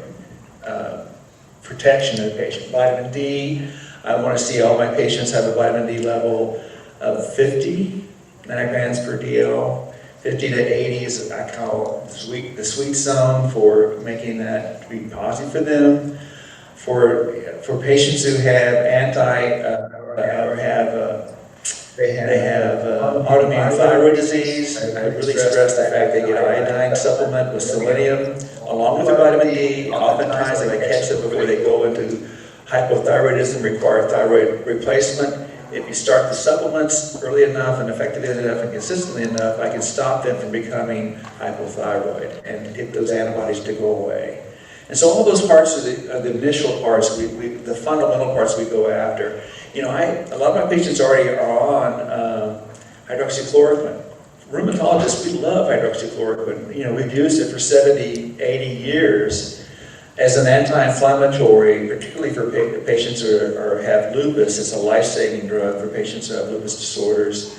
protection of the patient. Vitamin D, I want to see all my patients have a vitamin D level of 50 nanograms per DL. 50 to 80 is, I call the sweet zone for making that to be positive for them. For patients who have autoimmune thyroid disease, I really stress the fact they get iodine supplement with selenium along with their vitamin D. Oftentimes they catch it before they go into hypothyroidism, require thyroid replacement. If you start the supplements early enough and effectively enough and consistently enough, I can stop them from becoming hypothyroid and get those antibodies to go away. And so all those parts are the initial parts, the fundamental parts we go after. You know, a lot of my patients already are on hydroxychloroquine. Rheumatologists, we love hydroxychloroquine. You know, we've used it for 70, 80 years as an anti-inflammatory, particularly for patients who have lupus. It's a life-saving drug for patients who have lupus disorders.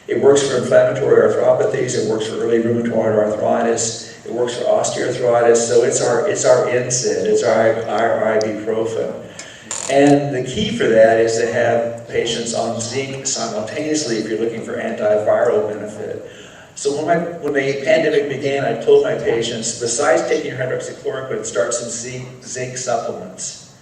It works for inflammatory arthropathies. It works for early rheumatoid arthritis. It works for osteoarthritis. So it's our NSAID. It's our ibuprofen. And the key for that is to have patients on zinc simultaneously if you're looking for antiviral benefit. So when the pandemic began, I told my patients, besides taking your hydroxychloroquine, start some zinc supplements.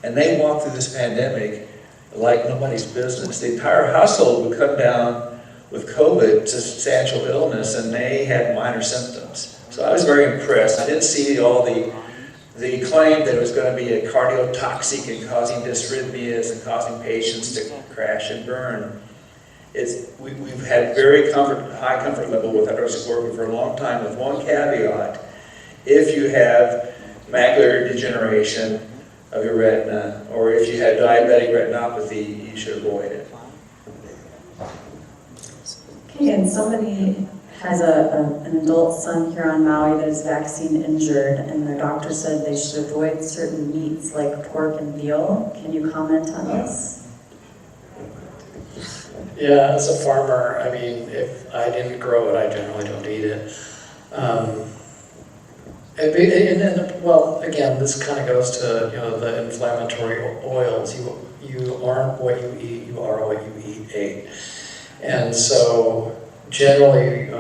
And they walked through this pandemic like nobody's business. The entire household would come down with COVID, substantial illness, and they had minor symptoms. So I was very impressed. I didn't see all the claim that it was going to be a cardiotoxic and causing dysrhythmias and causing patients to crash and burn. We've had very high comfort level with hydroxychloroquine for a long time, with one caveat. If you have macular degeneration of your retina, or if you have diabetic retinopathy, you should avoid it. Okay, and somebody has an adult son here on Maui that is vaccine injured, and their doctor said they should avoid certain meats like pork and veal. Can you comment on this? Yeah, as a farmer, I mean, if I didn't grow it, I generally don't eat it. Well, again, this kind of goes to the inflammatory oils. You aren't what you eat, you are what you ate. And so generally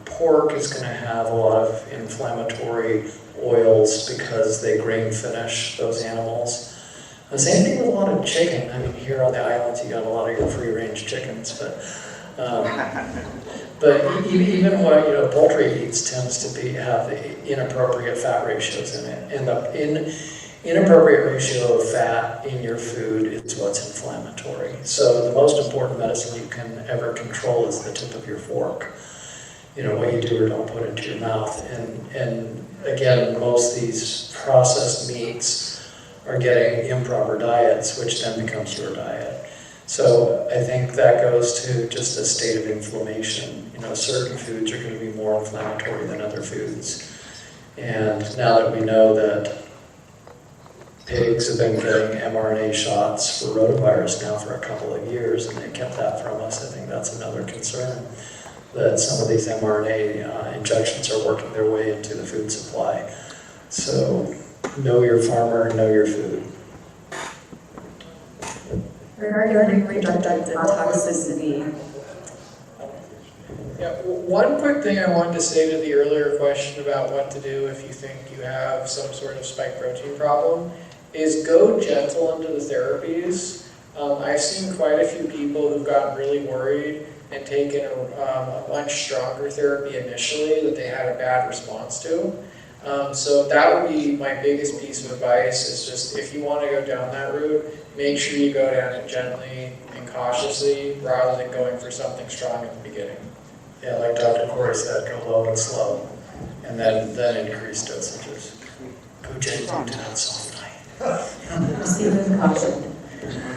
pork is going to have a lot of inflammatory oils because they grain finish those animals. The same thing with a lot of chicken. I mean, here on the islands you got a lot of your free-range chickens, but even what poultry eats tends to have inappropriate fat ratios in it, and the inappropriate ratio of fat in your food is what's inflammatory. So the most important medicine you can ever control is the tip of your fork. What you do or don't put into your mouth. And again, most of these processed meats are getting improper diets, which then becomes your diet. So I think that goes to just a state of inflammation. Certain foods are going to be more inflammatory than other foods. And now that we know that pigs have been getting mRNA shots for rotavirus now for a couple of years, and they kept that from us, I think that's another concern, that some of these mRNA injections are working their way into the food supply. So know your farmer, know your food. Regarding reproductive toxicity. Yeah, one quick thing I wanted to say to the earlier question about what to do if you think you have some sort of spike protein problem is go gentle into the therapies. I've seen quite a few people who've gotten really worried and taken a much stronger therapy initially that they had a bad response to. So that would be my biggest piece of advice, is just if you want to go down that route, make sure you go down it gently and cautiously rather than going for something strong at the beginning. Yeah, like Dr. Kory said, go low and slow, and then increase dosages. Go gently to that soft night. Proceed with caution.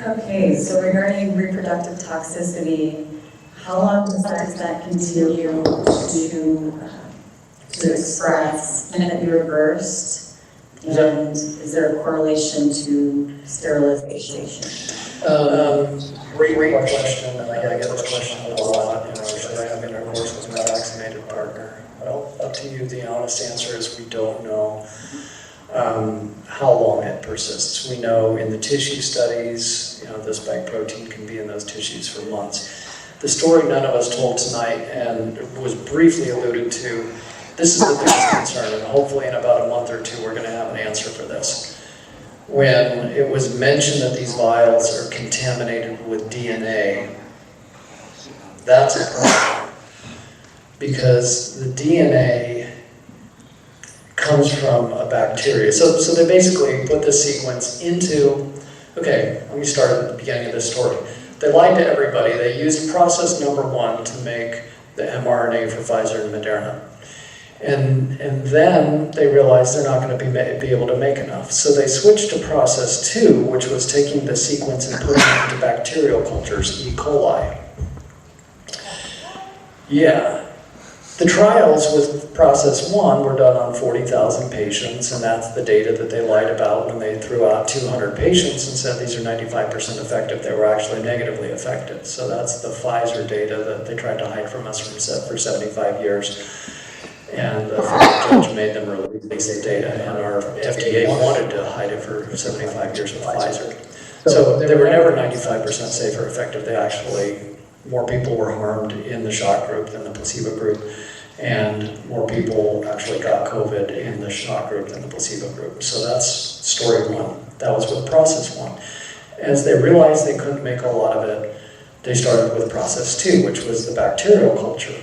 Okay, so regarding reproductive toxicity, how long does that continue to express? Can it be reversed? And is there a correlation to sterilization? Great question, and I get this question a lot. Should I have intercourse with my vaccinated partner? Well, up to you. The honest answer is we don't know how long it persists. We know in the tissue studies, the spike protein can be in those tissues for months. The story none of us told tonight, and was briefly alluded to, this is the biggest concern, and hopefully in about a month or two we're going to have an answer for this. When it was mentioned that these vials are contaminated with DNA, that's a problem. Because the DNA comes from a bacteria. So they basically put the sequence into, okay, let me start at the beginning of this story. They lied to everybody. They used process number 1 to make the mRNA for Pfizer and Moderna. And then they realized they're not going to be able to make enough. So they switched to process 2, which was taking the sequence and putting it into bacterial cultures, E. coli. Yeah. The trials with process 1 were done on 40,000 patients, and that's the data that they lied about when they threw out 200 patients and said these are 95% effective. They were actually negatively effective. So that's the Pfizer data that they tried to hide from us for 75 years. And the federal judge made them release the data, and our FDA wanted to hide it for 75 years with Pfizer. So they were never 95% safe or effective. They actually, more people were harmed in the shot group than the placebo group, and more people actually got COVID in the shot group than the placebo group. So that's story 1. That was with process 1. As they realized they couldn't make a lot of it, they started with process 2, which was the bacterial culture.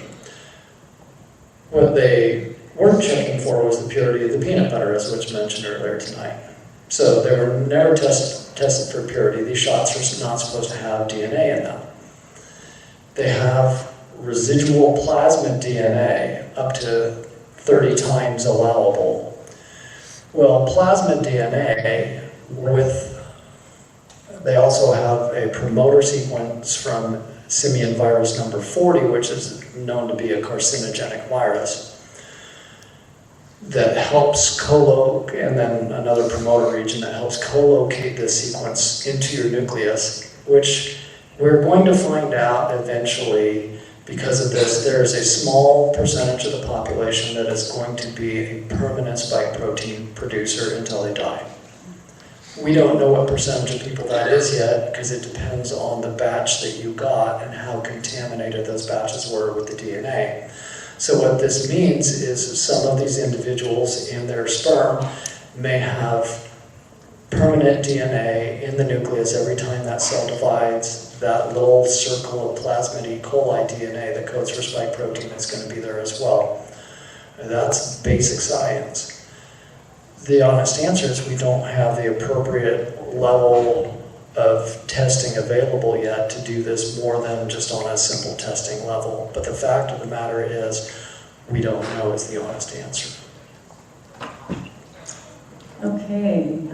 What they weren't checking for was the purity of the peanut butter, as was mentioned earlier tonight. So they were never tested for purity. These shots are not supposed to have DNA in them. They have residual plasmid DNA up to 30 times allowable. Well, plasmid DNA they also have a promoter sequence from simian virus number 40, which is known to be a carcinogenic virus that helps and then another promoter region that helps co-locate this sequence into your nucleus, which we're going to find out eventually Because of this, there is a small percentage of the population that is going to be a permanent spike protein producer until they die. We don't know what percentage of people that is yet, because it depends on the batch that you got and how contaminated those batches were with the DNA. So what this means is some of these individuals in their sperm may have permanent DNA in the nucleus every time that cell divides. That little circle of plasmid E. coli DNA that codes for spike protein is going to be there as well. And that's basic science. The honest answer is we don't have the appropriate level of testing available yet to do this more than just on a simple testing level. But the fact of the matter is we don't know is the honest answer. Okay.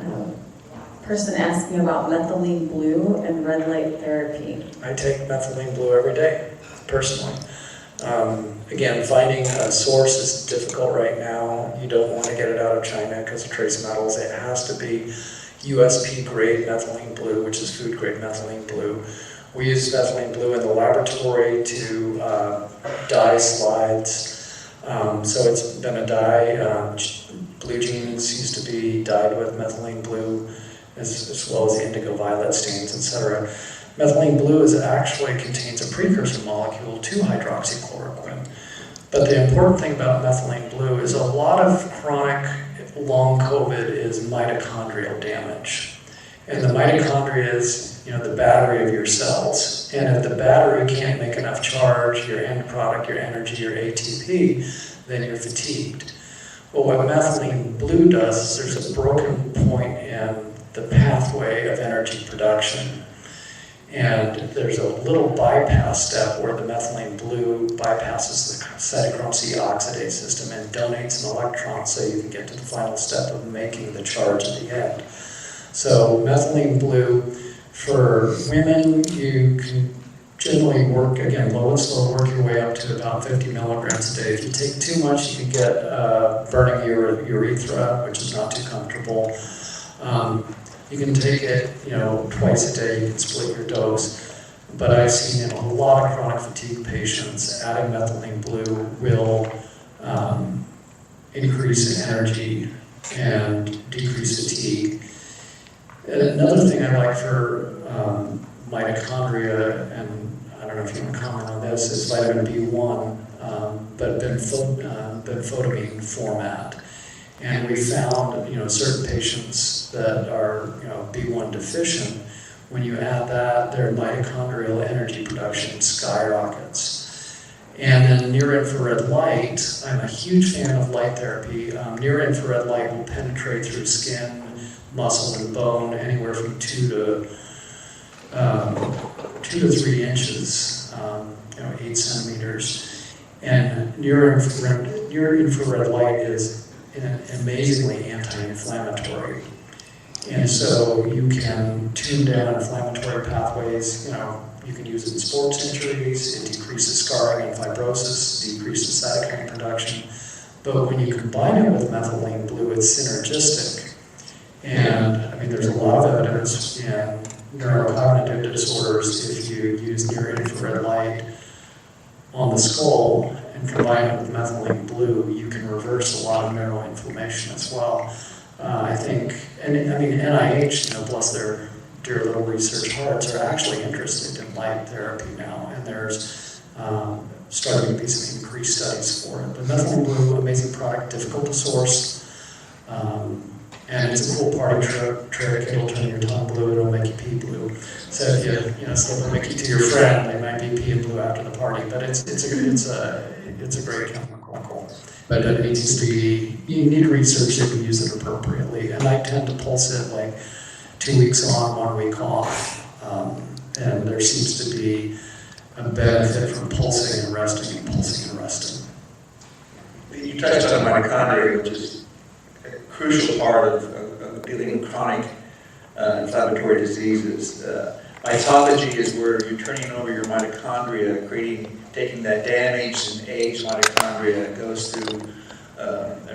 Person asking about methylene blue and red light therapy. I take methylene blue every day, personally. Again, finding a source is difficult right now. You don't want to get it out of China because of trace metals. It has to be USP grade methylene blue, which is food grade methylene blue. We use methylene blue in the laboratory to dye slides. So it's been a dye. Blue jeans used to be dyed with methylene blue, as well as the indigo violet stains, etc. Methylene blue actually contains a precursor molecule to hydroxychloroquine. But the important thing about methylene blue is a lot of chronic long COVID is mitochondrial damage. And the mitochondria is, the battery of your cells. And if the battery can't make enough charge, your end product, your energy, your ATP, then you're fatigued. Well, what methylene blue does is there's a broken point in the pathway of energy production. And there's a little bypass step where the methylene blue bypasses the cytochrome C oxidase system and donates an electron so you can get to the final step of making the charge at the end. So methylene blue, for women, you can generally work, again, low and slow, work your way up to about 50 milligrams a day. If you take too much, you can get burning your urethra, which is not too comfortable. You can take it, twice a day, you can split your dose. But I've seen in a lot of chronic fatigue patients, adding methylene blue will increase in energy and decrease fatigue. And another thing I like for mitochondria, and I don't know if you want to comment on this, is vitamin B1, but benfotiamine format. And we found, certain patients that are, B1 deficient, when you add that, their mitochondrial energy production skyrockets. And then near-infrared light, I'm a huge fan of light therapy. Near-infrared light will penetrate through skin, muscle, and bone anywhere from 2 to 3 inches, 8 centimeters. And near-infrared light is amazingly anti-inflammatory. And so you can tune down inflammatory pathways. You can use it in sports injuries. It decreases scarring and fibrosis, decreases cytokine production. But when you combine it with methylene blue, it's synergistic. And there's a lot of evidence in neurocognitive disorders. If you use near-infrared light on the skull and combine it with methylene blue, you can reverse a lot of neuroinflammation as well. I think, NIH, bless their dear little research hearts, are actually interested in light therapy now, and there's starting to be some increased studies for it. But methylene blue, amazing product, difficult to source, and it's a cool party trick. It'll turn your tongue blue, it'll make you pee blue. So if you slip a Mickey to your friend, they might be peeing blue after the party. But it's a great chemical. But it needs to be, you need to research it and use it appropriately. And I tend to pulse it like 2 weeks on, 1 week off. And there seems to be a benefit from pulsing and resting and pulsing and resting. You touched on mitochondria, which is a crucial part of dealing with chronic inflammatory diseases. Mitology is where you're turning over your mitochondria, taking that damaged and aged mitochondria that goes through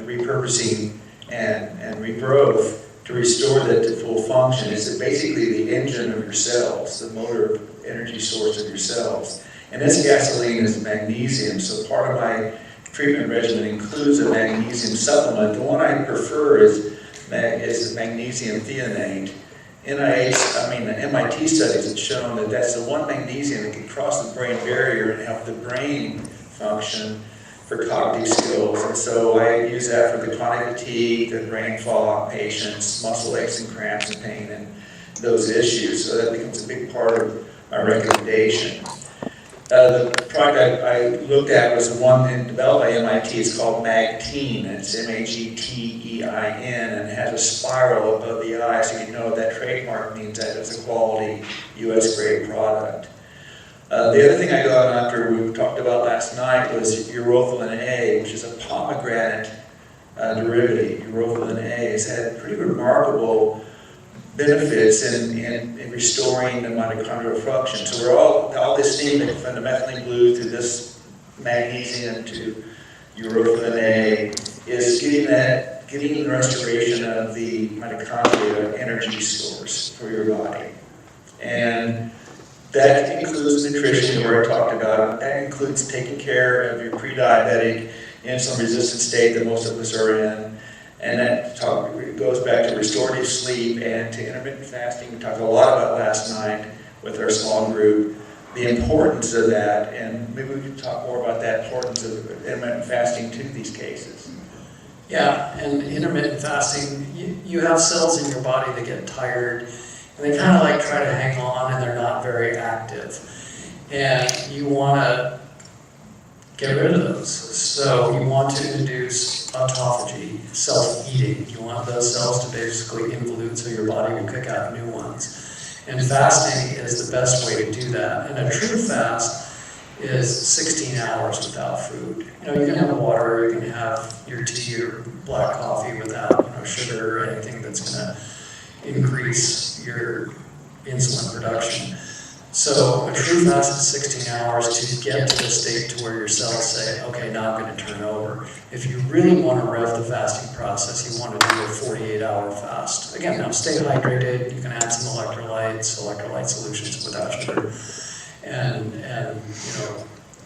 repurposing and regrowth to restore that to full function. It's basically the engine of your cells, the motor energy source of your cells. And this gasoline is magnesium, so part of my treatment regimen includes a magnesium supplement. The one I prefer is magnesium threonate. MIT studies have shown that that's the one magnesium that can cross the brain barrier and help the brain function for cognitive skills. And so I use that for the chronic fatigue, the brain fog patients, muscle aches and cramps and pain, and those issues. So that becomes a big part of my recommendation. The product I looked at was the one developed by MIT. It's called Magtein. It's Magtein, and it has a spiral above the eye, so you know that trademark means that it's a quality U.S. grade product. The other thing I got after we talked about last night was urothalin A, which is a pomegranate derivative. Urothalin A has had pretty remarkable benefits in restoring the mitochondrial function. So all this thing from the methylene blue to this magnesium to urothalin A is getting restoration of the mitochondria energy source for your body. And that includes nutrition, where I talked about. That includes taking care of your pre-diabetic, insulin-resistant state that most of us are in. And that goes back to restorative sleep and to intermittent fasting. We talked a lot about last night with our small group, the importance of that, and maybe we can talk more about that importance of intermittent fasting to these cases. Yeah, and intermittent fasting, you have cells in your body that get tired, and they kind of like try to hang on, and they're not very active. And you want to get rid of those. So you want to induce autophagy, self-eating. You want those cells to basically involute so your body can pick out new ones. And fasting is the best way to do that. And a true fast is 16 hours without food. You can have water, you can have your tea or black coffee without sugar or anything that's going to increase your insulin production. So a true fast is 16 hours to get to the state to where your cells say, okay, now I'm going to turn over. If you really want to rev the fasting process, you want to do a 48-hour fast. Again, now stay hydrated. You can add some electrolyte solutions without sugar, and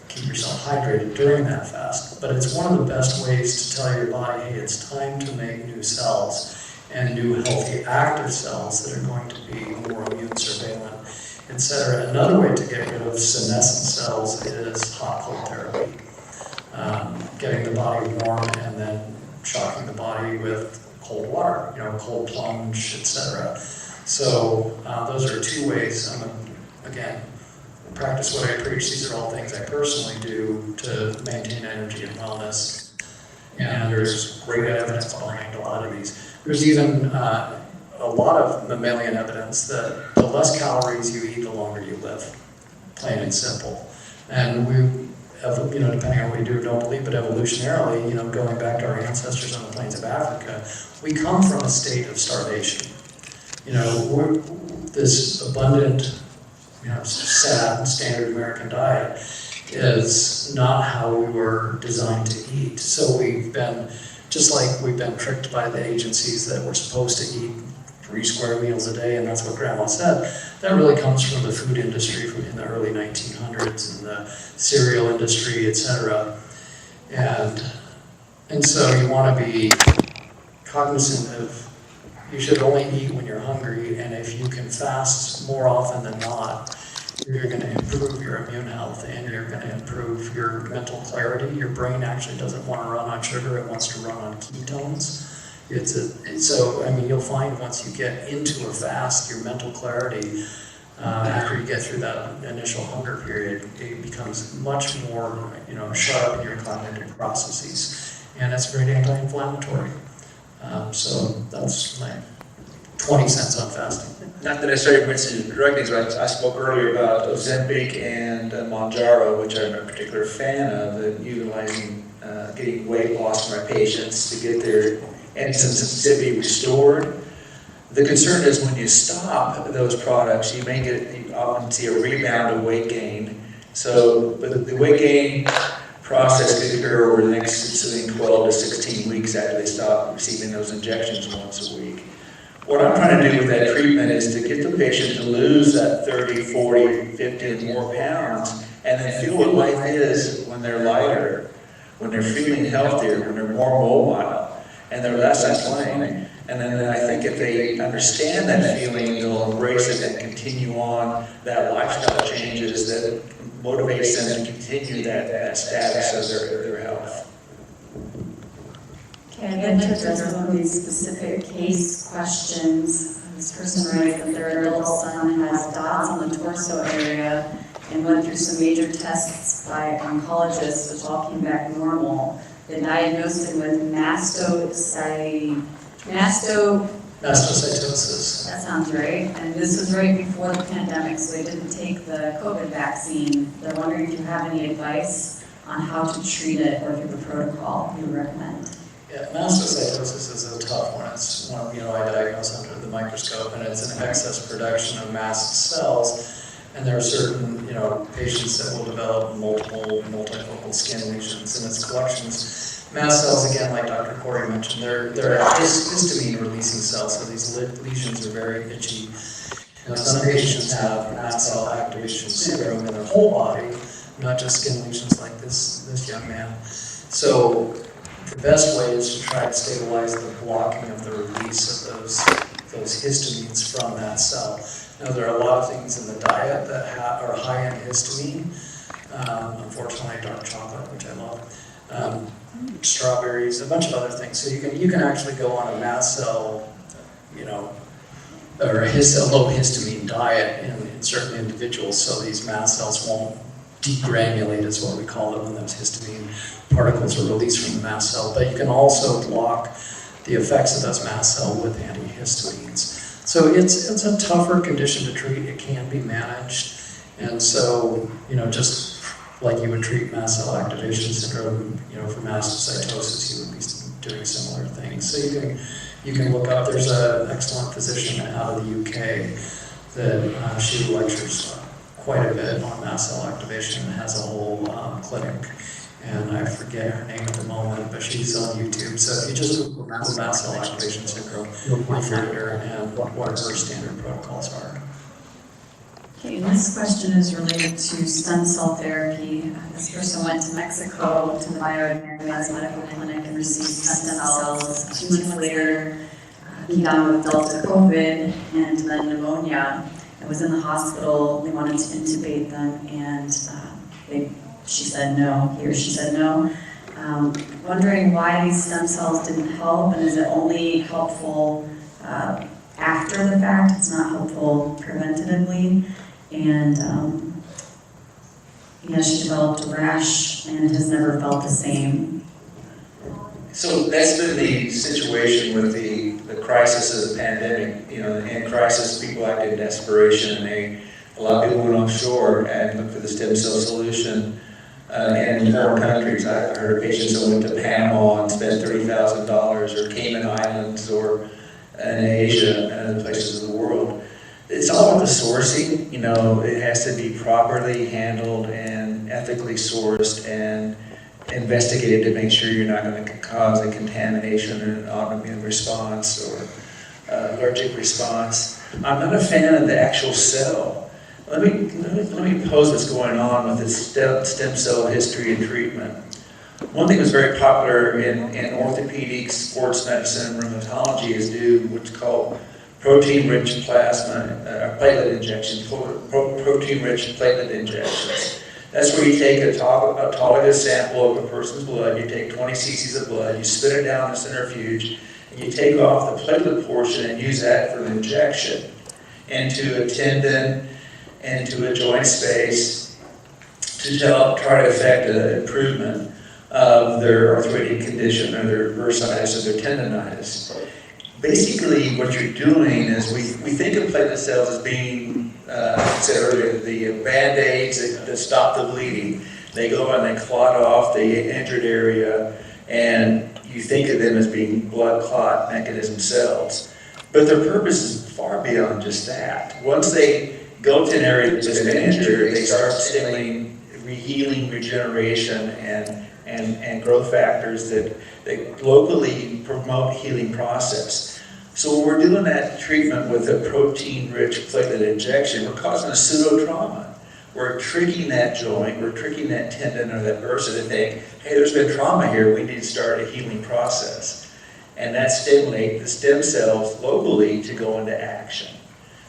keep yourself hydrated during that fast. But it's one of the best ways to tell your body, hey, it's time to make new cells and new healthy active cells that are going to be more immune surveillant, etc. Another way to get rid of senescent cells is hot-cold therapy. Getting the body warm and then shocking the body with cold water, cold plunge, etc. So those are two ways. Again, practice what I preach. These are all things I personally do to maintain energy and wellness. And there's great evidence behind a lot of these. There's even a lot of mammalian evidence that the less calories you eat, the longer you live, plain and simple. And we, depending on what you do or don't believe, but evolutionarily, going back to our ancestors on the plains of Africa, we come from a state of starvation. This abundant, sad standard American diet is not how we were designed to eat. So we've been, just like we've been tricked by the agencies that we're supposed to eat 3 square meals a day, and that's what Grandma said. That really comes from the food industry in the early 1900s and the cereal industry, etc. And so you want to be cognizant of, you should only eat when you're hungry, and if you can fast more often than not, you're going to improve your immune health and you're going to improve your mental clarity. Your brain actually doesn't want to run on sugar, it wants to run on ketones. You'll find once you get into a fast, your mental clarity, after you get through that initial hunger period, it becomes much more, sharp in your cognitive processes, and it's very anti-inflammatory. So that's my 20 cents on fasting. Not that necessarily mentioned drug things, but I spoke earlier about Ozempic and Mounjaro, which I'm a particular fan of, utilizing getting weight loss for my patients to get their enzyme sensitivity restored. The concern is when you stop those products, you often see a rebound of weight gain. But the weight gain process could occur over the next 12 to 16 weeks after they stop receiving those injections once a week. What I'm trying to do with that treatment is to get the patient to lose that 30, 40, 50 and more pounds and then feel what life is when they're lighter, when they're feeling healthier, when they're more mobile, and they're less inflamed. And then I think if they understand that feeling, they'll embrace it and continue on that lifestyle changes that motivates them to continue that status of their health. Okay, I'd like to address one of these specific case questions. This person writes that their adult son has dots on the torso area and went through some major tests by oncologists, which all came back normal. They diagnosed him with Mastocytosis. That sounds right. And this was right before the pandemic, so they didn't take the COVID vaccine. They're wondering if you have any advice on how to treat it or through the protocol you recommend. Yeah, mastocytosis is a tough one. It's one, I diagnose under the microscope, and it's an excess production of mast cells. And there are certain, patients that will develop multifocal skin lesions in its collections. Mast cells, again, like Dr. Kory mentioned, they're histamine-releasing cells, so these lesions are very itchy. Some patients have mast cell activation syndrome in their whole body, not just skin lesions like this young man. So the best way is to try to stabilize the blocking of the release of those histamines from that cell. Now, there are a lot of things in the diet that are high in histamine. Unfortunately, dark chocolate, which I love, strawberries, a bunch of other things. So you can actually go on a mast cell, or a low histamine diet in certain individuals, so these mast cells won't degranulate, is what we call it, when those histamine particles are released from the mast cell. But you can also block the effects of those mast cells with antihistamines. So it's a tougher condition to treat. It can be managed, and so just like you would treat mast cell activation syndrome, for mastocytosis, you would be doing similar things. So you can look up. There's an excellent physician out of the UK that she lectures quite a bit on mast cell activation and has a whole clinic. And I forget her name at the moment, but she's on YouTube. So if you just Google mast cell activation syndrome, you'll find her and what her standard protocols are. Okay, and this question is related to stem cell therapy. This person went to Mexico to the Bioadvanced Medical Clinic and received stem cells. 2 months later, came down with Delta COVID and then pneumonia. I was in the hospital. They wanted to intubate them, and she said no. He or she said no. Wondering why these stem cells didn't help, and is it only helpful after the fact? It's not helpful preventatively. And she developed a rash and has never felt the same. So that's been the situation with the crisis of the pandemic. In crisis, people act in desperation, and a lot of people went offshore and looked for the stem cell solution. And in foreign countries, I heard of patients that went to Panama and spent $30,000, or Cayman Islands, or in Asia and other places of the world. It's all about the sourcing. It has to be properly handled and ethically sourced and investigated to make sure you're not going to cause a contamination or an autoimmune response or allergic response. I'm not a fan of the actual cell. Let me pose what's going on with this stem cell history and treatment. One thing that's very popular in orthopedic, sports medicine, and rheumatology is do what's called protein-rich plasma, platelet injections, protein-rich platelet injections. That's where you take an autologous sample of a person's blood, you take 20 cc's of blood, you spin it down the centrifuge, and you take off the platelet portion and use that for an injection into a tendon, into a joint space, to try to affect an improvement of their arthritic condition or their bursitis or their tendonitis. Basically, what you're doing is we think of platelet cells as being, I said earlier, the band-aids that stop the bleeding. They go and they clot off the injured area, and you think of them as being blood clot mechanism cells. But their purpose is far beyond just that. Once they go to an area that's been injured, they start stimulating healing, regeneration, and growth factors that locally promote healing process. So when we're doing that treatment with a protein-rich platelet injection, we're causing a pseudo-trauma. we're tricking that joint, we're tricking that tendon or that bursa to think, hey, there's been trauma here, we need to start a healing process. And that stimulates the stem cells locally to go into action.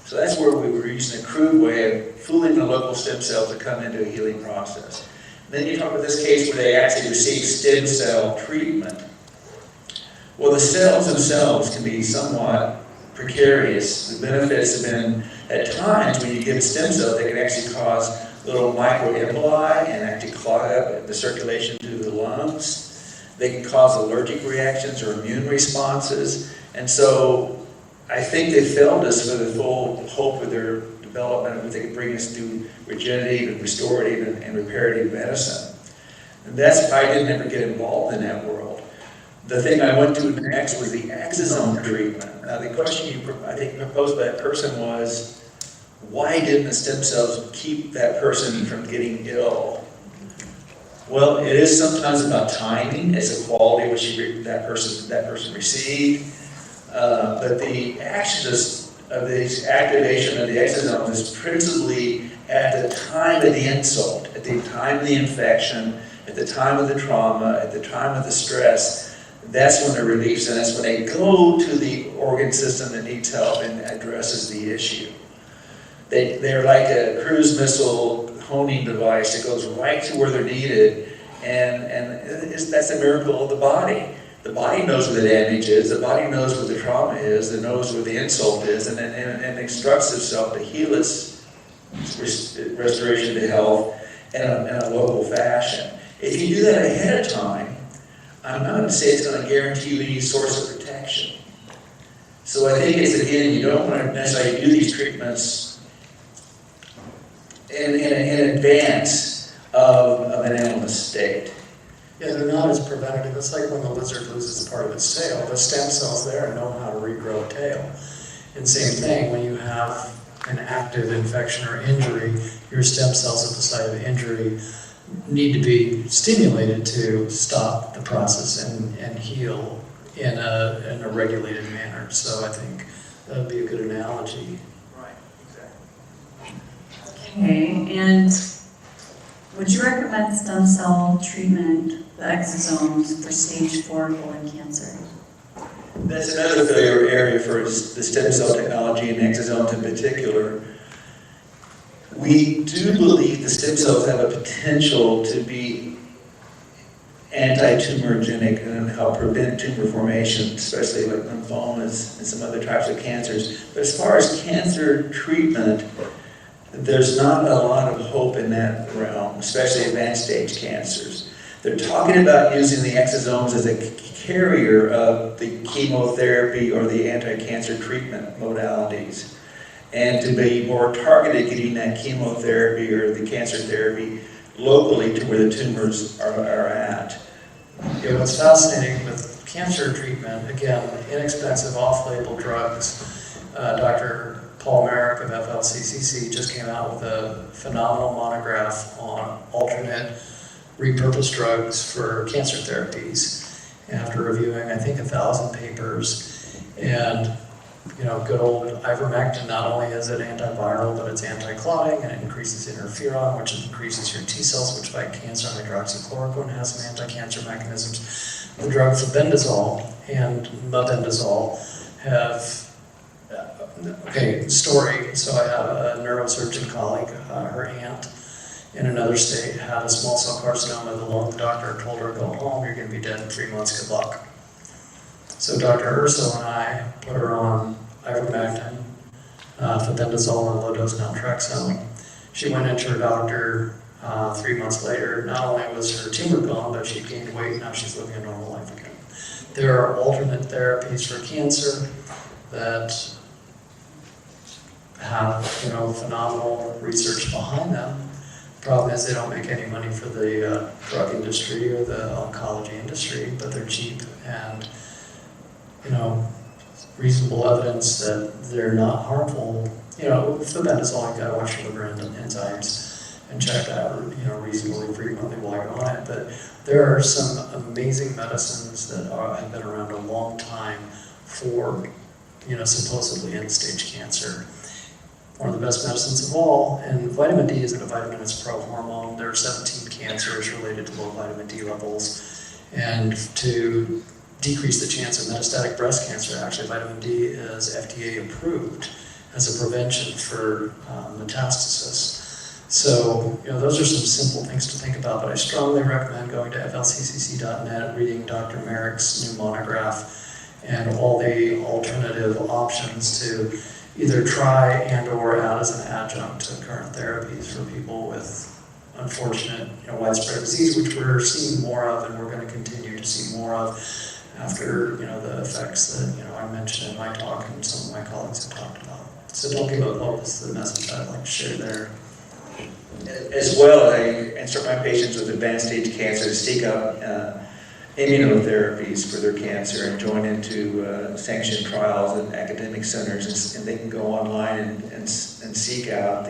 So that's where we were using a crude way of fooling the local stem cells to come into a healing process. Then you talk about this case where they actually receive stem cell treatment. Well, the cells themselves can be somewhat precarious. The benefits have been, at times, when you give a stem cell, they can actually cause little microemboli and actually clog up the circulation to the lungs. They can cause allergic reactions or immune responses. And so I think they failed us for the full hope of their development, if they could bring us to regenerative and restorative and reparative medicine. And that's why I didn't ever get involved in that world. The thing I went to next was the exosome treatment. Now the question I think proposed by that person was, why didn't the stem cells keep that person from getting ill? Well, it is sometimes about timing. It's the quality which that person received. But the actions of the activation of the exosome is principally at the time of the insult, at the time of the infection, at the time of the trauma, at the time of the stress. That's when they're released, and that's when they go to the organ system that needs help and addresses the issue. They're like a cruise missile honing device that goes right to where they're needed, and that's a miracle of the body. The body knows where the damage is, the body knows where the trauma is, it knows where the insult is, and instructs itself to heal its restoration to health in a local fashion. If you do that ahead of time, I'm not going to say it's going to guarantee you any source of protection. So I think it's, again, you don't want to necessarily do these treatments in advance of an illness state. Yeah, they're not as preventative. It's like when the lizard loses part of its tail. The stem cells there know how to regrow a tail. And same thing, when you have an active infection or injury, your stem cells at the site of injury need to be stimulated to stop the process and heal in a regulated manner. So I think that would be a good analogy. Right, exactly. Okay, and would you recommend stem cell treatment, the exosomes, for stage 4 colon cancer? That's another failure area for the stem cell technology and exosomes in particular. We do believe the stem cells have a potential to be anti-tumorigenic and help prevent tumor formation, especially like lymphomas and some other types of cancers. But as far as cancer treatment, there's not a lot of hope in that realm, especially advanced stage cancers. They're talking about using the exosomes as a carrier of the chemotherapy or the anti-cancer treatment modalities, and to be more targeted getting that chemotherapy or the cancer therapy locally to where the tumors are at. Yeah, what's fascinating with cancer treatment, again, inexpensive off-label drugs. Dr. Paul Merrick of FLCCC just came out with a phenomenal monograph on alternate repurposed drugs for cancer therapies after reviewing, I think, 1,000 papers. And you know, good old ivermectin, not only is it antiviral, but it's anti-clotting, and it increases interferon, which increases your T cells, which fight cancer. Hydroxychloroquine has some anti-cancer mechanisms. The drugs febendazole and mebendazole have, story. So I have a neurosurgeon colleague, her aunt in another state had a small cell carcinoma of the lung. The doctor told her, go home, you're going to be dead in 3 months, good luck. So Dr. Urso and I put her on ivermectin, febendazole, and low-dose naltrexone. She went into her doctor 3 months later. Not only was her tumor gone, but she gained weight. Now she's living a normal life again. There are alternate therapies for cancer that have, phenomenal research behind them. Problem is they don't make any money for the drug industry or the oncology industry, but they're cheap and reasonable evidence that they're not harmful. Febendazole, you gotta watch your liver enzymes and check that, reasonably frequently while you're on it. But there are some amazing medicines that have been around a long time for, supposedly end-stage cancer. one of the best medicines of all. And vitamin D isn't a vitamin, it's a pro-hormone. There are 17 cancers related to low vitamin D levels. And to decrease the chance of metastatic breast cancer, actually vitamin D is FDA approved as a prevention for metastasis. So, those are some simple things to think about, but I strongly recommend going to flccc.net, reading Dr. Merrick's new monograph, and all the alternative options to either try and or add as an adjunct to current therapies for people with unfortunate, widespread disease, which we're seeing more of, and we're going to continue to see more of after, the effects that, I mentioned in my talk and some of my colleagues have talked about. So don't give up hope is the message I'd like to share there. As well, I instruct my patients with advanced stage cancer to seek out immunotherapies for their cancer and join into sanctioned trials in academic centers, and they can go online and seek out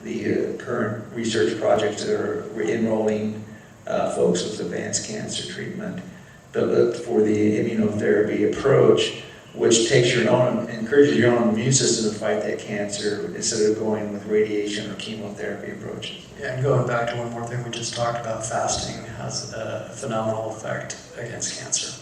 the current research projects that are enrolling folks with advanced cancer treatment. But look for the immunotherapy approach, which encourages your own immune system to fight that cancer instead of going with radiation or chemotherapy approaches. Yeah, and going back to one more thing we just talked about, fasting has a phenomenal effect against cancer.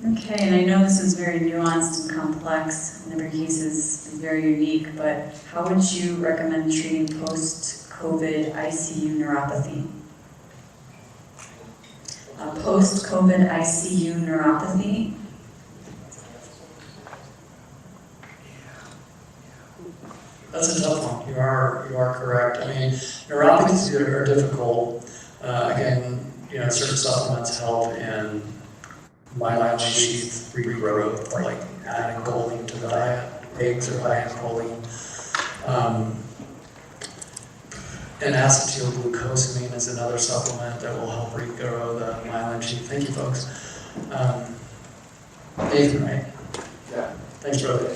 Okay, and I know this is very nuanced and complex, and every case is very unique, but how would you recommend treating post-COVID ICU neuropathy? Post-COVID ICU neuropathy. That's a tough one. You are correct. I mean, neuropathies are difficult. Again, certain supplements help in myelin sheath regrowth, like adding choline to the diet. Eggs are high in choline. And acetylglucosamine is another supplement that will help regrow the myelin sheath. Thank you, folks. Nathan, right? Yeah. Thanks, brother.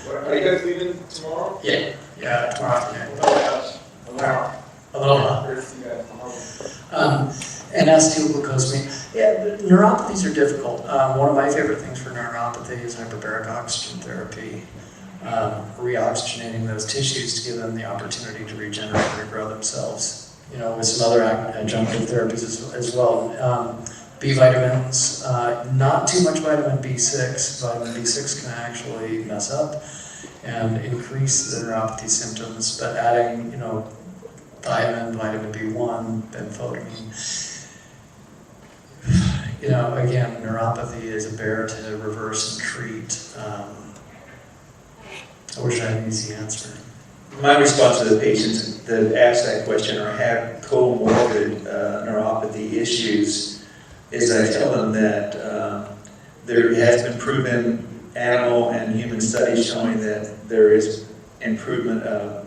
Are you guys leaving tomorrow? Yeah, tomorrow afternoon. Aloha. And acetylglucosamine. Yeah, but neuropathies are difficult. One of my favorite things for neuropathy is hyperbaric oxygen therapy. Reoxygenating those tissues to give them the opportunity to regenerate and regrow themselves. With some other adjunctive therapies as well. B vitamins, not too much vitamin B6. Vitamin B6 can actually mess up and increase the neuropathy symptoms, but adding, thiamine, vitamin B1, benfotiamine. Again, neuropathy is a bear to reverse and treat. I wish I had an easy answer. My response to the patients that ask that question or have comorbid neuropathy issues is I tell them that there has been proven animal and human studies showing that there is improvement of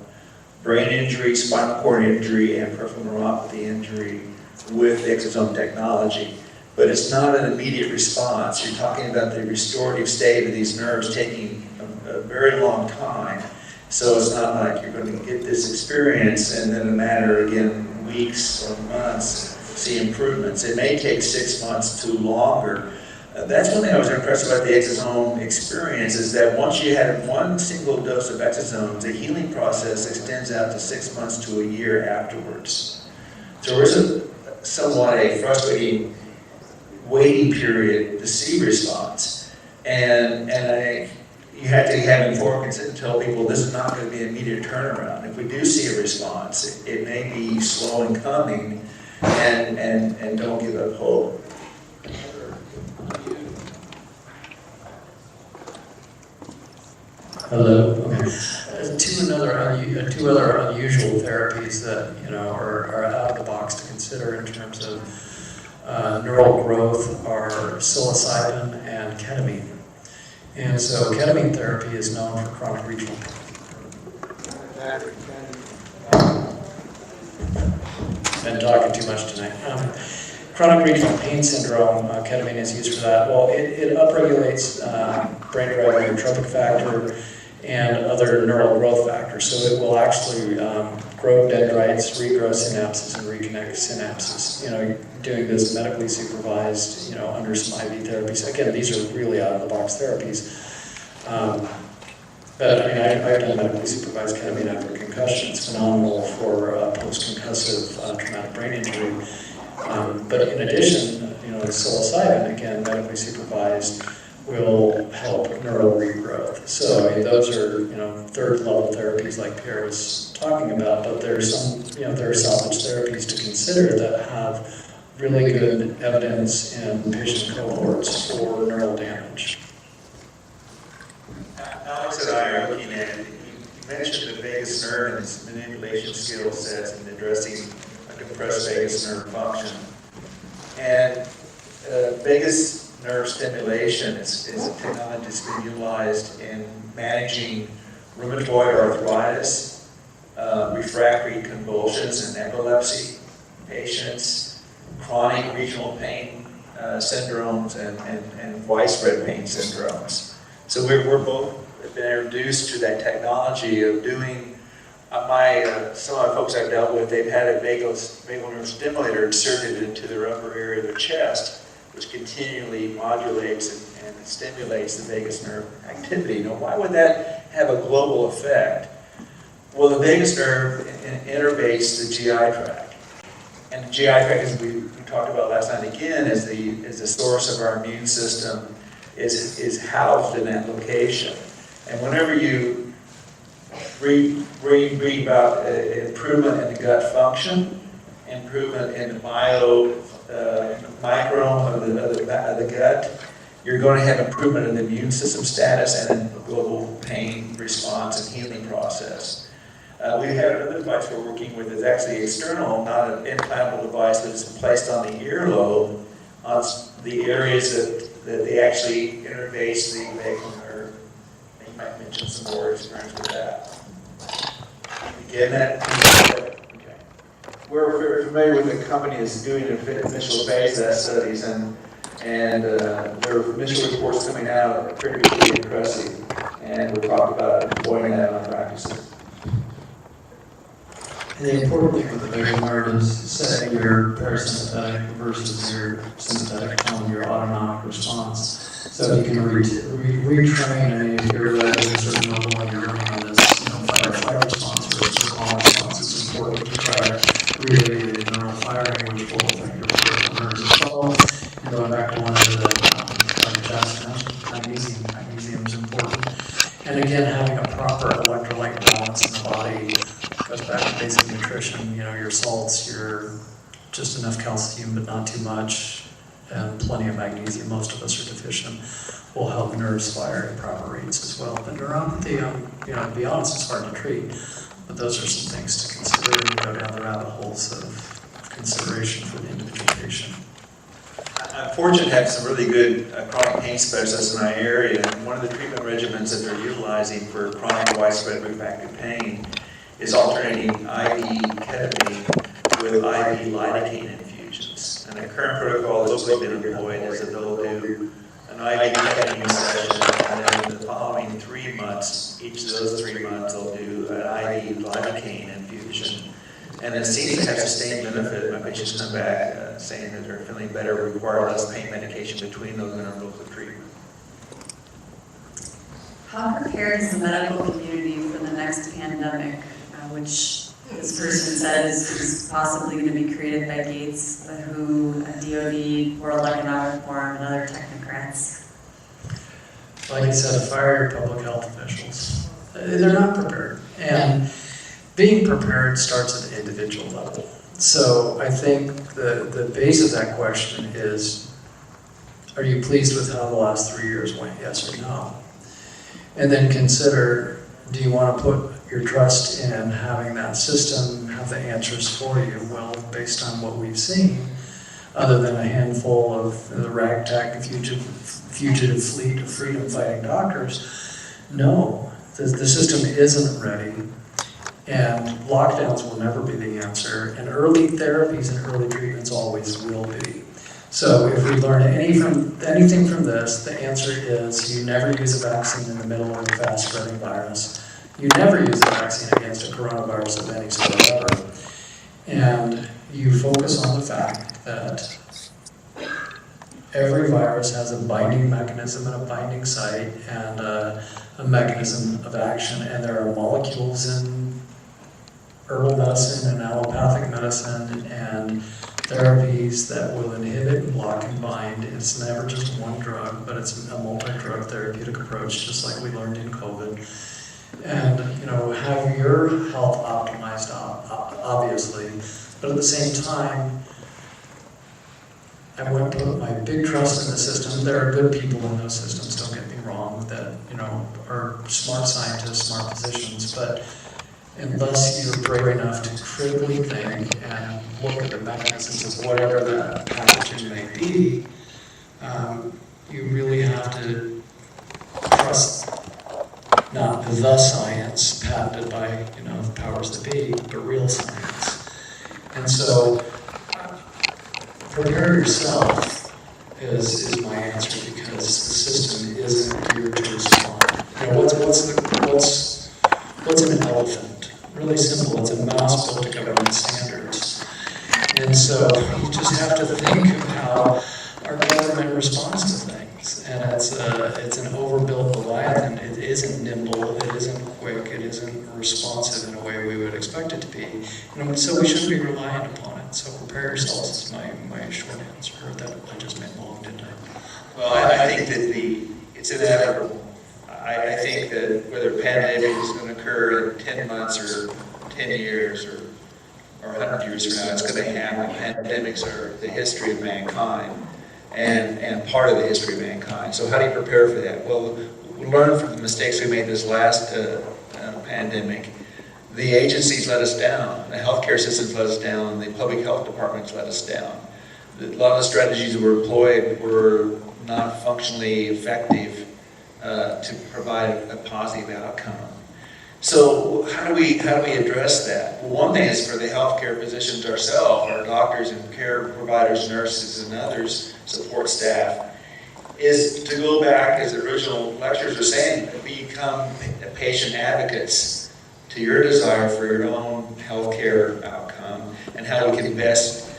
brain injury, spinal cord injury, and peripheral neuropathy injury with exosome technology. But it's not an immediate response. You're talking about the restorative state of these nerves taking a very long time. So it's not like you're going to get this experience and then in a matter of, again, weeks or months, see improvements. It may take 6 months to longer. That's one thing I was impressed about the exosome experience is that once you had one single dose of exosomes, the healing process extends out to 6 months to a year afterwards. So there is somewhat a frustrating waiting period to see response. And you have to have informed consent and tell people this is not going to be an immediate turnaround. If we do see a response, it may be slow in coming, and don't give up hope. Hello. Okay. Two other unusual therapies that are out of the box to consider in terms of neural growth are psilocybin and ketamine. And so ketamine therapy is known for chronic regional. Been talking too much tonight. Chronic regional pain syndrome, ketamine is used for that. Well, it upregulates brain-derived neurotrophic factor and other neural growth factors. So it will actually grow dendrites, regrow synapses, and reconnect synapses. Doing this medically supervised, under some IV therapies. Again, these are really out-of-the-box therapies. But I mean, I've done medically supervised ketamine after concussion. It's phenomenal for post-concussive traumatic brain injury. But in addition, psilocybin, again, medically supervised, will help neural regrowth. So I mean, those are third level therapies like Pierre was talking about. But there's some there are salvage therapies to consider that have really good evidence in patient cohorts for neural damage. Alex and I are looking at, you mentioned the vagus nerve and its manipulation skill sets in addressing a compressed vagus nerve function. And vagus nerve stimulation is a technology that's been utilized in managing rheumatoid arthritis, refractory convulsions in epilepsy patients, chronic regional pain syndromes, and widespread pain syndromes. So we're both been introduced to that technology of doing, some of the folks I've dealt with, they've had a vagal nerve stimulator inserted into their upper area of their chest, which continually modulates and stimulates the vagus nerve activity. Now, why would that have a global effect? Well, the vagus nerve innervates the GI tract. And the GI tract, as we talked about last night again, is the source of our immune system, is housed in that location. And whenever you read about improvement in the gut function, improvement in the microbiome of the gut, you're going to have improvement in the immune system status and in the global pain response and healing process. We have another device we're working with that's actually external, not an implantable device, but it's placed on the earlobe, on the areas that they actually interface the vagal nerve. You might mention some more experience with that. Again, okay. We're familiar with the company that's doing initial phase studies, and their initial reports coming out are pretty impressive, and we'll talk about deploying that on practices. And the important thing with the vagal nerve is setting your parasympathetic versus your sympathetic tone, your autonomic response. So you can retrain, and if you're at a certain level when you're running on this fight or flight response versus calm response, it's important to try to relay the neural firing, which will affect your peripheral nerves as well. And going back to one of the Jess mentioned, magnesium is important. And again, having a proper electrolyte balance in the body goes back to basic nutrition, your salts, your just enough calcium but not too much, and plenty of magnesium. Most of us are deficient. Will help nerves fire at proper rates as well. But neuropathy, to be honest, it's hard to treat. But those are some things to consider and go down the rabbit holes of consideration for the individual patient. I'm fortunate to have some really good chronic pain specialists in my area, and one of the treatment regimens that they're utilizing for chronic widespread refractory pain is alternating IV ketamine with IV lidocaine infusions. And the current protocol that's been employed is that they'll do an IV ketamine session, and then in the following 3 months, each of those 3 months, they'll do an IV lidocaine infusion. And it seems to have sustained benefit. My patients come back saying that they're feeling better, require less pain medication between those intervals of treatment. How prepared is the medical community for the next pandemic, which this person said is possibly going to be created by Gates, the WHO, DOD, World Economic Forum, and other technocrats? Like I said, fire your public health officials. They're not prepared. And being prepared starts at the individual level. So I think the base of that question is, are you pleased with how the last 3 years went, yes or no? And then consider, do you want to put your trust in having that system have the answers for you? Well, based on what we've seen, other than a handful of the ragtag fugitive fleet of freedom-fighting doctors, no, the system isn't ready. And lockdowns will never be the answer, and early therapies and early treatments always will be. So if we learn anything from this, the answer is you never use a vaccine in the middle of a fast-spreading virus. You never use a vaccine against a coronavirus of any sort ever. And you focus on the fact that every virus has a binding mechanism and a binding site and a mechanism of action, and there are molecules in herbal medicine and allopathic medicine and therapies that will inhibit and block and bind. It's never just one drug, but it's a multi-drug therapeutic approach, just like we learned in COVID. And, you know, have your health optimized, obviously, but at the same time, I wouldn't put my big trust in the system. There are good people in those systems, don't get me wrong, that, you know, are smart scientists, smart physicians, but unless you're brave enough to critically think and look at the mechanisms of whatever that pathogen may be, you really have to trust not the science patented by, you know, the powers that be, but real science. And so, prepare yourself is my answer, because the system isn't geared to respond. You know, what's an elephant? Really simple. It's a mouse built to government standards. And so you just have to think of how our government responds to things. And it's an overbuilt Leviathan. It isn't nimble, it isn't quick, it isn't responsive in a way we would expect it to be. And so we shouldn't be reliant upon it. So prepare yourselves is my short answer. That I just made long, didn't I? Well, I think that it's inevitable. I think that whether a pandemic is going to occur in 10 months or 10 years or 100 years from now, it's going to happen. Pandemics are the history of mankind and part of the history of mankind. So how do you prepare for that? Well, we learned from the mistakes we made this last pandemic. The agencies let us down. The healthcare systems let us down. The public health departments let us down. A lot of the strategies that were employed were not functionally effective to provide a positive outcome. So how do we address that? Well, one thing is for the healthcare physicians ourselves, our doctors and care providers, nurses and others, support staff, is to go back, as the original lectures were saying, become patient advocates to your desire for your own healthcare outcome and how we can best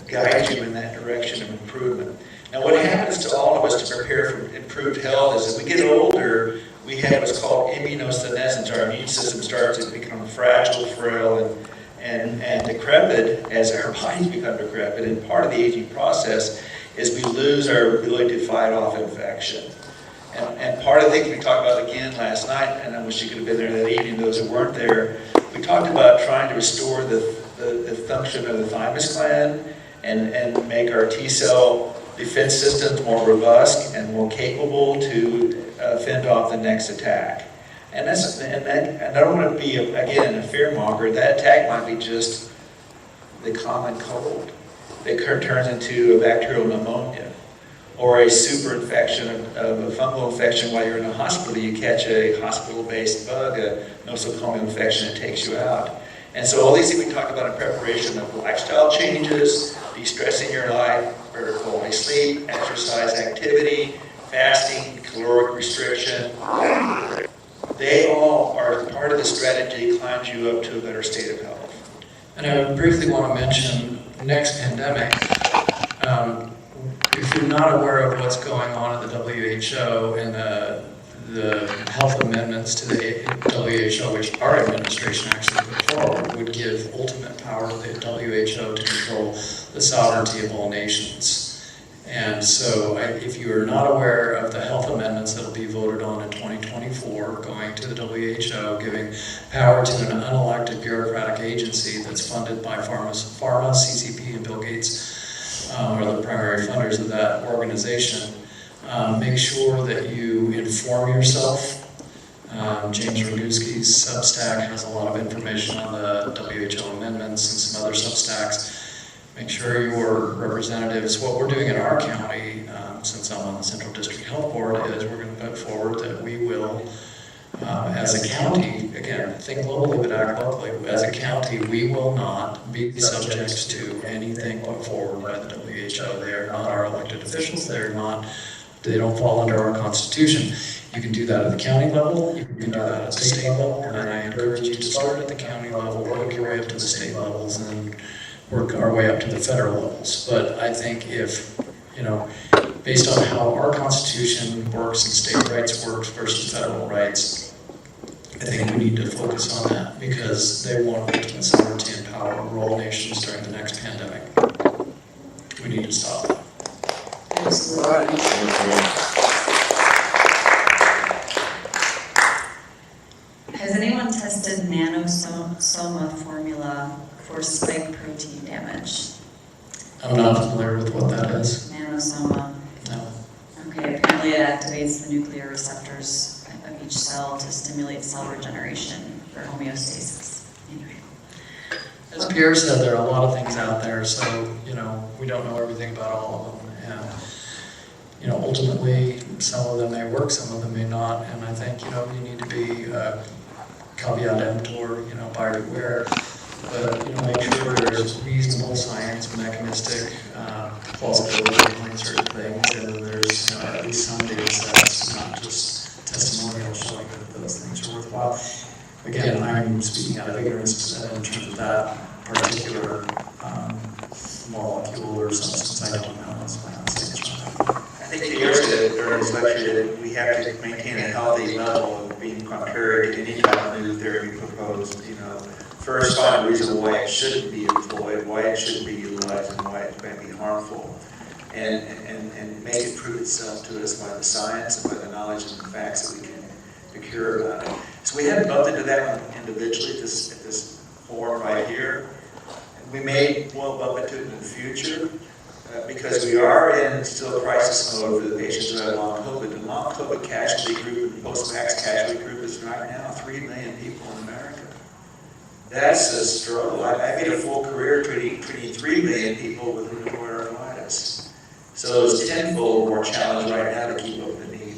guide you in that direction of improvement. Now, what happens to all of us to prepare for improved health is as we get older, we have what's called immunosenescence. Our immune system starts to become fragile, frail, and decrepit as our bodies become decrepit. And part of the aging process is we lose our ability to fight off infection. And part of the things we talked about again last night, and I wish you could have been there that evening, those who weren't there, we talked about trying to restore the function of the thymus gland and make our T-cell defense systems more robust and more capable to fend off the next attack. And I don't want to be, again, a fearmonger. That attack might be just the common cold that turns into a bacterial pneumonia, or a super infection of a fungal infection while you're in a hospital. You catch a hospital-based bug, a nosocomial infection, that takes you out. And so all these things we talk about in preparation of lifestyle changes, de-stressing your life, better quality sleep, exercise activity, fasting, caloric restriction, they all are part of the strategy that climbs you up to a better state of health. And I would briefly want to mention next pandemic. If you're not aware of what's going on at the WHO and the health amendments to the WHO, which our administration actually put forward, would give ultimate power to the WHO to control the sovereignty of all nations. And so if you are not aware of the health amendments that will be voted on in 2024, going to the WHO, giving power to an unelected bureaucratic agency that's funded by pharma, CCP, and Bill Gates, are the primary funders of that organization, make sure that you inform yourself. James Rogowski's Substack has a lot of information on the WHO amendments and some other Substacks. Make sure your representatives, what we're doing in our county, since I'm on the Central District Health Board, is we're going to put forward that we will, as a county, again, think globally but act locally, as a county, we will not be subject to anything put forward by the WHO. They are not our elected officials, they don't fall under our Constitution. You can do that at the county level, you can do that at the state level, and I encourage you to start at the county level, work your way up to the state levels, and work our way up to the federal levels. But I think if based on how our Constitution works and state rights works versus federal rights, I think we need to focus on that because they want ultimate sovereignty and power over all nations during the next pandemic. We need to stop that. Has anyone tested nanosoma formula for spike protein damage? I'm not familiar with what that is. Nanosoma. No. Okay, apparently it activates the nuclear receptors of each cell to stimulate cell regeneration for homeostasis. Anyway. As Pierre said, there are a lot of things out there, so, we don't know everything about all of them. And, ultimately, some of them may work, some of them may not. And I think, you need to be caveat emptor, buyer beware. But, make sure there's reasonable science, mechanistic plausibility behind certain things, and then there's at least some data sets, not just testimonials showing that those things are worthwhile. Again, I'm speaking out of ignorance in terms of that particular molecule or substance. I don't know. That's my honest answer. I think Pierre said during his lecture that we have to maintain a healthy level of being contrary to any type of new therapy proposed. First, find a reason why it shouldn't be employed, why it shouldn't be utilized, and why it may be harmful, and make it prove itself to us by the science and by the knowledge and the facts that we can procure about it. So we haven't bumped into that one individually at this forum right here. We may well bump into it in the future because we are in still crisis mode for the patients who have long COVID. The long COVID casualty group and post-vax casualty group is right now 3 million people in America. That's a struggle. I made a full career treating 3 million people with rheumatoid arthritis. So it's tenfold more challenge right now to keep up with the need.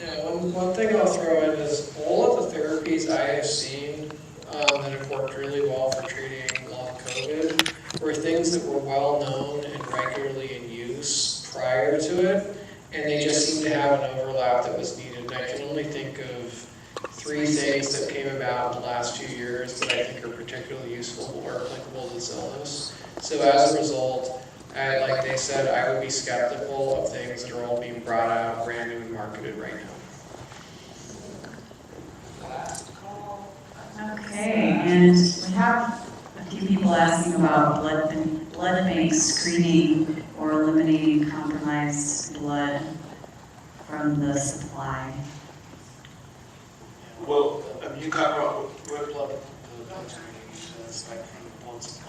Yeah, one thing I'll throw in is all of the therapies I have seen that have worked really well for treating long COVID were things that were well known and regularly in use prior to it, and they just seem to have an overlap that was needed. And I can only think of 3 things that came about in the last few years that I think are particularly useful or applicable to this illness. So as a result, like they said, I would be skeptical of things that are all being brought out, brand new and marketed right now. Okay, and we have a few people asking about blood bank screening or eliminating compromised blood from the supply. Well, you talk about what blood screening.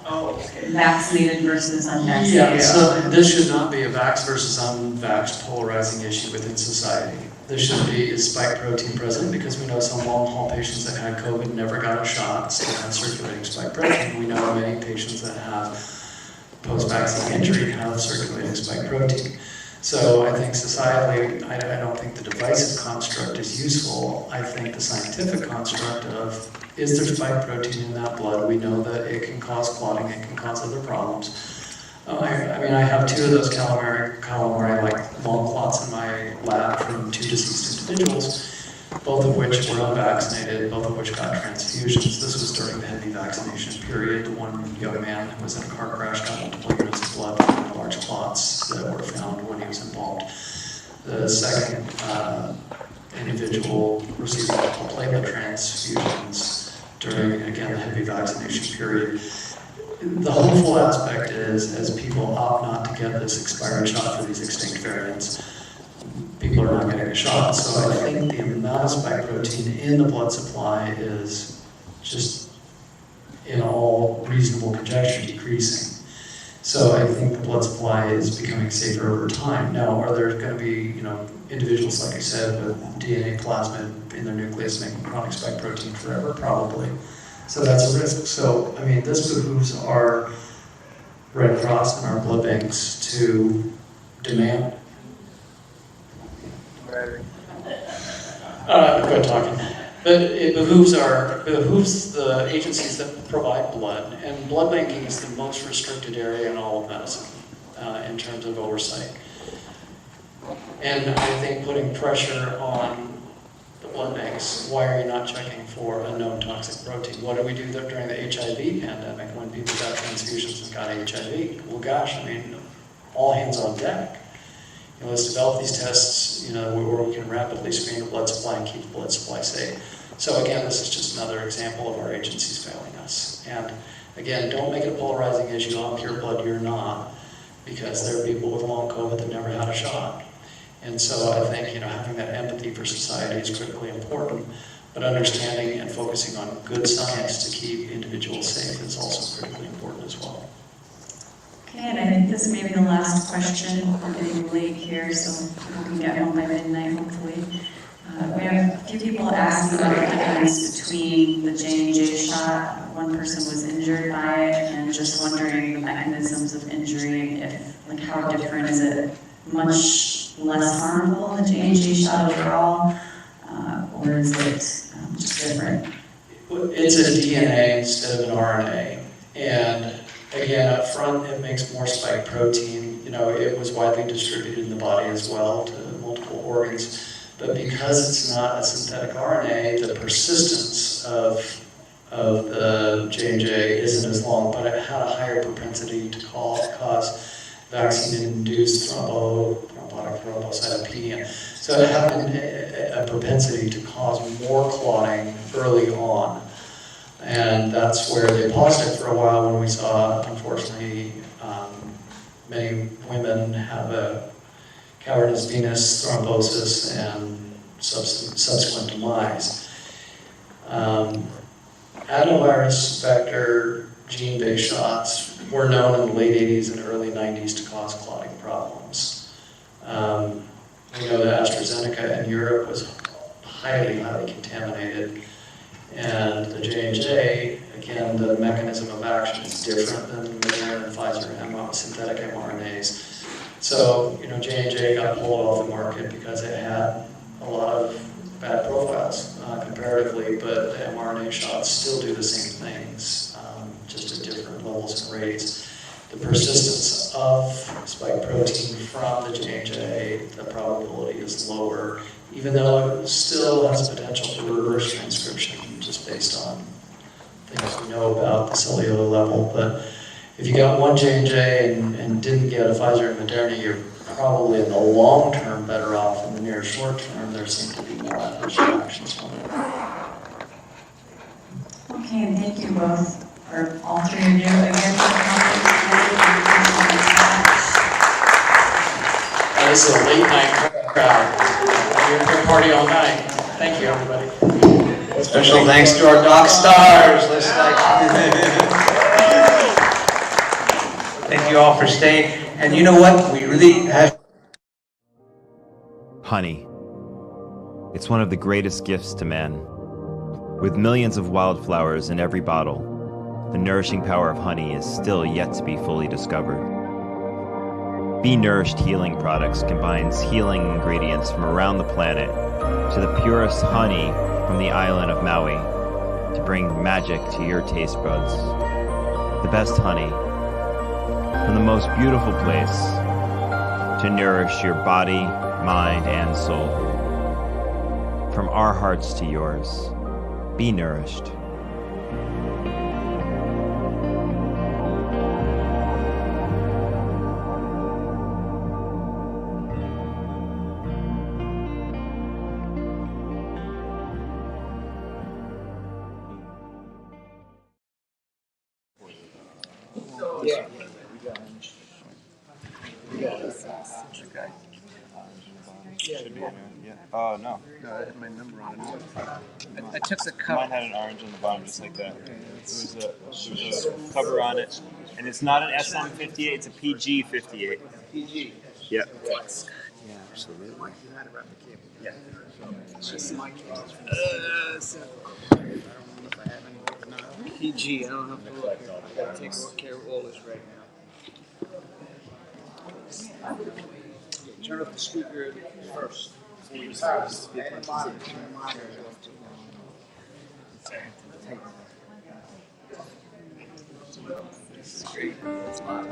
Oh, okay. Vaccinated versus unvaccinated. Yeah, so this should not be a vax versus unvaxxed polarizing issue within society. There should be is spike protein present because we know some long-haul patients that had COVID never got a shot, still have circulating spike protein. We know many patients that have post-vaccine injury have circulating spike protein. So I think societally, I don't think the divisive construct is useful. I think the scientific construct of, is there spike protein in that blood? We know that it can cause clotting, it can cause other problems. I mean, I have 2 of those calamari like long clots in my lab from 2 deceased individuals, both of which were unvaccinated, both of which got transfusions. This was during the heavy vaccination period. The one young man who was in a car crash got multiple units of blood from large clots that were found when he was involved. The second individual received multiple platelet transfusions during, again, the heavy vaccination period. The hopeful aspect is, as people opt not to get this expired shot for these extinct variants, people are not getting a shot. So I think the amount of spike protein in the blood supply is just, in all reasonable conjecture, decreasing. So I think the blood supply is becoming safer over time. Now, are there going to be, individuals, like I said, with DNA plasmid in their nucleus making chronic spike protein forever? Probably. So that's a risk. So, I mean, this behooves our Red Cross and our blood banks to demand. Quit talking. But it behooves the agencies that provide blood, and blood banking is the most restricted area in all of medicine in terms of oversight. And I think putting pressure on the blood banks, why are you not checking for a known toxic protein? What did we do during the HIV pandemic when people got transfusions and got HIV? Well, gosh, I mean, all hands on deck. let's develop these tests, where we can rapidly screen the blood supply and keep the blood supply safe. So again, this is just another example of our agencies failing us. And again, don't make it a polarizing issue. I'm pure blood, you're not, because there are people with long COVID that never had a shot. And so I think, having that empathy for society is critically important, but understanding and focusing on good science to keep individuals safe is also critically important as well. Okay, and I think this may be the last question. We're getting late here, so people can get home by midnight, hopefully. We have a few people asking about the difference between the J&J shot. One person was injured by it, and just wondering the mechanisms of injury. How different is it? Much less harmful, the J&J shot overall, or is it just different? It's a DNA instead of an RNA, and again, up front, it makes more spike protein. It was widely distributed in the body as well to multiple organs. But because it's not a synthetic RNA, the persistence of the J&J isn't as long, but it had a higher propensity to cause vaccine-induced thrombotic thrombocytopenia. So it had a propensity to cause more clotting early on. And that's where they paused it for a while when we saw, unfortunately, many women have a cavernous venous thrombosis and subsequent demise. Adenovirus vector gene-based shots were known in the late 80s and early 90s to cause clotting problems. We know that AstraZeneca in Europe was highly, highly contaminated. And the J&J, again, the mechanism of action is different than Moderna and Pfizer synthetic mRNAs. So, J&J got pulled off the market because it had a lot of bad profiles comparatively, but the mRNA shots still do the same things, just at different levels and rates. The persistence of spike protein from the J&J, the probability is lower, even though it still has potential for reverse transcription, just based on things we know about the cellular level. But if you got one J&J and didn't get a Pfizer and Moderna, you're probably in the long term better off. In the near short term, there seem to be more adverse reactions from it. Okay, and thank you both, or all three of you, again for coming today. This is a late night crowd. We're going to party all night. Thank you, everybody. Special thanks to our Doc Stars. Thank you all for staying. And you know what? We really have... Honey. It's one of the greatest gifts to man. With millions of wildflowers in every bottle, the nourishing power of honey is still yet to be fully discovered. Be Nourished Healing Products combines healing ingredients from around the planet to the purest honey from the island of Maui to bring magic to your taste buds. The best honey from the most beautiful place to nourish your body, mind, and soul. From our hearts to yours, be nourished. Yeah. Should be in there. Yeah. Oh, no. No, I had my number on it. I took the cover. Mine had an orange on the bottom, just like that. There was a cover on it, and it's not an SM58, it's a PG58. PG. Yep. Yeah, absolutely. You had it right on the cable. Yeah. It's just my case. So, I don't know if I have any or not. PG, I don't have to look. I gotta take care of all this right now. Turn off the speaker first. This is great. It's live.